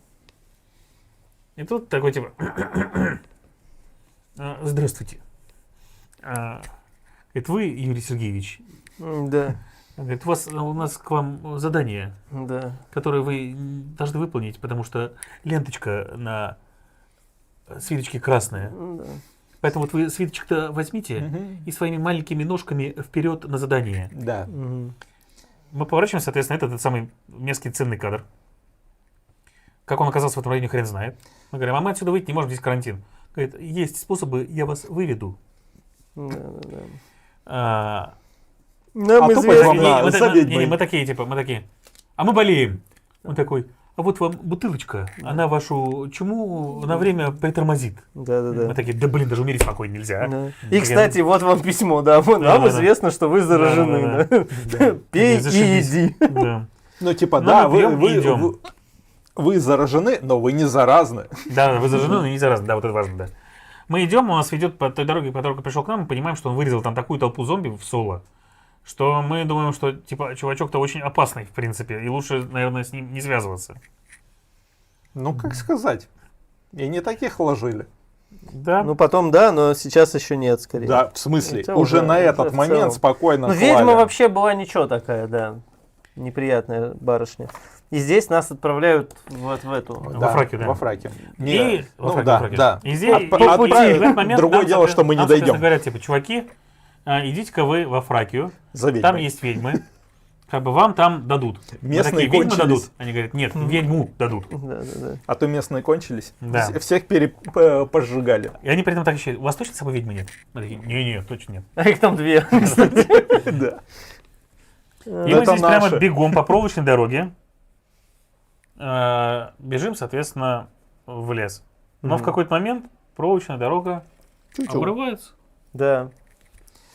[SPEAKER 3] И тут такой типа... Здравствуйте. Это вы, Юрий Сергеевич?
[SPEAKER 1] Да,
[SPEAKER 3] Он говорит, у нас к вам задание,
[SPEAKER 1] да.
[SPEAKER 3] которое вы должны выполнить, потому что ленточка на свиточке красная.
[SPEAKER 1] Да.
[SPEAKER 3] Поэтому вот вы свиточек-то возьмите
[SPEAKER 2] Мгм.
[SPEAKER 3] и своими маленькими ножками вперед на задание.
[SPEAKER 2] Да.
[SPEAKER 1] Мгм.
[SPEAKER 3] Мы поворачиваем, соответственно, это тот самый мерзкий ценный кадр. Как он оказался в этом районе, хрен знает. Мы говорим, а мы отсюда выйти не можем, здесь карантин. Говорит, есть способы, я вас выведу.
[SPEAKER 1] Нам
[SPEAKER 2] тупо
[SPEAKER 1] известно.
[SPEAKER 2] вам надо за ведьмой.
[SPEAKER 3] Мы такие, а мы болеем. Он такой, а вот вам бутылочка, она вашу чуму на время притормозит. Мы
[SPEAKER 1] Да.
[SPEAKER 3] такие, да блин, даже умереть спокойно нельзя.
[SPEAKER 1] Да. И, кстати, вот вам письмо, да, вот нам
[SPEAKER 3] Да.
[SPEAKER 1] известно, что вы заражены. да. Пей и
[SPEAKER 3] Зашибись.
[SPEAKER 1] иди.
[SPEAKER 3] Да.
[SPEAKER 2] Ну, типа,
[SPEAKER 3] Ну,
[SPEAKER 2] да,
[SPEAKER 3] мы пьем и идем.
[SPEAKER 2] вы заражены, но вы не заразны.
[SPEAKER 3] Да, вы заражены, но не заразны. Да, вот это важно, да. Мы идем, он нас ведет по той дороге, по которой он пришел к нам, мы понимаем, что он вырезал там такую толпу зомби в соло, что мы думаем, что типа чувачок-то очень опасный, в принципе, и лучше, наверное, с ним не связываться.
[SPEAKER 2] Ну, как сказать. И не таких ложили.
[SPEAKER 3] Да.
[SPEAKER 1] Ну, потом да, но сейчас еще нет, скорее.
[SPEAKER 2] Да, в смысле,
[SPEAKER 1] Это
[SPEAKER 2] уже
[SPEAKER 1] уже-
[SPEAKER 2] на
[SPEAKER 1] уже
[SPEAKER 2] этот
[SPEAKER 1] в
[SPEAKER 2] момент
[SPEAKER 1] целом.
[SPEAKER 2] спокойно
[SPEAKER 1] Ну,
[SPEAKER 2] клали.
[SPEAKER 1] ведьма вообще была ничего такая, да. Неприятная барышня. И здесь нас отправляют вот в эту.
[SPEAKER 3] Во Фракию, да.
[SPEAKER 2] Во Фраке.
[SPEAKER 3] И во
[SPEAKER 2] ну
[SPEAKER 3] Фраке,
[SPEAKER 2] да,
[SPEAKER 3] во Фраке.
[SPEAKER 2] да.
[SPEAKER 3] И здесь,
[SPEAKER 2] По
[SPEAKER 3] и в
[SPEAKER 2] пути.
[SPEAKER 3] этот момент
[SPEAKER 2] Другое
[SPEAKER 3] нам,
[SPEAKER 2] дело, что мы не
[SPEAKER 3] нам, соответственно,
[SPEAKER 2] дойдем.
[SPEAKER 3] говорят, типа, чуваки, идите-ка вы во Фракию,
[SPEAKER 2] За ведьмой.
[SPEAKER 3] там есть ведьмы, как бы вам там дадут. Мы
[SPEAKER 2] Местные
[SPEAKER 3] такие, ведьмы
[SPEAKER 2] кончились.
[SPEAKER 3] дадут? Они говорят, нет, ведьму дадут.
[SPEAKER 1] Да.
[SPEAKER 2] А то местные кончились.
[SPEAKER 3] Да.
[SPEAKER 2] Всех пожигали.
[SPEAKER 3] И они при этом так еще, у вас точно с собой ведьмы нет? Мы такие, не, точно нет.
[SPEAKER 1] А их там две.
[SPEAKER 2] Да.
[SPEAKER 3] И
[SPEAKER 2] Но
[SPEAKER 3] мы
[SPEAKER 2] это
[SPEAKER 3] здесь прямо
[SPEAKER 2] наше.
[SPEAKER 3] бегом по проволочной дороге, бежим, соответственно, в лес. Но в какой-то момент проволочная дорога обрывается.
[SPEAKER 1] Да.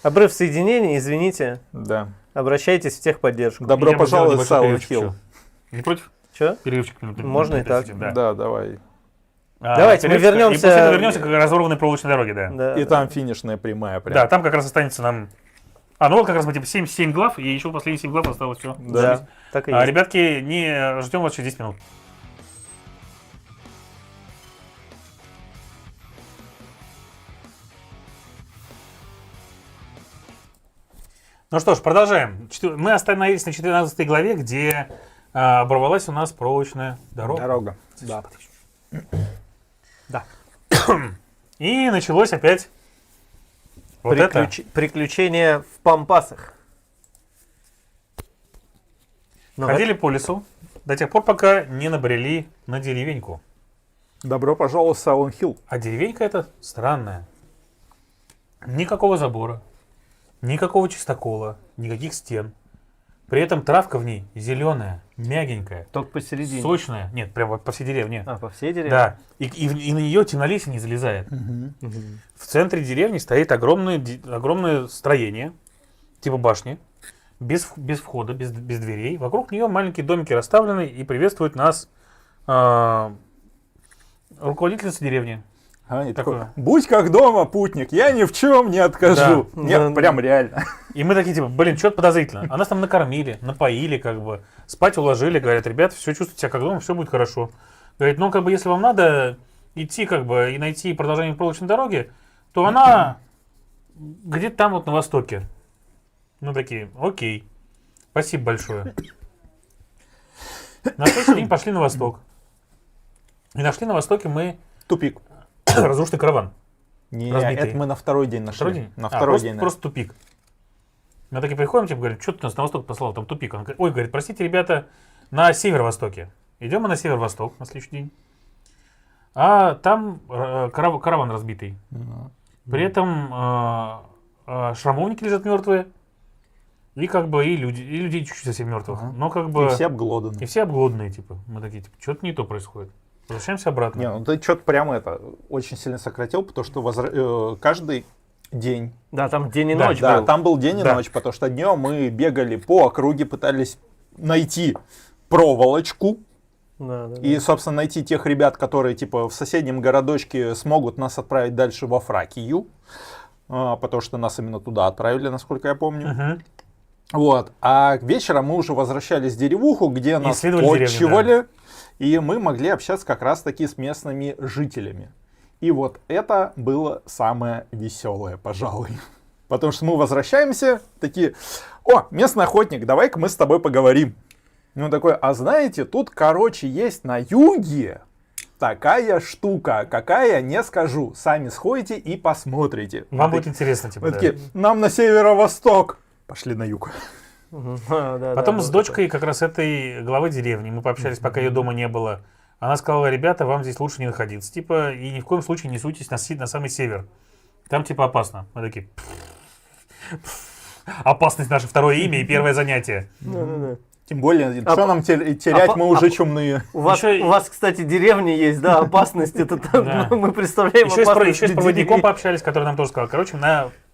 [SPEAKER 1] Обрыв соединения, извините,
[SPEAKER 2] Да.
[SPEAKER 1] обращайтесь в техподдержку.
[SPEAKER 2] Добро
[SPEAKER 3] Я бы сделал
[SPEAKER 2] пожаловать в
[SPEAKER 3] небольшой
[SPEAKER 2] Silent
[SPEAKER 3] перерывчик
[SPEAKER 2] Hill.
[SPEAKER 3] еще. Не против?
[SPEAKER 1] Че?
[SPEAKER 3] Перерывчик.
[SPEAKER 1] Можно и так.
[SPEAKER 3] Да.
[SPEAKER 2] Да, давай.
[SPEAKER 1] Давайте, мы
[SPEAKER 3] перерывчик,
[SPEAKER 1] вернемся-
[SPEAKER 3] И после этого вернемся к разорванной проволочной дороге, да.
[SPEAKER 1] Да.
[SPEAKER 2] И там финишная прямая прям.
[SPEAKER 3] Да, там как раз останется нам... ну вот как раз мы типа 7 глав, и еще последние 7 глав осталось все.
[SPEAKER 1] Да, так и есть.
[SPEAKER 3] Ребятки, не ждем вас через 10 минут. Ну что ж, продолжаем. Мы остановились на 14 главе, где оборвалась у нас проволочная дорога.
[SPEAKER 2] Дорога. Да.
[SPEAKER 3] Да. И началось опять вот это.
[SPEAKER 1] Приключения в пампасах. Ну,
[SPEAKER 3] Ходили по лесу до тех пор, пока не набрели на деревеньку.
[SPEAKER 2] Добро пожаловать в Silent Hill.
[SPEAKER 3] А деревенька эта странная. Никакого забора, никакого чистокола, никаких стен. При этом травка в ней зеленая, мягенькая,
[SPEAKER 1] Только посередине.
[SPEAKER 3] сочная. Нет, прямо по всей деревне.
[SPEAKER 1] По всей деревне?
[SPEAKER 3] Да. И на нее темнолесье не залезает. В центре деревни стоит огромное строение, типа башни, без входа, без дверей. Вокруг нее маленькие домики расставлены, и приветствует нас руководительница деревни.
[SPEAKER 2] Они
[SPEAKER 3] Такое.
[SPEAKER 2] такой, будь как дома, путник, я ни в чем не откажу.
[SPEAKER 1] Да.
[SPEAKER 2] Нет,
[SPEAKER 1] Да.
[SPEAKER 2] прям реально.
[SPEAKER 3] И мы такие, типа, блин, что-то подозрительно. А нас там накормили, напоили, как бы, спать уложили, говорят, ребят, все чувствуйте себя как дома, все будет хорошо. Говорит, ну, как бы, если вам надо идти, как бы, и найти продолжение проволочной дороги, то она где-то там вот на востоке. Мы такие, окей, спасибо большое. На следующий день пошли на восток. И нашли на востоке мы
[SPEAKER 2] Тупик.
[SPEAKER 3] разрушенный караван.
[SPEAKER 2] Не,
[SPEAKER 3] Разбитый.
[SPEAKER 2] это мы на второй день нашли.
[SPEAKER 3] Второй день?
[SPEAKER 2] На второй
[SPEAKER 3] просто,
[SPEAKER 2] день. да.
[SPEAKER 3] просто тупик. Мы такие приходим, типа, говорим, что ты нас на восток послал, там тупик. Он говорит, ой, говорит, простите, ребята, на северо-востоке. Идем мы на северо-восток на следующий день. А там караван разбитый. При этом шрамовники лежат мертвые. И как бы и людей чуть-чуть совсем мертвых. Но как бы...
[SPEAKER 2] И все обглоданы.
[SPEAKER 3] И все обглоданные, типа. Мы такие, типа, что-то не то происходит. Возвращаемся обратно.
[SPEAKER 2] Не, ну ты что-то прямо это очень сильно сократил, потому что каждый день.
[SPEAKER 1] Да, там день и
[SPEAKER 3] Да,
[SPEAKER 1] ночь
[SPEAKER 2] Да,
[SPEAKER 1] был.
[SPEAKER 2] там был день и
[SPEAKER 3] Да.
[SPEAKER 2] ночь, потому что днем мы бегали по округе, пытались найти проволочку
[SPEAKER 1] Да.
[SPEAKER 2] и, собственно, найти тех ребят, которые типа в соседнем городочке смогут нас отправить дальше во Фракию, потому что нас именно туда отправили, насколько я помню.
[SPEAKER 3] Мгм.
[SPEAKER 2] Вот. А вечером мы уже возвращались в деревуху, где нас
[SPEAKER 3] исследовали деревню,
[SPEAKER 2] отчивали, и мы могли общаться как раз-таки с местными жителями. И вот это было самое веселое, пожалуй. Потому что мы возвращаемся, такие, о, местный охотник, давай-ка мы с тобой поговорим. И он такой, а знаете, тут, короче, есть на юге такая штука, какая, не скажу. Сами сходите и посмотрите.
[SPEAKER 3] Вам
[SPEAKER 2] Мы
[SPEAKER 3] будет интересно, типа,
[SPEAKER 2] мы
[SPEAKER 3] да.
[SPEAKER 2] такие, нам на северо-восток. Пошли на юг.
[SPEAKER 1] Да,
[SPEAKER 3] Потом
[SPEAKER 1] да,
[SPEAKER 3] с
[SPEAKER 1] да,
[SPEAKER 3] дочкой как раз этой главы деревни мы пообщались, пока ее дома не было. Она сказала: ребята, вам здесь лучше не находиться, типа, и ни в коем случае не суйтесь на самый север. Там, типа, опасно. Мы такие... Опасность — наше второе имя и первое занятие.
[SPEAKER 2] Тем более, что нам терять, мы уже чумные.
[SPEAKER 1] У вас, кстати, деревня есть, да, опасность, это мы представляем опасность.
[SPEAKER 3] Еще с проводником пообщались, который нам тоже сказал. Короче,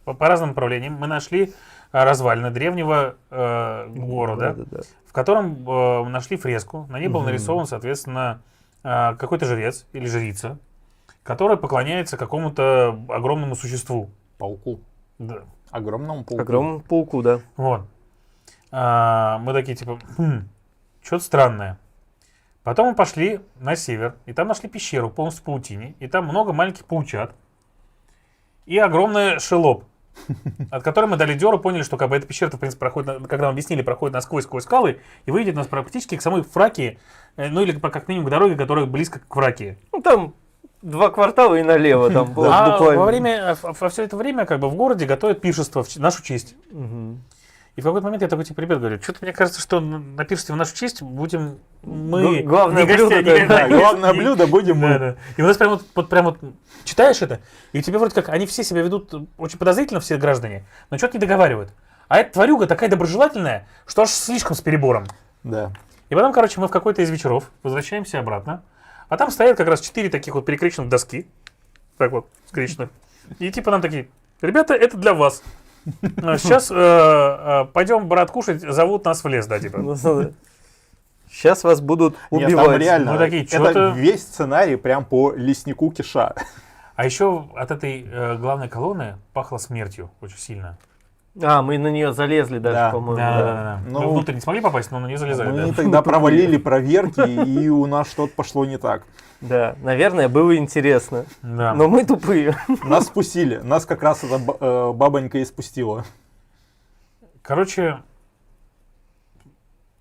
[SPEAKER 3] по разным направлениям мы нашли развалины древнего города, в котором нашли фреску. На ней был нарисован, соответственно, какой-то жрец или жрица, который поклоняется какому-то огромному существу.
[SPEAKER 2] Пауку.
[SPEAKER 3] Да.
[SPEAKER 2] Огромному пауку.
[SPEAKER 1] Огромному пауку, да.
[SPEAKER 3] Вот. Мы такие, типа, что-то странное. Потом мы пошли на север, и там нашли пещеру полностью в паутине, и там много маленьких паучат. И огромный шелоп, от которой мы дали дёру, поняли, что как бы эта пещера, в принципе, проходит, когда нам объяснили, проходит насквозь сквозь скалы и выйдет нас практически к самой Фракии, ну или как минимум к дороге, которая близко к Фракии.
[SPEAKER 1] Ну там 2 квартала и налево там буквально.
[SPEAKER 3] Во все это время как бы в городе готовят пиршество в нашу честь. И в какой-то момент я такой, типа, ребят, говорю, что-то мне кажется, что на пиршестве в нашу честь будем мы...
[SPEAKER 1] Главное блюдо.
[SPEAKER 2] Главное блюдо будем мы.
[SPEAKER 3] Да. И у нас прям вот читаешь это, и тебе вроде как, они все себя ведут очень подозрительно, все граждане, но что-то не договаривают. А эта тварюга такая доброжелательная, что аж слишком с перебором.
[SPEAKER 2] Да.
[SPEAKER 3] И потом, короче, мы в какой-то из вечеров возвращаемся обратно, а там стоят как раз 4 таких вот перекрещенных доски, так вот, скрещенных. И типа нам такие: ребята, это для вас. Сейчас пойдем, брат, кушать, зовут нас в лес, да, типа.
[SPEAKER 1] Сейчас вас будут
[SPEAKER 2] Нет,
[SPEAKER 1] убивать.
[SPEAKER 2] там реально,
[SPEAKER 3] Мы такие,
[SPEAKER 2] это весь сценарий прям по леснику Киша.
[SPEAKER 3] А еще от этой главной колонны пахло смертью очень сильно.
[SPEAKER 1] Мы на нее залезли даже,
[SPEAKER 2] Да.
[SPEAKER 1] по-моему.
[SPEAKER 3] Да.
[SPEAKER 2] Ну,
[SPEAKER 3] Мы внутрь не смогли попасть, но на нее залезали.
[SPEAKER 2] Мы
[SPEAKER 3] Да.
[SPEAKER 2] тогда провалили проверки, и у нас что-то пошло не так.
[SPEAKER 1] Да, наверное, было интересно.
[SPEAKER 3] Да.
[SPEAKER 1] Но мы тупые.
[SPEAKER 2] Нас спустили. Нас как раз эта бабонька и спустила.
[SPEAKER 3] Короче,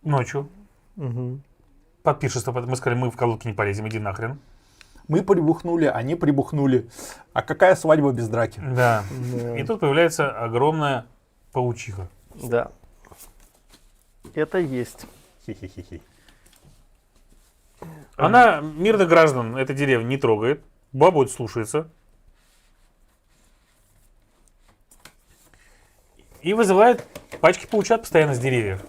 [SPEAKER 3] ночью под пиршество мы сказали: мы в колодки не полезем, иди нахрен.
[SPEAKER 2] Мы прибухнули, они прибухнули. А какая свадьба без драки?
[SPEAKER 3] Да. И тут появляется огромная паучиха.
[SPEAKER 1] Да. Это есть.
[SPEAKER 2] Хи-хи-хи-хи.
[SPEAKER 3] Она мирных граждан этой деревни не трогает, бабу это слушается. И вызывает пачки паучат постоянно с деревьев.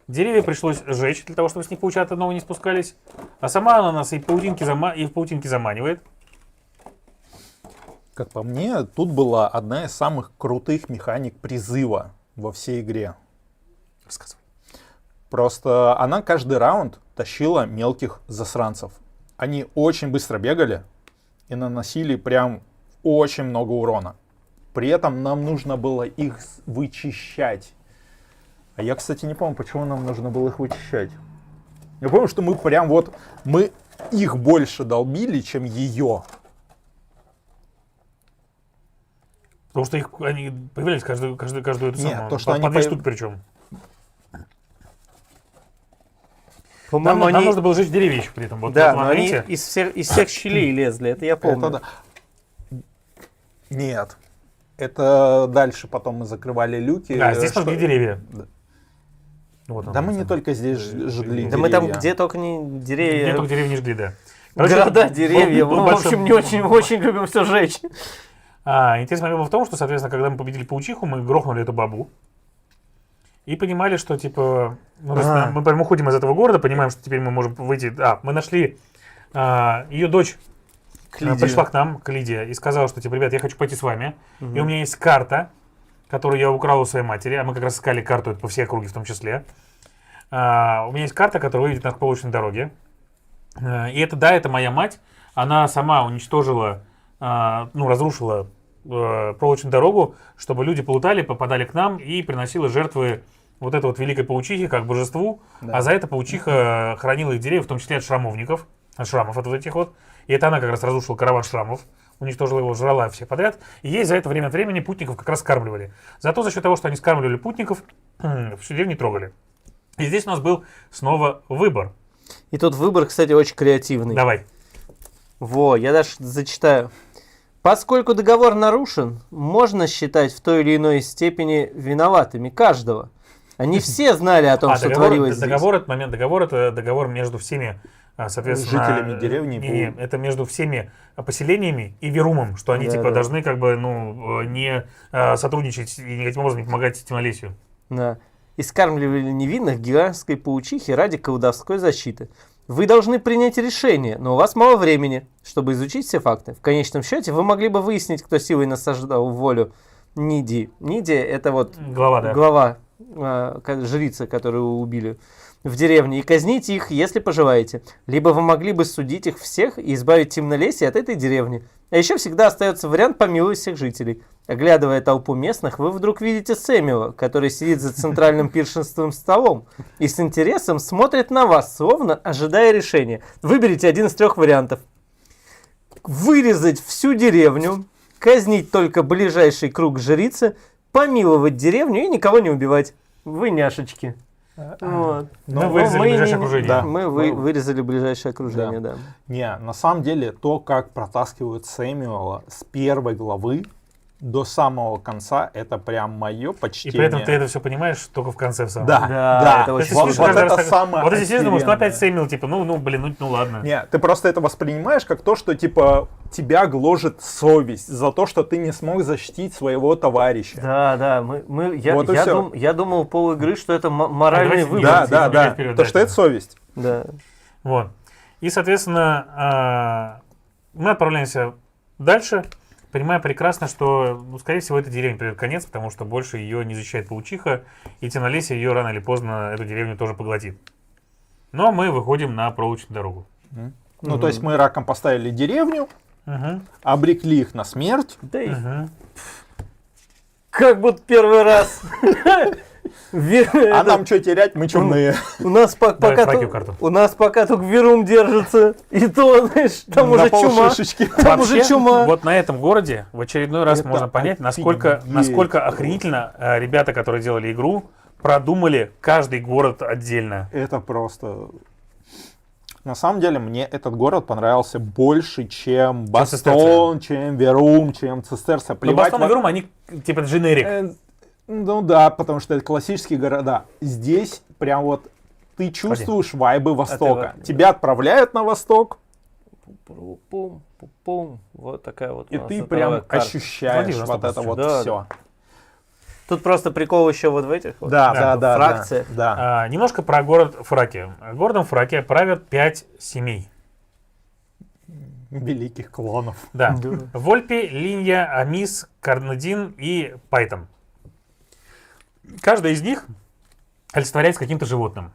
[SPEAKER 3] Деревья пришлось сжечь для того, чтобы с них паучата новые не спускались. А сама она нас и в паутинки заманивает.
[SPEAKER 2] Как по мне, тут была одна из самых крутых механик призыва во всей игре.
[SPEAKER 3] Рассказывай.
[SPEAKER 2] Просто она каждый раунд тащила мелких засранцев. Они очень быстро бегали и наносили прям очень много урона. При этом нам нужно было их вычищать. А я, кстати, не помню, почему нам нужно было их вычищать. Я помню, что мы их больше долбили, чем ее.
[SPEAKER 3] Потому что они появлялись каждую эту
[SPEAKER 2] Нет,
[SPEAKER 3] самую.
[SPEAKER 2] то, что
[SPEAKER 3] по
[SPEAKER 2] они
[SPEAKER 3] 2 штуки причем.
[SPEAKER 1] По-моему,
[SPEAKER 3] Нам нужно было сжечь деревья еще при этом. Вот
[SPEAKER 1] Да,
[SPEAKER 3] в этом
[SPEAKER 1] но они
[SPEAKER 3] моменте.
[SPEAKER 1] из всех щелей лезли, это я помню.
[SPEAKER 2] Это да. Нет. Это дальше потом мы закрывали люки.
[SPEAKER 3] Да, здесь жгли деревья.
[SPEAKER 2] Да.
[SPEAKER 3] Вот
[SPEAKER 2] Да мы не только здесь жгли
[SPEAKER 1] Да
[SPEAKER 2] деревья.
[SPEAKER 1] мы там где только не
[SPEAKER 3] Нет,
[SPEAKER 1] деревья.
[SPEAKER 3] только деревья не жгли, да.
[SPEAKER 1] Города, деревья.
[SPEAKER 3] был
[SPEAKER 1] Мы, в
[SPEAKER 3] большой-
[SPEAKER 1] общем, не очень любим все сжечь.
[SPEAKER 3] Интересный момент был в том, что, соответственно, когда мы победили паучиху, мы грохнули эту бабу. И понимали, что, типа, мы прям уходим из этого города, понимаем, что теперь мы можем выйти. Мы нашли ее дочь, пришла к нам, к Лидии, и сказала, что, типа, ребят, я хочу пойти с вами. И у меня есть карта, которую я украл у своей матери, а мы как раз искали карту по всей округе в том числе. У меня есть карта, которая выведет нас к проволочной дороге. И это моя мать. Она сама уничтожила, разрушила проволочную дорогу, чтобы люди плутали, попадали к нам и приносила жертвы вот этой вот великой паучихе как божеству. Да. А за это паучиха хранила их деревья, в том числе от шрамов от вот этих вот. И это она как раз разрушила караван шрамов, уничтожила его, жрала всех подряд. И ей за это время от времени путников как раз скармливали. Зато за счет того, что они скармливали путников, всю деревню не трогали. И здесь у нас был снова выбор.
[SPEAKER 1] И тут выбор, кстати, очень креативный.
[SPEAKER 3] Давай.
[SPEAKER 1] Я даже зачитаю. Поскольку договор нарушен, можно считать в той или иной степени виноватыми каждого. Они все знали о том, что творилось здесь.
[SPEAKER 3] Договор это договор между всеми соответственно...
[SPEAKER 2] Жителями деревни
[SPEAKER 3] Не, это между всеми поселениями и Верумом, что они,
[SPEAKER 1] Да,
[SPEAKER 3] типа,
[SPEAKER 1] да.
[SPEAKER 3] должны, как бы, ну, не сотрудничать и никаким образом не помогать Темнолесью.
[SPEAKER 1] Да. И скармливали невинных гигантской паучихи ради колдовской защиты. Вы должны принять решение, но у вас мало времени, чтобы изучить все факты. В конечном счете вы могли бы выяснить, кто силой насаждал волю Ниди. Ниди — это вот
[SPEAKER 3] Глава, да.
[SPEAKER 1] глава, жрица, которую убили в деревне, и казнить их, если пожелаете. Либо вы могли бы судить их всех и избавить Темнолесье от этой деревни. А еще всегда остается вариант помиловать всех жителей. Оглядывая толпу местных, вы вдруг видите Сэмюэла, который сидит за центральным пиршественным столом и с интересом смотрит на вас, словно ожидая решения. Выберите один из 3 вариантов. Вырезать всю деревню, казнить только ближайший круг жрицы, помиловать деревню и никого не убивать. Вы няшечки. Вот.
[SPEAKER 3] Ну, вырезали ближайшее окружение.
[SPEAKER 2] Да.
[SPEAKER 1] Мы вырезали ближайшее окружение, да.
[SPEAKER 2] Не, на самом деле, то, как протаскивают Сэмюэла с 1 главы до самого конца, это прям мое
[SPEAKER 3] И
[SPEAKER 2] почтение.
[SPEAKER 3] при этом ты это все понимаешь только в конце в самом.
[SPEAKER 2] Да,
[SPEAKER 1] Да,
[SPEAKER 2] да.
[SPEAKER 1] это очень
[SPEAKER 3] Вот
[SPEAKER 1] смешно.
[SPEAKER 3] каждый раз
[SPEAKER 2] это
[SPEAKER 3] так-
[SPEAKER 2] самое
[SPEAKER 3] Вот если сидишь, думаешь, ну опять
[SPEAKER 2] охеренное.
[SPEAKER 3] Сэмюэл, типа, блин, ну ладно.
[SPEAKER 2] Не, ты просто это воспринимаешь как то, что типа тебя гложет совесть за то, что ты не смог защитить своего товарища.
[SPEAKER 1] Да,
[SPEAKER 2] Вот и всё.
[SPEAKER 1] я думал пол игры, что это моральный
[SPEAKER 3] давайте
[SPEAKER 1] выбор.
[SPEAKER 2] Да,
[SPEAKER 3] Вперед,
[SPEAKER 2] да, да.
[SPEAKER 3] вперед,
[SPEAKER 2] То,
[SPEAKER 3] да,
[SPEAKER 2] что это совесть.
[SPEAKER 1] Да.
[SPEAKER 3] Вот. И, соответственно, мы отправляемся дальше, понимая прекрасно, что, скорее всего, этой деревне придет конец, потому что больше ее не защищает паучиха, и Темнолесье ее рано или поздно, эту деревню тоже поглотит. Но мы выходим на проволочную дорогу.
[SPEAKER 2] Ну, то есть мы раком поставили деревню,
[SPEAKER 3] Мгм.
[SPEAKER 2] обрекли их на смерть.
[SPEAKER 1] Да и
[SPEAKER 3] Мгм.
[SPEAKER 1] как будто первый раз.
[SPEAKER 2] А нам что терять? Мы чумные.
[SPEAKER 1] У нас
[SPEAKER 3] Давай
[SPEAKER 1] пока
[SPEAKER 3] фракию карту.
[SPEAKER 1] у нас пока только Верум держится. И то, знаешь, там
[SPEAKER 2] На
[SPEAKER 1] уже чума.
[SPEAKER 2] полшишечки.
[SPEAKER 1] Там уже
[SPEAKER 3] Вообще,
[SPEAKER 1] чума.
[SPEAKER 3] вот на этом городе в очередной раз
[SPEAKER 2] Это
[SPEAKER 3] можно понять, насколько
[SPEAKER 2] офигеть.
[SPEAKER 3] охренительно ребята, которые делали игру, продумали каждый город отдельно.
[SPEAKER 2] Это просто... На самом деле, мне этот город понравился больше, чем Бастон, чем Верум, чем Цистерца.
[SPEAKER 3] Но
[SPEAKER 2] Плевать
[SPEAKER 3] Бастон и Верум, они типа дженерик.
[SPEAKER 2] Ну да, потому что это классические города. Здесь прям вот ты чувствуешь вайбы Востока.
[SPEAKER 1] вот-
[SPEAKER 2] Тебя отправляют на Восток,
[SPEAKER 1] Пум, пум. Вот такая вот.
[SPEAKER 2] и
[SPEAKER 1] у нас
[SPEAKER 2] ты
[SPEAKER 1] цифровая
[SPEAKER 2] прям
[SPEAKER 1] карта.
[SPEAKER 2] ощущаешь
[SPEAKER 3] Владимир,
[SPEAKER 2] вот
[SPEAKER 3] нас
[SPEAKER 2] это вот
[SPEAKER 1] да,
[SPEAKER 2] все.
[SPEAKER 1] Тут просто прикол еще вот в этих. вот.
[SPEAKER 2] Да,
[SPEAKER 3] Да,
[SPEAKER 2] да, да.
[SPEAKER 1] фракция.
[SPEAKER 2] Да.
[SPEAKER 3] Немножко про город Фракия. Городом Фракия правят 5 семей.
[SPEAKER 2] Великих клонов.
[SPEAKER 3] Да.
[SPEAKER 1] Да.
[SPEAKER 3] Вольпи, Линья, Амис, Карнадин и Пайтон. Каждая из них олицетворяется каким-то животным.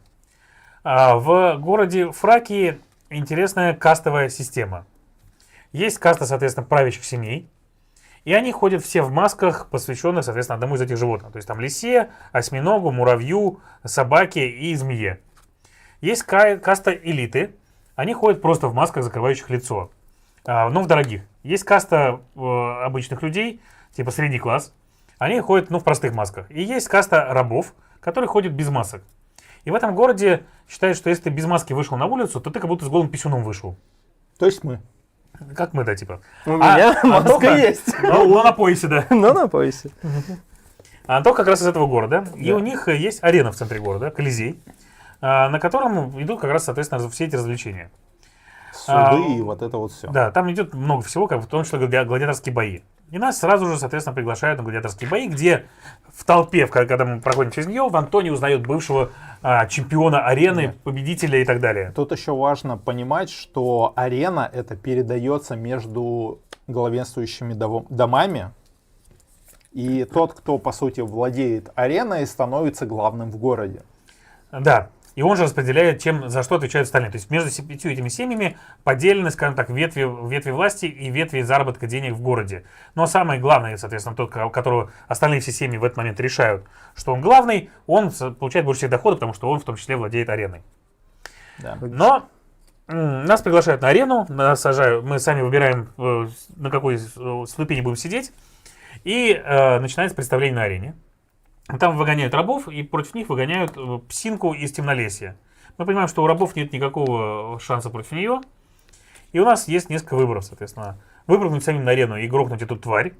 [SPEAKER 3] В городе Фракии интересная кастовая система. Есть каста, соответственно, правящих семей. И они ходят все в масках, посвященных, соответственно, одному из этих животных. То есть там лисе, осьминогу, муравью, собаке и змее. Есть каста элиты. Они ходят просто в масках, закрывающих лицо. Но в дорогих. Есть каста обычных людей, типа средний класс. Они ходят, в простых масках. И есть каста рабов, которые ходят без масок. И в этом городе считают, что если ты без маски вышел на улицу, то ты как будто с голым писюном вышел.
[SPEAKER 2] То есть мы.
[SPEAKER 3] Как мы, да, типа.
[SPEAKER 1] У меня маска
[SPEAKER 3] только-
[SPEAKER 1] есть.
[SPEAKER 3] Но на поясе, да.
[SPEAKER 1] Но на поясе.
[SPEAKER 3] Антон как раз из этого города. И
[SPEAKER 1] Да.
[SPEAKER 3] у них есть арена в центре города, Колизей, на котором идут как раз, соответственно, все эти развлечения.
[SPEAKER 2] Суды и вот это вот все.
[SPEAKER 3] Да, там идет много всего, в том числе гладиаторские бои. И нас сразу же, соответственно, приглашают на гладиаторские бои, где в толпе, когда мы проходим через нее, в Антоне узнают бывшего чемпиона арены, победителя и так далее.
[SPEAKER 2] Тут еще важно понимать, что арена это передается между главенствующими домами. И тот, кто, по сути, владеет ареной, становится главным в городе.
[SPEAKER 3] Да. И он же распределяет, за что отвечают остальные. То есть между 5 этими семьями поделены, скажем так, ветви власти и ветви заработка денег в городе. Но самое главное, соответственно, тот, у которого остальные все семьи в этот момент решают, что он главный, он получает больше всех доходов, потому что он в том числе владеет ареной.
[SPEAKER 2] Да.
[SPEAKER 3] Но нас приглашают на арену, нас сажают, мы сами выбираем, на какой ступени будем сидеть, и начинается представление на арене. Там выгоняют рабов, и против них выгоняют псинку из Темнолесья. Мы понимаем, что у рабов нет никакого шанса против нее. И у нас есть несколько выборов, соответственно. Выпрыгнуть самим на арену и грохнуть эту тварь.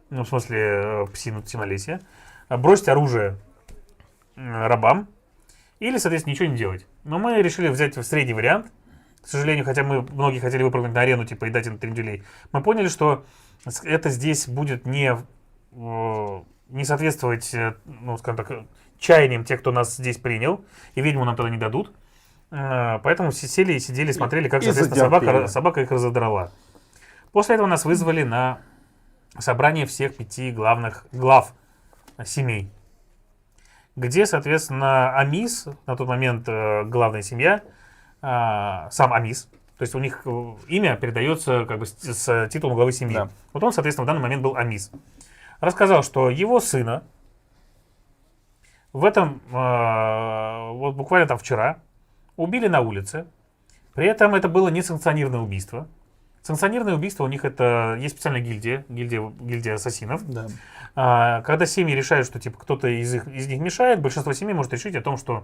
[SPEAKER 3] Ну, в смысле, псину Темнолесья. Бросить оружие рабам. Или, соответственно, ничего не делать. Но мы решили взять средний вариант. к сожалению, хотя многие хотели выпрыгнуть на арену, типа, и дать им тренделей, мы поняли, что это здесь будет не соответствовать, ну, скажем так, чаяниям тех, кто нас здесь принял, и ведьму нам тогда не дадут. Поэтому все сели и сидели, смотрели, как, соответственно, собака их разодрала. После этого нас вызвали на собрание всех 5 глав семей, где, соответственно, Амис, на тот момент главная семья, сам Амис, то есть у них имя передается как бы с титулом главы семьи.
[SPEAKER 2] Да.
[SPEAKER 3] Вот он, соответственно, в данный момент был Амис. Рассказал, что его сына в этом, вот буквально там вчера, убили на улице. При этом это было несанкционированное убийство. Санкционированное убийство у них это есть специальная гильдия ассасинов.
[SPEAKER 2] Да.
[SPEAKER 3] Когда семьи решают, что типа кто-то из них мешает, большинство семей может решить о том, что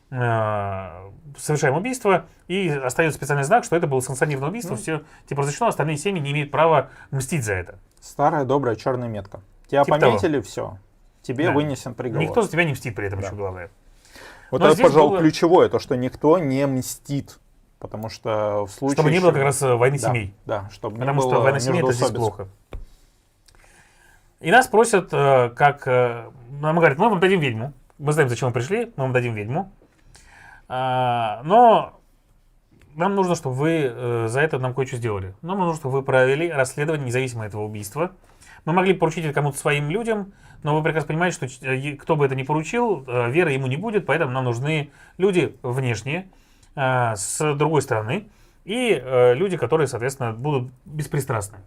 [SPEAKER 3] совершаем убийство, и остается специальный знак, что это было санкционированное убийство, все типа разрешено, остальные семьи не имеют права мстить за это.
[SPEAKER 2] Старая добрая черная метка. Тебя
[SPEAKER 3] Типа
[SPEAKER 2] пометили, все. Тебе
[SPEAKER 3] Да.
[SPEAKER 2] вынесен приговор.
[SPEAKER 3] Никто за тебя не мстит при этом,
[SPEAKER 2] Да.
[SPEAKER 3] еще главное.
[SPEAKER 2] Вот
[SPEAKER 3] Но
[SPEAKER 2] это,
[SPEAKER 3] здесь
[SPEAKER 2] пожалуй,
[SPEAKER 3] было-
[SPEAKER 2] ключевое, то, что никто не мстит. Потому что в случае...
[SPEAKER 3] Чтобы не было
[SPEAKER 2] еще-
[SPEAKER 3] как раз войны
[SPEAKER 2] Да,
[SPEAKER 3] семей.
[SPEAKER 2] да, чтобы не
[SPEAKER 3] Потому
[SPEAKER 2] было
[SPEAKER 3] что война семей это здесь
[SPEAKER 2] междоусобиц.
[SPEAKER 3] плохо. И нас просят, нам говорят, мы вам дадим ведьму. Мы знаем, зачем мы пришли, мы вам дадим ведьму. Но нам нужно, чтобы вы за это нам кое-что сделали. Нам нужно, чтобы вы провели расследование независимо от этого убийства. Мы могли бы поручить это кому-то своим людям, но вы прекрасно понимаете, что кто бы это ни поручил, веры ему не будет, поэтому нам нужны люди внешние, с другой стороны, и люди, которые, соответственно, будут беспристрастны.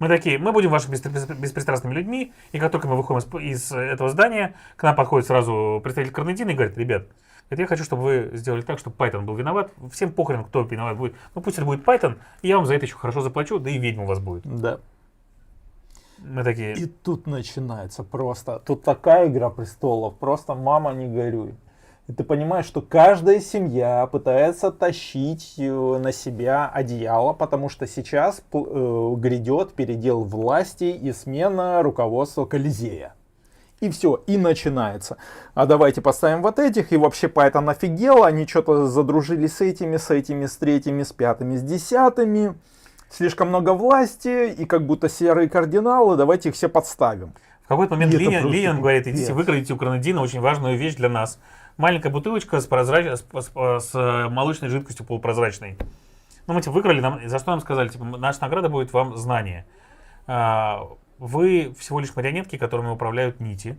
[SPEAKER 3] Мы такие, мы будем вашими беспристрастными людьми, и как только мы выходим из этого здания, к нам подходит сразу представитель Карнадина и говорит, ребят, я хочу, чтобы вы сделали так, чтобы Python был виноват. Всем похрен, кто виноват будет. Ну пусть это будет Python, и я вам за это еще хорошо заплачу, да и ведьма у вас будет.
[SPEAKER 2] Да.
[SPEAKER 3] Мы такие...
[SPEAKER 2] И тут начинается просто... Тут такая игра престолов, просто мама не горюй. И ты понимаешь, что каждая семья пытается тащить на себя одеяло, потому что сейчас грядет передел власти и смена руководства Колизея. И все, и начинается. А давайте поставим вот этих, и вообще Python офигел, они что-то задружились с этими, с третьими, с пятыми, с десятыми. Слишком много власти, и как будто серые кардиналы, давайте их все подставим.
[SPEAKER 3] В какой-то момент
[SPEAKER 2] И это просто
[SPEAKER 3] Ленин говорит,
[SPEAKER 2] пипец.
[SPEAKER 3] идите выкрадите у Карнадина очень важную вещь для нас. Маленькая бутылочка с молочной жидкостью полупрозрачной. Ну, мы типа выкрали, за что нам сказали, типа, наша награда будет вам знание. Вы всего лишь марионетки, которыми управляют нити.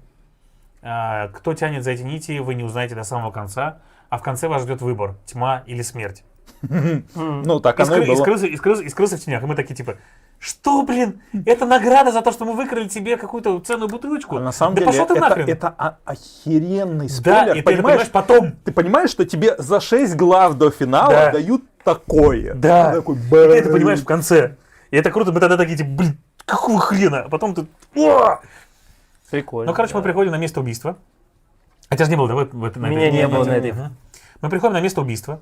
[SPEAKER 3] Кто тянет за эти нити, вы не узнаете до самого конца. А в конце вас ждет выбор, тьма или смерть.
[SPEAKER 2] Ну, так оно и было.
[SPEAKER 3] Из крысы в тенях. И мы такие, типа, что, блин, это награда за то, что мы выкрали тебе какую-то ценную бутылочку?
[SPEAKER 2] А на самом
[SPEAKER 3] да
[SPEAKER 2] деле,
[SPEAKER 3] пошел ты нахрен.
[SPEAKER 2] это
[SPEAKER 3] Да,
[SPEAKER 2] охеренный спойлер.
[SPEAKER 3] и ты это понимаешь потом.
[SPEAKER 2] Ты понимаешь, что тебе за 6 глав до финала
[SPEAKER 3] Да.
[SPEAKER 2] дают такое.
[SPEAKER 3] Да.
[SPEAKER 2] Ты такой,
[SPEAKER 3] И ты это понимаешь в конце. И это круто, мы тогда такие, типа, блин, какого хрена? А потом ты... О!
[SPEAKER 1] Прикольно.
[SPEAKER 3] Ну, короче, мы приходим на место убийства. Хотя же не было, да,
[SPEAKER 1] Меня не было на этой.
[SPEAKER 3] Мы приходим на место убийства.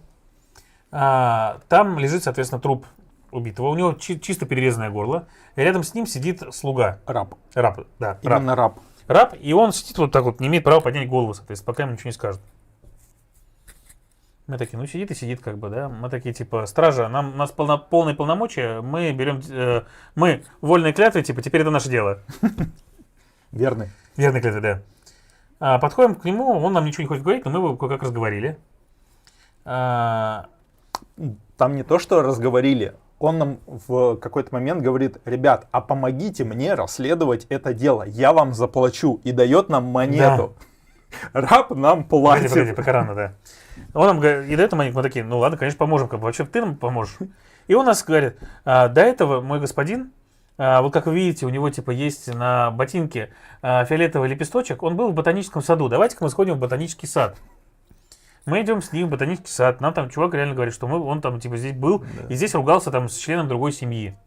[SPEAKER 3] Там лежит, соответственно, труп убитого. У него чисто перерезанное горло. И рядом с ним сидит слуга.
[SPEAKER 2] Раб.
[SPEAKER 3] Раб, да.
[SPEAKER 2] Именно раб.
[SPEAKER 3] Раб, и он сидит вот так вот, не имеет права поднять голову, соответственно, пока ему ничего не скажут. Мы такие, ну сидит и сидит, как бы, да. Мы такие, типа, стража, у нас полные полномочия, мы берем, мы вольные клятвы, типа, теперь это наше дело.
[SPEAKER 2] Верный.
[SPEAKER 3] Верные клятвы, да. Подходим к нему, он нам ничего не хочет говорить, но мы его кое-как разговорили.
[SPEAKER 2] Там не то, что разговорили. Он нам в какой-то момент говорит, ребят, а помогите мне расследовать это дело. Я вам заплачу. И дает нам монету. Раб нам платит.
[SPEAKER 3] Погоди, пока рано, да. Он нам говорит, и до этого мы такие, ну ладно, конечно, поможем, как бы, вообще ты нам поможешь. И он нас говорит, до этого мой господин, вот как вы видите, у него типа есть на ботинке фиолетовый лепесточек, он был в ботаническом саду, давайте-ка мы сходим в ботанический сад. Мы идем с ним в ботанический сад, нам там чувак реально говорит, что он там типа здесь был, и здесь ругался там с членом другой семьи.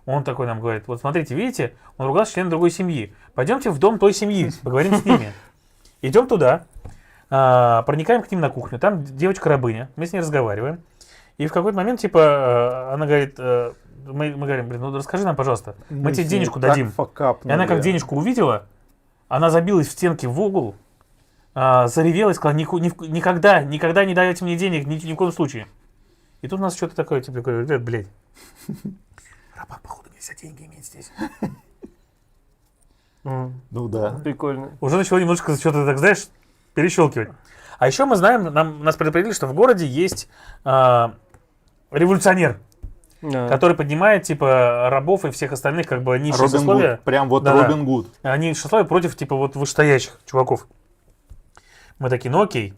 [SPEAKER 3] Он такой нам говорит, вот смотрите, видите, он ругался с членом другой семьи, пойдемте в дом той семьи, поговорим с ними. Идем туда, проникаем к ним на кухню, там девочка-рабыня, мы с ней разговариваем, и в какой-то момент, типа, она говорит, мы говорим, блин, ну расскажи нам, пожалуйста, мы тебе денежку дадим. И она как денежку увидела, она забилась в стенки в угол, заревела и сказала, никогда не дайте мне денег, ни в коем случае. И тут у нас что-то такое, типа, ребят, блядь. Раба, походу, нельзя деньги иметь здесь.
[SPEAKER 2] Ну да.
[SPEAKER 1] Прикольно.
[SPEAKER 3] Уже начало немножко что-то, так знаешь, перещелкивать. А еще мы знаем, нас предупредили, что в городе есть революционер, который поднимает, типа, рабов и всех остальных, как бы, низшие
[SPEAKER 2] Робин
[SPEAKER 3] сословия.
[SPEAKER 2] Гуд. Прям вот
[SPEAKER 3] Да-да.
[SPEAKER 2] Робин Гуд.
[SPEAKER 3] Они сословия против, типа, вот вышестоящих чуваков. Мы такие, ну окей.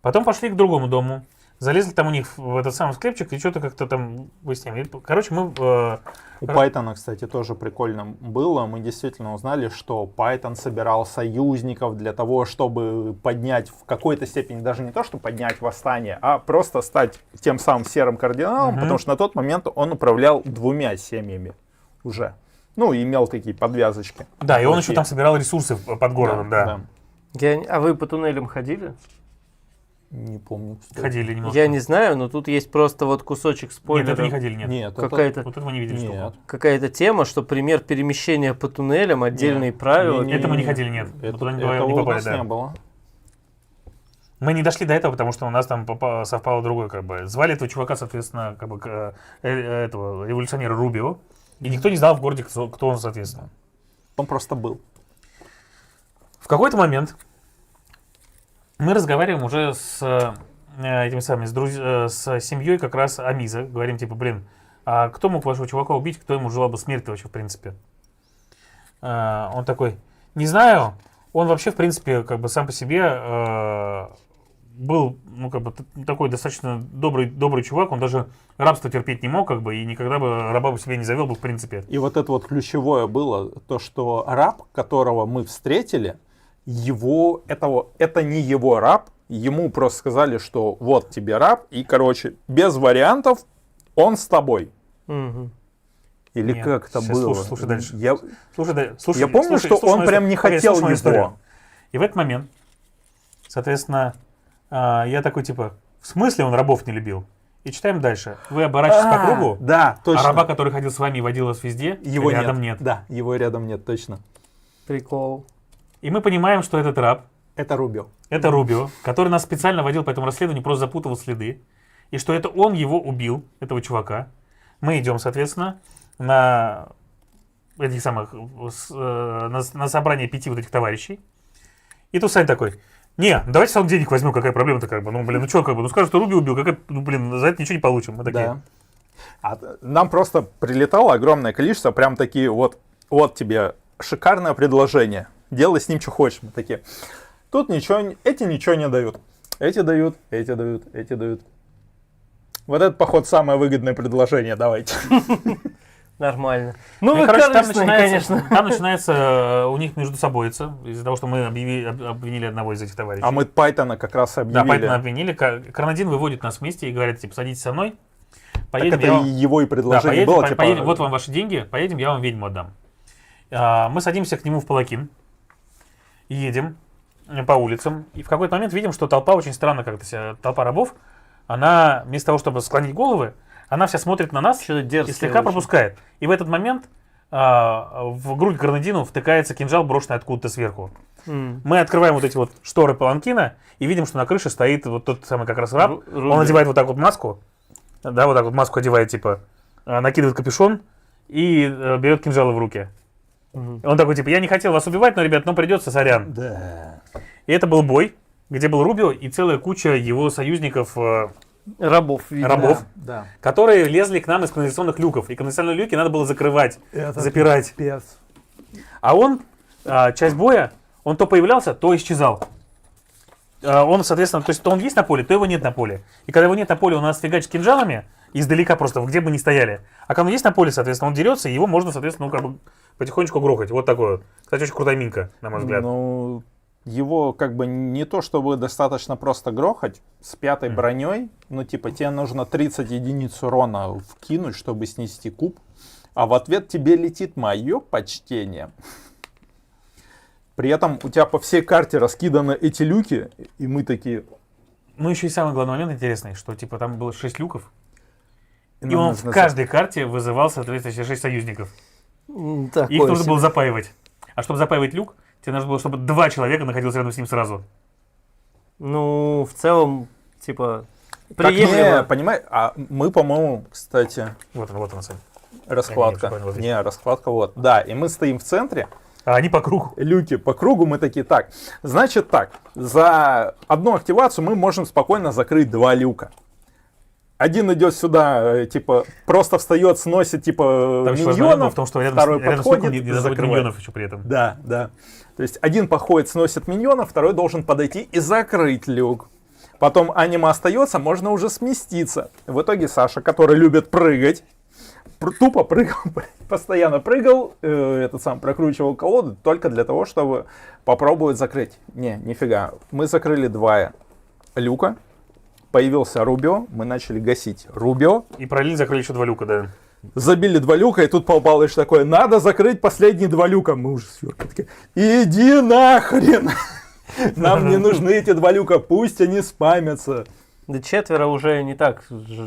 [SPEAKER 3] Потом пошли к другому дому. Залезли там у них в этот самый склепчик и что-то как-то там выясняем. Короче, мы...
[SPEAKER 2] У Python, кстати, тоже прикольно было. Мы действительно узнали, что Python собирал союзников для того, чтобы поднять в какой-то степени, даже не то, чтобы поднять восстание, а просто стать тем самым серым кардиналом, потому что на тот момент он управлял 2 семьями уже. Ну, имел такие подвязочки.
[SPEAKER 3] Да, и он еще там собирал ресурсы под городом, да.
[SPEAKER 1] А вы по туннелям ходили?
[SPEAKER 2] Не помню. Кстати.
[SPEAKER 3] Ходили немного.
[SPEAKER 1] Я не знаю, но тут есть просто вот кусочек
[SPEAKER 3] Нет,
[SPEAKER 1] спойлера.
[SPEAKER 3] это не ходили, нет.
[SPEAKER 2] Нет,
[SPEAKER 1] Какая-то
[SPEAKER 3] Вот этого не видели.
[SPEAKER 2] Нет.
[SPEAKER 1] какая-то тема, что пример перемещения по туннелям, отдельные правила.
[SPEAKER 2] Не-не-не.
[SPEAKER 3] Это мы не ходили, нет. Мы туда не
[SPEAKER 2] Этого у
[SPEAKER 3] попали,
[SPEAKER 2] нас
[SPEAKER 3] да.
[SPEAKER 2] не было.
[SPEAKER 3] Мы не дошли до этого, потому что у нас там совпало другое, как бы. Звали этого чувака, соответственно, как бы, этого революционера Рубио. И никто не знал в городе, кто он, соответственно.
[SPEAKER 2] Он просто был.
[SPEAKER 3] В какой-то момент мы разговариваем уже с этими самыми, с семьей как раз Амиза. Говорим, типа, блин, а кто мог вашего чувака убить, кто ему желал бы смерти вообще, в принципе? Он такой, не знаю, он вообще, в принципе, как бы сам по себе был, ну, как бы, такой достаточно добрый чувак, он даже рабство терпеть не мог, как бы, и никогда бы раба бы себе не завел бы, в принципе.
[SPEAKER 2] И вот это вот ключевое было, то, что раб, которого мы встретили, это не его раб, ему просто сказали, что вот тебе раб, и, короче, без вариантов он с тобой.
[SPEAKER 1] Мгм.
[SPEAKER 2] Или
[SPEAKER 3] Нет,
[SPEAKER 2] как это
[SPEAKER 3] сейчас
[SPEAKER 2] было?
[SPEAKER 3] слушай дальше.
[SPEAKER 2] Я
[SPEAKER 3] Слушай,
[SPEAKER 2] помню, что он
[SPEAKER 3] мою
[SPEAKER 2] прям не
[SPEAKER 3] историю.
[SPEAKER 2] хотел
[SPEAKER 3] Слушай мою историю.
[SPEAKER 2] его.
[SPEAKER 3] И в этот момент, соответственно, я такой, типа, в смысле он рабов не любил? И читаем дальше. Вы оборачиваетесь по кругу,
[SPEAKER 2] Да, точно.
[SPEAKER 3] а раба, который ходил с вами и водил вас везде,
[SPEAKER 2] Его
[SPEAKER 3] рядом нет.
[SPEAKER 2] Да, его рядом нет, точно.
[SPEAKER 1] Прикол.
[SPEAKER 3] И мы понимаем, что этот раб,
[SPEAKER 2] Это Рубио.
[SPEAKER 3] это Рубио, который нас специально водил по этому расследованию, просто запутывал следы. И что это он его убил, этого чувака. Мы идем, соответственно, на этих самых, на собрание 5 вот этих товарищей. И тут Сань такой, не, давайте сам денег возьмем, какая проблема-то, как бы, ну, блин, ну что, как бы, ну скажут, что Руби убил, какая, ну, блин, за это ничего не получим. Мы такие,
[SPEAKER 2] Да. Нам просто прилетало огромное количество, прям такие вот тебе шикарное предложение. Делай с ним, что хочешь. Мы такие, тут эти ничего не дают. Эти дают, эти дают, эти дают. Вот это, походу, самое выгодное предложение, давайте.
[SPEAKER 1] Нормально.
[SPEAKER 3] Ну,
[SPEAKER 1] вы
[SPEAKER 3] короче, там
[SPEAKER 1] корыстные,
[SPEAKER 3] начинается у них между собой из-за того, что мы обвинили одного из этих товарищей.
[SPEAKER 2] А мы Пайтона как раз
[SPEAKER 3] Да,
[SPEAKER 2] объявили.
[SPEAKER 3] Пайтона обвинили. Карнадин выводит нас вместе и говорит, типа, садитесь со мной,
[SPEAKER 2] Так
[SPEAKER 3] поедем,
[SPEAKER 2] это
[SPEAKER 3] я вам-
[SPEAKER 2] и его и
[SPEAKER 3] Да,
[SPEAKER 2] предложение было, типа...
[SPEAKER 3] поедем, вот вам ваши деньги, поедем, я вам ведьму отдам. Мы садимся к нему в палакин, едем по улицам, и в какой-то момент видим, что толпа очень странно как-то себя, толпа рабов, она вместо того, чтобы склонить головы, она вся смотрит на нас
[SPEAKER 1] Что-то
[SPEAKER 3] и
[SPEAKER 1] дерзкое
[SPEAKER 3] слегка
[SPEAKER 1] очень.
[SPEAKER 3] пропускает. И в этот момент в грудь Гранадину втыкается кинжал, брошенный откуда-то сверху. Мы открываем вот эти вот шторы паланкина и видим, что на крыше стоит вот тот самый как раз раб.
[SPEAKER 1] Руби.
[SPEAKER 3] Он надевает вот так вот маску, да, вот так вот маску одевает, типа, накидывает капюшон и берет кинжалы в руки. Он такой, типа, я не хотел вас убивать, но, ребят, ну придется, сорян.
[SPEAKER 2] Да.
[SPEAKER 3] И это был бой, где был Рубио и целая куча его союзников,
[SPEAKER 1] Рабов, видимо.
[SPEAKER 3] рабов,
[SPEAKER 2] Да.
[SPEAKER 3] которые лезли к нам из канализационных люков. И канализационные люки надо было закрывать, запирать. А он, часть боя, он то появлялся, то исчезал. Он, соответственно, то есть то он есть на поле, то его нет на поле. И когда его нет на поле, он нас фигачит кинжалами, издалека просто, где бы ни стояли. А когда он есть на поле, соответственно, он дерется, и его можно, соответственно, ну, как бы потихонечку грохать. Вот такое. Кстати, очень крутая минка, на мой взгляд.
[SPEAKER 2] Ну, его как бы не то, чтобы достаточно просто грохать с 5-й броней, ну типа тебе нужно 30 единиц урона вкинуть, чтобы снести куб, а в ответ тебе летит мое почтение. При этом у тебя по всей карте раскиданы эти люки, и мы такие...
[SPEAKER 3] Ну, еще и самый главный момент интересный, что типа там было 6 люков, и
[SPEAKER 2] нам
[SPEAKER 3] он
[SPEAKER 2] нужно
[SPEAKER 3] в каждой карте вызывал, соответственно, 6 союзников.
[SPEAKER 1] Такое
[SPEAKER 3] Их нужно
[SPEAKER 1] себе.
[SPEAKER 3] было запаивать. А чтобы запаивать люк, тебе нужно было, чтобы 2 человека находились рядом с ним сразу.
[SPEAKER 1] Ну, в целом, типа, Приемлемо.
[SPEAKER 2] понимаешь, а мы, по-моему, кстати,
[SPEAKER 3] Вот она, Сань.
[SPEAKER 2] раскладка.
[SPEAKER 3] Я не понял,
[SPEAKER 2] Не, раскладка вот. Да, и мы стоим в центре,
[SPEAKER 3] А они по кругу.
[SPEAKER 2] люки по кругу, мы такие, так, значит так, за одну активацию мы можем спокойно закрыть 2 люка. Один идет сюда, типа, просто встает, сносит, типа,
[SPEAKER 3] Там еще важный момент был
[SPEAKER 2] миньонов,
[SPEAKER 3] в том, что рядом,
[SPEAKER 2] второй
[SPEAKER 3] рядом с
[SPEAKER 2] подходит,
[SPEAKER 3] люком не забыть
[SPEAKER 2] закрывает.
[SPEAKER 3] миньонов еще при этом.
[SPEAKER 2] Да, да. То есть один походит, сносит миньонов, второй должен подойти и закрыть люк. Потом аниме остается, можно уже сместиться. В итоге Саша, который любит прыгать, тупо прыгал, постоянно прыгал, прокручивал колоду только для того, чтобы попробовать закрыть. Нифига. Мы закрыли 2 люка, появился Рубио, мы начали гасить Рубио,
[SPEAKER 3] И параллельно закрыли еще 2 люка, да.
[SPEAKER 2] забили 2 люка, и тут Пал Палыч такой, надо закрыть последние 2 люка. Мы уже сверху такие, иди нахрен! Нам не нужны эти 2 люка, пусть они спамятся.
[SPEAKER 1] Да 4 уже не так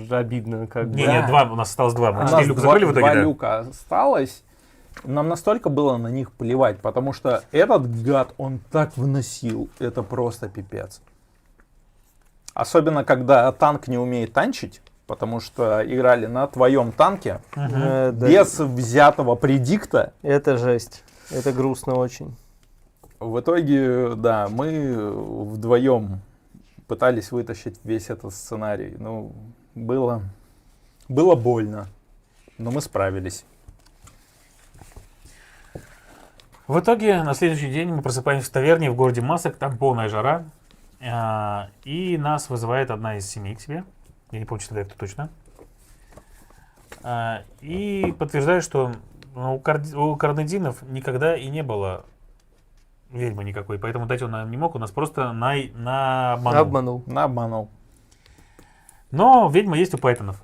[SPEAKER 1] обидно, как бы.
[SPEAKER 3] Не, 2, у нас осталось 2. Мы
[SPEAKER 2] У
[SPEAKER 3] 4
[SPEAKER 2] нас
[SPEAKER 3] люка закрыли в итоге,
[SPEAKER 2] 2
[SPEAKER 3] да.
[SPEAKER 2] люка осталось. Нам настолько было на них плевать, потому что этот гад, он так вносил, это просто пипец. Особенно, когда танк не умеет танчить, потому что играли на твоем танке,
[SPEAKER 1] Да,
[SPEAKER 2] без взятого предикта.
[SPEAKER 1] Это жесть. Это грустно очень.
[SPEAKER 2] В итоге, да, мы вдвоем пытались вытащить весь этот сценарий. Ну, было больно, но мы справились.
[SPEAKER 3] В итоге на следующий день мы просыпаемся в таверне в городе Масок, там полная жара. И нас вызывает одна из семей к себе. Я не помню, что это точно. И подтверждает, что у Карнединов никогда и не было ведьмы никакой, поэтому дать он нам не мог, у нас просто обманул.
[SPEAKER 2] Обманул.
[SPEAKER 3] Но ведьма есть у Пайтонов,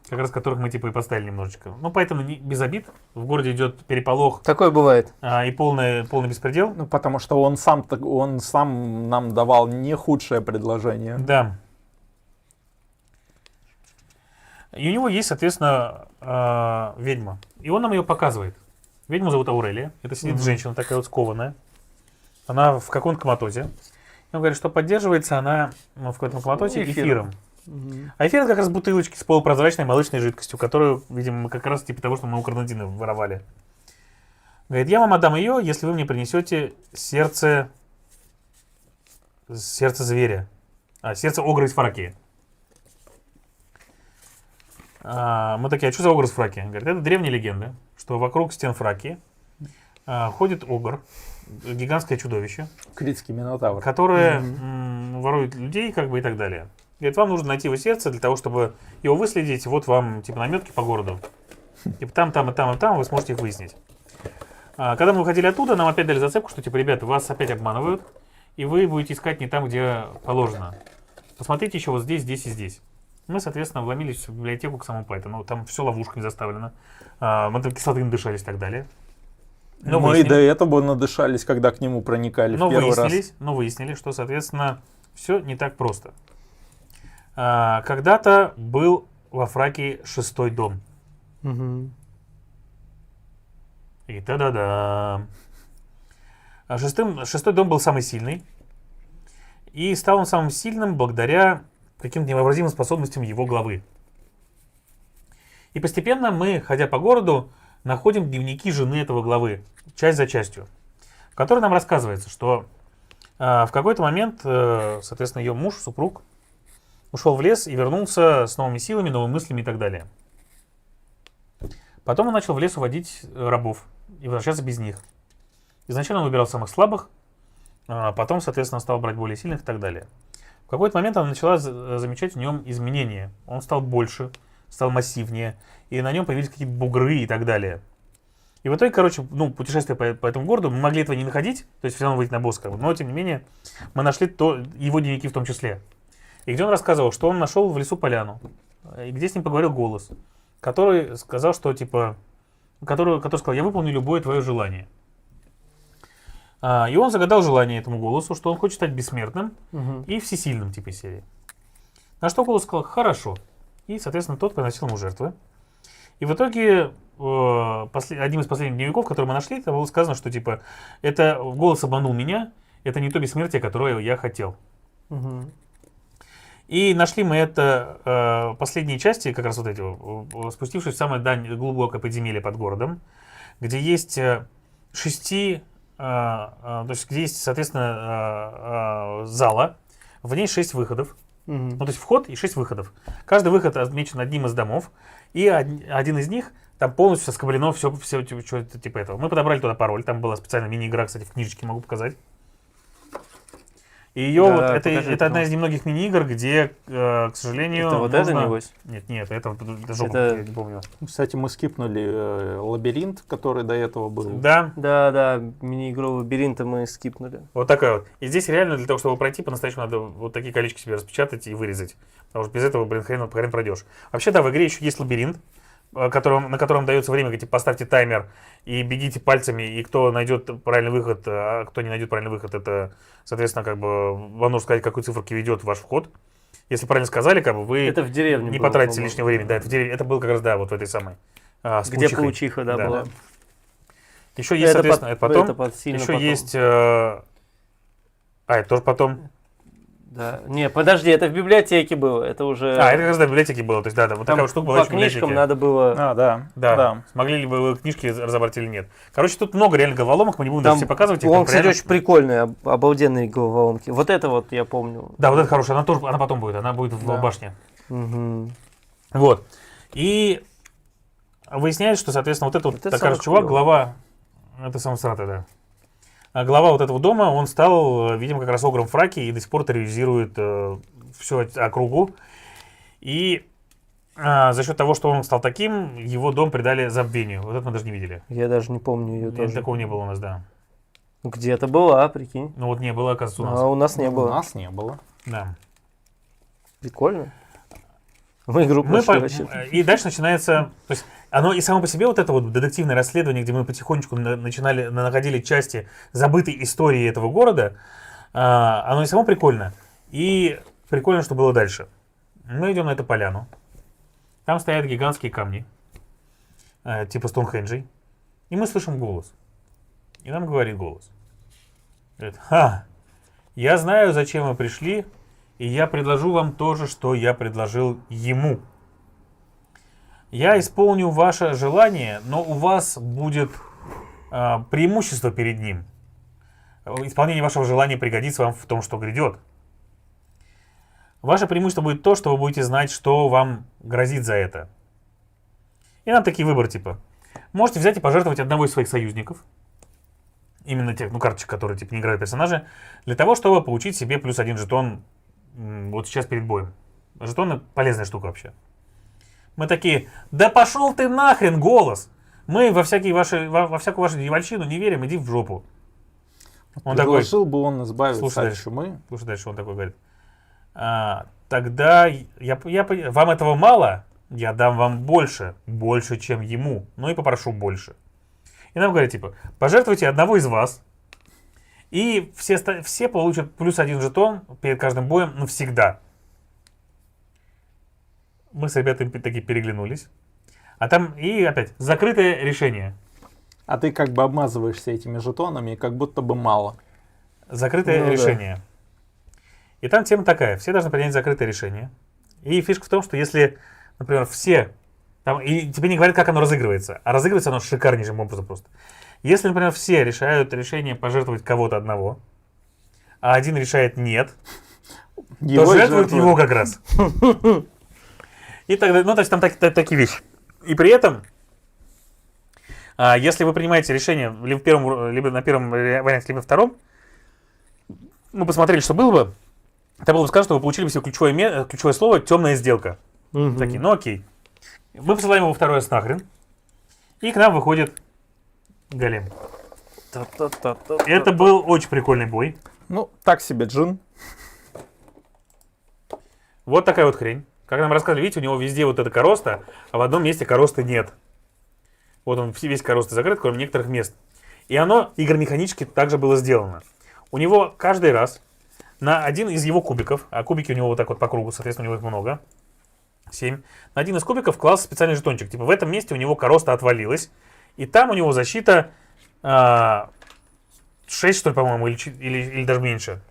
[SPEAKER 3] как раз которых мы типа и поставили немножечко. Ну, Пайтоны без обид. В городе идет переполох
[SPEAKER 1] Такое бывает.
[SPEAKER 3] и полный беспредел.
[SPEAKER 2] Ну, потому что он сам нам давал не худшее предложение.
[SPEAKER 3] Да. И у него есть, соответственно, ведьма. И он нам ее показывает. Ведьму зовут Аурелия. Это сидит женщина такая вот скованная. Она в каком-то коматозе. И он говорит, что поддерживается она в каком-то коматозе эфиром. А эфир это как раз бутылочки с полупрозрачной молочной жидкостью, которую, видимо, мы как раз типа того, что мы у Карнадина воровали. Говорит, я вам отдам ее, если вы мне принесете сердце зверя. Сердце огра из Фракии. Мы такие, а что за огр из Фракии? Говорит, это древняя легенда, что вокруг стен Фракии ходит огр, гигантское чудовище,
[SPEAKER 2] Критский минотавр.
[SPEAKER 3] которое ворует людей, как бы, и так далее. Говорит, вам нужно найти его сердце для того, чтобы его выследить. Вот вам, типа, наметки по городу. Типа, там, и там вы сможете их выяснить. Когда мы уходили оттуда, нам опять дали зацепку, что, типа, ребята, вас опять обманывают, и вы будете искать не там, где положено. Посмотрите еще вот здесь, здесь и здесь. Мы, соответственно, вломились в библиотеку к самому Пайтону. Там все ловушками заставлено. Мы там кислоты надышались и так далее. Но
[SPEAKER 2] мы и до этого надышались, когда к нему проникали в первый раз.
[SPEAKER 3] Но выяснили, что, соответственно, все не так просто. Когда-то был во Фракии 6-й дом. И та-да-да. 6-й дом был самый сильный. И стал он самым сильным благодаря каким-то невообразимым способностям его главы. И постепенно мы, ходя по городу, находим дневники жены этого главы, часть за частью, в которой нам рассказывается, что в какой-то момент, соответственно, ее муж, супруг, ушел в лес и вернулся с новыми силами, новыми мыслями и так далее. Потом он начал в лес уводить рабов и возвращаться без них. Изначально он выбирал самых слабых, а потом, соответственно, стал брать более сильных и так далее. В какой-то момент она начала замечать в нем изменения. Он стал больше, стал массивнее, и на нем появились какие-то бугры и так далее. И в итоге, короче, путешествуя по этому городу, мы могли этого не находить, то есть все равно выйти на босс, но тем не менее мы нашли его дневники в том числе. И где он рассказывал, что он нашел в лесу поляну, и где с ним поговорил голос, который сказал, что типа, который сказал, я выполню любое твое желание. И он загадал желание этому голосу, что он хочет стать бессмертным и всесильным, типа серии. На что голос сказал, хорошо. И, соответственно, тот приносил ему жертвы. И в итоге одним из последних дневников, который мы нашли, там было сказано, что типа это голос обманул меня, это не то бессмертие, которое я хотел. И нашли мы это последние части, как раз вот эти, спустившись в самое глубокое подземелье под городом, где есть то есть где есть, соответственно, зала, в ней 6 выходов. Ну, то есть вход и 6 выходов. Каждый выход отмечен одним из домов, и один из них, там полностью соскоблено все что-то типа этого. Мы подобрали туда пароль, там была специальная мини-игра, кстати, в книжечке могу показать. И ее
[SPEAKER 1] Да,
[SPEAKER 3] это одна из немногих мини-игр, где, к сожалению,
[SPEAKER 1] Это вот это, небось?
[SPEAKER 3] Нет, это жопа,
[SPEAKER 1] Это-
[SPEAKER 3] я не помню.
[SPEAKER 2] Кстати, мы скипнули лабиринт, который до этого был.
[SPEAKER 3] Да,
[SPEAKER 1] Да, мини-игру лабиринта мы скипнули.
[SPEAKER 3] вот такая вот. И здесь реально для того, чтобы пройти, по-настоящему надо вот такие колечки себе распечатать и вырезать. Потому что без этого, блин, хрен пройдешь. Вообще, да, в игре еще есть лабиринт, на котором дается время, типа, поставьте таймер и бегите пальцами, и кто найдет правильный выход, а кто не найдет правильный выход, это, соответственно, как бы вам нужно сказать, какой циферки ведет ваш вход. Если правильно сказали, как бы вы
[SPEAKER 1] Это в деревне
[SPEAKER 3] не
[SPEAKER 1] было,
[SPEAKER 3] потратите
[SPEAKER 1] по-моему.
[SPEAKER 3] лишнего времени. Да, это в деревне. Это был как раз, да, вот в этой самой. С
[SPEAKER 1] Где
[SPEAKER 3] паучихой.
[SPEAKER 1] паучиха, да,
[SPEAKER 3] Да.
[SPEAKER 1] была.
[SPEAKER 3] Еще есть, соответственно, это потом.
[SPEAKER 1] сильно
[SPEAKER 3] Еще
[SPEAKER 1] потом.
[SPEAKER 3] есть... это тоже потом.
[SPEAKER 1] Да. Не, подожди, это в библиотеке было. Это уже...
[SPEAKER 3] Это как раз да, в библиотеке было. То есть, да, вот
[SPEAKER 1] Там
[SPEAKER 3] такая вот штука была
[SPEAKER 1] по
[SPEAKER 3] еще в библиотеке.
[SPEAKER 1] книжкам надо было...
[SPEAKER 3] Да. Смогли ли бы вы книжки разобрать или нет. Короче, тут много реально головоломок, мы не будем даже
[SPEAKER 1] Там
[SPEAKER 3] все показывать. их,
[SPEAKER 1] Он,
[SPEAKER 3] там
[SPEAKER 1] кстати,
[SPEAKER 3] реально-
[SPEAKER 1] очень прикольный, обалденные головоломки. Вот это вот я помню.
[SPEAKER 3] Да, вот это хорошая, она потом будет, она будет в
[SPEAKER 2] Да.
[SPEAKER 3] башне.
[SPEAKER 1] Мгм.
[SPEAKER 3] Вот. И выясняется, что, соответственно, вот этот
[SPEAKER 1] Это
[SPEAKER 3] такой
[SPEAKER 1] самое
[SPEAKER 3] же чувак,
[SPEAKER 1] клёвое.
[SPEAKER 3] глава, это сам Срата, да. А глава вот этого дома, он стал, видимо, как раз огром фраки и до сих пор терроризирует всю округу. И за счет того, что он стал таким, его дом придали забвению. Вот это мы даже не видели.
[SPEAKER 1] Я даже не помню ее
[SPEAKER 3] Нет,
[SPEAKER 1] тоже.
[SPEAKER 3] такого не было у нас, да.
[SPEAKER 1] Где-то была, прикинь.
[SPEAKER 3] Ну вот не было, оказывается, у нас.
[SPEAKER 1] А у нас не
[SPEAKER 2] У
[SPEAKER 1] было.
[SPEAKER 2] нас не было.
[SPEAKER 3] Да.
[SPEAKER 1] Прикольно. Мы игру
[SPEAKER 3] Мы
[SPEAKER 1] прошли
[SPEAKER 3] по-
[SPEAKER 1] вообще.
[SPEAKER 3] И дальше начинается, то есть оно и само по себе вот это вот детективное расследование, где мы потихонечку находили части забытой истории этого города, оно и само прикольно. И прикольно, что было дальше. Мы идем на эту поляну. Там стоят гигантские камни, типа Стоунхенджей. И мы слышим голос. И нам говорит голос. Говорит, я знаю, зачем вы пришли, и я предложу вам то же, что я предложил ему. Я исполню ваше желание, но у вас будет преимущество перед ним. Исполнение вашего желания пригодится вам в том, что грядет. Ваше преимущество будет то, что вы будете знать, что вам грозит за это. И нам такие выборы, типа. Можете взять и пожертвовать одного из своих союзников. Именно тех, карточек, которые типа не играют персонажи. Для того, чтобы получить себе плюс 1 жетон вот сейчас перед боем. Жетоны полезная штука вообще. Мы такие, да пошел ты нахрен, голос! Мы во всякую вашу дьявольщину не верим, иди в жопу. Он такой,
[SPEAKER 2] Предложил бы он избавиться
[SPEAKER 3] Слушай
[SPEAKER 2] от
[SPEAKER 3] дальше.
[SPEAKER 2] чумы.
[SPEAKER 3] слушай дальше, он такой говорит, тогда вам этого мало, я дам вам больше, чем ему, ну и попрошу больше. И нам говорят, типа, пожертвуйте одного из вас, и все получат плюс 1 жетон перед каждым боем навсегда. Мы с ребятами такие переглянулись. А там и опять закрытое решение.
[SPEAKER 2] А ты как бы обмазываешься этими жетонами, и как будто бы мало.
[SPEAKER 3] Закрытое
[SPEAKER 1] Ну да.
[SPEAKER 3] решение. И там тема такая. Все должны принять закрытое решение. И фишка в том, что если, например, все... и тебе не говорят, как оно разыгрывается. А разыгрывается оно шикарнейшим образом просто. Если, например, все решают решение пожертвовать кого-то одного, а один решает нет, то жертвуют его как раз. И тогда, то есть там такие вещи. И при этом, если вы принимаете решение либо на первом варианте, либо на втором, мы посмотрели, что было бы. Это было бы сказано, что вы получили бы себе ключевое слово «темная сделка».
[SPEAKER 1] Мгм.
[SPEAKER 3] Такие, ну окей. Мы посылаем его второе нахрен. И к нам выходит голем.
[SPEAKER 1] Та-та-та-та-та.
[SPEAKER 3] Это был очень прикольный бой.
[SPEAKER 2] Ну, так себе джин.
[SPEAKER 3] Вот такая вот хрень. Как нам рассказывали, видите, у него везде вот эта короста, а в одном месте коросты нет. Вот он весь коросты закрыт, кроме некоторых мест. И оно игромеханически также было сделано. У него каждый раз на один из его кубиков, а кубики у него вот так вот по кругу, соответственно, у него их много, 7, на один из кубиков клался специальный жетончик. Типа в этом месте у него короста отвалилась, и там у него защита 6, что ли, по-моему, или даже меньше.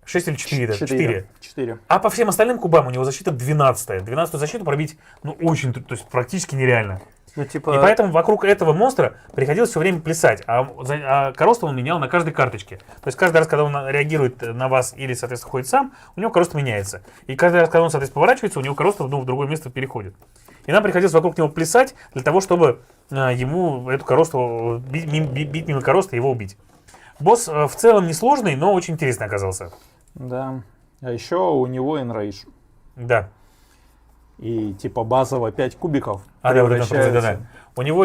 [SPEAKER 3] 6 или 4 даже?
[SPEAKER 2] 4.
[SPEAKER 3] 4. А по всем остальным кубам у него защита 12-я. 12-ю защиту пробить, ну, очень, то есть практически нереально.
[SPEAKER 1] Ну, типа...
[SPEAKER 3] И поэтому вокруг этого монстра приходилось все время плясать. А коросту он менял на каждой карточке. То есть каждый раз, когда он реагирует на вас или, соответственно, ходит сам, у него короста меняется. И каждый раз, когда он, соответственно, поворачивается, у него короста в другое место переходит. И нам приходилось вокруг него плясать для того, чтобы ему эту коросту бить мимо короста и его убить. Босс в целом несложный, но очень интересный оказался.
[SPEAKER 2] Да. А еще у него Enrage.
[SPEAKER 3] Да.
[SPEAKER 2] И типа базово 5 кубиков
[SPEAKER 3] Да,
[SPEAKER 2] превращается.
[SPEAKER 3] да. У него,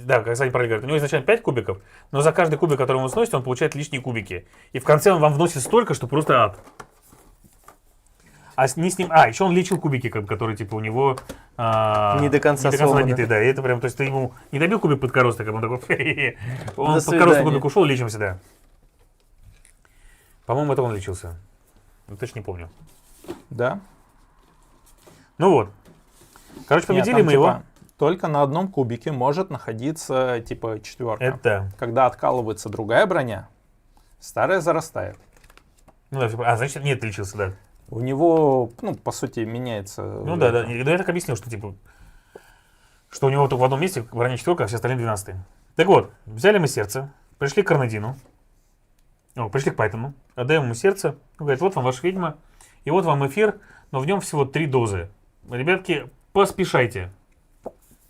[SPEAKER 3] да, как Саня правильно говорит, у него изначально 5 кубиков, но за каждый кубик, который он сносит, он получает лишние кубики. И в конце он вам вносит столько, что просто ад. Еще он лечил кубики, которые типа у него
[SPEAKER 1] не до конца
[SPEAKER 3] набитые, да. И это прям, то есть ты ему не добил кубик под коростой, как он такой, он
[SPEAKER 1] До
[SPEAKER 3] под коростой кубик ушел, лечимся, да. По-моему, это он лечился. Точно не помню.
[SPEAKER 2] Да?
[SPEAKER 3] Ну вот. Короче, победили
[SPEAKER 2] Нет,
[SPEAKER 3] мы
[SPEAKER 2] типа,
[SPEAKER 3] его.
[SPEAKER 2] только на одном кубике может находиться типа 4.
[SPEAKER 3] Это.
[SPEAKER 2] Когда откалывается другая броня, старая зарастает.
[SPEAKER 3] Ну да, значит, нет, лечился, да.
[SPEAKER 2] У него, ну, по сути, меняется.
[SPEAKER 3] Ну да. Но я так объяснил, что типа, что у него только в одном месте броня 4, а все остальные 12. Так вот, взяли мы сердце, пришли к Карнадину, пришли к Пайтону, отдаем ему сердце, он говорит, вот вам ваша ведьма, и вот вам эфир, но в нем всего 3 дозы. Ребятки, поспешайте.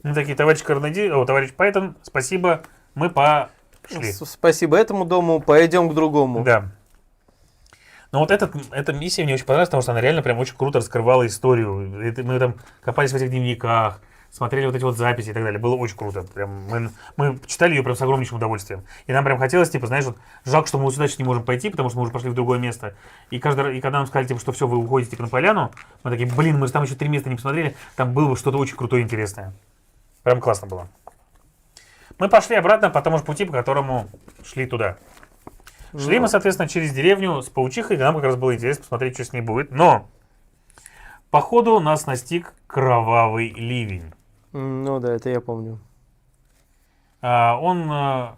[SPEAKER 3] Мы такие, товарищ товарищ Пайтон, спасибо, мы пошли.
[SPEAKER 1] Спасибо этому дому, пойдем к другому.
[SPEAKER 3] Да. Но вот эта миссия мне очень понравилась, потому что она реально прям очень круто раскрывала историю. Мы там копались в этих дневниках, смотрели вот эти вот записи и так далее. Было очень круто. Прям мы читали ее прям с огромнейшим удовольствием. И нам прям хотелось, типа, знаешь, вот жалко, что мы сюда сейчас не можем пойти, потому что мы уже пошли в другое место. И когда нам сказали, типа, что все, вы уходите типа, на поляну, мы такие, блин, мы же там еще 3 места не посмотрели, там было бы что-то очень крутое и интересное. Прям классно было. Мы пошли обратно по тому же пути, по которому шли туда. Шли мы, соответственно, через деревню с паучихой, и нам как раз было интересно посмотреть, что с ней будет. Но по ходу нас настиг кровавый ливень.
[SPEAKER 1] Ну да, это я помню.
[SPEAKER 3] Мы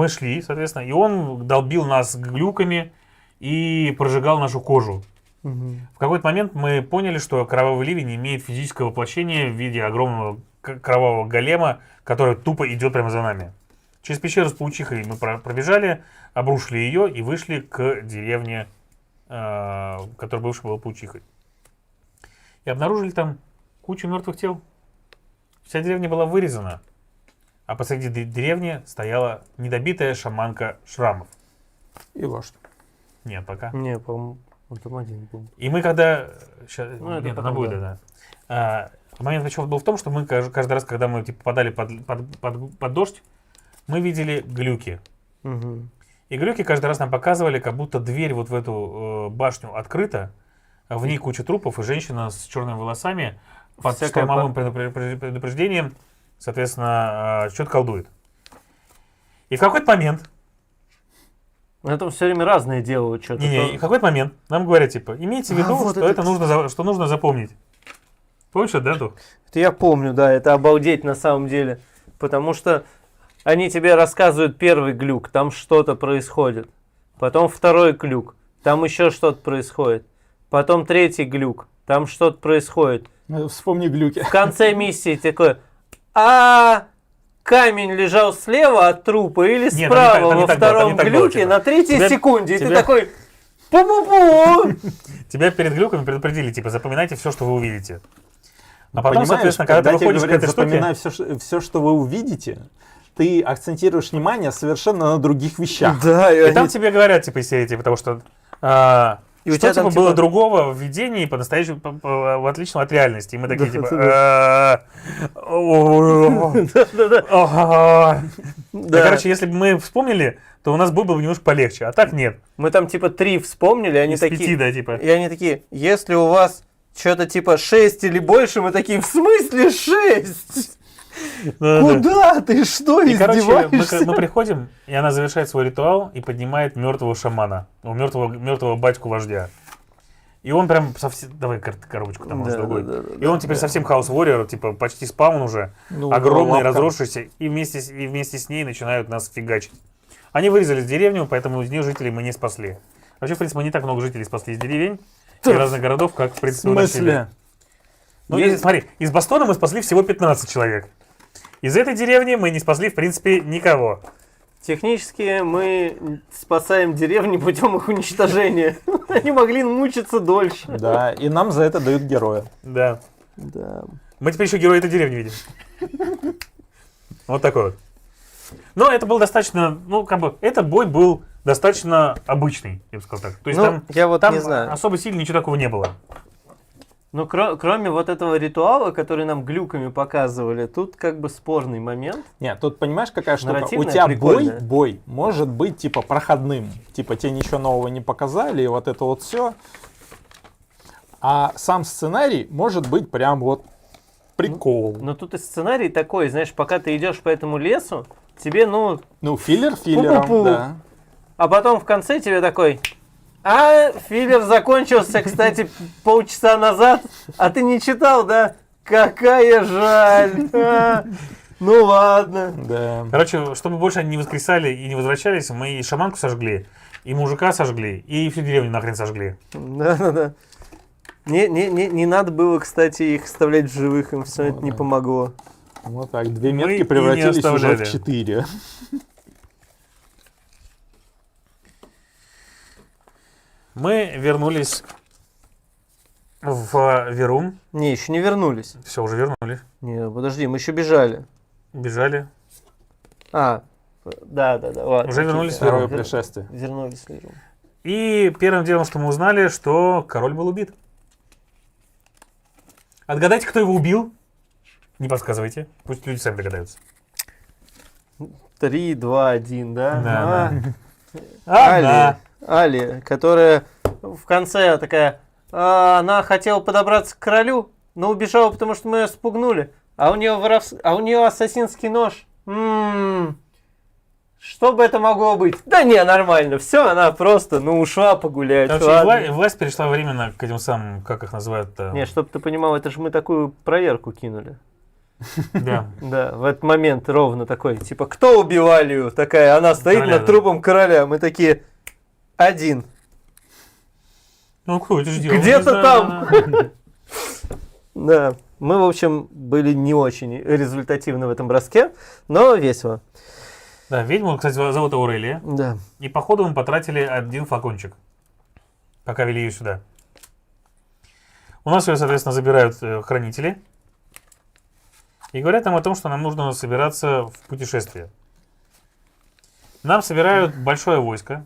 [SPEAKER 3] шли, соответственно, и он долбил нас глюками и прожигал нашу кожу. В какой-то момент мы поняли, что кровавый ливень имеет физическое воплощение в виде огромного кровавого голема, который тупо идет прямо за нами. Через пещеру с паучихой мы пробежали, обрушили ее и вышли к деревне, которая бывшая была паучихой. И обнаружили там кучу мертвых тел. Вся деревня была вырезана, а посреди деревни стояла недобитая шаманка шрамов.
[SPEAKER 2] И вождь.
[SPEAKER 3] Нет, пока.
[SPEAKER 1] Не, по-моему, он там один был.
[SPEAKER 3] И мы когда...
[SPEAKER 1] Ну, это
[SPEAKER 3] нет,
[SPEAKER 1] потом,
[SPEAKER 3] она будет, да. Момент еще был в том, что мы каждый раз, когда мы типа, попадали под дождь, мы видели глюки. И глюки каждый раз нам показывали, как будто дверь вот в эту башню открыта, в ней куча трупов, и женщина с черными волосами под штормовым предупреждением, соответственно, что-то колдует. И в какой-то момент...
[SPEAKER 1] Это все время разные делают что-то.
[SPEAKER 3] И в какой-то момент нам говорят, типа, имейте в виду,
[SPEAKER 1] вот
[SPEAKER 3] что это нужно запомнить. Помнишь это, да, Дух?
[SPEAKER 1] Это я помню, да, это обалдеть на самом деле. Потому что они тебе рассказывают первый глюк, там что-то происходит. Потом второй глюк, там еще что-то происходит. Потом третий глюк, там что-то происходит.
[SPEAKER 2] Вспомни глюки.
[SPEAKER 1] В конце миссии такой, камень лежал слева от трупа или
[SPEAKER 3] Нет,
[SPEAKER 1] справа
[SPEAKER 3] там не
[SPEAKER 1] во
[SPEAKER 3] так
[SPEAKER 1] втором
[SPEAKER 3] было,
[SPEAKER 1] глюке
[SPEAKER 3] типа.
[SPEAKER 1] на третьей
[SPEAKER 3] Тебя-
[SPEAKER 1] секунде. И ты
[SPEAKER 3] тебя-
[SPEAKER 1] такой, пу-пу-пу.
[SPEAKER 3] Тебя перед глюками предупредили, типа, запоминайте все, что вы увидите. А потом,
[SPEAKER 2] Понимаешь,
[SPEAKER 3] соответственно, когда ты
[SPEAKER 2] тебе
[SPEAKER 3] выходишь к
[SPEAKER 2] говорят,
[SPEAKER 3] этой штуке...
[SPEAKER 2] запоминай все, что вы увидите, ты акцентируешь внимание совершенно на других вещах.
[SPEAKER 1] Да,
[SPEAKER 3] И там тебе говорят, типа, из серии, типа, потому что...
[SPEAKER 1] И у
[SPEAKER 3] что,
[SPEAKER 1] тебя
[SPEAKER 3] типа,
[SPEAKER 1] там,
[SPEAKER 3] было
[SPEAKER 1] типа-
[SPEAKER 3] другого в видении по-настоящему, в отличном от реальности. И мы такие, типа...
[SPEAKER 1] Да.
[SPEAKER 3] Короче, если бы мы вспомнили, то у нас было бы немножко полегче. А так нет.
[SPEAKER 1] Мы там типа 3 вспомнили, они
[SPEAKER 3] Из 5,
[SPEAKER 1] такие...
[SPEAKER 3] да, типа.
[SPEAKER 1] И они такие, если у вас что-то типа 6 или больше, мы такие, в смысле 6? Куда ты? Что,
[SPEAKER 3] И, короче,
[SPEAKER 1] издеваешься?
[SPEAKER 3] мы приходим, и она завершает свой ритуал и поднимает мертвого шамана, мертвого батьку-вождя. И он прям совсем... Давай коробочку там, может, другой. И он теперь совсем хаос warrior, типа почти спаун уже,
[SPEAKER 2] Ну,
[SPEAKER 3] огромный,
[SPEAKER 2] лапка.
[SPEAKER 3] разросшийся, и вместе с ней начинают нас фигачить. Они вырезали деревню, поэтому из нее жителей мы не спасли. Вообще, в принципе, мы не так много жителей спасли из деревень и разных городов, как, в
[SPEAKER 2] В
[SPEAKER 3] принципе, мы начали.
[SPEAKER 2] смысле?
[SPEAKER 3] Ну, смотри, из Бастона мы спасли всего 15 человек. Из этой деревни мы не спасли, в принципе, никого.
[SPEAKER 1] Технически мы спасаем деревни путем их уничтожения. Они могли мучиться дольше.
[SPEAKER 2] Да, и нам за это дают героя.
[SPEAKER 3] Да.
[SPEAKER 1] Да.
[SPEAKER 3] Мы теперь еще герои этой деревни видим. Вот такой вот. Но это был достаточно, ну, как бы, этот бой был достаточно обычный, я бы сказал так. То есть
[SPEAKER 1] Ну,
[SPEAKER 3] там,
[SPEAKER 1] я вот
[SPEAKER 3] там
[SPEAKER 1] не знаю.
[SPEAKER 3] особо сильно ничего такого не было.
[SPEAKER 1] Ну, кроме вот этого ритуала, который нам глюками показывали, тут как бы спорный момент.
[SPEAKER 2] Нет, тут понимаешь, какая штука? У
[SPEAKER 1] Нарративная,
[SPEAKER 2] тебя
[SPEAKER 1] прикольная.
[SPEAKER 2] бой может быть типа проходным. Типа тебе ничего нового не показали, и вот это вот все. А сам сценарий может быть прям вот прикол.
[SPEAKER 1] Но тут и сценарий такой, знаешь, пока ты идешь по этому лесу, тебе, ну,
[SPEAKER 2] Ну, филлер филлером,
[SPEAKER 1] Пу-пу-пу.
[SPEAKER 2] да.
[SPEAKER 1] а потом в конце тебе такой, а филлер закончился, кстати, полчаса назад, а ты не читал, да? Какая жаль. Ну ладно.
[SPEAKER 2] Да.
[SPEAKER 3] Короче, чтобы больше они не воскресали и не возвращались, мы и шаманку сожгли, и мужика сожгли, и всю деревню нахрен сожгли.
[SPEAKER 1] Да. Не надо было, кстати, их оставлять в живых, им все это не помогло.
[SPEAKER 2] Вот так, 2
[SPEAKER 3] Мы и
[SPEAKER 2] метки
[SPEAKER 3] не
[SPEAKER 2] превратились уже
[SPEAKER 3] оставляли.
[SPEAKER 2] в 4.
[SPEAKER 3] Мы вернулись в Верум.
[SPEAKER 1] Не, еще не вернулись.
[SPEAKER 3] Все, уже вернулись.
[SPEAKER 1] Не, подожди, мы еще бежали.
[SPEAKER 3] Бежали.
[SPEAKER 1] Да, ладно.
[SPEAKER 3] Уже вернулись в
[SPEAKER 2] Второе
[SPEAKER 3] Верум.
[SPEAKER 2] пришествие.
[SPEAKER 1] Вернулись в Верум.
[SPEAKER 3] И первым делом, что мы узнали, что король был убит. Отгадайте, кто его убил? Не подсказывайте. Пусть люди сами догадаются.
[SPEAKER 1] 3, 2, 1, да?
[SPEAKER 3] Да.
[SPEAKER 1] Али, которая в конце такая, она хотела подобраться к королю, но убежала, потому что мы ее спугнули. А у нее ассасинский нож. Что бы это могло быть? Да не, нормально. Все, она просто, ушла погулять.
[SPEAKER 3] Короче,
[SPEAKER 1] ладно.
[SPEAKER 3] власть перешла временно к этим самым, как их называют-то?
[SPEAKER 1] Не, чтобы ты понимал, это же мы такую проверку кинули.
[SPEAKER 3] Да.
[SPEAKER 1] Да, в этот момент ровно такой, типа, кто убил Алию? Такая, она стоит
[SPEAKER 3] Короля,
[SPEAKER 1] над
[SPEAKER 3] да.
[SPEAKER 1] трупом короля. Мы такие, один.
[SPEAKER 3] Ну, кто это же делал?
[SPEAKER 1] Где-то
[SPEAKER 3] Не знаю,
[SPEAKER 1] там.
[SPEAKER 3] да.
[SPEAKER 1] Да, мы, в общем, были не очень результативны в этом броске, но весело.
[SPEAKER 3] Да, ведьму, кстати, зовут Аурелия.
[SPEAKER 1] Да.
[SPEAKER 3] И походу мы потратили 1 флакончик, пока вели ее сюда. У нас ее, соответственно, забирают хранители. И говорят нам о том, что нам нужно собираться в путешествие. Нам собирают большое войско.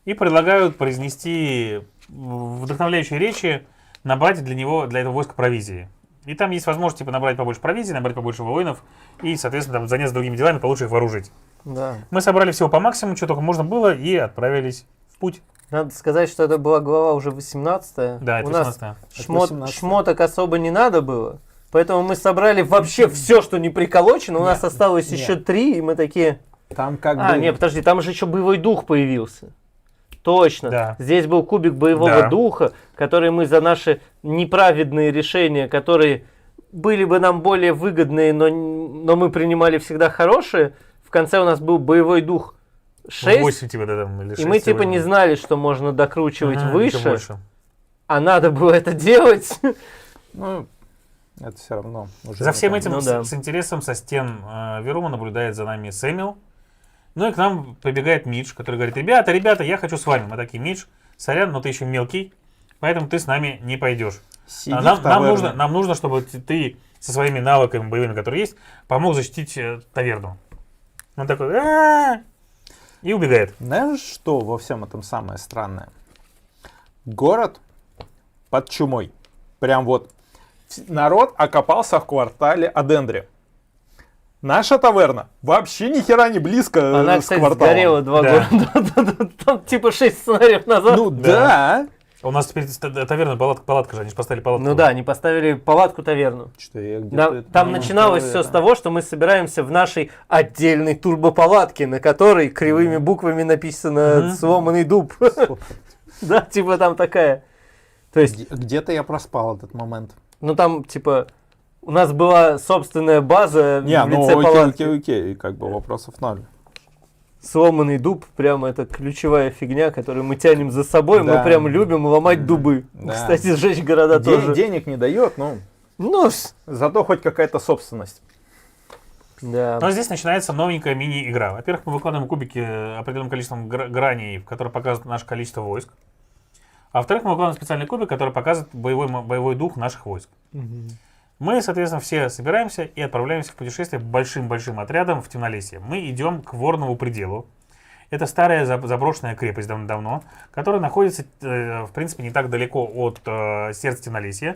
[SPEAKER 3] И предлагают произнести вдохновляющие речи, набрать для этого войска провизии. И там есть возможность типа набрать побольше провизии, набрать побольше воинов и, соответственно, там, заняться другими делами, получше их вооружить.
[SPEAKER 1] Да.
[SPEAKER 3] Мы собрали всего по максимуму, что только можно было, и отправились в путь.
[SPEAKER 1] Надо сказать, что это была глава уже 18-я.
[SPEAKER 3] Да, это
[SPEAKER 1] У нас
[SPEAKER 3] 18-я.
[SPEAKER 1] шмоток особо не надо было. Поэтому мы собрали вообще все, что не приколочено. У нас осталось еще 3, и мы такие...
[SPEAKER 2] Там как бы...
[SPEAKER 1] не, подожди, там же еще боевой дух появился. Точно.
[SPEAKER 3] Да.
[SPEAKER 1] Здесь был кубик боевого
[SPEAKER 3] Да.
[SPEAKER 1] духа, который мы за наши неправедные решения, которые были бы нам более выгодные, но мы принимали всегда хорошие. В конце у нас был боевой дух 6,
[SPEAKER 3] 8 типа, да, там, или 6.
[SPEAKER 1] и мы типа не знали, что можно докручивать выше,
[SPEAKER 3] больше.
[SPEAKER 1] а надо было это делать.
[SPEAKER 2] Ну, это все равно уже...
[SPEAKER 3] За всем
[SPEAKER 2] не
[SPEAKER 3] этим
[SPEAKER 1] Ну да.
[SPEAKER 3] с интересом со стен Верума наблюдает за нами Сэмюэл. Ну и к нам прибегает Мидж, который говорит: ребята, я хочу с вами. Мы такие: Мидж, сорян, но ты еще мелкий, поэтому ты с нами не пойдешь.
[SPEAKER 2] Сиди в
[SPEAKER 3] Нам
[SPEAKER 2] таверне.
[SPEAKER 3] нужно, чтобы ты со своими навыками боевыми, которые есть, помог защитить таверну. Он такой: «А-а-а!» и убегает.
[SPEAKER 2] Знаешь, что во всем этом самое странное? Город под чумой. Прям вот народ окопался в квартале Адендри. Наша таверна вообще ни хера не близко
[SPEAKER 1] Она,
[SPEAKER 2] с
[SPEAKER 1] кстати,
[SPEAKER 2] кварталом.
[SPEAKER 1] сгорела 2
[SPEAKER 3] Да.
[SPEAKER 1] года. Там типа 6 сценариев назад.
[SPEAKER 2] Ну да.
[SPEAKER 3] У нас теперь таверна, палатка же, они же поставили палатку.
[SPEAKER 1] Ну да, они поставили палатку-таверну.
[SPEAKER 2] Что я где-то это
[SPEAKER 1] Там
[SPEAKER 2] не
[SPEAKER 1] начиналось
[SPEAKER 2] помню,
[SPEAKER 1] все с того, что мы собираемся в нашей отдельной турбопалатке, на которой кривыми буквами написано «сломанный дуб». Да, типа там такая. То есть,
[SPEAKER 2] Где-то я проспал этот момент.
[SPEAKER 1] ну там типа у нас была собственная база в
[SPEAKER 2] Не, ну
[SPEAKER 1] лице палатки.
[SPEAKER 2] окей, как бы вопросов ноль.
[SPEAKER 1] сломанный дуб, прям это ключевая фигня, которую мы тянем за собой.
[SPEAKER 2] Да.
[SPEAKER 1] Мы прям любим ломать дубы.
[SPEAKER 2] Да.
[SPEAKER 1] Кстати, сжечь города тоже.
[SPEAKER 2] Денег не дает, но
[SPEAKER 1] Ну,
[SPEAKER 2] зато хоть какая-то собственность.
[SPEAKER 1] да.
[SPEAKER 3] Но здесь начинается новенькая мини-игра. Во-первых, мы выкладываем кубики определенным количеством граней, которые показывают наше количество войск. А во-вторых, мы выкладываем специальный кубик, который показывает боевой дух наших войск. Мы, соответственно, все собираемся и отправляемся в путешествие большим-большим отрядом в темнолесье. Мы идем к Ворнову пределу. Это старая заброшенная крепость давно, которая находится, в принципе, не так далеко от сердца темнолесья,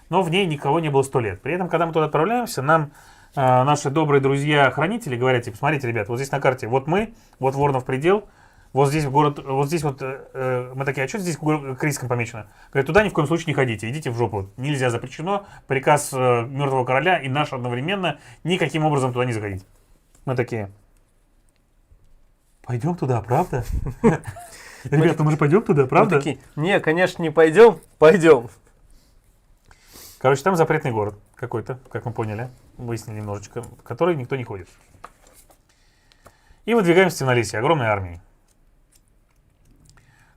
[SPEAKER 3] но в ней никого не было 100 лет. При этом, когда мы туда отправляемся, нам наши добрые друзья-хранители говорят, типа, смотрите, ребят, вот здесь на карте, вот мы, вот Воронов предел, вот здесь город, вот здесь вот, мы такие, а что здесь криском помечено? Говорят, туда ни в коем случае не ходите, идите в жопу, нельзя, запрещено, приказ мертвого короля и наш одновременно, никаким образом туда не заходить. Мы такие, пойдем туда, правда? Ребята, мы же пойдем туда, правда?
[SPEAKER 1] Мы такие, не, конечно, не пойдем, пойдем.
[SPEAKER 3] Короче, там запретный город какой-то, как мы поняли, выяснили немножечко, в который никто не ходит. И выдвигаемся в темнолесье огромной армией.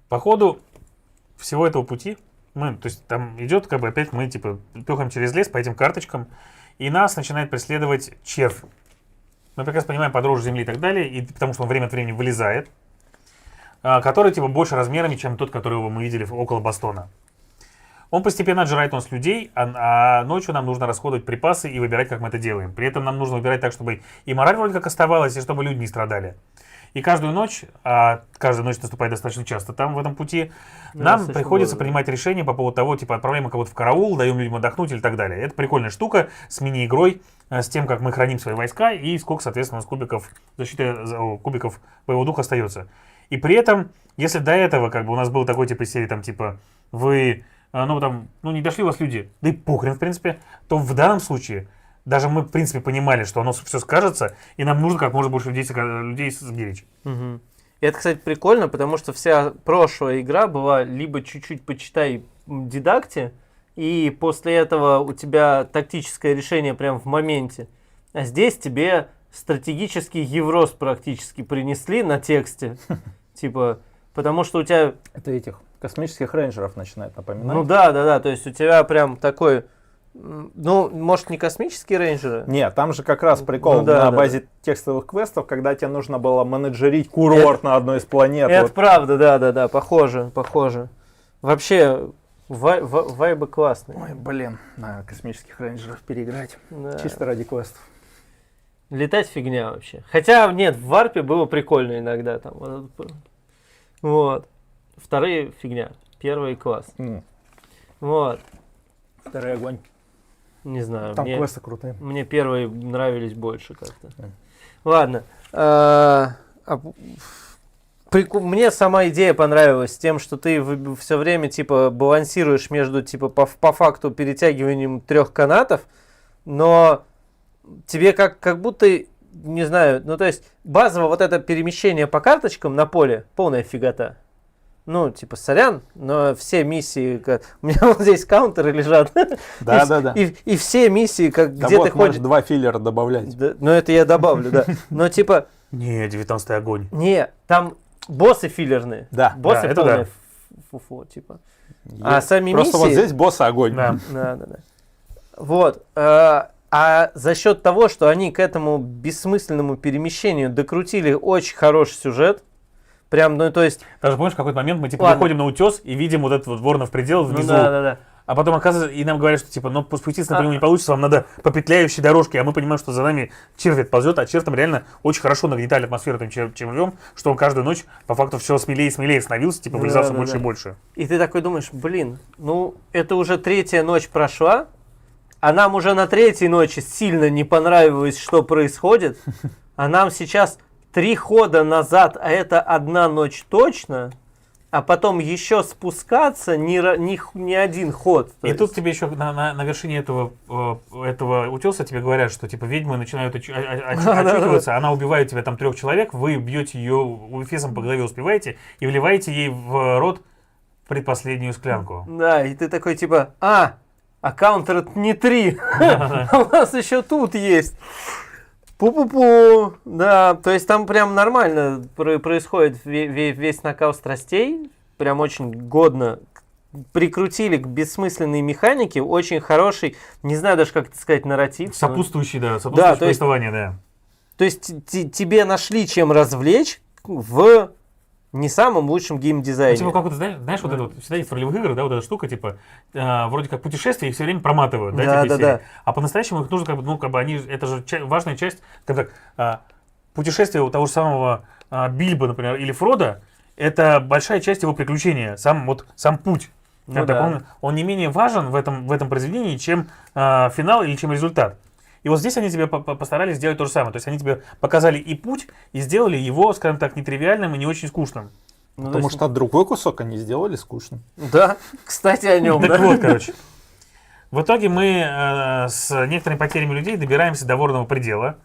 [SPEAKER 3] По ходу всего этого пути, то есть там идет, как бы опять мы типа пёхаем через лес по этим карточкам, и нас начинает преследовать червь. Мы прекрасно понимаем, подроже земли и так далее, и потому что он время от времени вылезает, который типа больше размерами, чем тот, которого мы видели около Бастона. Он постепенно отжирает у нас людей, а ночью нам нужно расходовать припасы и выбирать, как мы это делаем. При этом нам нужно выбирать так, чтобы и мораль вроде как оставалась, и чтобы люди не страдали. И каждую ночь, каждая ночь наступает достаточно часто там в этом пути, нам приходится принимать решение по поводу того, типа отправляем кого-то в караул, даем людям отдохнуть или так далее. Это прикольная штука с мини-игрой, с тем, как мы храним свои войска и сколько, соответственно, у нас кубиков защиты, кубиков боевого духа остается. И при этом, если до этого как бы у нас был такой типа серии, там типа вы, не дошли у вас люди, да и похрен в принципе, то в данном случае даже мы, в принципе, понимали, что оно все скажется, и нам нужно как можно больше людей сберечь.
[SPEAKER 1] Угу. И это, кстати, прикольно, потому что вся прошлая игра была либо чуть-чуть почитай дидакте, и после этого у тебя тактическое решение прямо в моменте. А здесь тебе стратегический Еврос практически принесли на тексте. Типа, потому что у тебя...
[SPEAKER 2] Это этих космических рейнджеров начинает напоминать.
[SPEAKER 1] Ну да, то есть у тебя прям такой... Ну, может, не космические рейнджеры?
[SPEAKER 2] Нет, там же как раз прикол на базе текстовых квестов, когда тебе нужно было менеджерить курорт на одной из планет.
[SPEAKER 1] Это правда, да, похоже. Вообще, вайбы классные.
[SPEAKER 2] Ой, блин, на космических рейнджеров переиграть.
[SPEAKER 1] Да.
[SPEAKER 2] Чисто ради квестов.
[SPEAKER 1] Летать фигня вообще. Хотя, нет, в варпе было прикольно иногда. Там. Вот. Вторые фигня. Первый класс. Вот.
[SPEAKER 2] Второй огонь.
[SPEAKER 1] Не знаю.
[SPEAKER 2] Там квесты крутые.
[SPEAKER 1] Мне первые нравились больше как-то. Ладно. Мне сама идея понравилась тем, что ты все время типа балансируешь между типа по факту перетягиванием 3 канатов, но тебе как будто, не знаю, ну то есть базово вот это перемещение по карточкам на поле полная фигота. Ну, типа, сорян, но все миссии, у меня вот здесь каунтеры лежат.
[SPEAKER 2] Да.
[SPEAKER 1] И все миссии,
[SPEAKER 2] да
[SPEAKER 1] где
[SPEAKER 2] вот,
[SPEAKER 1] ты ходишь.
[SPEAKER 2] 2 филлера добавлять.
[SPEAKER 1] Да, ну, это я добавлю, да. Но типа...
[SPEAKER 3] Не, 19-й огонь.
[SPEAKER 1] Не, там боссы филлерные.
[SPEAKER 2] Да.
[SPEAKER 1] Боссы
[SPEAKER 3] это
[SPEAKER 1] полные фуфу, типа. А сами миссии...
[SPEAKER 2] Просто вот здесь боссы огонь.
[SPEAKER 3] Да.
[SPEAKER 1] Да. Вот. А за счет того, что они к этому бессмысленному перемещению докрутили очень хороший сюжет, прям, ну, то есть...
[SPEAKER 3] Даже помнишь, в какой-то момент мы типа выходим на утес и видим вот этот вот Воронов предел внизу.
[SPEAKER 1] Ну, да.
[SPEAKER 3] А потом оказывается, и нам говорят, что типа, ну спуститься напрямую не получится, вам надо по петляющей дорожке, а мы понимаем, что за нами червь ползет, а червь там реально очень хорошо нагнетали атмосферу тем червем, что он каждую ночь по факту все смелее и смелее становился, типа вылезал все больше и больше.
[SPEAKER 1] И ты такой думаешь, блин, ну это уже 3-я ночь прошла, а нам уже на 3-й ночи сильно не понравилось, что происходит, а нам сейчас 3 хода назад, а это 1 ночь точно, а потом еще спускаться не один ход.
[SPEAKER 3] И тут тебе еще на вершине этого утеса тебе говорят, что типа ведьмы начинают очухиваться, она убивает тебя там 3 человек, вы бьете ее эфесом по голове, успеваете, и вливаете ей в рот предпоследнюю склянку.
[SPEAKER 1] Да, и ты такой типа, а каунтер это не 3, у нас еще тут есть. Пу-пу-пу. Да, то есть там прям нормально происходит весь накал страстей. Прям очень годно прикрутили к бессмысленной механике. Очень хороший, не знаю даже как это сказать, нарратив.
[SPEAKER 3] Сопутствующий, да,
[SPEAKER 1] Да,
[SPEAKER 3] сопутствующее
[SPEAKER 1] то есть-
[SPEAKER 3] повествование, да.
[SPEAKER 1] То есть тебе нашли чем развлечь в не самом лучшем
[SPEAKER 3] Ну,
[SPEAKER 1] геймдизайне.
[SPEAKER 3] типа, как вот, знаешь, вот это вот, всегда есть в ролевых играх, да, вот эта штука, типа, вроде как путешествия, их все время проматывают, да,
[SPEAKER 1] Да,
[SPEAKER 3] типа,
[SPEAKER 1] да,
[SPEAKER 3] серии.
[SPEAKER 1] да.
[SPEAKER 3] А по-настоящему их нужно, как бы, ну, как бы они, это же важная часть, как так, путешествие у того же самого Бильбо, например, или Фрода, это большая часть его приключения, сам путь.
[SPEAKER 1] Ну
[SPEAKER 3] Так,
[SPEAKER 1] да.
[SPEAKER 3] он не менее важен в этом произведении, чем финал или чем результат. И вот здесь они тебе постарались сделать то же самое. То есть они тебе показали и путь, и сделали его, скажем так, нетривиальным и не очень скучным.
[SPEAKER 1] Ну, то
[SPEAKER 2] Потому
[SPEAKER 1] есть-
[SPEAKER 2] что другой кусок они сделали скучным.
[SPEAKER 1] Да, кстати, о нем.
[SPEAKER 3] Так вот, короче. В итоге мы с некоторыми потерями людей добираемся до Ворного предела.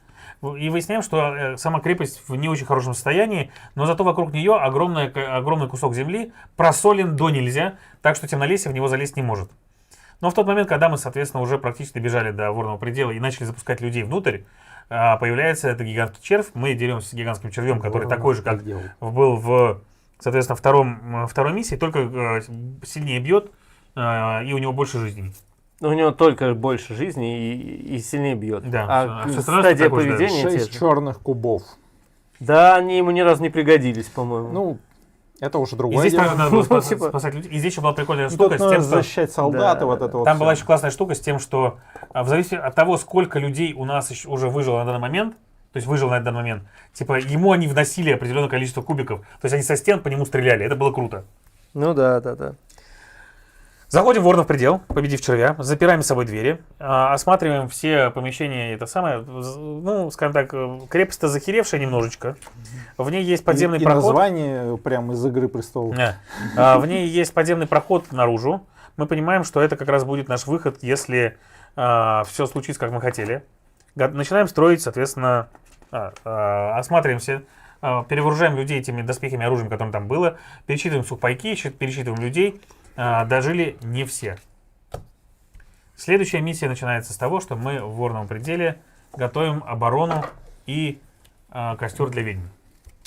[SPEAKER 3] И выясняем, что сама крепость в не очень хорошем состоянии, но зато вокруг нее огромный кусок земли просолен до нельзя, так что темнолесье в него залезть не может. Но в тот момент, когда мы, соответственно, уже практически добежали до Ворного предела и начали запускать людей внутрь, появляется этот гигантский червь. Мы деремся с гигантским червем, который такой же, как был в, соответственно, второй миссии, только сильнее бьет, и у него больше жизней.
[SPEAKER 1] У него только больше жизни и сильнее бьет.
[SPEAKER 3] Да,
[SPEAKER 1] А
[SPEAKER 3] всё остальное
[SPEAKER 1] стадия
[SPEAKER 3] такое же, да.
[SPEAKER 1] поведения те
[SPEAKER 2] 6
[SPEAKER 1] же.
[SPEAKER 2] черных кубов.
[SPEAKER 1] Да, они ему ни разу не пригодились, по-моему.
[SPEAKER 2] Ну, это уже
[SPEAKER 3] И
[SPEAKER 2] другое
[SPEAKER 3] здесь
[SPEAKER 2] дело.
[SPEAKER 3] правда, надо было
[SPEAKER 1] Ну, типа-
[SPEAKER 3] спасать людей. И здесь еще была прикольная
[SPEAKER 2] Тут
[SPEAKER 3] штука с
[SPEAKER 2] надо
[SPEAKER 3] тем, что
[SPEAKER 2] защищать солдат
[SPEAKER 1] Да,
[SPEAKER 2] и вот
[SPEAKER 1] да.
[SPEAKER 2] это вот
[SPEAKER 3] там
[SPEAKER 2] всё.
[SPEAKER 3] была еще классная штука с тем, что в зависимости от того, сколько людей у нас уже выжило на данный момент, то есть выжил на данный момент, типа ему они вносили определенное количество кубиков. То есть они со стен по нему стреляли. Это было круто.
[SPEAKER 1] Ну да, да, да.
[SPEAKER 3] Заходим в Ворнов предел, победив червя, запираем с собой двери, осматриваем все помещения, это самое, ну, скажем так, крепость-то захеревшая немножечко. В ней есть подземный
[SPEAKER 2] и
[SPEAKER 3] проход.
[SPEAKER 2] название прям из «Игры престолов».
[SPEAKER 3] В ней есть подземный проход наружу. Мы понимаем, что это как раз будет наш выход, если все случится, как мы хотели. Начинаем строить, соответственно, осматриваемся, перевооружаем людей этими доспехами, оружием, которым там было, пересчитываем сухпайки, пересчитываем людей. Дожили не все. Следующая миссия начинается с того, что мы в Ворном пределе готовим оборону и костер для ведьм.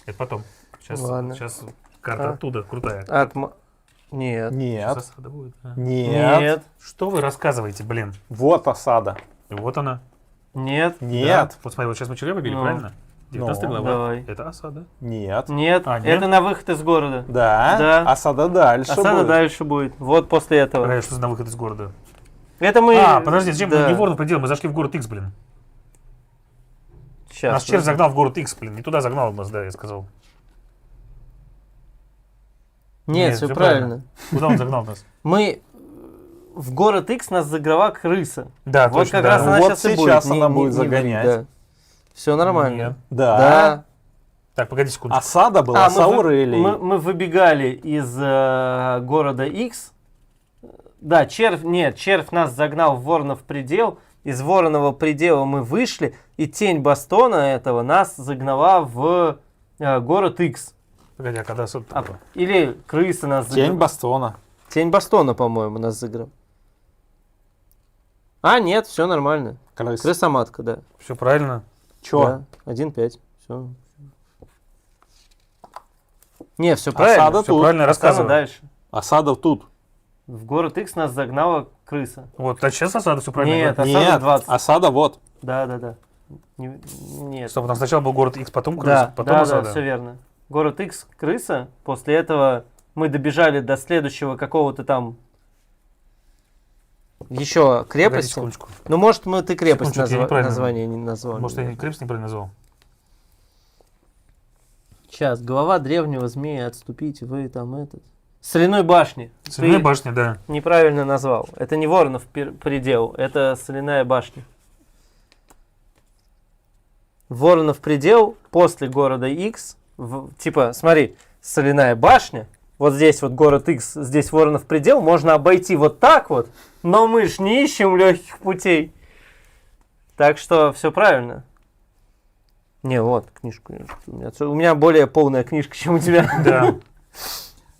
[SPEAKER 3] Это потом.
[SPEAKER 1] Ладно.
[SPEAKER 3] Сейчас карта оттуда крутая.
[SPEAKER 1] Нет.
[SPEAKER 2] Нет,
[SPEAKER 3] Засада будет, да.
[SPEAKER 2] нет.
[SPEAKER 3] Что вы рассказываете, блин?
[SPEAKER 2] Вот осада.
[SPEAKER 3] И вот она.
[SPEAKER 1] Нет.
[SPEAKER 2] Нет,
[SPEAKER 3] Да. Вот смотри, вот сейчас мы червя побили,
[SPEAKER 1] Ну.
[SPEAKER 3] правильно? 19
[SPEAKER 2] Ну,
[SPEAKER 3] глава.
[SPEAKER 1] давай.
[SPEAKER 3] Это осада.
[SPEAKER 2] нет.
[SPEAKER 1] Нет.
[SPEAKER 3] А, нет?
[SPEAKER 1] Это на выход из города.
[SPEAKER 2] Да,
[SPEAKER 1] Да.
[SPEAKER 2] осада дальше
[SPEAKER 1] Осада
[SPEAKER 2] будет.
[SPEAKER 1] дальше будет. Вот после этого.
[SPEAKER 3] Погоди, что за на выход из города?
[SPEAKER 1] Это мы...
[SPEAKER 3] Подожди, зачем
[SPEAKER 1] да.
[SPEAKER 3] мы не в Ворном предел, мы зашли в город X, блин.
[SPEAKER 1] Сейчас.
[SPEAKER 3] Нас червь загнал в город X, блин. Не туда загнал нас, да, я сказал.
[SPEAKER 1] Нет, все
[SPEAKER 3] всё
[SPEAKER 1] правильно.
[SPEAKER 3] Куда он загнал нас?
[SPEAKER 1] Мы... В город X нас заграла крыса.
[SPEAKER 3] Да,
[SPEAKER 1] Вот
[SPEAKER 3] точно,
[SPEAKER 1] как
[SPEAKER 3] да.
[SPEAKER 1] раз она
[SPEAKER 2] Вот
[SPEAKER 1] сейчас и
[SPEAKER 2] сейчас
[SPEAKER 1] будет.
[SPEAKER 2] она будет загонять.
[SPEAKER 1] Все нормально.
[SPEAKER 3] Нет.
[SPEAKER 2] Да.
[SPEAKER 1] Да.
[SPEAKER 3] Так, погоди секунду.
[SPEAKER 2] Осада была с
[SPEAKER 1] мы,
[SPEAKER 2] Аурелией.
[SPEAKER 1] мы выбегали из города X. Да, червь нас загнал в Воронов предел. Из Воронова предела мы вышли, и тень Бастона этого нас загнала в город X.
[SPEAKER 3] Погоди, а когда особо было?
[SPEAKER 1] Или крыса нас
[SPEAKER 2] Тень
[SPEAKER 1] загнала.
[SPEAKER 2] Бастона.
[SPEAKER 1] Тень Бастона, по-моему, нас загнала. А, нет, все нормально.
[SPEAKER 2] Крыс.
[SPEAKER 1] Крыса-матка, да.
[SPEAKER 3] Все правильно.
[SPEAKER 2] Чё?
[SPEAKER 1] Да, 1-5. Все. Не, все правильно.
[SPEAKER 2] Осада
[SPEAKER 3] Все
[SPEAKER 2] тут.
[SPEAKER 3] правильно
[SPEAKER 1] Осада
[SPEAKER 3] рассказываю.
[SPEAKER 1] дальше.
[SPEAKER 2] Осада тут.
[SPEAKER 1] В город X нас загнала крыса.
[SPEAKER 3] Вот, а сейчас осада, все правильно.
[SPEAKER 1] Нет,
[SPEAKER 3] говорю.
[SPEAKER 1] осада
[SPEAKER 2] Нет,
[SPEAKER 1] 20.
[SPEAKER 2] осада вот.
[SPEAKER 1] Да. Нет.
[SPEAKER 3] Стоп, там сначала был город X, потом крыса,
[SPEAKER 1] Да,
[SPEAKER 3] потом
[SPEAKER 1] да,
[SPEAKER 3] осада.
[SPEAKER 1] все верно. Город X, крыса. После этого мы добежали до следующего какого-то там еще
[SPEAKER 3] Погоди
[SPEAKER 1] крепости.
[SPEAKER 3] секундочку.
[SPEAKER 1] Ну, может, ты крепость
[SPEAKER 3] Секундочку, я неправильно-
[SPEAKER 1] название не назвал.
[SPEAKER 3] Может, я крепость неправильно назвал?
[SPEAKER 1] Сейчас, голова древнего змея, отступите, вы там этот... Соляной башни.
[SPEAKER 3] Соляная
[SPEAKER 1] Ты
[SPEAKER 3] башня, да.
[SPEAKER 1] неправильно назвал. Это не Воронов предел, это соляная башня. Воронов предел после города X. Типа, смотри, соляная башня. Вот здесь вот город X, здесь Воронов предел. Можно обойти вот так вот. Но мы ж не ищем легких путей. Так что все правильно. Не, вот книжку. У меня более полная книжка, чем у тебя.
[SPEAKER 3] Да.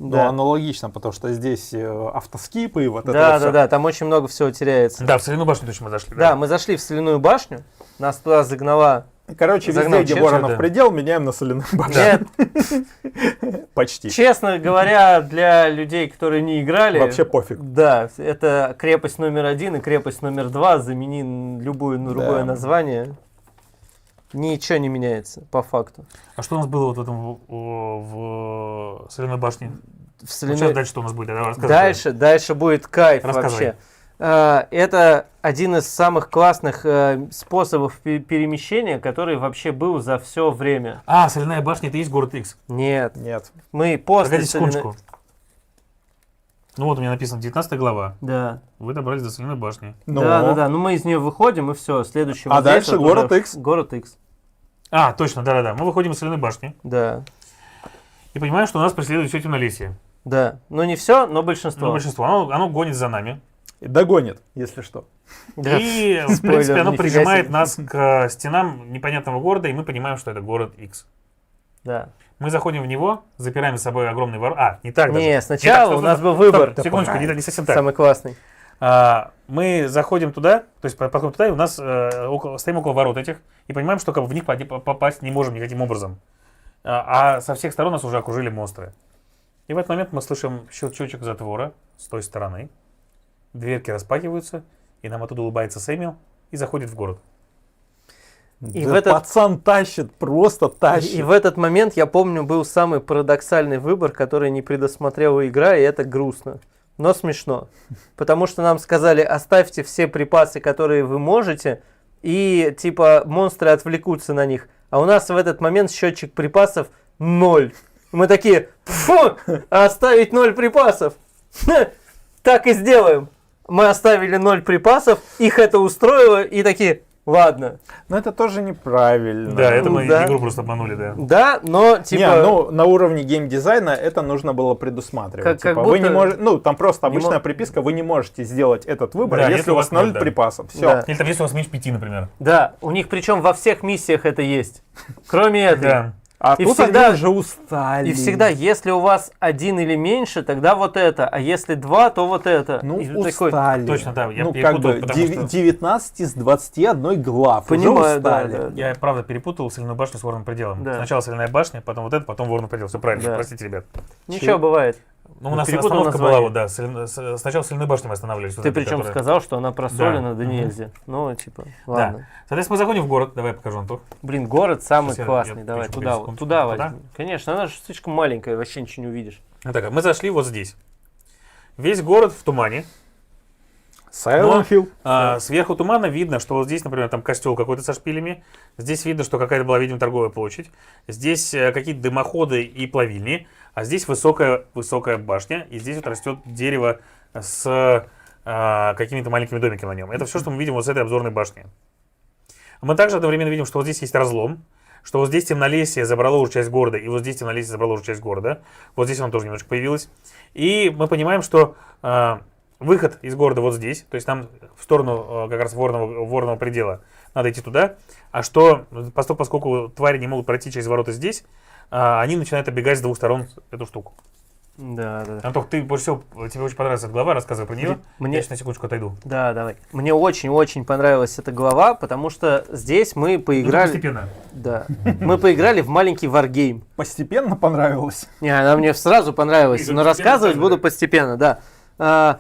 [SPEAKER 2] Ну, аналогично, потому что здесь автоскипы и вот это вот всё.
[SPEAKER 1] Да, там очень много всего теряется.
[SPEAKER 3] Да, в соляную башню точно мы зашли.
[SPEAKER 1] Да, мы зашли в соляную башню, нас туда загнала
[SPEAKER 2] Короче,
[SPEAKER 1] Загнал
[SPEAKER 2] везде, где
[SPEAKER 1] Черчилля,
[SPEAKER 2] Воронов
[SPEAKER 1] да.
[SPEAKER 2] предел, меняем на соляную башню.
[SPEAKER 1] Нет,
[SPEAKER 2] Почти.
[SPEAKER 1] честно говоря, для людей, которые не играли...
[SPEAKER 2] Вообще пофиг.
[SPEAKER 1] Да, это крепость номер 1 и крепость номер 2. Замени любое на другое
[SPEAKER 2] Да.
[SPEAKER 1] название. Ничего не меняется, по факту.
[SPEAKER 3] А что у нас было вот в этом в соляной башне?
[SPEAKER 1] В
[SPEAKER 3] Вот
[SPEAKER 1] соляной-
[SPEAKER 3] сейчас дальше что у нас будет? Давай, рассказывай.
[SPEAKER 1] Дальше будет кайф
[SPEAKER 3] Рассказывай.
[SPEAKER 1] вообще. Это один из самых классных способов перемещения, который вообще был за все время.
[SPEAKER 3] А, соляная башня, это и есть город X.
[SPEAKER 1] Нет,
[SPEAKER 2] Нет.
[SPEAKER 1] мы после...
[SPEAKER 3] Погодите секундочку. Ну вот у меня написано 19 глава.
[SPEAKER 1] Да.
[SPEAKER 3] Вы добрались до соляной башни.
[SPEAKER 2] Ну,
[SPEAKER 1] Да. Ну мы из нее выходим, и все. Следующий
[SPEAKER 2] А
[SPEAKER 1] вот здесь
[SPEAKER 2] дальше
[SPEAKER 1] вот
[SPEAKER 2] город
[SPEAKER 1] уже
[SPEAKER 2] X.
[SPEAKER 1] Город X.
[SPEAKER 3] А, точно, да. Мы выходим из соляной башни
[SPEAKER 1] Да.
[SPEAKER 3] и понимаем, что нас преследует все темнолесье.
[SPEAKER 1] Да. Ну не все, но большинство.
[SPEAKER 3] Ну, большинство. Оно гонит за нами.
[SPEAKER 2] Догонит, если что.
[SPEAKER 1] Да.
[SPEAKER 3] И, в
[SPEAKER 1] Спойлер,
[SPEAKER 3] принципе, оно
[SPEAKER 1] нифига
[SPEAKER 3] прижимает
[SPEAKER 1] себе.
[SPEAKER 3] нас к стенам непонятного города, и мы понимаем, что это город X.
[SPEAKER 1] Да.
[SPEAKER 3] Мы заходим в него, запираем за собой огромный ворота. Не так даже.
[SPEAKER 1] Не, сначала у нас был выбор.
[SPEAKER 3] Секундочку, не совсем так.
[SPEAKER 1] Самый классный.
[SPEAKER 3] Мы заходим туда, то есть подходим туда, и у нас стоим около ворот этих, и понимаем, что как бы в них попасть не можем никаким образом. А со всех сторон нас уже окружили монстры. И в этот момент мы слышим щелчочек затвора с той стороны. Дверки распахиваются, и нам оттуда улыбается Сэмюэл и заходит в город.
[SPEAKER 1] И
[SPEAKER 2] Да
[SPEAKER 1] в этот-
[SPEAKER 2] пацан тащит, просто тащит.
[SPEAKER 1] И в этот момент, я помню, был самый парадоксальный выбор, который не предусмотрела игра, и это грустно. Но смешно. Потому что нам сказали, оставьте все припасы, которые вы можете, и типа монстры отвлекутся на них. А у нас в этот момент счетчик припасов 0. Мы такие, фу, оставить 0 припасов. Так и сделаем. Мы оставили 0 припасов, их это устроило, и такие, ладно.
[SPEAKER 2] Но это тоже неправильно.
[SPEAKER 3] Да, это мы
[SPEAKER 1] да.
[SPEAKER 3] игру просто обманули, да.
[SPEAKER 1] Да, но типа...
[SPEAKER 2] Не, ну на уровне геймдизайна это нужно было предусматривать.
[SPEAKER 1] Как
[SPEAKER 2] Типа, вы
[SPEAKER 1] будто-
[SPEAKER 2] не можете, ну там просто
[SPEAKER 1] не
[SPEAKER 2] обычная
[SPEAKER 1] мо-
[SPEAKER 2] приписка, вы не можете сделать этот выбор,
[SPEAKER 3] Да,
[SPEAKER 2] если у вас 0
[SPEAKER 3] да.
[SPEAKER 2] припасов. Все.
[SPEAKER 1] Да.
[SPEAKER 3] Или там если у вас меньше 5, например.
[SPEAKER 1] Да, у них причем во всех миссиях это есть. Кроме этой.
[SPEAKER 3] Да.
[SPEAKER 2] А
[SPEAKER 1] И
[SPEAKER 2] тут
[SPEAKER 1] всегда-
[SPEAKER 2] они уже устали.
[SPEAKER 1] И всегда, если у вас 1 или меньше, тогда вот это. А если 2, то вот это.
[SPEAKER 2] Ну,
[SPEAKER 1] И ты такой,
[SPEAKER 2] устали.
[SPEAKER 3] Точно, да, я
[SPEAKER 2] ну,
[SPEAKER 3] перепутал,
[SPEAKER 2] как бы
[SPEAKER 3] потому что-
[SPEAKER 2] 19 из 21 глав.
[SPEAKER 1] Понимаю,
[SPEAKER 2] уже
[SPEAKER 1] да,
[SPEAKER 2] устали.
[SPEAKER 1] да.
[SPEAKER 3] Я, правда, перепутал соляную башню с Ворным пределом.
[SPEAKER 1] Да.
[SPEAKER 3] Сначала соляная башня, потом вот это, потом Ворный предел. Все правильно,
[SPEAKER 1] Да.
[SPEAKER 3] простите, ребят.
[SPEAKER 1] Ничего, бывает.
[SPEAKER 3] Ну, у нас
[SPEAKER 1] перепутал
[SPEAKER 3] остановка
[SPEAKER 1] название.
[SPEAKER 3] была, вот, да. Сначала соляной башни мы останавливались. вот
[SPEAKER 1] Ты
[SPEAKER 3] этой,
[SPEAKER 1] причем
[SPEAKER 3] которая-
[SPEAKER 1] сказал, что она просолена, да
[SPEAKER 3] Мгм.
[SPEAKER 1] нельзя. Ну, типа,
[SPEAKER 3] Да.
[SPEAKER 1] ладно.
[SPEAKER 3] Соответственно, мы заходим в город. Давай я покажу, Антох.
[SPEAKER 1] Блин, город самый
[SPEAKER 3] Сейчас я
[SPEAKER 1] классный. Давай,
[SPEAKER 3] включу,
[SPEAKER 1] туда вот.
[SPEAKER 3] секундочку.
[SPEAKER 1] Туда
[SPEAKER 3] Туда?
[SPEAKER 1] возьми. Конечно, она же слишком маленькая, вообще ничего не увидишь.
[SPEAKER 3] Итак, мы зашли вот здесь. Весь город в тумане.
[SPEAKER 2] Silent Hill.
[SPEAKER 3] Сверху тумана видно, что вот здесь, например, там костел какой-то со шпилями. Здесь видно, что какая-то была, видимо, торговая площадь. Здесь какие-то дымоходы и плавильни. А здесь высокая башня. И здесь вот растет дерево с какими-то маленькими домиками на нем. Это все, что мы видим вот с этой обзорной башни. Мы также одновременно видим, что вот здесь есть разлом. Что вот здесь темнолесье забрало уже часть города. И вот здесь темнолесье забрало уже часть города. Вот здесь оно тоже немножко появилось. И мы понимаем, что... выход из города вот здесь, то есть нам в сторону как раз ворного предела надо идти туда, а что, поскольку твари не могут пройти через ворота здесь, они начинают оббегать с двух сторон эту штуку.
[SPEAKER 1] Да.
[SPEAKER 3] Антох, ты больше всего, тебе очень понравилась эта глава, рассказывай про нее.
[SPEAKER 1] Мне-
[SPEAKER 3] Я сейчас на секундочку отойду.
[SPEAKER 1] Да, давай. Мне очень-очень понравилась эта глава, потому что здесь мы поиграли...
[SPEAKER 3] Постепенно.
[SPEAKER 1] Да. Мы поиграли в маленький варгейм.
[SPEAKER 2] Постепенно понравилось.
[SPEAKER 1] Не, она мне сразу понравилась,
[SPEAKER 3] Вижу,
[SPEAKER 1] но
[SPEAKER 3] постепенно
[SPEAKER 1] рассказывать
[SPEAKER 3] тоже,
[SPEAKER 1] буду
[SPEAKER 3] да.
[SPEAKER 1] постепенно, да.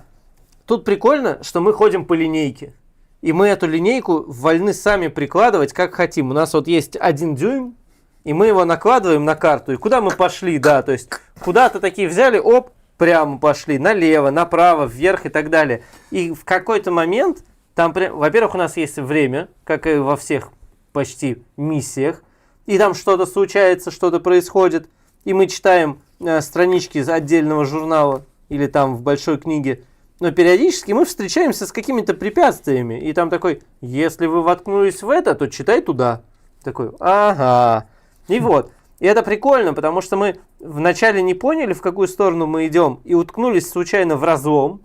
[SPEAKER 1] Тут прикольно, что мы ходим по линейке. И мы эту линейку вольны сами прикладывать, как хотим. У нас вот есть 1 дюйм, и мы его накладываем на карту. И куда мы пошли, да, то есть куда-то такие взяли, оп, прямо пошли, налево, направо, вверх и так далее. И в какой-то момент, там, во-первых, у нас есть время, как и во всех почти миссиях, и там что-то случается, что-то происходит, и мы читаем странички из отдельного журнала или там в большой книге, но периодически мы встречаемся с какими-то препятствиями, и там такой, если вы воткнулись в это, то читай туда. Такой, ага. И вот. И это прикольно, потому что мы вначале не поняли, в какую сторону мы идем, и уткнулись случайно в разлом.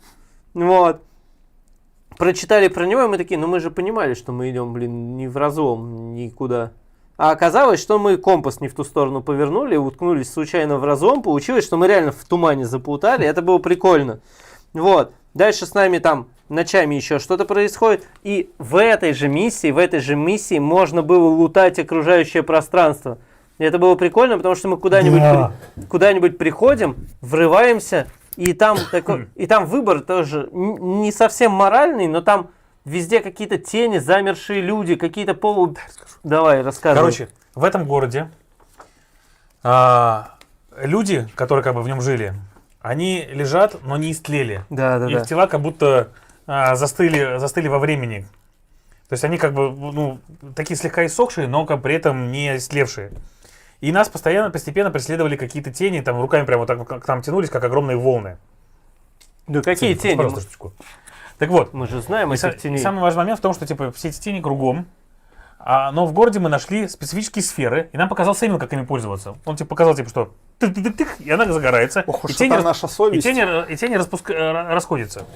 [SPEAKER 1] Вот. Прочитали про него, и мы такие, ну мы же понимали, что мы идем, блин, не в разлом, никуда. А оказалось, что мы компас не в ту сторону повернули, уткнулись случайно в разлом, получилось, что мы реально в тумане заплутали, это было прикольно. Вот. Дальше с нами там ночами еще что-то происходит. И в этой же миссии можно было лутать окружающее пространство. И это было прикольно, потому что мы куда-нибудь приходим, врываемся, и там выбор тоже не совсем моральный, но там везде какие-то тени, замершие люди, какие-то Давай, рассказывай.
[SPEAKER 3] Короче, в этом городе люди, которые как бы в нем жили, они лежат, но не истлели. Их тела как будто застыли во времени. То есть они как бы такие слегка иссохшие, но при этом не истлевшие. И нас постепенно преследовали какие-то тени, там руками прямо вот так к нам тянулись, как огромные волны.
[SPEAKER 1] Да какие тени?
[SPEAKER 3] Пожалуйста, штучку. Так вот.
[SPEAKER 1] Мы же знаем этих теней.
[SPEAKER 3] И самый важный момент в том, что типа все эти тени кругом, но в городе мы нашли специфические сферы, и нам показал Сэмин, как ими пользоваться. Он типа показал, типа, что тык-тык-тык, и она загорается.
[SPEAKER 2] Ох,
[SPEAKER 3] и тени,
[SPEAKER 2] наша совесть.
[SPEAKER 3] и тени расходятся.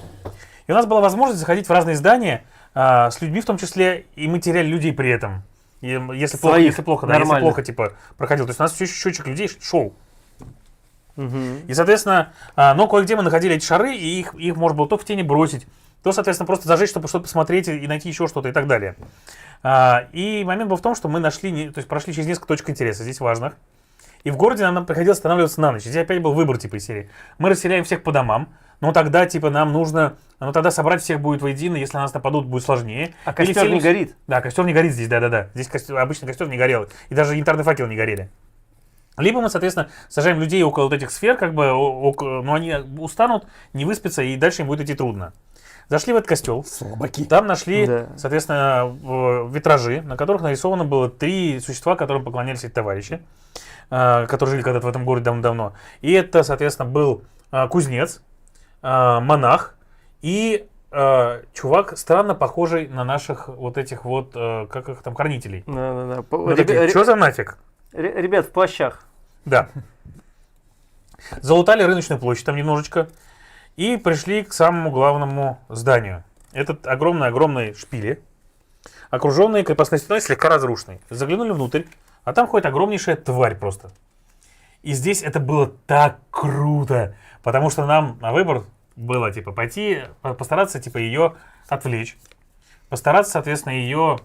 [SPEAKER 3] И у нас была возможность заходить в разные здания с людьми в том числе, и мы теряли людей при этом. Если плохо типа проходил. То есть у нас счетчик людей шел. И, соответственно, но кое-где мы находили эти шары, и их можно было то в тени бросить, то, соответственно, просто зажечь, чтобы что-то посмотреть и найти еще что-то и так далее. И момент был в том, что мы прошли через несколько точек интереса, здесь важных. И в городе нам приходилось останавливаться на ночь. Здесь опять был выбор типа из серии. Мы расселяем всех по домам, но тогда типа нам нужно, тогда собрать всех будет воедино, если на нас нападут, будет сложнее.
[SPEAKER 1] А костер не горит?
[SPEAKER 3] Да, костер не горит здесь, да. Здесь обычно костер не горел, и даже янтарные факелы не горели. Либо мы, соответственно, сажаем людей около вот этих сфер, как бы, но они устанут, не выспятся, и дальше им будет идти трудно. Зашли в этот костел.
[SPEAKER 2] Слабаки.
[SPEAKER 3] Там нашли, соответственно, витражи, на которых нарисовано было 3 существа, которым поклонялись эти товарищи, которые жили когда-то в этом городе давно-давно. И это, соответственно, был кузнец, монах и чувак, странно похожий на наших вот этих вот, как их там, хранителей. Что за нафиг?
[SPEAKER 1] Ребят в плащах.
[SPEAKER 3] Да. Залутали рыночную площадь там немножечко. И пришли к самому главному зданию. Этот огромный шпили, окруженный крепостной стеной, слегка разрушенный. Заглянули внутрь, а там ходит огромнейшая тварь просто. И здесь это было так круто, потому что нам на выбор было типа постараться типа ее отвлечь, постараться, соответственно, ее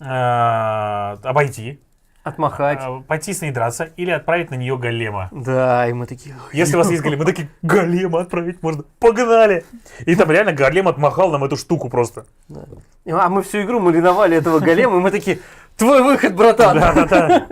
[SPEAKER 3] обойти.
[SPEAKER 1] Отмахать.
[SPEAKER 3] Пойти с ней драться или отправить на нее голема.
[SPEAKER 1] Да, и мы такие...
[SPEAKER 3] Если у вас есть голем, мы такие, голема отправить можно. Погнали! И там реально голем отмахал нам эту штуку просто.
[SPEAKER 1] Да. А мы всю игру мариновали этого голема, и мы такие, твой выход, братан!
[SPEAKER 3] Да.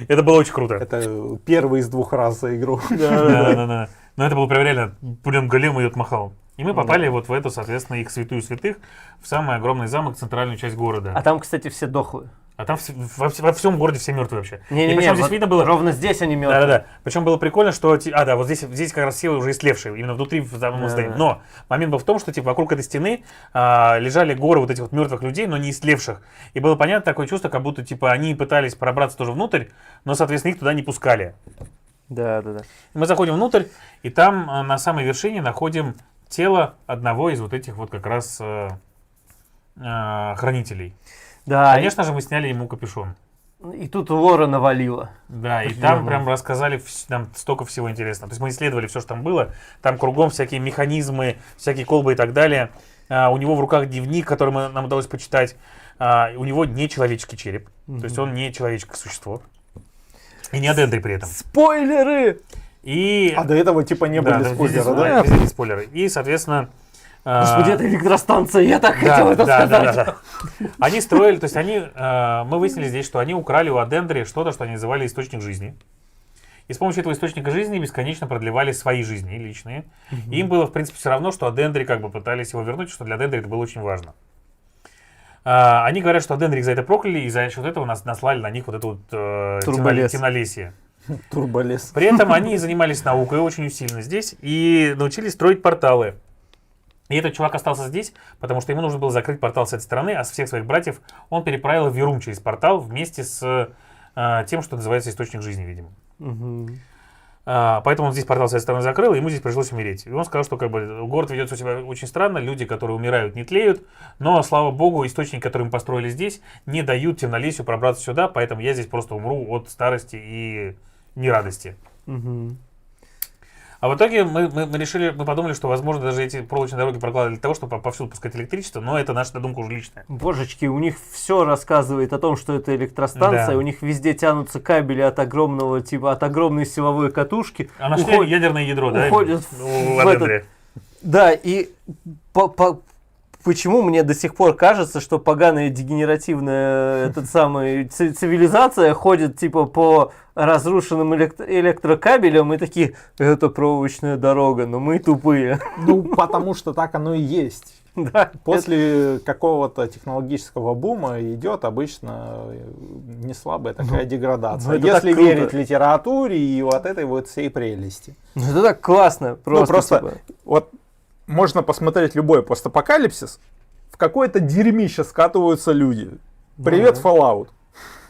[SPEAKER 3] Это было очень круто.
[SPEAKER 2] Это первый из 2 раз за игру.
[SPEAKER 3] Да. Но это было прям реально, прям голем ее отмахал. И мы попали вот в эту, соответственно, их святую святых, в самый огромный замок, центральную часть города.
[SPEAKER 1] А там, кстати, все дохлые.
[SPEAKER 3] А там во всем городе все мертвые вообще.
[SPEAKER 1] Не,
[SPEAKER 3] причем здесь
[SPEAKER 1] вот
[SPEAKER 3] видно было...
[SPEAKER 1] Ровно здесь они мертвые.
[SPEAKER 3] Да. Причем было прикольно, что... вот здесь как раз все уже истлевшие, именно внутри в самом здании. Но момент был в том, что типа вокруг этой стены лежали горы вот этих вот мертвых людей, но не истлевших. И было понятно такое чувство, как будто типа они пытались пробраться тоже внутрь, но, соответственно, их туда не пускали.
[SPEAKER 1] Да.
[SPEAKER 3] Мы заходим внутрь, и там на самой вершине находим тело одного из вот этих вот как раз хранителей.
[SPEAKER 1] Да.
[SPEAKER 3] Конечно же, мы сняли ему капюшон.
[SPEAKER 1] И тут лора навалило.
[SPEAKER 3] Да, и там прям рассказали нам столько всего интересного. То есть мы исследовали все, что там было. Там кругом всякие механизмы, всякие колбы и так далее. У него в руках дневник, который нам удалось почитать. У него не человеческий череп. То есть он не человеческое существо. И не адендрий при этом.
[SPEAKER 1] Спойлеры!
[SPEAKER 2] А до этого типа не были спойлеры, да?
[SPEAKER 3] Везде спойлеры. И, соответственно...
[SPEAKER 1] Господи, это электростанция, я так хотел это сказать.
[SPEAKER 3] Да. Они строили, то есть мы выяснили здесь, что они украли у Адендри что-то, что они называли источник жизни. И с помощью этого источника жизни бесконечно продлевали свои жизни личные. И им было, в принципе, все равно, что Адендри как бы пытались его вернуть, что для Адендри это было очень важно. Они говорят, что Адендри их за это прокляли, и за счет этого наслали на них вот это вот темнолесье.
[SPEAKER 2] Турболес.
[SPEAKER 3] При этом они занимались наукой очень усиленно здесь и научились строить порталы. И этот чувак остался здесь, потому что ему нужно было закрыть портал с этой стороны, а всех своих братьев он переправил в Верум через портал вместе с тем, что называется источник жизни, видимо. Поэтому он здесь портал с этой стороны закрыл, и ему здесь пришлось умереть. И он сказал, что как бы город ведет себя очень странно, люди, которые умирают, не тлеют, но, слава богу, источники, которые мы построили здесь, не дают темнолесью пробраться сюда, поэтому я здесь просто умру от старости и нерадости. А в итоге мы подумали, что, возможно, даже эти проволочные дороги прокладывали для того, чтобы повсюду пускать электричество, но это наша додумка уже личная.
[SPEAKER 1] Божечки, у них все рассказывает о том, что это электростанция,
[SPEAKER 3] Да.
[SPEAKER 1] у них везде тянутся кабели от огромного, типа, от огромной силовой катушки.
[SPEAKER 3] А нашли ядерное ядро, да?
[SPEAKER 1] уходят
[SPEAKER 3] в
[SPEAKER 1] в этот-
[SPEAKER 3] Адендре.
[SPEAKER 1] Да, и почему мне до сих пор кажется, что поганая дегенеративная цивилизация ходит типа по разрушенным электрокабелям и такие, это проволочная дорога, но мы тупые.
[SPEAKER 2] Ну, потому что так оно и есть.
[SPEAKER 1] Да,
[SPEAKER 2] После какого-то технологического бума идет обычно не слабая такая деградация.
[SPEAKER 1] ну, это так
[SPEAKER 2] Если
[SPEAKER 1] круто.
[SPEAKER 2] верить литературе и вот этой вот всей прелести.
[SPEAKER 1] это так классно.
[SPEAKER 2] Просто
[SPEAKER 1] типа.
[SPEAKER 2] вот можно посмотреть любой постапокалипсис, в какое-то дерьмище скатываются люди. Привет,
[SPEAKER 1] да.
[SPEAKER 2] Fallout.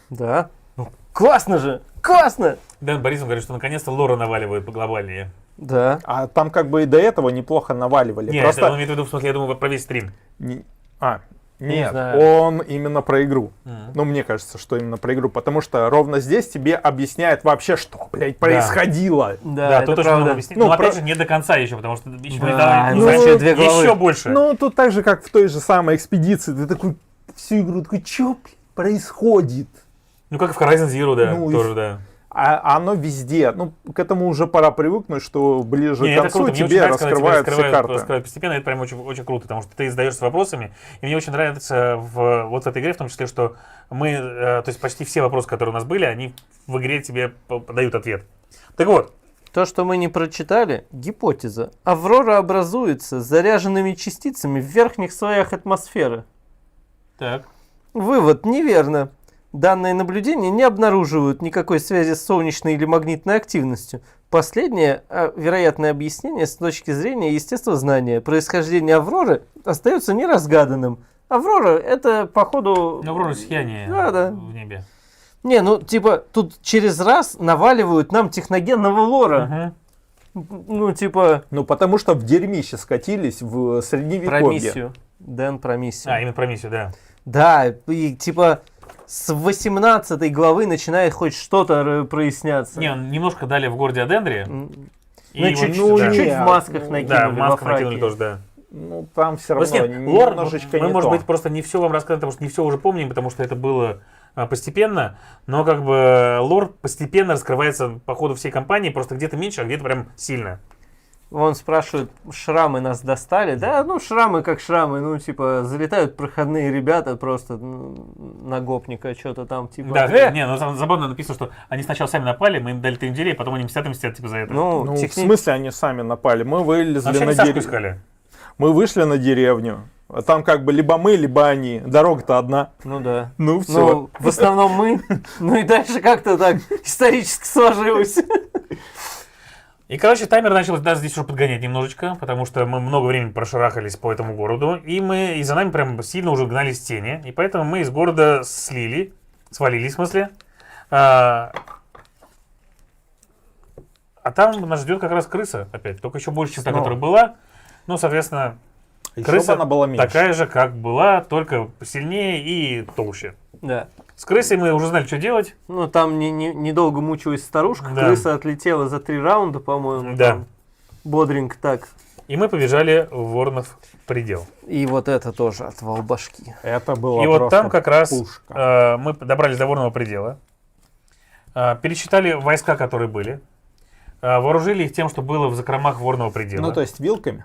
[SPEAKER 1] Да. Ну, классно же! Классно!
[SPEAKER 3] Дэн Борисов говорит, что наконец-то лора наваливают поглобальнее.
[SPEAKER 1] Да.
[SPEAKER 2] А там как бы и до этого неплохо наваливали.
[SPEAKER 3] Нет,
[SPEAKER 2] Просто...
[SPEAKER 3] это он имеет в виду, в смысле, я думаю, про весь стрим.
[SPEAKER 2] Нет,
[SPEAKER 1] знаю.
[SPEAKER 2] он именно про игру.
[SPEAKER 3] Мгм.
[SPEAKER 2] Ну, мне кажется, что именно про игру, потому что ровно здесь тебе объясняет вообще, что, блядь, происходило.
[SPEAKER 1] Да,
[SPEAKER 3] Да,
[SPEAKER 1] это
[SPEAKER 3] тут очень много
[SPEAKER 1] правда.
[SPEAKER 3] объяснений.
[SPEAKER 2] Ну,
[SPEAKER 3] Но опять
[SPEAKER 2] про-
[SPEAKER 3] же, не до конца еще, потому что еще
[SPEAKER 1] Да,
[SPEAKER 3] не
[SPEAKER 1] ну,
[SPEAKER 3] знаешь,
[SPEAKER 1] вообще две главы.
[SPEAKER 3] еще больше.
[SPEAKER 2] Ну, тут так же, как в той же самой экспедиции, ты такой всю игру такой, что происходит?
[SPEAKER 3] Ну, как и в Horizon Zero, да,
[SPEAKER 2] Ну, и
[SPEAKER 3] тоже, да.
[SPEAKER 2] А оно везде. Ну, к этому уже пора привыкнуть, что ближе
[SPEAKER 3] Не,
[SPEAKER 2] к
[SPEAKER 3] это
[SPEAKER 2] концу
[SPEAKER 3] круто. Мне очень
[SPEAKER 2] тебе
[SPEAKER 3] нравится, когда тебя
[SPEAKER 2] раскрывают все карты.
[SPEAKER 3] раскрывают постепенно, это прям очень, очень круто, потому что ты задаешься вопросами, и мне очень нравится вот в этой игре, в том числе, что мы, то есть почти все вопросы, которые у нас были, они в игре тебе дают ответ. Так вот,
[SPEAKER 1] То, что мы не прочитали, гипотеза. Аврора образуется заряженными частицами в верхних слоях атмосферы.
[SPEAKER 3] так,
[SPEAKER 1] Вывод неверно. Данные наблюдения не обнаруживают никакой связи с солнечной или магнитной активностью. Последнее вероятное объяснение с точки зрения естествознания. Происхождение Авроры остается неразгаданным. Аврора это походу...
[SPEAKER 3] Аврора сияние
[SPEAKER 1] Да.
[SPEAKER 3] в небе.
[SPEAKER 1] Не, ну типа тут через раз наваливают нам техногенного лора.
[SPEAKER 3] Мгм.
[SPEAKER 1] Ну типа
[SPEAKER 2] Ну, потому что в дерьмище скатились в
[SPEAKER 1] про
[SPEAKER 2] средневековье.
[SPEAKER 1] миссию. Дэн про миссию.
[SPEAKER 3] Именно про миссию, да.
[SPEAKER 1] Да, и типа с 18 главы начинает хоть что-то проясняться.
[SPEAKER 3] Не, немножко дали в городе Адендре.
[SPEAKER 1] Ну,
[SPEAKER 3] вот
[SPEAKER 1] чуть-чуть
[SPEAKER 2] нет,
[SPEAKER 1] в масках
[SPEAKER 2] ну,
[SPEAKER 1] накинули.
[SPEAKER 3] Да,
[SPEAKER 1] во
[SPEAKER 3] маску
[SPEAKER 1] фраке.
[SPEAKER 3] накинули тоже, да.
[SPEAKER 2] Ну, там все
[SPEAKER 3] То есть
[SPEAKER 2] равно
[SPEAKER 3] нет, лор,
[SPEAKER 2] немножечко
[SPEAKER 3] мы,
[SPEAKER 2] не
[SPEAKER 3] может
[SPEAKER 2] то.
[SPEAKER 3] быть, просто не все вам рассказываем, потому что не все уже помним, потому что это было постепенно, но как бы лор постепенно раскрывается по ходу всей кампании, просто где-то меньше, а где-то прям сильно.
[SPEAKER 1] Вон спрашивают, шрамы нас достали? Да, ну шрамы как шрамы, ну типа залетают проходные ребята просто на гопника, что-то там типа.
[SPEAKER 3] Да, не, ну там забавно написано, что они сначала сами напали, мы им дали 3 недели, а потом они мстят типа за это.
[SPEAKER 1] Ну,
[SPEAKER 2] Ну, в смысле они сами напали? Мы вылезли
[SPEAKER 3] Вообще
[SPEAKER 2] на
[SPEAKER 3] они Сашку
[SPEAKER 2] деревню.
[SPEAKER 3] искали.
[SPEAKER 2] Мы вышли на деревню. А там как бы либо мы, либо они. Дорога-то одна.
[SPEAKER 1] Ну да.
[SPEAKER 2] Ну, все.
[SPEAKER 1] Ну, в основном мы. Ну и дальше как-то так исторически сложилось.
[SPEAKER 3] И, короче, таймер начал даже здесь уже подгонять немножечко, потому что мы много времени прошарахались по этому городу, и за нами прям сильно уже гнались тени, и поэтому мы из города свалились, в смысле. А там нас ждет как раз крыса опять, только еще больше, чем та,
[SPEAKER 2] Снова.
[SPEAKER 3] которая была. Ну, соответственно,
[SPEAKER 2] Еще
[SPEAKER 3] крыса
[SPEAKER 2] бы она была меньше.
[SPEAKER 3] такая же, как была, только сильнее и толще.
[SPEAKER 1] Да.
[SPEAKER 3] С крысой мы уже знали, что делать.
[SPEAKER 1] Ну, там недолго мучилась старушка,
[SPEAKER 3] Да.
[SPEAKER 1] крыса отлетела за 3 раунда, по-моему.
[SPEAKER 3] Да.
[SPEAKER 1] там бодренько так.
[SPEAKER 3] И мы побежали в Воронов предел.
[SPEAKER 1] И вот это тоже отвал башки.
[SPEAKER 2] Это было
[SPEAKER 3] И вот
[SPEAKER 2] просто
[SPEAKER 3] там как раз
[SPEAKER 2] пушка.
[SPEAKER 3] мы добрались до Воронова предела, пересчитали войска, которые были, вооружили их тем, что было в закромах Воронова предела.
[SPEAKER 2] Ну, то есть вилками?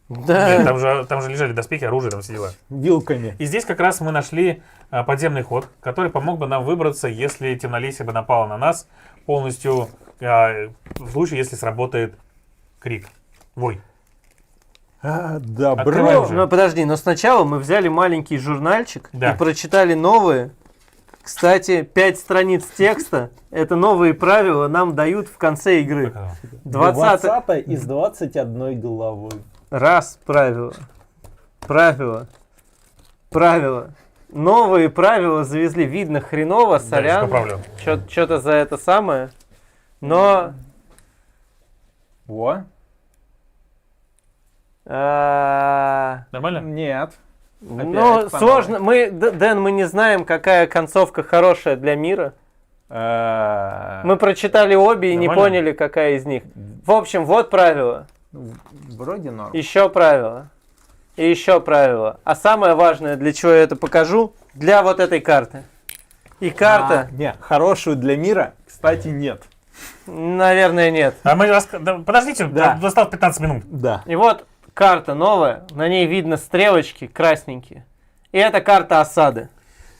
[SPEAKER 1] Да.
[SPEAKER 3] Нет, там же лежали доспехи, оружие, там все дела.
[SPEAKER 2] Вилками.
[SPEAKER 3] И здесь как раз мы нашли подземный ход, который помог бы нам выбраться, если темнолесье бы напало на нас полностью, в случае, если сработает крик, вой.
[SPEAKER 2] Добро.
[SPEAKER 3] Открываем уже.
[SPEAKER 1] Ну, подожди, но сначала мы взяли маленький журнальчик
[SPEAKER 3] Да.
[SPEAKER 1] и прочитали новые. Кстати, 5 страниц текста. Это новые правила нам дают в конце игры. 20
[SPEAKER 2] из 21 главы.
[SPEAKER 1] раз правило. Правило. Новые правила завезли. Видно хреново,
[SPEAKER 3] Дальше
[SPEAKER 1] сорян.
[SPEAKER 3] поправлю.
[SPEAKER 1] Что-то за это самое. Но...
[SPEAKER 2] Во.
[SPEAKER 3] Нормально?
[SPEAKER 2] Нет.
[SPEAKER 1] Ну,
[SPEAKER 2] Опять по
[SPEAKER 1] сложно. Дэн, мы не знаем, какая концовка хорошая для мира. Мы прочитали обе и не
[SPEAKER 3] Нормально?
[SPEAKER 1] поняли, какая из них. В общем, вот правило.
[SPEAKER 2] Вроде норм.
[SPEAKER 1] Еще правило. И еще правило. А самое важное, для чего я это покажу, для вот этой карты. И карта,
[SPEAKER 2] Не, хорошую для мира, кстати, нет.
[SPEAKER 1] наверное, нет.
[SPEAKER 3] А мы подождите,
[SPEAKER 2] Да.
[SPEAKER 3] осталось 15 минут.
[SPEAKER 2] Да.
[SPEAKER 1] И вот карта новая, на ней видно стрелочки красненькие. И это карта осады.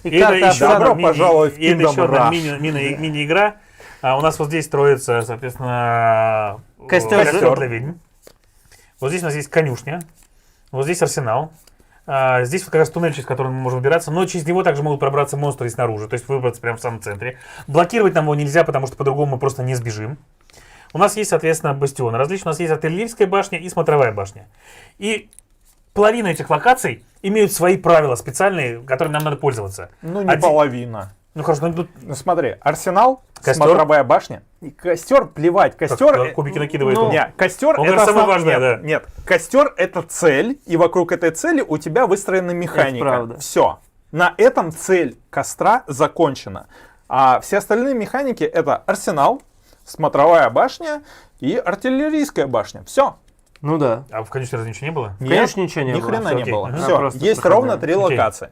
[SPEAKER 1] И
[SPEAKER 3] И это
[SPEAKER 1] карта
[SPEAKER 3] еще
[SPEAKER 2] Добро
[SPEAKER 3] одна
[SPEAKER 2] пожаловать в
[SPEAKER 3] и это
[SPEAKER 2] Kingdom
[SPEAKER 3] еще одна
[SPEAKER 2] Rush.
[SPEAKER 3] мини-игра. У нас вот здесь строится, соответственно,
[SPEAKER 1] Костер.
[SPEAKER 3] для ведьм. Вот здесь у нас есть конюшня. Вот здесь арсенал. Здесь вот как раз туннель, через который мы можем выбираться, но через него также могут пробраться монстры и снаружи, то есть выбраться прямо в самом центре. Блокировать нам его нельзя, потому что по-другому мы просто не сбежим. У нас есть, соответственно, бастионы различные. У нас есть артиллерийская башня и смотровая башня. И половина этих локаций имеют свои правила специальные, которыми нам надо пользоваться.
[SPEAKER 2] Ну, не половина.
[SPEAKER 3] Ну хорошо, ну тут
[SPEAKER 2] Ну, смотри, арсенал,
[SPEAKER 3] Костер.
[SPEAKER 2] смотровая башня. И костер, плевать, костер...
[SPEAKER 3] кубики накидывает.
[SPEAKER 1] ну,
[SPEAKER 3] он.
[SPEAKER 2] Не, костер
[SPEAKER 3] Он,
[SPEAKER 2] это
[SPEAKER 3] кажется, самое важное,
[SPEAKER 2] нет,
[SPEAKER 3] да.
[SPEAKER 2] Нет, костер это цель, и вокруг этой цели у тебя выстроена механика.
[SPEAKER 1] правда.
[SPEAKER 2] Все. На этом цель костра закончена. А все остальные механики это арсенал, смотровая башня и артиллерийская башня. Все.
[SPEAKER 1] Ну да.
[SPEAKER 3] А в конечном разе ничего не было?
[SPEAKER 1] Конечно, ничего не
[SPEAKER 2] ни
[SPEAKER 1] было.
[SPEAKER 2] хрена
[SPEAKER 3] Всё,
[SPEAKER 2] не
[SPEAKER 3] окей.
[SPEAKER 2] было.
[SPEAKER 3] Ага.
[SPEAKER 2] Все.
[SPEAKER 1] Просто
[SPEAKER 2] Есть
[SPEAKER 1] проходная.
[SPEAKER 2] ровно 3
[SPEAKER 3] Окей.
[SPEAKER 2] локации.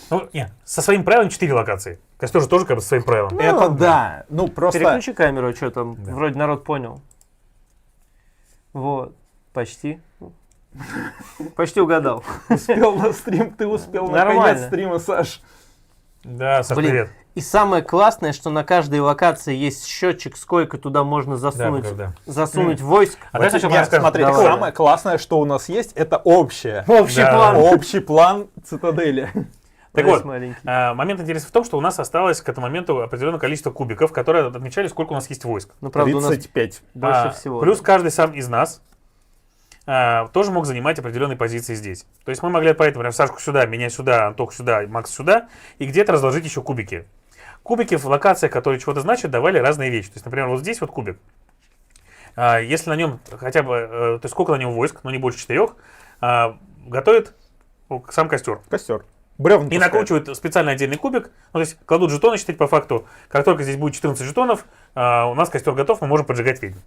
[SPEAKER 3] Ну, нет, со своим правилом 4 локации. Костер же тоже как бы со своим правилом.
[SPEAKER 2] Это да. Ну просто...
[SPEAKER 1] Переключи камеру, что там,
[SPEAKER 3] Да.
[SPEAKER 1] вроде народ понял. Вот, почти. Почти угадал.
[SPEAKER 2] Успел на стрим, ты успел на
[SPEAKER 1] Нормально.
[SPEAKER 2] конец стрима, Саш.
[SPEAKER 3] Да, Саш,
[SPEAKER 1] Блин,
[SPEAKER 3] привет.
[SPEAKER 1] и самое классное, что на каждой локации есть счетчик, сколько туда можно засунуть,
[SPEAKER 3] да.
[SPEAKER 1] засунуть войск.
[SPEAKER 3] А давай сначала
[SPEAKER 2] Нет,
[SPEAKER 3] расскажем.
[SPEAKER 2] смотри,
[SPEAKER 1] Давай.
[SPEAKER 2] самое классное, что у нас есть, это общее.
[SPEAKER 1] Общий
[SPEAKER 3] Да.
[SPEAKER 1] план.
[SPEAKER 2] Общий план цитадели.
[SPEAKER 3] Так
[SPEAKER 1] Весь
[SPEAKER 3] вот,
[SPEAKER 1] маленький.
[SPEAKER 3] момент интересен в том, что у нас осталось к этому моменту определенное количество кубиков, которые отмечали, сколько у нас есть войск.
[SPEAKER 1] Ну, правда, у нас
[SPEAKER 2] 35.
[SPEAKER 1] больше всего.
[SPEAKER 3] Плюс каждый сам из нас тоже мог занимать определенные позиции здесь. То есть мы могли отправить, например, Сашку сюда, меня сюда, Антоху сюда, Макс сюда, и где-то разложить еще кубики. Кубики в локациях, которые чего-то значат, давали разные вещи. То есть, например, вот здесь вот кубик. Если на нем хотя бы, то есть сколько на нем войск, но не больше 4, готовит сам костер.
[SPEAKER 2] Костер. Бревна
[SPEAKER 3] И
[SPEAKER 2] пускают.
[SPEAKER 3] накручивают специально отдельный кубик. Ну, то есть кладут жетоны, считать по факту. Как только здесь будет 14 жетонов, у нас костер готов, мы можем поджигать ведьм.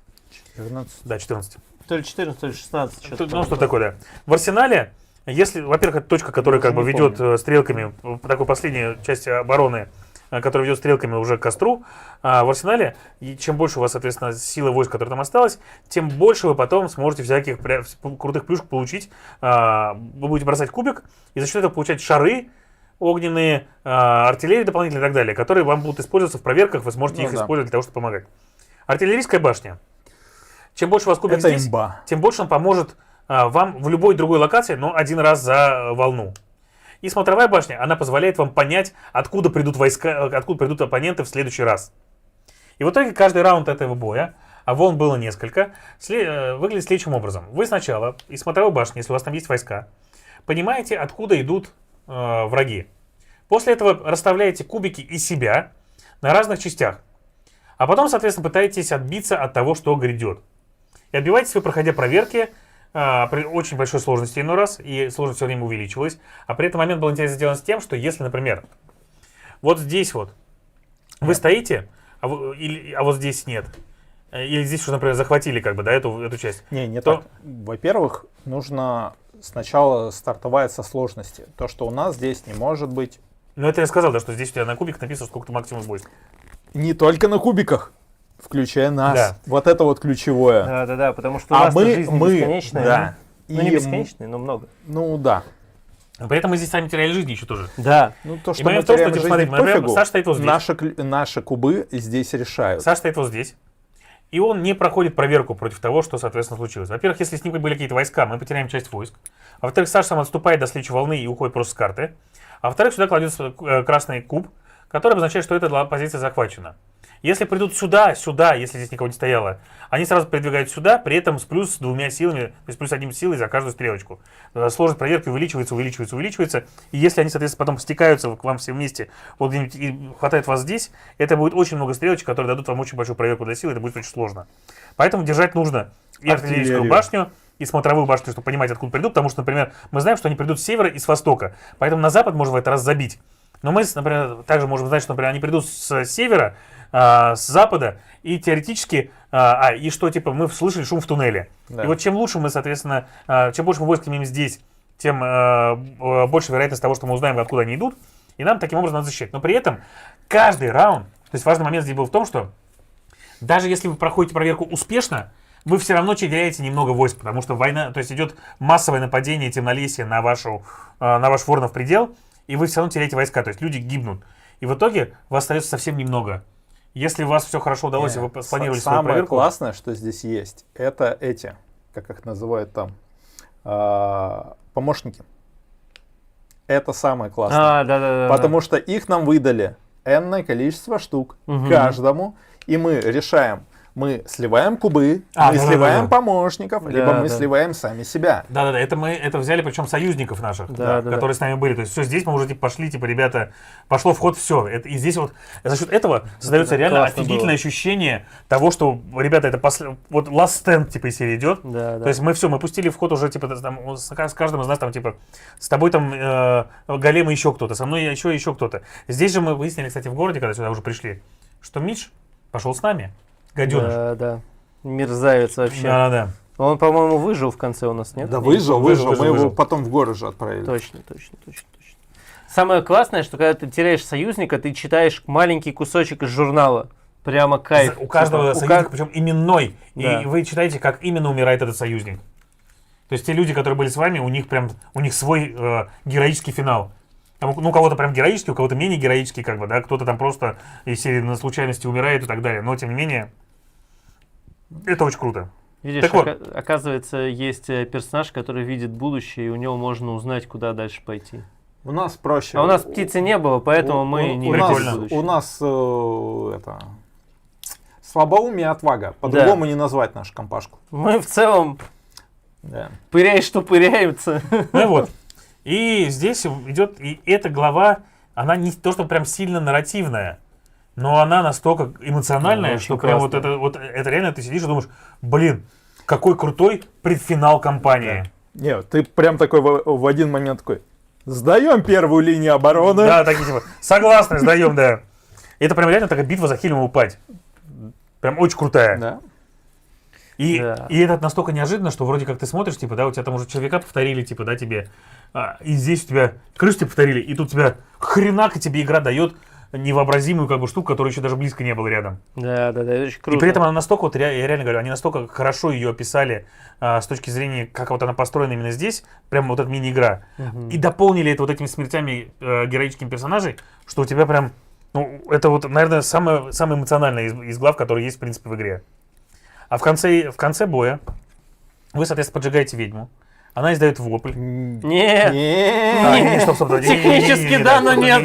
[SPEAKER 2] 14.
[SPEAKER 3] Да, 14.
[SPEAKER 1] То ли 14, то ли 16. Что-то
[SPEAKER 3] Ну, что такое, да. В арсенале, если, во-первых, это точка, которая как бы
[SPEAKER 1] не
[SPEAKER 3] ведет
[SPEAKER 1] помню.
[SPEAKER 3] стрелками, такой последняя часть обороны, которая ведет стрелками уже к костру, в арсенале, и чем больше у вас, соответственно, силы войск, которая там осталась, тем больше вы потом сможете всяких крутых плюшек получить. Вы будете бросать кубик, и за счет этого получать шары огненные, артиллерии дополнительные и так далее, которые вам будут использоваться в проверках, вы сможете
[SPEAKER 2] Ну
[SPEAKER 3] их
[SPEAKER 2] да.
[SPEAKER 3] использовать для того, чтобы помогать. Артиллерийская башня. Чем больше у вас кубик
[SPEAKER 2] Это
[SPEAKER 3] здесь,
[SPEAKER 2] имба.
[SPEAKER 3] тем больше он поможет вам в любой другой локации, но один раз за волну. И смотровая башня, она позволяет вам понять, откуда придут войска, откуда придут оппоненты в следующий раз. И в итоге каждый раунд этого боя, а волн было несколько, выглядит следующим образом. Вы сначала из смотровой башни, если у вас там есть войска, понимаете, откуда идут враги. После этого расставляете кубики из себя на разных частях. А потом, соответственно, пытаетесь отбиться от того, что грядет. И отбиваетесь вы, проходя проверки, при очень большой сложности иной раз, и сложность все время увеличивалась. А при этом момент был интересно сделан с тем, что если, например, вот здесь вот вы стоите, а вот здесь нет, или здесь уже, например, захватили как бы, да, эту часть.
[SPEAKER 2] Не
[SPEAKER 3] То-
[SPEAKER 2] так. Во-первых, нужно сначала стартовать со сложности. То, что у нас здесь не может быть
[SPEAKER 3] Ну, это я сказал, да, что здесь у тебя на кубик написано, сколько максимум войск.
[SPEAKER 2] не только на кубиках, включая нас.
[SPEAKER 3] Да.
[SPEAKER 2] Вот это вот ключевое.
[SPEAKER 1] Да, потому что у
[SPEAKER 2] А
[SPEAKER 1] нас
[SPEAKER 2] мы,
[SPEAKER 1] бесконечная.
[SPEAKER 2] да.
[SPEAKER 1] Ну, не
[SPEAKER 2] И
[SPEAKER 1] бесконечная, но много.
[SPEAKER 2] Ну да.
[SPEAKER 3] При этом мы здесь сами теряли жизни еще тоже.
[SPEAKER 1] Да.
[SPEAKER 2] Ну то, что
[SPEAKER 3] момент
[SPEAKER 2] мы
[SPEAKER 3] в том, что,
[SPEAKER 2] теряем
[SPEAKER 3] типа,
[SPEAKER 2] жизни,
[SPEAKER 3] смотри, например,
[SPEAKER 2] пофигу.
[SPEAKER 3] Саша стоит вот здесь.
[SPEAKER 2] Наши кубы здесь решают.
[SPEAKER 3] Саша стоит вот здесь. И он не проходит проверку против того, что, соответственно, случилось. Во-первых, если с ним были какие-то войска, мы потеряем часть войск. А во-вторых, Саша сам отступает до следующей волны и уходит просто с карты. А во-вторых, сюда кладется красный куб, который обозначает, что эта позиция захвачена. Если придут сюда, если здесь никого не стояло, они сразу передвигают сюда, при этом с плюс 2 силами, то есть плюс 1 силой за каждую стрелочку. Сложность проверки увеличивается. И если они, соответственно, потом стекаются к вам все вместе, вот где-нибудь и хватает вас здесь, это будет очень много стрелочек, которые дадут вам очень большую проверку для силы, это будет очень сложно. Поэтому держать нужно и артиллерийскую
[SPEAKER 2] Артиллерию.
[SPEAKER 3] башню, и смотровую башню, чтобы понимать, откуда придут, потому что, например, мы знаем, что они придут с севера и с востока, поэтому на запад можем в этот раз забить. Но мы, например, также можем знать, что, например, они придут с севера, с запада, и теоретически И что, типа, мы слышали шум в туннеле.
[SPEAKER 2] Да.
[SPEAKER 3] И вот чем лучше мы, соответственно, чем больше мы войск имеем здесь, тем больше вероятность того, что мы узнаем, откуда они идут, и нам таким образом надо защищать. Но при этом каждый раунд, то есть важный момент здесь был в том, что даже если вы проходите проверку успешно, вы все равно теряете немного войск, потому что война, то есть идет массовое нападение темнолесья на ваш Воронов предел, и вы все равно теряете войска, то есть люди гибнут. И в итоге у вас остается совсем немного. Если у вас все хорошо удалось, и вы спланировали свою
[SPEAKER 2] Самое
[SPEAKER 3] проверку...
[SPEAKER 2] классное, что здесь есть, это эти, как их называют там, помощники. Это самое классное.
[SPEAKER 1] Да.
[SPEAKER 2] Потому что их нам выдали энное количество штук каждому, и мы решаем, мы сливаем кубы, мы сливаем помощников, либо мы сливаем сами себя.
[SPEAKER 3] Да, это взяли, причем союзников наших, которые с нами были. То есть все здесь мы уже типа пошли, типа, ребята, пошло в ход все. И здесь вот за счет этого создается реально офигительное ощущение того, что, ребята, это вот last stand типа из серии идет. То есть мы пустили в ход уже типа там, с каждым из нас там типа с тобой там голем и еще кто-то, со мной еще кто-то. Здесь же мы выяснили, кстати, в городе, когда сюда уже пришли, что Миш пошел с нами. Гаденыш.
[SPEAKER 1] Да. Мерзавец вообще.
[SPEAKER 3] Да.
[SPEAKER 1] Он, по-моему, выжил в конце у нас, нет?
[SPEAKER 2] Да, выжил. Мы его
[SPEAKER 3] выжил.
[SPEAKER 2] потом в горы же отправили.
[SPEAKER 1] Точно. Самое классное, что когда ты теряешь союзника, ты читаешь маленький кусочек из журнала. Прямо кайф.
[SPEAKER 3] У каждого союзника, причем именной.
[SPEAKER 1] Да.
[SPEAKER 3] И вы читаете, как именно умирает этот союзник. То есть те люди, которые были с вами, у них свой героический финал. Там, у кого-то прям героический, у кого-то менее героический, как бы, да, кто-то там просто, если на случайности умирает и так далее. Но, тем не менее, это очень круто.
[SPEAKER 1] Видишь,
[SPEAKER 3] Так вот.
[SPEAKER 1] оказывается, есть персонаж, который видит будущее, и у него можно узнать, куда дальше пойти.
[SPEAKER 2] У нас проще.
[SPEAKER 1] А у нас птицы не было, поэтому мы не видим будущее.
[SPEAKER 2] У нас слабоумие и отвага. По-другому не назвать нашу компашку.
[SPEAKER 1] Мы в целом
[SPEAKER 2] Да.
[SPEAKER 1] пыряй, что пыряются.
[SPEAKER 3] Ну и вот. И здесь идет, и эта глава, она не то, что прям сильно нарративная, но она настолько эмоциональная, что прям вот это реально ты сидишь и думаешь, блин, какой крутой предфинал кампании.
[SPEAKER 2] Нет, ты прям такой в один момент такой, сдаем первую линию обороны.
[SPEAKER 3] Да, такие типа, согласны, сдаем, да. Это прям реально такая битва за Хильмову падь. Прям очень крутая.
[SPEAKER 2] Да.
[SPEAKER 3] И это настолько неожиданно, что вроде как ты смотришь, типа, да, у тебя там уже червяка повторили, типа, да, тебе, и здесь у тебя крысу тебе повторили, и тут тебя хренака тебе игра дает невообразимую как бы штуку, которая еще даже близко не было рядом.
[SPEAKER 1] Да, это очень круто.
[SPEAKER 3] И при этом она настолько, вот я реально говорю, они настолько хорошо ее описали с точки зрения, как вот она построена именно здесь, прям вот эта мини-игра, и дополнили это вот этими смертями героических персонажей, что у тебя прям, ну, это вот, наверное, самое эмоциональное из глав, которые есть, в принципе, в игре. А в конце боя вы, соответственно, поджигаете ведьму. Она издает вопль.
[SPEAKER 1] Нет.
[SPEAKER 3] Стоп.
[SPEAKER 1] Технически да, но нет.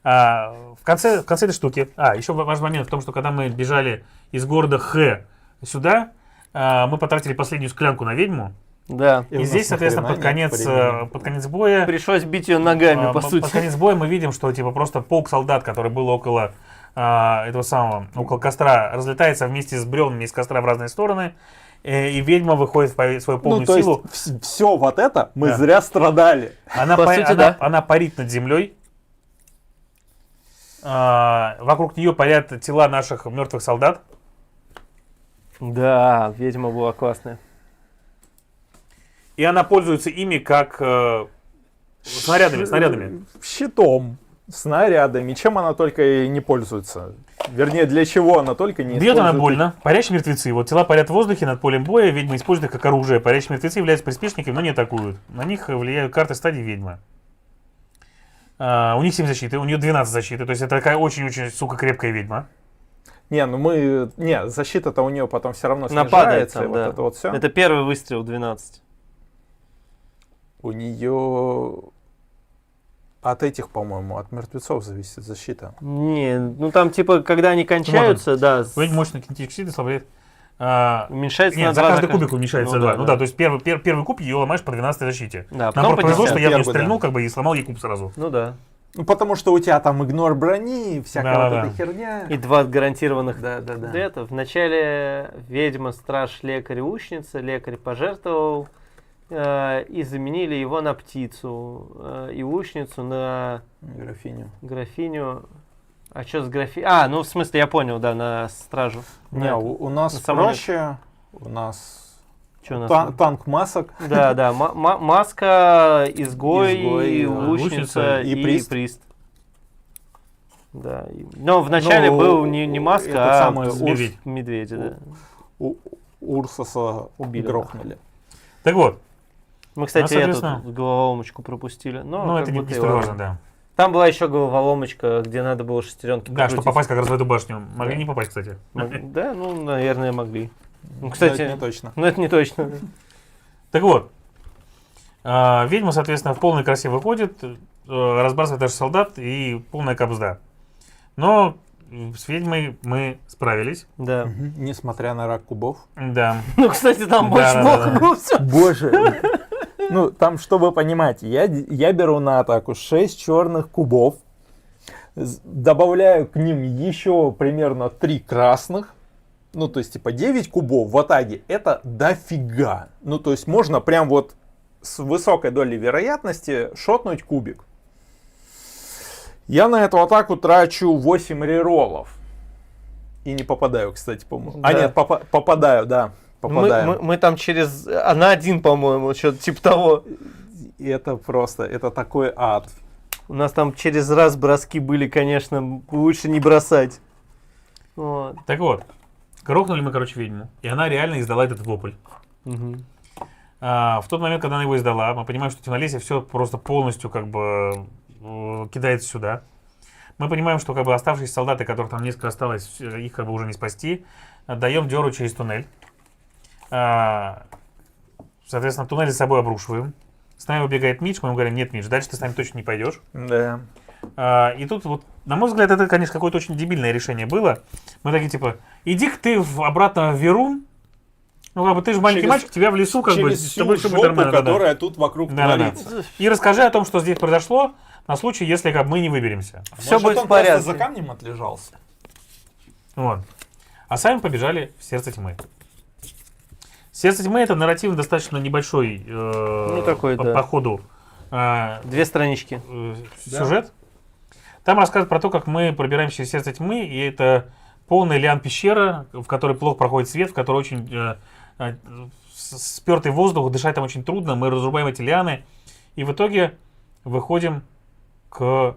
[SPEAKER 3] В конце этой штуки. Еще важный момент в том, что когда мы бежали из города Х сюда, мы потратили последнюю склянку на ведьму.
[SPEAKER 1] Да.
[SPEAKER 3] И здесь, соответственно, под конец боя...
[SPEAKER 1] Пришлось бить ее ногами, по сути.
[SPEAKER 3] Под конец боя мы видим, что типа просто полк солдат, который был около около костра, разлетается вместе с бревнами из костра в разные стороны, и ведьма выходит в свою полную силу.
[SPEAKER 2] Все вот это мы зря страдали.
[SPEAKER 3] Она парит над землей. Вокруг нее парят тела наших мертвых солдат.
[SPEAKER 1] Да, ведьма была классная.
[SPEAKER 3] И она пользуется ими как снарядами.
[SPEAKER 2] Щитом, снарядами. Чем она только и не пользуется. Вернее, для чего она только не использует.
[SPEAKER 3] Бьет она больно. Парящие мертвецы. Вот тела парят в воздухе над полем боя. Ведьма использует их как оружие. Парящие мертвецы являются приспешниками, но не атакуют. На них влияют карты стадии ведьмы. У них 7 защиты, у нее 12 защиты. То есть это такая очень-очень, сука, крепкая ведьма.
[SPEAKER 2] Защита-то у нее потом все равно
[SPEAKER 1] нападает
[SPEAKER 2] снижается.
[SPEAKER 1] там, да.
[SPEAKER 2] Это вот все.
[SPEAKER 1] Это первый выстрел 12.
[SPEAKER 2] У нее от этих, по-моему, от мертвецов зависит защита.
[SPEAKER 1] Не, ну там типа, когда они кончаются, да.
[SPEAKER 3] Мощный кинетический щит ослабляет.
[SPEAKER 1] Уменьшается на 2.
[SPEAKER 3] За каждый кубик уменьшается 2.
[SPEAKER 1] Да.
[SPEAKER 3] Ну да, то есть первый куб ее ломаешь по 12 защите.
[SPEAKER 1] Да,
[SPEAKER 3] нам повезло, что я в нее
[SPEAKER 2] Первый,
[SPEAKER 3] стрельнул, как бы, и сломал ей куб сразу.
[SPEAKER 1] Ну да.
[SPEAKER 2] Ну, потому что у тебя там игнор брони, всякая
[SPEAKER 3] Да.
[SPEAKER 2] эта херня.
[SPEAKER 1] И 2 гарантированных
[SPEAKER 2] Да.
[SPEAKER 1] это. Вначале ведьма, страж, лекарь, лучница. Лекарь пожертвовал и заменили его на птицу. И лучницу на
[SPEAKER 2] Графиню.
[SPEAKER 1] графиню. А что с графикой? А, ну в смысле, я понял, да, на стражу.
[SPEAKER 2] Не, у нас
[SPEAKER 1] на самолет.
[SPEAKER 2] проще, у нас
[SPEAKER 1] Чё у нас?
[SPEAKER 2] танк масок.
[SPEAKER 1] Да, маска, изгой,
[SPEAKER 2] Изгой,
[SPEAKER 1] лучница
[SPEAKER 2] и
[SPEAKER 1] и
[SPEAKER 2] прист.
[SPEAKER 1] прист. Да. Но вначале
[SPEAKER 2] Ну,
[SPEAKER 1] был не маска,
[SPEAKER 2] этот
[SPEAKER 1] а
[SPEAKER 2] самый
[SPEAKER 3] медведь.
[SPEAKER 1] медведя, да.
[SPEAKER 2] Урсуса
[SPEAKER 1] Убили.
[SPEAKER 2] грохнули.
[SPEAKER 3] Так вот,
[SPEAKER 1] Мы, кстати,
[SPEAKER 3] Ну,
[SPEAKER 1] эту
[SPEAKER 3] соответственно-
[SPEAKER 1] головоломочку пропустили. Но
[SPEAKER 3] ну
[SPEAKER 1] как
[SPEAKER 3] это не
[SPEAKER 1] будто и
[SPEAKER 3] столь
[SPEAKER 1] ладно.
[SPEAKER 3] важно, да.
[SPEAKER 1] Там была еще головоломочка, где надо было шестеренки
[SPEAKER 3] Да, чтобы попасть как раз в эту башню. Могли
[SPEAKER 1] Да.
[SPEAKER 3] не попасть, кстати.
[SPEAKER 1] Да, ну, наверное, могли. Ну,
[SPEAKER 2] Но
[SPEAKER 1] кстати,
[SPEAKER 2] это не точно.
[SPEAKER 1] ну это не точно.
[SPEAKER 3] Так вот, ведьма, соответственно, в полной красе выходит, разбрасывает даже солдат и полная кабзда. Но с ведьмой мы справились.
[SPEAKER 1] Да.
[SPEAKER 2] Мгм. Несмотря на рак кубов.
[SPEAKER 3] Да.
[SPEAKER 1] Ну, кстати, там
[SPEAKER 3] Да,
[SPEAKER 1] очень
[SPEAKER 3] да,
[SPEAKER 1] плохо
[SPEAKER 3] да.
[SPEAKER 1] было все.
[SPEAKER 2] Боже. Ну, там, чтобы понимать, я беру на атаку 6 черных кубов, добавляю к ним еще примерно 3 красных, ну, то есть, типа, 9 кубов в атаке, это дофига. Ну, то есть, можно прям вот с высокой долей вероятности шотнуть кубик. Я на эту атаку трачу 8 реролов. И не попадаю, кстати, по-моему. А
[SPEAKER 1] Да.
[SPEAKER 2] нет, попадаю, да. Попадаю.
[SPEAKER 1] Мы там через... А на один, по-моему, что-то типа того.
[SPEAKER 2] И это просто, это такой ад.
[SPEAKER 1] У нас там через раз броски были, конечно, лучше не бросать. Вот.
[SPEAKER 3] Так вот, грохнули мы, короче, ведьму. И она реально издала этот вопль.
[SPEAKER 1] Мгм.
[SPEAKER 3] В тот момент, когда она его издала, мы понимаем, что темнолесье все просто полностью как бы кидается сюда. Мы понимаем, что как бы оставшиеся солдаты, которых там несколько осталось, их как бы уже не спасти. Даем дёру через туннель. Соответственно, туннель за собой обрушиваем. С нами убегает Мич, мы ему говорим: нет, Мич, дальше ты с нами точно не пойдешь.
[SPEAKER 2] Да.
[SPEAKER 3] И тут вот, на мой взгляд, это, конечно, какое-то очень дебильное решение было. Мы такие типа: иди-ка ты обратно в Верун. Ну, как бы ты же маленький
[SPEAKER 2] Через-
[SPEAKER 3] мальчик, тебя в лесу как бы
[SPEAKER 2] Через
[SPEAKER 3] с тобой
[SPEAKER 2] всю
[SPEAKER 3] всё будет
[SPEAKER 2] жопу,
[SPEAKER 3] нормально. Да-да.
[SPEAKER 2] которая тут вокруг
[SPEAKER 3] Да-да-да.
[SPEAKER 2] творится.
[SPEAKER 3] И расскажи о том, что здесь произошло, на случай, если как бы, мы не выберемся.
[SPEAKER 1] Все будет в порядке.
[SPEAKER 2] за камнем отлежался.
[SPEAKER 3] Вот. А сами побежали в Сердце Тьмы. Сердце Тьмы — это нарративно достаточно небольшой
[SPEAKER 1] такой, да.
[SPEAKER 3] по ходу
[SPEAKER 1] 2 странички.
[SPEAKER 2] Да.
[SPEAKER 3] сюжет. Там рассказывают про то, как мы пробираемся через Сердце Тьмы, и это полная лиан-пещера, в которой плохо проходит свет, в которой очень спертый воздух, дышать там очень трудно, мы разрубаем эти лианы, и в итоге выходим в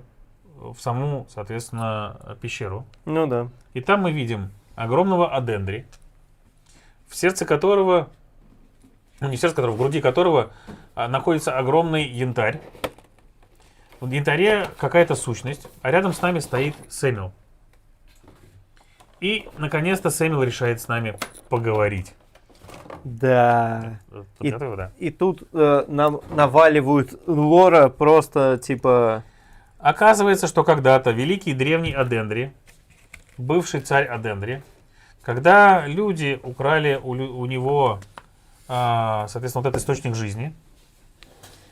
[SPEAKER 3] саму, соответственно, пещеру.
[SPEAKER 1] Ну да.
[SPEAKER 3] И там мы видим огромного Адендри, в сердце которого, ну не в сердце которого, в груди которого находится огромный янтарь. В янтаре какая-то сущность, а рядом с нами стоит Сэмюэл. И, наконец-то, Сэмюэл решает с нами поговорить.
[SPEAKER 1] Да.
[SPEAKER 3] Тут готовы, да?
[SPEAKER 1] И тут нам наваливают лора просто типа...
[SPEAKER 3] Оказывается, что когда-то великий древний Адендри, бывший царь Адендри, когда люди украли у него, соответственно, вот этот источник жизни,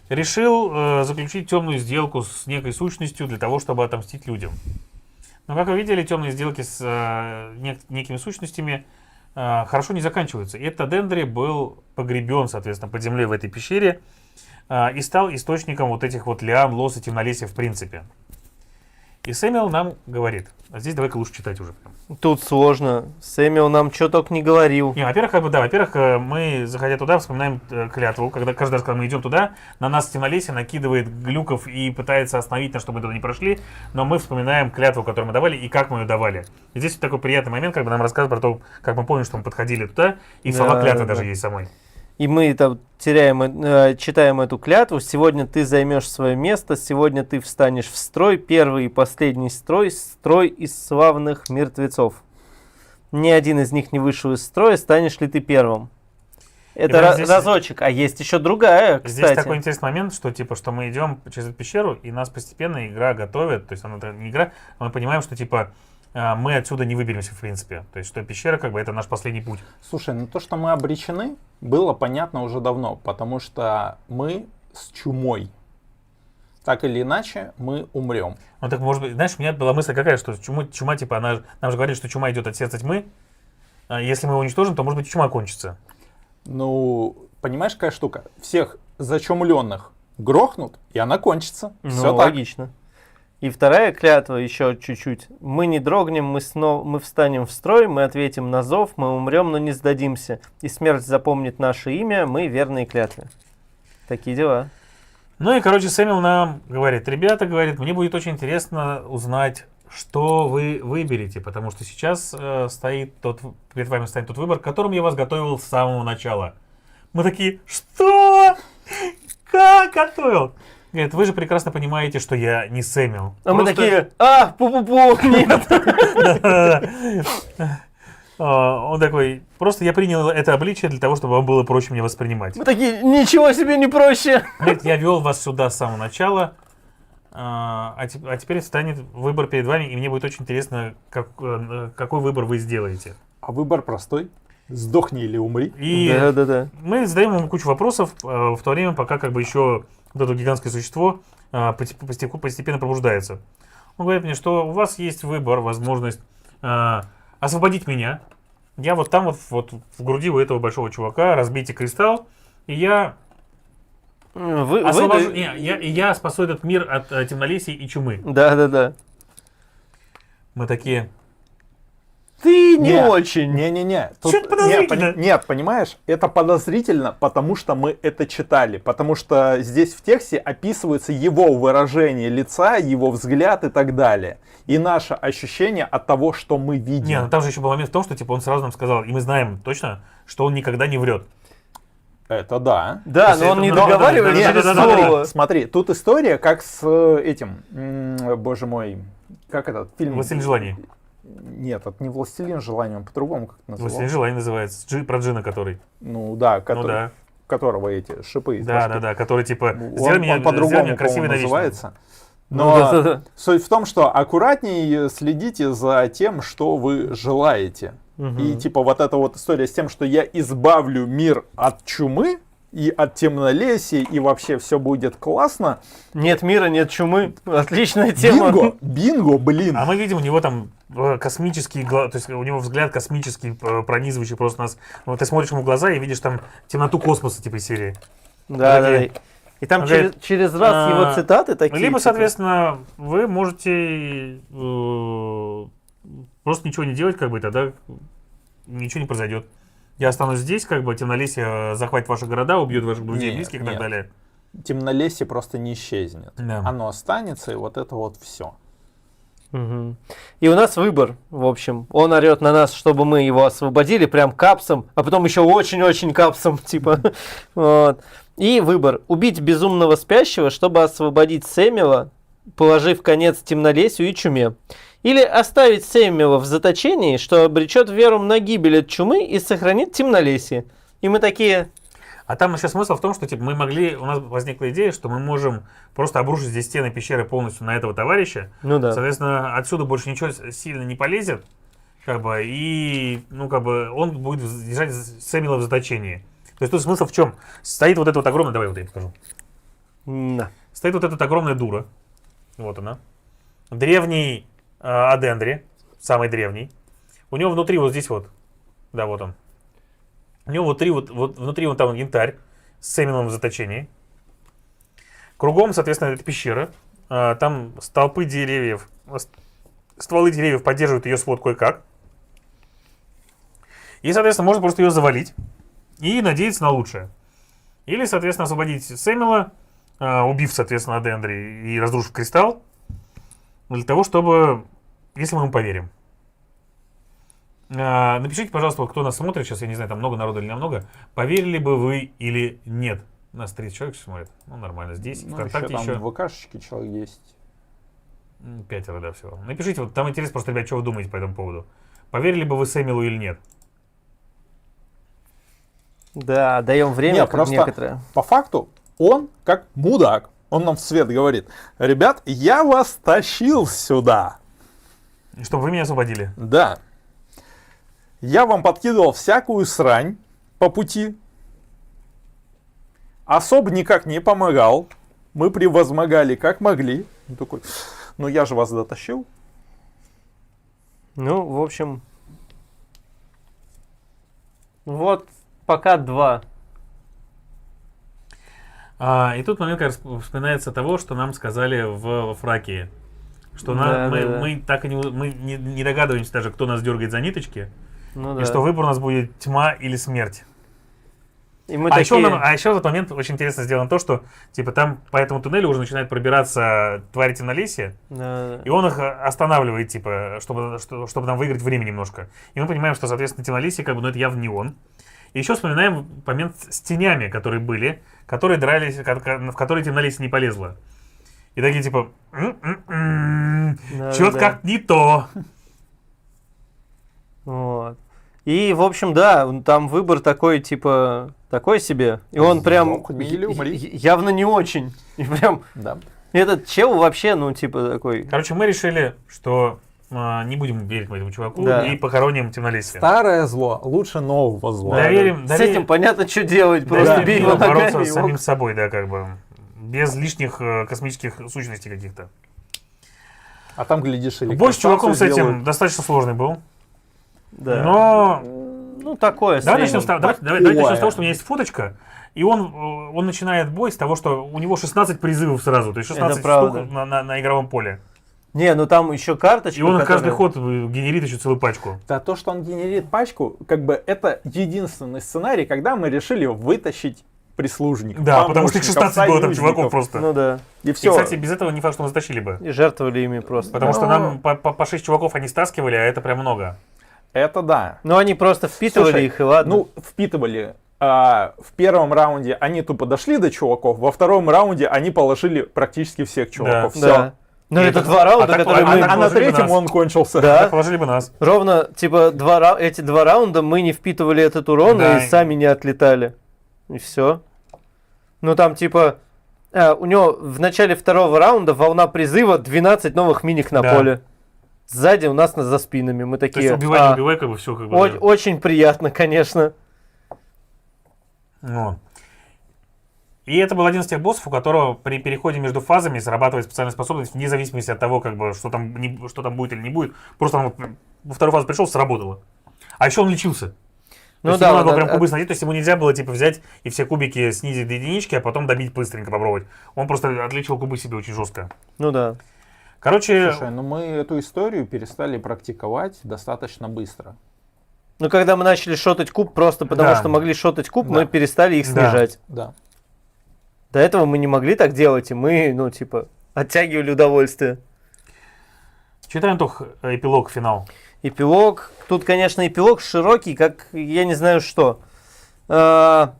[SPEAKER 3] решил заключить темную сделку с некой сущностью для того, чтобы отомстить людям. Но, как вы видели, темные сделки с некими сущностями хорошо не заканчиваются. И этот Адендри был погребен, соответственно, под землей в этой пещере и стал источником вот этих вот лиан, лос и темнолесья в принципе. И Сэмюэл нам говорит, а здесь давай-ка лучше читать уже.
[SPEAKER 1] Тут сложно. Сэмюэл нам что только не говорил.
[SPEAKER 3] Не, во-первых, как бы, да, во-первых, мы, заходя туда, вспоминаем клятву, когда каждый раз, когда мы идем туда, на нас темнолесье накидывает глюков и пытается остановить нас, чтобы мы туда не прошли, но мы вспоминаем клятву, которую мы давали и как мы ее давали. И здесь такой приятный момент, когда нам рассказывают про то, как мы помним, что мы подходили туда, и слова
[SPEAKER 1] Да,
[SPEAKER 3] клятвы
[SPEAKER 1] да,
[SPEAKER 3] даже
[SPEAKER 1] да.
[SPEAKER 3] есть самой.
[SPEAKER 1] И мы там читаем эту клятву. Сегодня ты займешь свое место, сегодня ты встанешь в строй, первый и последний строй, строй из славных мертвецов. Ни один из них не вышел из строя, станешь ли ты первым? Это
[SPEAKER 3] прям здесь-
[SPEAKER 1] разочек, а есть еще другая,
[SPEAKER 3] Здесь
[SPEAKER 1] кстати.
[SPEAKER 3] такой интересный момент, что типа, что мы идем через эту пещеру, и нас постепенно игра готовит, то есть она не игра, а мы понимаем, что типа мы отсюда не выберемся в принципе. То есть что пещера как бы это наш последний путь.
[SPEAKER 2] Слушай, ну то, что мы обречены, было понятно уже давно, потому что мы с чумой. Так или иначе, мы умрем.
[SPEAKER 3] Ну так может быть, знаешь, у меня была мысль какая, что чума типа, нам же говорит, что чума идет от сердца тьмы. Если мы его уничтожим, то может быть чума кончится.
[SPEAKER 2] Ну, понимаешь, какая штука? Всех зачумленных грохнут, и она кончится.
[SPEAKER 1] Ну,
[SPEAKER 2] Все так.
[SPEAKER 1] логично. И вторая клятва еще чуть-чуть. Мы не дрогнем, мы встанем в строй, мы ответим на зов, мы умрем, но не сдадимся. И смерть запомнит наше имя, мы верные клятвы. Такие дела.
[SPEAKER 3] Ну и, короче, Сэмюэл нам говорит, ребята, говорит, мне будет очень интересно узнать, что вы выберете, потому что сейчас перед вами стоит тот выбор, к которому я вас готовил с самого начала. Мы такие, что? Как готовил? Говорит, вы же прекрасно понимаете, что я не Сэмюэл.
[SPEAKER 1] А мы такие, пу-пу-пу, нет.
[SPEAKER 3] Он такой, просто я принял это обличие для того, чтобы вам было проще меня воспринимать.
[SPEAKER 1] Мы такие, ничего себе не проще.
[SPEAKER 3] Говорит, я вел вас сюда с самого начала, а теперь станет выбор перед вами, и мне будет очень интересно, какой выбор вы сделаете.
[SPEAKER 2] А выбор простой. Сдохни или умри.
[SPEAKER 3] И
[SPEAKER 1] Да.
[SPEAKER 3] мы задаем ему кучу вопросов в то время, пока как бы еще вот это гигантское существо постепенно пробуждается. Он говорит мне, что у вас есть выбор, возможность освободить меня. Я вот там вот в груди у этого большого чувака, разбейте кристалл, и я я спасу этот мир от темнолесия и чумы.
[SPEAKER 1] Да.
[SPEAKER 3] Мы такие...
[SPEAKER 1] Ты не очень.
[SPEAKER 2] Не-не-не.
[SPEAKER 3] Чё-то подозрительно.
[SPEAKER 2] Нет, понимаешь, это подозрительно, потому что мы это читали. Потому что здесь в тексте описывается его выражение лица, его взгляд и так далее. И наше ощущение от того, что мы видим.
[SPEAKER 3] Не, ну там же еще был момент в том, что типа он сразу нам сказал, и мы знаем точно, что он никогда не врет.
[SPEAKER 2] Это да.
[SPEAKER 1] Да, но он не
[SPEAKER 3] Да,
[SPEAKER 1] договаривает
[SPEAKER 3] да,
[SPEAKER 1] через
[SPEAKER 3] да,
[SPEAKER 1] слово.
[SPEAKER 2] Смотри, тут история как с этим, боже мой, как этот фильм?
[SPEAKER 3] «Властелин желаний».
[SPEAKER 2] Нет, это не «Властелин желаний», он по-другому как-то назывался.
[SPEAKER 3] «Властелин желаний» называется. Про Джина который.
[SPEAKER 2] Ну да,
[SPEAKER 3] да.
[SPEAKER 2] которого эти шипы.
[SPEAKER 3] Да, который типа
[SPEAKER 2] Он
[SPEAKER 3] сделай меня
[SPEAKER 2] по-другому
[SPEAKER 3] красивой навечно.
[SPEAKER 2] называется.
[SPEAKER 1] Ну,
[SPEAKER 2] Но
[SPEAKER 1] да.
[SPEAKER 2] суть в том, что аккуратней следите за тем, что вы желаете. И типа вот эта вот история с тем, что я избавлю мир от чумы и от темнолесия, и вообще все будет классно.
[SPEAKER 1] Нет мира, нет чумы. Отличная тема.
[SPEAKER 2] Бинго, блин.
[SPEAKER 3] А мы видим, у него там космический глаз, то есть у него взгляд космический, пронизывающий просто нас. Вот ты смотришь ему в глаза и видишь там темноту космоса, типа серии.
[SPEAKER 1] Да. И там
[SPEAKER 3] Говорит,
[SPEAKER 1] через раз его цитаты такие.
[SPEAKER 3] Либо,
[SPEAKER 1] типа,
[SPEAKER 3] соответственно, вы можете просто ничего не делать, как бы, тогда ничего не произойдет. Я останусь здесь, как бы, темнолесье захватит ваши города, убьет ваших друзей, близких и так далее.
[SPEAKER 2] Темнолесье просто не исчезнет.
[SPEAKER 3] Да.
[SPEAKER 2] Оно останется, и вот это вот все.
[SPEAKER 1] И у нас выбор, в общем. Он орет на нас, чтобы мы его освободили прям капсом, а потом еще очень-очень капсом, типа. Вот. И выбор. Убить безумного спящего, чтобы освободить Сэмюэла, положив конец темнолесью и чуме. Или оставить Сэмюэла в заточении, что обречет веру на гибель от чумы и сохранит темнолесье. И мы такие...
[SPEAKER 3] А там еще смысл в том, что типа, у нас возникла идея, что мы можем просто обрушить здесь стены пещеры полностью на этого товарища.
[SPEAKER 1] Ну да.
[SPEAKER 3] Соответственно, отсюда больше ничего сильно не полезет. Как бы, и он будет держать Сэмюэла в заточении. То есть тут смысл в чем? Стоит вот эта вот огромная... Давай вот я покажу.
[SPEAKER 1] Да.
[SPEAKER 3] Стоит вот эта огромная дура. Вот она. Древний Адендри. Самый древний. У него внутри вот здесь вот. Да, вот он. У него внутри там янтарь с Сэмюэлом в заточении. Кругом, соответственно, это пещера. Там стволы деревьев поддерживают ее свод кое-как. И, соответственно, можно просто ее завалить и надеяться на лучшее. Или, соответственно, освободить Сэмюэла, убив, соответственно, Адендри и разрушив кристалл, для того, чтобы, если мы ему поверим. Напишите, пожалуйста, вот кто нас смотрит, сейчас я не знаю, там много народу или немного, поверили бы вы или нет. Нас 30 человек смотрит, ну нормально, здесь, ВКонтакте
[SPEAKER 2] еще.
[SPEAKER 3] еще.
[SPEAKER 2] В ВКшечке человек 10.
[SPEAKER 3] 5, да, всего. Напишите, вот там интересно просто, ребят, что вы думаете по этому поводу. Поверили бы вы Сэмюэлу или нет?
[SPEAKER 1] Да, даем время,
[SPEAKER 2] Не,
[SPEAKER 1] как
[SPEAKER 2] просто
[SPEAKER 1] некоторые.
[SPEAKER 2] по факту он как мудак. Он нам вслед говорит: ребят, я вас тащил сюда.
[SPEAKER 3] Чтобы вы меня освободили.
[SPEAKER 2] Да. Я вам подкидывал всякую срань по пути. Особо никак не помогал. Мы превозмогали как могли. Он такой: ну я же вас дотащил.
[SPEAKER 1] Ну, в общем... Вот пока 2.
[SPEAKER 3] И тут момент, как раз вспоминается того, что нам сказали во Фракии. что
[SPEAKER 1] Да,
[SPEAKER 3] мы так и не догадываемся даже, кто нас дергает за ниточки,
[SPEAKER 1] Ну
[SPEAKER 3] и
[SPEAKER 1] да.
[SPEAKER 3] что выбор у нас будет тьма или смерть.
[SPEAKER 1] И мы
[SPEAKER 3] А еще
[SPEAKER 1] такие...
[SPEAKER 3] в этот момент очень интересно сделано то, что типа там по этому туннелю уже начинает пробираться твари темнолесья,
[SPEAKER 1] Да.
[SPEAKER 3] и он их останавливает, типа, чтобы нам выиграть время немножко. И мы понимаем, что, соответственно, темнолесье, как бы, ну, это явно не он. И еще вспоминаем момент с тенями, которые были, которые дрались, в которые темнолесье не полезло. И такие, типа,
[SPEAKER 1] Да,
[SPEAKER 3] чё-то
[SPEAKER 1] да.
[SPEAKER 3] как не то.
[SPEAKER 1] Вот. И, в общем, да, там выбор такой, типа, такой себе. И он прям
[SPEAKER 2] Сдох, мили, умри.
[SPEAKER 1] явно не очень. И прям
[SPEAKER 2] Да.
[SPEAKER 1] этот чел вообще, ну, типа, такой...
[SPEAKER 3] Короче, мы решили, что не будем верить этому чуваку
[SPEAKER 1] Да.
[SPEAKER 3] и похороним темнолесье.
[SPEAKER 2] Старое зло лучше нового зла.
[SPEAKER 3] Да. Доверим-
[SPEAKER 1] С этим понятно, что делать. Просто
[SPEAKER 3] Доверим
[SPEAKER 1] бей
[SPEAKER 3] ему
[SPEAKER 1] его
[SPEAKER 3] бороться
[SPEAKER 1] ногами.
[SPEAKER 3] с самим собой, да, как бы. Без лишних космических сущностей каких-то.
[SPEAKER 2] А там, глядишь, или
[SPEAKER 3] Бой с чуваком с этим
[SPEAKER 2] сделают.
[SPEAKER 3] достаточно сложный был.
[SPEAKER 1] Да.
[SPEAKER 3] Но
[SPEAKER 1] Ну, такое
[SPEAKER 3] давай начнем,
[SPEAKER 1] среднее.
[SPEAKER 3] давай начнем с того, что у меня есть фоточка. И он начинает бой с того, что у него 16 призывов сразу. То есть 16
[SPEAKER 1] правда.
[SPEAKER 3] штук на игровом поле.
[SPEAKER 1] Не, ну там еще карточка.
[SPEAKER 3] И он
[SPEAKER 1] которая-
[SPEAKER 3] каждый ход генерит еще целую пачку.
[SPEAKER 2] Да, то, что он генерит пачку, как бы это единственный сценарий, когда мы решили вытащить прислужников.
[SPEAKER 3] Да, потому что их
[SPEAKER 2] помощников,
[SPEAKER 3] 16 было там
[SPEAKER 2] союзников.
[SPEAKER 3] чуваков просто.
[SPEAKER 1] Ну да.
[SPEAKER 2] И
[SPEAKER 3] И,
[SPEAKER 2] все.
[SPEAKER 3] кстати, без этого не факт, что мы затащили бы.
[SPEAKER 1] И жертвовали ими просто.
[SPEAKER 3] Потому что
[SPEAKER 2] Ну.
[SPEAKER 3] нам по 6 чуваков они стаскивали, а это прям много.
[SPEAKER 2] Это да.
[SPEAKER 1] Ну, они просто впитывали
[SPEAKER 2] Слушай,
[SPEAKER 1] их, и ладно.
[SPEAKER 2] Ну, впитывали. В первом раунде они тупо дошли до чуваков, во втором раунде они положили практически всех чуваков.
[SPEAKER 3] Да.
[SPEAKER 2] Всё.
[SPEAKER 1] да. Но
[SPEAKER 3] И
[SPEAKER 1] это
[SPEAKER 3] это-
[SPEAKER 1] 2 раунда,
[SPEAKER 3] а так
[SPEAKER 1] которые
[SPEAKER 3] ладно,
[SPEAKER 1] мы...
[SPEAKER 2] А на
[SPEAKER 3] положили
[SPEAKER 2] третьем
[SPEAKER 3] нас.
[SPEAKER 2] он кончился.
[SPEAKER 1] Да.
[SPEAKER 3] Так положили бы нас.
[SPEAKER 1] Ровно, типа, эти 2 раунда мы не впитывали этот урон
[SPEAKER 3] Да.
[SPEAKER 1] и сами не отлетали. И все. Ну, там, типа, у него в начале 2-го раунда волна призыва 12 новых миник на
[SPEAKER 3] Да.
[SPEAKER 1] поле. Сзади у нас за спинами. Мы
[SPEAKER 3] То есть
[SPEAKER 1] такие...
[SPEAKER 3] убивай, не убивай, как бы все как бы. да.
[SPEAKER 1] Очень приятно, конечно.
[SPEAKER 3] Ну. И это был один из тех боссов, у которого при переходе между фазами срабатывает специальная способность вне зависимости от того, как бы, что там будет или не будет. Просто он вот во вторую фазу пришел, сработало. А еще он лечился. То есть ему надо было прям кубы сносить, то есть ему нельзя было типа взять и все кубики снизить до единички, а потом добить быстренько попробовать. Он просто отличил кубы себе очень жестко.
[SPEAKER 1] Ну да.
[SPEAKER 3] Короче,
[SPEAKER 2] Слушай, ну мы эту историю перестали практиковать достаточно быстро.
[SPEAKER 1] Ну, когда мы начали шотать куб, просто потому
[SPEAKER 3] Да.
[SPEAKER 1] что могли шотать куб,
[SPEAKER 2] Да.
[SPEAKER 1] мы перестали их
[SPEAKER 3] Да.
[SPEAKER 1] снижать.
[SPEAKER 2] Да.
[SPEAKER 1] До этого мы не могли так делать, и мы, ну, типа, оттягивали удовольствие.
[SPEAKER 3] читаем только эпилог, финал.
[SPEAKER 1] Эпилог. Тут, конечно, эпилог широкий, как я не знаю что.
[SPEAKER 3] Это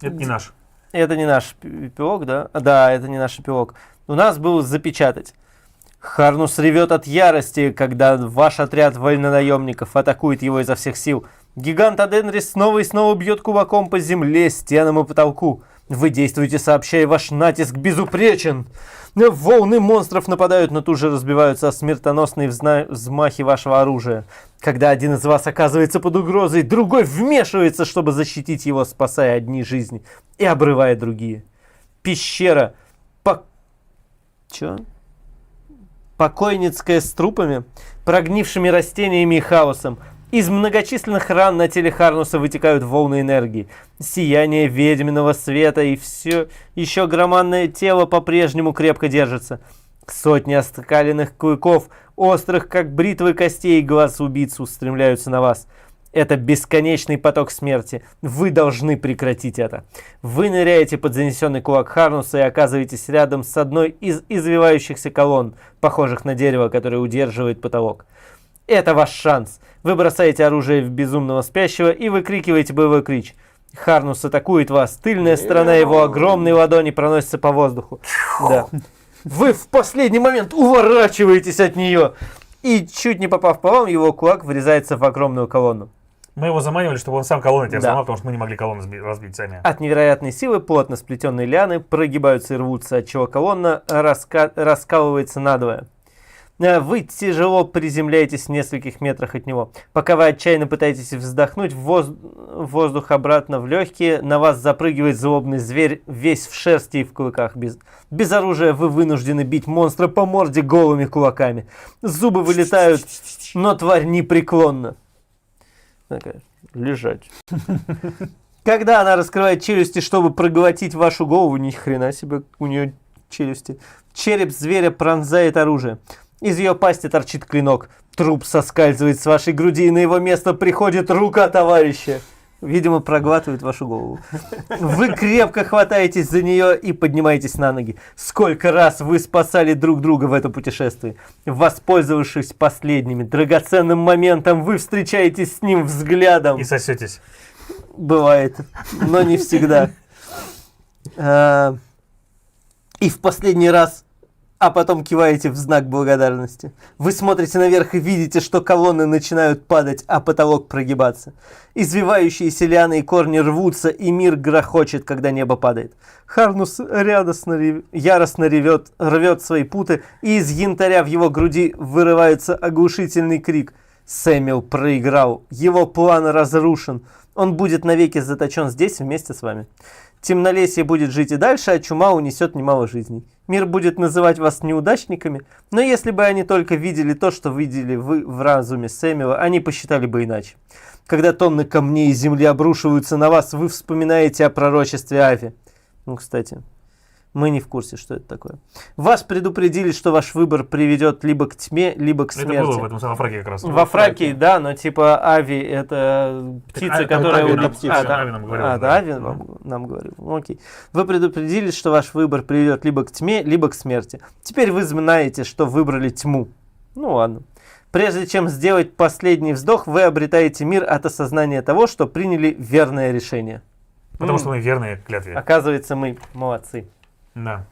[SPEAKER 3] не наш.
[SPEAKER 1] Это не наш эпилог, да? Да, это не наш эпилог. У нас был запечатать. Харнус ревет от ярости, когда ваш отряд вольнонаемников атакует его изо всех сил. Гигант Аденрис снова и снова бьет кулаком по земле, стенам и потолку. Вы действуете сообща, и ваш натиск безупречен. Волны монстров нападают, но тут же разбиваются о смертоносные взмахи вашего оружия. Когда один из вас оказывается под угрозой, другой вмешивается, чтобы защитить его, спасая одни жизни и обрывая другие. Пещера. Чё? Покойницкая с трупами, прогнившими растениями и хаосом. Из многочисленных ран на теле Харнуса вытекают волны энергии. Сияние ведьминого света, и все еще громадное тело по-прежнему крепко держится. Сотни оскаленных клыков, острых как бритвы костей, глаз убийц устремляются на вас. Это бесконечный поток смерти. Вы должны прекратить это. Вы ныряете под занесенный кулак Харнуса и оказываетесь рядом с одной из извивающихся колонн, похожих на дерево, которое удерживает потолок. Это ваш шанс. Вы бросаете оружие в безумного спящего и выкрикиваете боевой клич. Харнус атакует вас. Тыльная сторона его огромной ладони проносится по воздуху. Да. Вы в последний момент уворачиваетесь от нее. И, чуть не попав по вам, его кулак врезается в огромную колонну.
[SPEAKER 3] Мы его заманивали, чтобы он сам колонны тебя
[SPEAKER 1] Да.
[SPEAKER 3] взломал, потому что мы не могли колонны разбить сами.
[SPEAKER 1] От невероятной силы плотно сплетенные лианы прогибаются и рвутся, отчего колонна раскалывается надвое. Вы тяжело приземляетесь в нескольких метрах от него. Пока вы отчаянно пытаетесь вздохнуть воздух обратно в легкие, на вас запрыгивает злобный зверь, весь в шерсти и в клыках. Без оружия вы вынуждены бить монстра по морде голыми кулаками. Зубы вылетают, но тварь непреклонна. Такая, лежать. Когда она раскрывает челюсти, чтобы проглотить вашу голову, ни хрена себе у нее челюсти. Череп зверя пронзает оружие. Из ее пасти торчит клинок. Труп соскальзывает с вашей груди, и на его место приходит рука товарища. Видимо, проглатывает вашу голову. Вы крепко хватаетесь за нее и поднимаетесь на ноги. Сколько раз вы спасали друг друга в это путешествие. Воспользовавшись последним драгоценным моментом, вы встречаетесь с ним взглядом.
[SPEAKER 3] И сосетесь.
[SPEAKER 1] Бывает, но не всегда. И в последний раз, а потом киваете в знак благодарности. Вы смотрите наверх и видите, что колонны начинают падать, а потолок прогибаться. Извивающиеся лианы и корни рвутся, и мир грохочет, когда небо падает. Харнус яростно рвет свои путы, и из янтаря в его груди вырывается оглушительный крик. Сэмюэл проиграл, его план разрушен. Он будет навеки заточен здесь вместе с вами. Темнолесье будет жить и дальше, а чума унесет немало жизней. Мир будет называть вас неудачниками, но если бы они только видели то, что видели вы в разуме Сэмюэла, они посчитали бы иначе. Когда тонны камней и земли обрушиваются на вас, вы вспоминаете о пророчестве Ави. Ну, кстати, мы не в курсе, что это такое. Вас предупредили, что ваш выбор приведет либо к тьме, либо к смерти.
[SPEAKER 3] Это было в этом самом Фраке как раз.
[SPEAKER 1] Во Фраке, да, но типа Ави это птица, которая...
[SPEAKER 3] Ави
[SPEAKER 1] Ави
[SPEAKER 3] нам говорил.
[SPEAKER 1] Ави нам говорил. Окей. Вы предупредили, что ваш выбор приведет либо к тьме, либо к смерти. Теперь вы знаете, что выбрали тьму. Ну ладно. Прежде чем сделать последний вздох, вы обретаете мир от осознания того, что приняли верное решение.
[SPEAKER 3] Потому что мы верные клятве.
[SPEAKER 1] Оказывается, мы молодцы.
[SPEAKER 3] Да.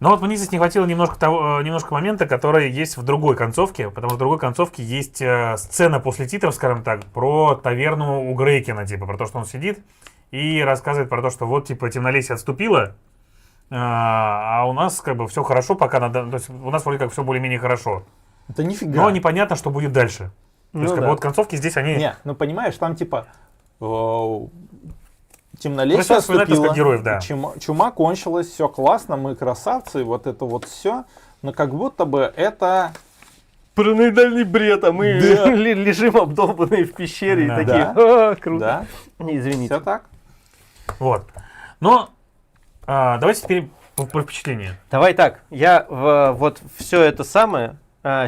[SPEAKER 3] Но вот мне здесь не хватило немножко момента, который есть в другой концовке, потому что в другой концовке есть сцена после титров, скажем так, про таверну у Грейкена, типа, про то, что он сидит и рассказывает про то, что вот, типа, темнолесье отступило, а у нас, как бы, все хорошо пока, то есть у нас вроде как все более-менее хорошо.
[SPEAKER 2] Это нифига.
[SPEAKER 3] Но непонятно, что будет дальше. То есть, как бы, вот концовки здесь они...
[SPEAKER 2] Не, ну понимаешь, там, типа... Темнолесье отступило,
[SPEAKER 3] героев, да.
[SPEAKER 2] Чума кончилась, все классно, мы красавцы, вот это вот все. Но как будто бы это...
[SPEAKER 1] Параноидальный бред, а мы лежим обдолбанные в пещере
[SPEAKER 3] Да.
[SPEAKER 1] и такие, круто.
[SPEAKER 2] Да,
[SPEAKER 1] Извините.
[SPEAKER 2] все так.
[SPEAKER 3] Вот. Но давайте теперь про впечатление.
[SPEAKER 1] Давай так, я вот все это самое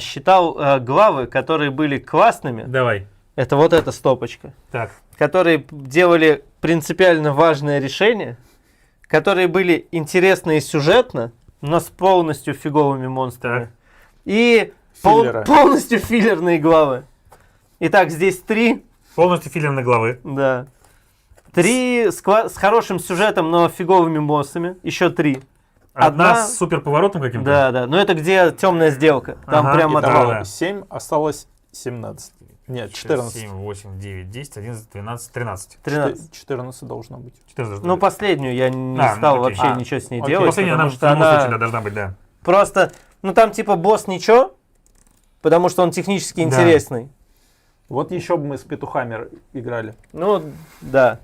[SPEAKER 1] считал главы, которые были классными.
[SPEAKER 3] Давай.
[SPEAKER 1] Это вот эта стопочка.
[SPEAKER 3] Так.
[SPEAKER 1] Которые делали принципиально важное решение, которые были интересные сюжетно, но с полностью фиговыми монстрами.
[SPEAKER 3] Так.
[SPEAKER 1] И
[SPEAKER 2] Филлеры.
[SPEAKER 1] полностью филлерные главы. Итак, здесь 3.
[SPEAKER 3] Полностью филлерные главы.
[SPEAKER 1] Да. 3 с хорошим сюжетом, но фиговыми монстрами. Еще 3.
[SPEAKER 3] Одна с супер поворотом каким-то.
[SPEAKER 1] Да, да. Но это где темная сделка. Там
[SPEAKER 3] Ага,
[SPEAKER 1] прям
[SPEAKER 3] итого
[SPEAKER 1] отвал.
[SPEAKER 3] да.
[SPEAKER 2] 7, осталось 17. Нет, 14.
[SPEAKER 3] 7, 8, 9, 10, 11, 12, 13.
[SPEAKER 1] 13.
[SPEAKER 2] 14 должно быть.
[SPEAKER 3] 14
[SPEAKER 1] Ну, последнюю я не
[SPEAKER 3] А,
[SPEAKER 1] стал
[SPEAKER 3] ну, окей.
[SPEAKER 1] вообще ничего с ней
[SPEAKER 2] окей.
[SPEAKER 1] делать.
[SPEAKER 3] Последняя
[SPEAKER 1] потому
[SPEAKER 3] нам
[SPEAKER 1] что
[SPEAKER 3] в любом
[SPEAKER 1] она
[SPEAKER 3] случае должна быть, да.
[SPEAKER 1] просто... Ну, там типа босс ничего, потому что он технически
[SPEAKER 3] Да.
[SPEAKER 1] интересный.
[SPEAKER 2] Вот еще бы мы с петухами играли.
[SPEAKER 1] Ну, да.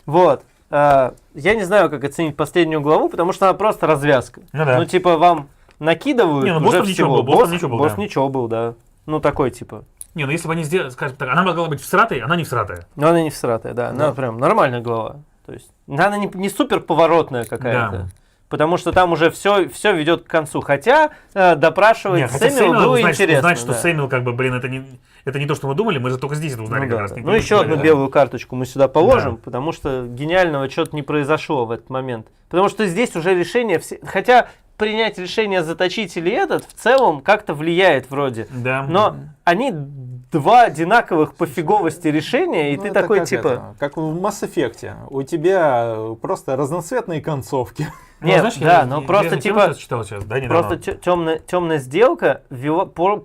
[SPEAKER 1] Вот. Я не знаю, как оценить последнюю главу, потому что она просто развязка.
[SPEAKER 3] Ну да.
[SPEAKER 1] Ну, типа, вам накидывают
[SPEAKER 3] Не, ну,
[SPEAKER 1] уже
[SPEAKER 3] босс там ничего
[SPEAKER 1] всего.
[SPEAKER 3] был, босс там ничего был,
[SPEAKER 1] босс
[SPEAKER 3] да.
[SPEAKER 1] ничего был, да. Ну, такой, типа.
[SPEAKER 3] Не, ну если бы они сделали, скажем так, она могла быть всратой, она не всратая.
[SPEAKER 1] Но она не всратая, да. Она прям нормальная глава. То есть, она не супер поворотная какая-то.
[SPEAKER 3] Да.
[SPEAKER 1] Потому что там уже все ведет к концу. Хотя допрашивать
[SPEAKER 3] Нет, хотя
[SPEAKER 1] Сэмюэла было интересно.
[SPEAKER 3] узнать, что
[SPEAKER 1] да.
[SPEAKER 3] Сэмюэл, как бы, блин, это не то, что мы думали, мы же только здесь это узнали
[SPEAKER 1] Ну,
[SPEAKER 3] как
[SPEAKER 1] да.
[SPEAKER 3] раз.
[SPEAKER 1] Ну, еще одну белую карточку мы сюда положим,
[SPEAKER 3] Да.
[SPEAKER 1] потому что гениального что-то не произошло в этот момент. Потому что здесь уже решение... Хотя принять решение заточить или этот в целом как-то влияет вроде.
[SPEAKER 3] Да.
[SPEAKER 1] Но они два одинаковых по фиговости решения, и
[SPEAKER 2] Ну,
[SPEAKER 1] ты
[SPEAKER 2] это
[SPEAKER 1] такой
[SPEAKER 2] как
[SPEAKER 1] типа...
[SPEAKER 2] это, как в Mass Effect. У тебя просто разноцветные концовки.
[SPEAKER 1] Нет,
[SPEAKER 3] знаешь,
[SPEAKER 1] да,
[SPEAKER 3] я
[SPEAKER 1] но просто
[SPEAKER 3] «Железную тему»
[SPEAKER 1] типа...
[SPEAKER 3] сейчас читал сейчас, да, недавно.
[SPEAKER 1] Просто темная сделка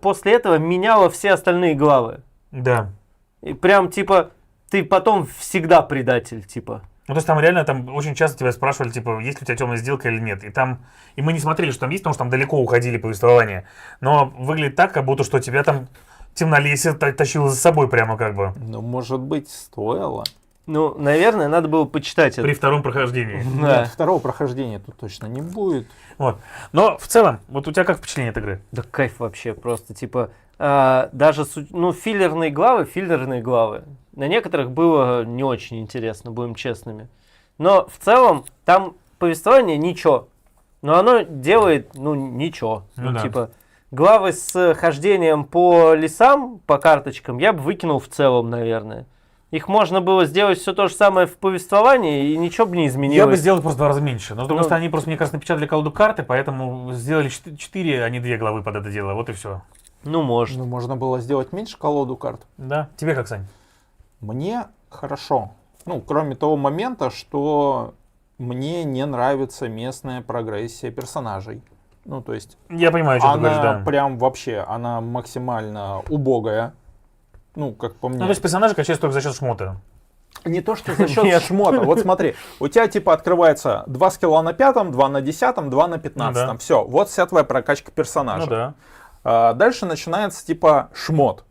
[SPEAKER 1] после этого меняла все остальные главы.
[SPEAKER 3] Да.
[SPEAKER 1] И прям типа ты потом всегда предатель, типа.
[SPEAKER 3] Ну, то есть там реально там очень часто тебя спрашивали, типа, есть ли у тебя темная сделка или нет. И мы не смотрели, что там есть, потому что там далеко уходили повествования. Но выглядит так, как будто что тебя там темнолесье тащило за собой прямо как бы.
[SPEAKER 2] Ну, может быть, стоило.
[SPEAKER 1] Ну, наверное, надо было почитать
[SPEAKER 3] При
[SPEAKER 1] это.
[SPEAKER 3] втором прохождении.
[SPEAKER 1] Да.
[SPEAKER 2] Нет, второго прохождения тут точно не будет.
[SPEAKER 3] Вот. Но в целом, вот у тебя как впечатление от игры?
[SPEAKER 1] Да кайф вообще, просто типа даже филлерные главы. На некоторых было не очень интересно, будем честными. Но в целом там повествование ничего. Но оно делает, ничего.
[SPEAKER 3] Ну да.
[SPEAKER 1] Типа, Главы с хождением по лесам, по карточкам, я бы выкинул в целом, наверное. Их можно было сделать все то же самое в повествовании, и ничего бы не изменилось.
[SPEAKER 3] Я бы сделал просто в 2 раза меньше. Но с другой
[SPEAKER 1] Ну,
[SPEAKER 3] стороны, они просто, мне кажется, напечатали колоду карты, поэтому сделали 4, а не 2 главы под это дело. Вот и все.
[SPEAKER 1] Ну, может.
[SPEAKER 2] Ну, можно было сделать меньше колоду карт.
[SPEAKER 3] Да. Тебе как, Сань?
[SPEAKER 2] Мне хорошо. Ну, кроме того момента, что мне не нравится местная прогрессия персонажей. Ну, то есть
[SPEAKER 3] Я понимаю, что ты говоришь,
[SPEAKER 2] она
[SPEAKER 3] да.
[SPEAKER 2] прям вообще, она максимально убогая. Ну, как по мне.
[SPEAKER 3] Ну, то есть персонажи качаются только за счет шмота.
[SPEAKER 2] Не то, что за счет
[SPEAKER 1] Нет.
[SPEAKER 2] шмота. Вот смотри, у тебя типа открывается 2 скилла на 5, 2 на 10, 2 на 15.
[SPEAKER 3] Ну да.
[SPEAKER 2] Все, вот вся твоя прокачка персонажа.
[SPEAKER 3] Ну да.
[SPEAKER 2] Дальше начинается типа шмот.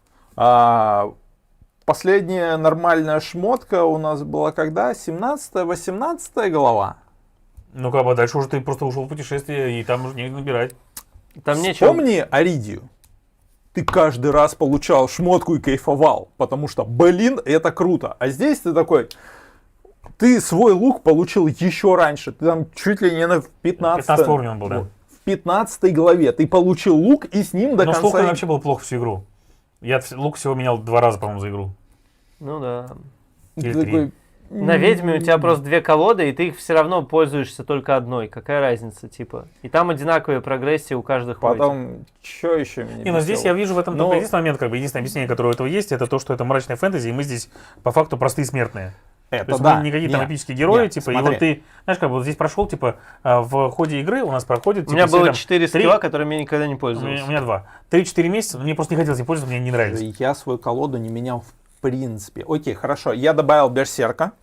[SPEAKER 2] Последняя нормальная шмотка у нас была когда? 17-18 глава.
[SPEAKER 3] Ну, как бы дальше уже ты просто ушел в путешествие, и там уже негде набирать.
[SPEAKER 1] Там нечего.
[SPEAKER 2] Помни Аридию. Ты каждый раз получал шмотку и кайфовал, потому что, блин, это круто. А здесь ты такой, ты свой лук получил еще раньше. Ты там чуть ли не на 15
[SPEAKER 3] уровне он был, да.
[SPEAKER 2] В 15 главе ты получил лук и с ним до
[SPEAKER 3] Но с
[SPEAKER 2] конца.
[SPEAKER 3] луком вообще было плохо всю игру. Я лук всего менял 2 раза, по-моему, за игру.
[SPEAKER 1] Ну да.
[SPEAKER 3] Или
[SPEAKER 2] Ты
[SPEAKER 3] 3.
[SPEAKER 2] такой,
[SPEAKER 1] На ведьме у тебя просто 2 колоды, и ты их все равно пользуешься только одной. Какая разница, типа? И там одинаковая прогрессия у каждых.
[SPEAKER 2] Потом, что еще меня
[SPEAKER 3] Не, но здесь я вижу в этом
[SPEAKER 2] Но-
[SPEAKER 3] только единственный момент, как бы единственное объяснение, которое у этого есть, это то, что это мрачная фэнтези, и мы здесь по факту простые смертные.
[SPEAKER 2] Это
[SPEAKER 3] То есть
[SPEAKER 2] да.
[SPEAKER 3] мы не какие-то
[SPEAKER 2] Нет,
[SPEAKER 3] эпические герои,
[SPEAKER 2] нет,
[SPEAKER 3] типа, и
[SPEAKER 2] смотри.
[SPEAKER 3] вот ты, знаешь, как бы вот здесь прошел, типа, в ходе игры у нас проходит,
[SPEAKER 1] У
[SPEAKER 3] типа,
[SPEAKER 1] меня
[SPEAKER 3] все
[SPEAKER 1] было
[SPEAKER 3] там
[SPEAKER 1] 4
[SPEAKER 3] три-
[SPEAKER 1] скилла, которыми я никогда не
[SPEAKER 3] у
[SPEAKER 1] пользовался.
[SPEAKER 3] меня 2. 3-4 месяца, но мне просто не хотелось им пользоваться, мне не нравились.
[SPEAKER 2] Я свою колоду не менял в принципе. Окей, хорошо. Я добавил берсерка.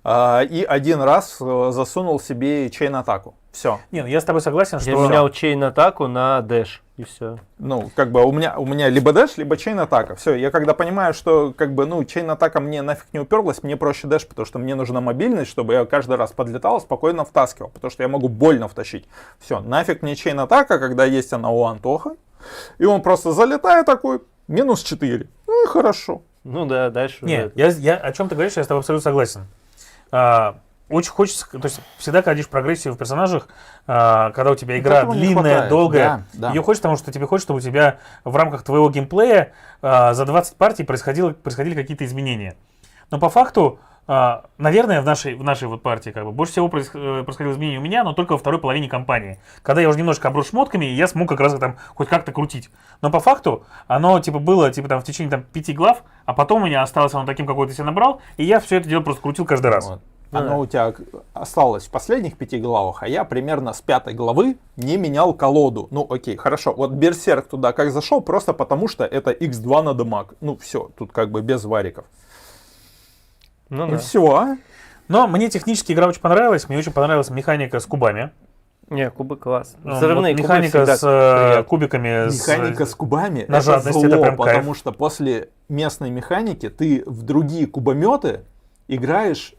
[SPEAKER 2] И один раз засунул себе чейн-атаку. Все.
[SPEAKER 3] Не, ну я с тобой согласен,
[SPEAKER 1] Я
[SPEAKER 3] что...
[SPEAKER 1] менял чейн-атаку на дэш, и все.
[SPEAKER 2] Ну, как бы у меня либо дэш, либо чейн-атака. Все, я когда понимаю, что как бы, ну, чейн-атака мне нафиг не уперлась, мне проще дэш, потому что мне нужна мобильность, чтобы я каждый раз подлетал, спокойно втаскивал, потому что я могу больно втащить. Все, нафиг мне чейн-атака, когда есть она у Антоха, и он просто залетает такой, минус 4. Ну и хорошо.
[SPEAKER 1] Ну да, дальше
[SPEAKER 3] Не,
[SPEAKER 1] уже.
[SPEAKER 3] я о чем ты говоришь, я с тобой абсолютно согласен. Очень хочется, то есть всегда, когда идешь в прогрессию в персонажах, когда у тебя игра
[SPEAKER 2] этого не
[SPEAKER 3] длинная,
[SPEAKER 2] хватает.
[SPEAKER 3] долгая,
[SPEAKER 2] Да, да.
[SPEAKER 3] ее хочется, потому что тебе хочется, чтобы у тебя в рамках твоего геймплея за 20 партий происходили какие-то изменения. Но по факту, наверное, в нашей вот партии как бы больше всего происходило изменение у меня, но только во второй половине кампании. Когда я уже немножко оброс шмотками, и я смог как раз там хоть как-то крутить. Но по факту оно типа было типа там в течение там 5 глав, а потом у меня осталось оно таким, какой-то себе набрал, и я все это дело просто крутил каждый раз.
[SPEAKER 2] Вот.
[SPEAKER 1] Да.
[SPEAKER 2] Оно у тебя осталось в последних 5 главах, а я примерно с 5 главы не менял колоду. Ну окей, хорошо. Вот Берсерк туда как зашел, просто потому что это x2 на дамаг. Ну все, тут как бы без вариков.
[SPEAKER 1] Ну
[SPEAKER 2] И
[SPEAKER 1] да.
[SPEAKER 2] все.
[SPEAKER 3] Но мне технически игра очень понравилась, мне очень понравилась механика с кубами.
[SPEAKER 1] Не, кубы класс.
[SPEAKER 3] Ну,
[SPEAKER 1] Взрывные
[SPEAKER 3] вот
[SPEAKER 1] кубы
[SPEAKER 3] механика
[SPEAKER 1] всегда
[SPEAKER 3] с
[SPEAKER 1] приятно.
[SPEAKER 3] кубиками.
[SPEAKER 2] Механика с кубами
[SPEAKER 3] на
[SPEAKER 2] это
[SPEAKER 3] жадность,
[SPEAKER 2] зло,
[SPEAKER 3] это прям кайф.
[SPEAKER 2] потому что после местной механики ты в другие кубометы играешь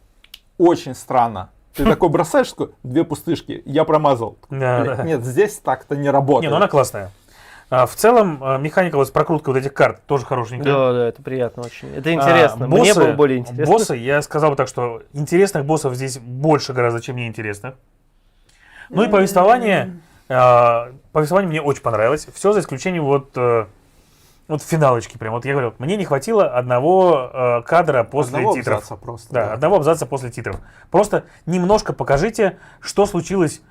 [SPEAKER 2] очень странно. Ты такой бросаешь, такой, 2 пустышки, я промазал.
[SPEAKER 3] Да,
[SPEAKER 2] Блин,
[SPEAKER 3] да.
[SPEAKER 2] нет, здесь так-то не работает.
[SPEAKER 3] Не, ну она классная. В целом, механика вот с прокруткой вот этих карт тоже хорошенькая.
[SPEAKER 1] Да, да, это приятно очень. Это интересно. Мне было более интересно.
[SPEAKER 3] Боссы, я сказал бы так, что интересных боссов здесь больше гораздо, чем неинтересных. Ну и повествование мне очень понравилось. Все за исключением вот финалочки прям. Вот я говорю, мне не хватило одного кадра после
[SPEAKER 2] Одного
[SPEAKER 3] титров.
[SPEAKER 2] абзаца просто.
[SPEAKER 3] Да, одного абзаца после титров. Просто немножко покажите, что случилось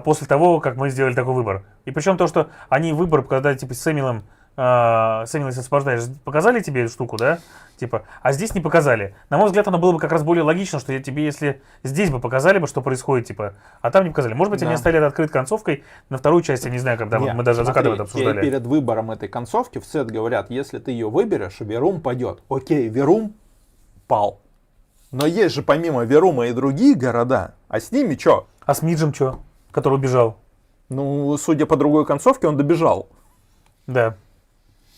[SPEAKER 3] после того, как мы сделали такой выбор. И причем то, что они выбор, когда типа с Сэмюэлом если освобождаешь, показали тебе эту штуку, да? Типа, а здесь не показали. На мой взгляд, оно было бы как раз более логично, что тебе, если здесь бы показали бы, что происходит, типа, а там не показали. Может быть, они
[SPEAKER 2] Да.
[SPEAKER 3] оставили это открытой концовкой на вторую часть, я не знаю, когда
[SPEAKER 2] Нет,
[SPEAKER 3] мы даже за
[SPEAKER 2] смотри,
[SPEAKER 3] кадром это обсуждали.
[SPEAKER 2] тебе перед выбором этой концовки в сет говорят, если ты ее выберешь, Верум пойдет. Окей, Верум пал. Но есть же помимо Верума и другие города. А с ними что?
[SPEAKER 3] А с Миджем что? Который убежал.
[SPEAKER 2] Ну, судя по другой концовке, он добежал.
[SPEAKER 3] Да.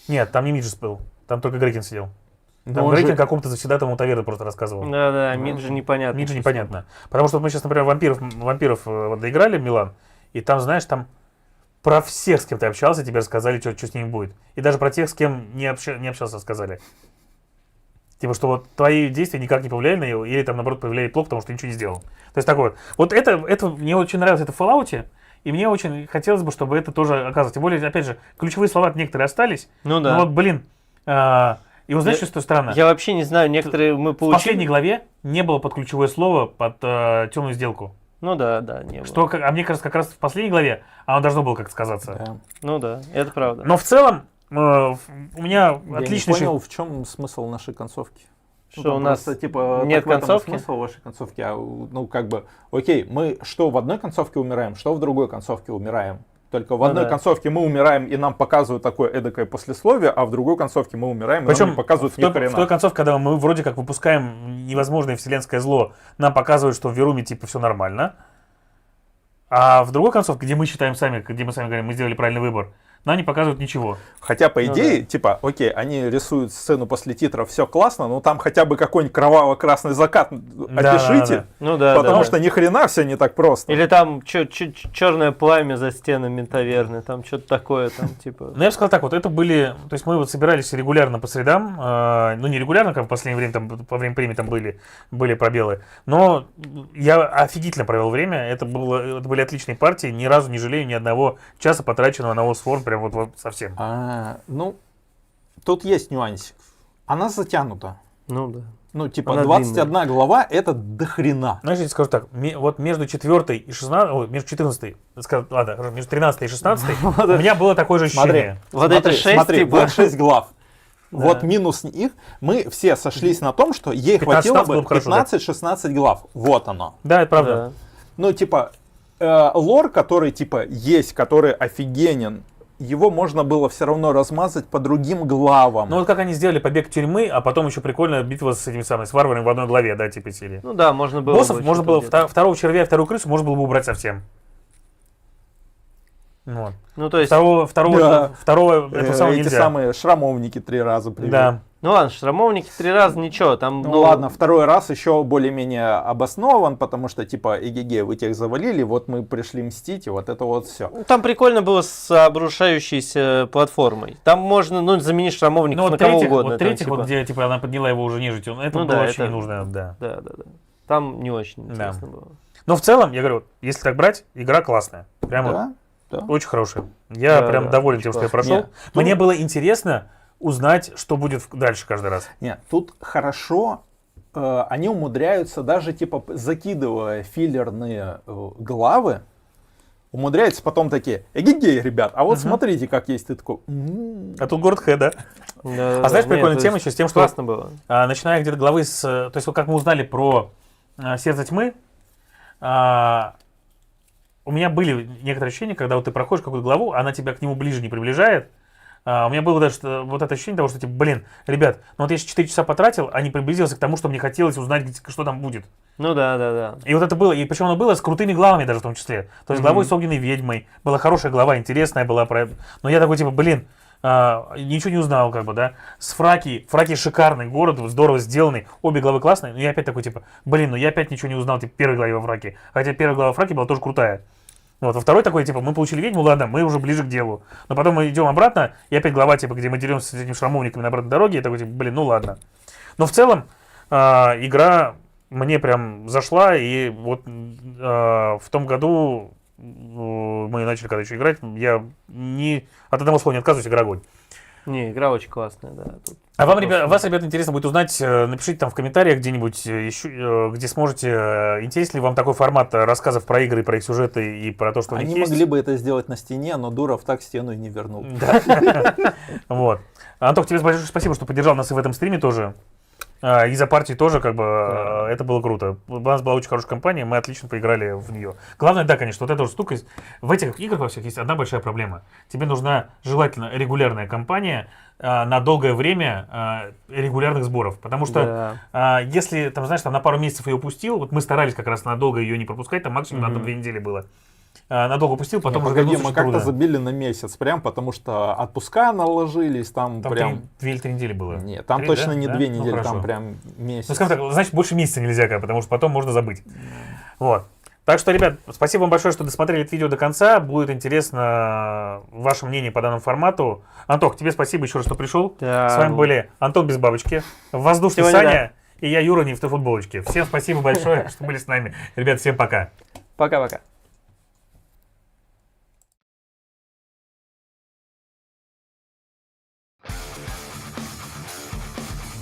[SPEAKER 3] Нет, там не Миджес был. Там только Грекин сидел.
[SPEAKER 2] Но
[SPEAKER 3] Там
[SPEAKER 2] он
[SPEAKER 3] Грекин
[SPEAKER 2] же-
[SPEAKER 3] какому-то завсегдатому таверны просто рассказывал.
[SPEAKER 1] Да, да, Миджи непонятно.
[SPEAKER 3] Миджи непонятно. Потому что вот мы сейчас, например, вампиров вот доиграли в Милан, и там, знаешь, там про всех, с кем ты общался, тебе рассказали, что с ними будет. И даже про тех, с кем не общался, сказали. Типа, что вот твои действия никак не повлияли на него, или там, наоборот, повлияли плохо, потому что ты ничего не сделал. То есть такое вот. Вот это мне очень нравилось, это в Fallout, И мне очень хотелось бы, чтобы это тоже оказалось. Тем более, опять же, ключевые слова некоторые остались.
[SPEAKER 1] Ну да.
[SPEAKER 3] Но вот, блин, и вот знаешь, что странно?
[SPEAKER 1] Я вообще не знаю, некоторые мы
[SPEAKER 3] В
[SPEAKER 1] получили.
[SPEAKER 3] последней главе не было под ключевое слово под темную сделку.
[SPEAKER 1] Ну да, не было.
[SPEAKER 3] Что, а мне кажется, как раз в последней главе оно должно было как-то сказаться.
[SPEAKER 2] Да.
[SPEAKER 1] Ну да, это правда.
[SPEAKER 3] Но в целом у меня
[SPEAKER 2] Я
[SPEAKER 3] отличный...
[SPEAKER 2] не понял, в чем смысл нашей концовки.
[SPEAKER 1] Что
[SPEAKER 2] там
[SPEAKER 1] у нас
[SPEAKER 2] просто, типа,
[SPEAKER 1] нет
[SPEAKER 2] так в этом
[SPEAKER 1] концовки?
[SPEAKER 2] смысл вашей концовки. Ну, как бы, окей, мы что в одной концовке умираем, что в другой концовке умираем. Только в одной
[SPEAKER 1] да.
[SPEAKER 2] концовке мы умираем, и нам показывают такое эдакое послесловие, а в другой концовке мы умираем, и нам
[SPEAKER 3] Причем
[SPEAKER 2] не показывают ни
[SPEAKER 3] в
[SPEAKER 2] хрена.
[SPEAKER 3] той концовке, когда мы вроде как выпускаем невозможное вселенское зло, нам показывают, что в Веруме типа все нормально. А в другой концовке, где мы считаем сами, где мы сами говорим, мы сделали правильный выбор, нам не показывают ничего.
[SPEAKER 2] Хотя, по
[SPEAKER 1] Ну
[SPEAKER 2] идее, типа, окей, они рисуют сцену после титров, все классно, но там хотя бы какой-нибудь кроваво-красный закат опишите,
[SPEAKER 1] Ну да,
[SPEAKER 2] потому
[SPEAKER 1] да.
[SPEAKER 2] что ни хрена все не так просто.
[SPEAKER 1] Или там черное пламя за стенами таверны, там что-то такое, там типа.
[SPEAKER 3] Ну, я бы сказал так, вот это были, то есть мы вот собирались регулярно по средам, ну не регулярно, как в последнее время, там, по время премии там были пробелы, но я офигительно провел время, это были отличные партии, ни разу не жалею ни одного часа, потраченного на Wars прям вот совсем.
[SPEAKER 2] Ну, тут есть нюансик. Она затянута.
[SPEAKER 1] Ну да.
[SPEAKER 2] Ну, типа,
[SPEAKER 1] Она
[SPEAKER 2] 21 глава это дохрена.
[SPEAKER 3] Знаешь, я тебе скажу так, вот между 4 и 16, между 14, ладно, хорошо, между 13 и 16 у меня было такое же
[SPEAKER 2] Смотри,
[SPEAKER 3] ощущение.
[SPEAKER 1] Вот это 6,
[SPEAKER 2] смотри,
[SPEAKER 1] типа.
[SPEAKER 2] вот 6 глав.
[SPEAKER 1] Да.
[SPEAKER 2] Вот минус их, мы все сошлись на том, что ей
[SPEAKER 3] 15-16
[SPEAKER 2] хватило бы
[SPEAKER 3] было бы хорошо, да.
[SPEAKER 2] 15-16 глав. Вот оно.
[SPEAKER 3] Да, это правда.
[SPEAKER 1] Да.
[SPEAKER 2] Ну, типа, лор, который, типа, есть, который офигенен, его можно было все равно размазать по другим главам.
[SPEAKER 3] Ну вот как они сделали побег тюрьмы, а потом еще прикольно битва с этими самыми, с варварами в одной главе, да, типа серии.
[SPEAKER 1] Ну да, можно было.
[SPEAKER 3] Боссов
[SPEAKER 1] бы
[SPEAKER 3] можно
[SPEAKER 1] что-то
[SPEAKER 3] было,
[SPEAKER 1] где-то.
[SPEAKER 3] второго червя и вторую крысу можно было бы убрать совсем. Вот.
[SPEAKER 1] Ну то есть.
[SPEAKER 3] Второго
[SPEAKER 2] Да.
[SPEAKER 3] этого самого
[SPEAKER 2] Эти
[SPEAKER 3] нельзя.
[SPEAKER 2] самые шрамовники 3 раза привели.
[SPEAKER 3] Да.
[SPEAKER 1] Ну ладно, шрамовники 3 раза ничего, там.
[SPEAKER 2] Ну ладно, второй раз еще более-менее обоснован, потому что типа эгеге, вы тех завалили, вот мы пришли мстить, и вот это вот все.
[SPEAKER 1] Там прикольно было с обрушающейся платформой. Там можно, заменить шрамовников
[SPEAKER 3] Ну
[SPEAKER 1] на
[SPEAKER 3] вот
[SPEAKER 1] кого
[SPEAKER 3] третьих,
[SPEAKER 1] угодно.
[SPEAKER 3] вот
[SPEAKER 1] там,
[SPEAKER 3] третьих,
[SPEAKER 1] типа.
[SPEAKER 3] вот где типа она подняла его уже нежитью, это
[SPEAKER 1] Ну
[SPEAKER 3] было
[SPEAKER 1] да,
[SPEAKER 3] вообще
[SPEAKER 1] это-
[SPEAKER 3] не нужно, да.
[SPEAKER 1] Да. Там не очень интересно было.
[SPEAKER 3] Но в целом, я говорю, если так брать, игра классная. Прямо
[SPEAKER 2] Да, да.
[SPEAKER 3] очень хорошая. Я
[SPEAKER 1] Да,
[SPEAKER 3] прям
[SPEAKER 1] да,
[SPEAKER 3] доволен
[SPEAKER 1] очень
[SPEAKER 3] тем, что я
[SPEAKER 1] классно.
[SPEAKER 3] прошел.
[SPEAKER 2] Нет,
[SPEAKER 3] Мне было интересно узнать, что будет дальше каждый раз.
[SPEAKER 2] Нет, тут хорошо, они умудряются, даже типа закидывая филлерные главы, умудряются потом такие, эгегей, ребят, а вот смотрите, как есть. Ты такой,
[SPEAKER 3] А тут город Х, да?
[SPEAKER 1] Да,
[SPEAKER 3] знаешь, прикольная тема еще с тем, что
[SPEAKER 1] классно было.
[SPEAKER 3] начиная где-то главы с... То есть, вот как мы узнали про Сердце тьмы, у меня были некоторые ощущения, когда вот ты проходишь какую-то главу, она тебя к нему ближе не приближает. У меня было даже вот это ощущение того, что типа, блин, ребят, ну вот я 4 часа потратил, а не приблизился к тому, что мне хотелось узнать, что там будет.
[SPEAKER 1] Ну да.
[SPEAKER 3] И вот это было, и причем оно было с крутыми главами даже в том числе. То есть главой с огненной ведьмой, была хорошая глава, интересная была. Но я такой типа, блин, ничего не узнал, как бы, да. С Фраки шикарный город, здорово сделанный, обе главы классные, но я опять такой типа, блин, ну я опять ничего не узнал, типа, в первой главе во Фраке. Хотя первая глава Фраки была тоже крутая. Вот, во второй такой, типа, мы получили ведьму, ладно, мы уже ближе к делу. Но потом мы идем обратно, и опять глава, типа, где мы деремся с этими шрамовниками на обратной дороге, и такой, типа, блин, ну ладно. Но в целом, игра мне прям зашла, и вот в том году мы начали когда еще играть, я от одного слова не отказываюсь, игра огонь.
[SPEAKER 1] Не, игра очень классная, да. Тут
[SPEAKER 3] А вас, ребята, интересно будет узнать, напишите там в комментариях где-нибудь еще, где сможете, интересен ли вам такой формат рассказов про игры, про их сюжеты и про то, что у них
[SPEAKER 2] они
[SPEAKER 3] есть.
[SPEAKER 2] могли бы это сделать на стене, но Дуров так стену и не вернул.
[SPEAKER 3] Вот. Антох, тебе большое спасибо, что поддержал нас и в этом стриме тоже. И за партию тоже, как бы, это было круто. У нас была очень хорошая компания, мы отлично поиграли в нее. Главное, да, конечно, вот эта вот штука, в этих играх во всех есть одна большая проблема. Тебе нужна желательно регулярная кампания на долгое время регулярных сборов. Потому что если, там, знаешь, там на пару месяцев ее упустил, вот мы старались как раз надолго ее не пропускать, там максимум на 2 недели было. Надолго упустил, потом уже
[SPEAKER 2] Погоди,
[SPEAKER 3] вернуться
[SPEAKER 2] мы
[SPEAKER 3] очень
[SPEAKER 2] как-то
[SPEAKER 3] трудно.
[SPEAKER 2] забили на месяц, прям потому что отпуска наложились, там прям...
[SPEAKER 3] 2 или 3 недели было.
[SPEAKER 2] Нет, там
[SPEAKER 3] 3,
[SPEAKER 2] точно
[SPEAKER 3] да?
[SPEAKER 2] не
[SPEAKER 3] Да?
[SPEAKER 2] 2 недели,
[SPEAKER 3] хорошо.
[SPEAKER 2] там прям месяц.
[SPEAKER 3] Ну, скажем так, значит, больше месяца нельзя, потому что потом можно забыть. Вот. Так что, ребят, спасибо вам большое, что досмотрели это видео до конца. Будет интересно ваше мнение по данному формату. Антох, тебе спасибо еще раз, что пришел.
[SPEAKER 1] Да.
[SPEAKER 3] С вами были Антон без бабочки, Воздушный
[SPEAKER 1] Сегодня
[SPEAKER 3] Саня и я, Юра, не в той футболочке. Всем спасибо большое, что были с нами. Ребят, всем пока.
[SPEAKER 1] Пока-пока.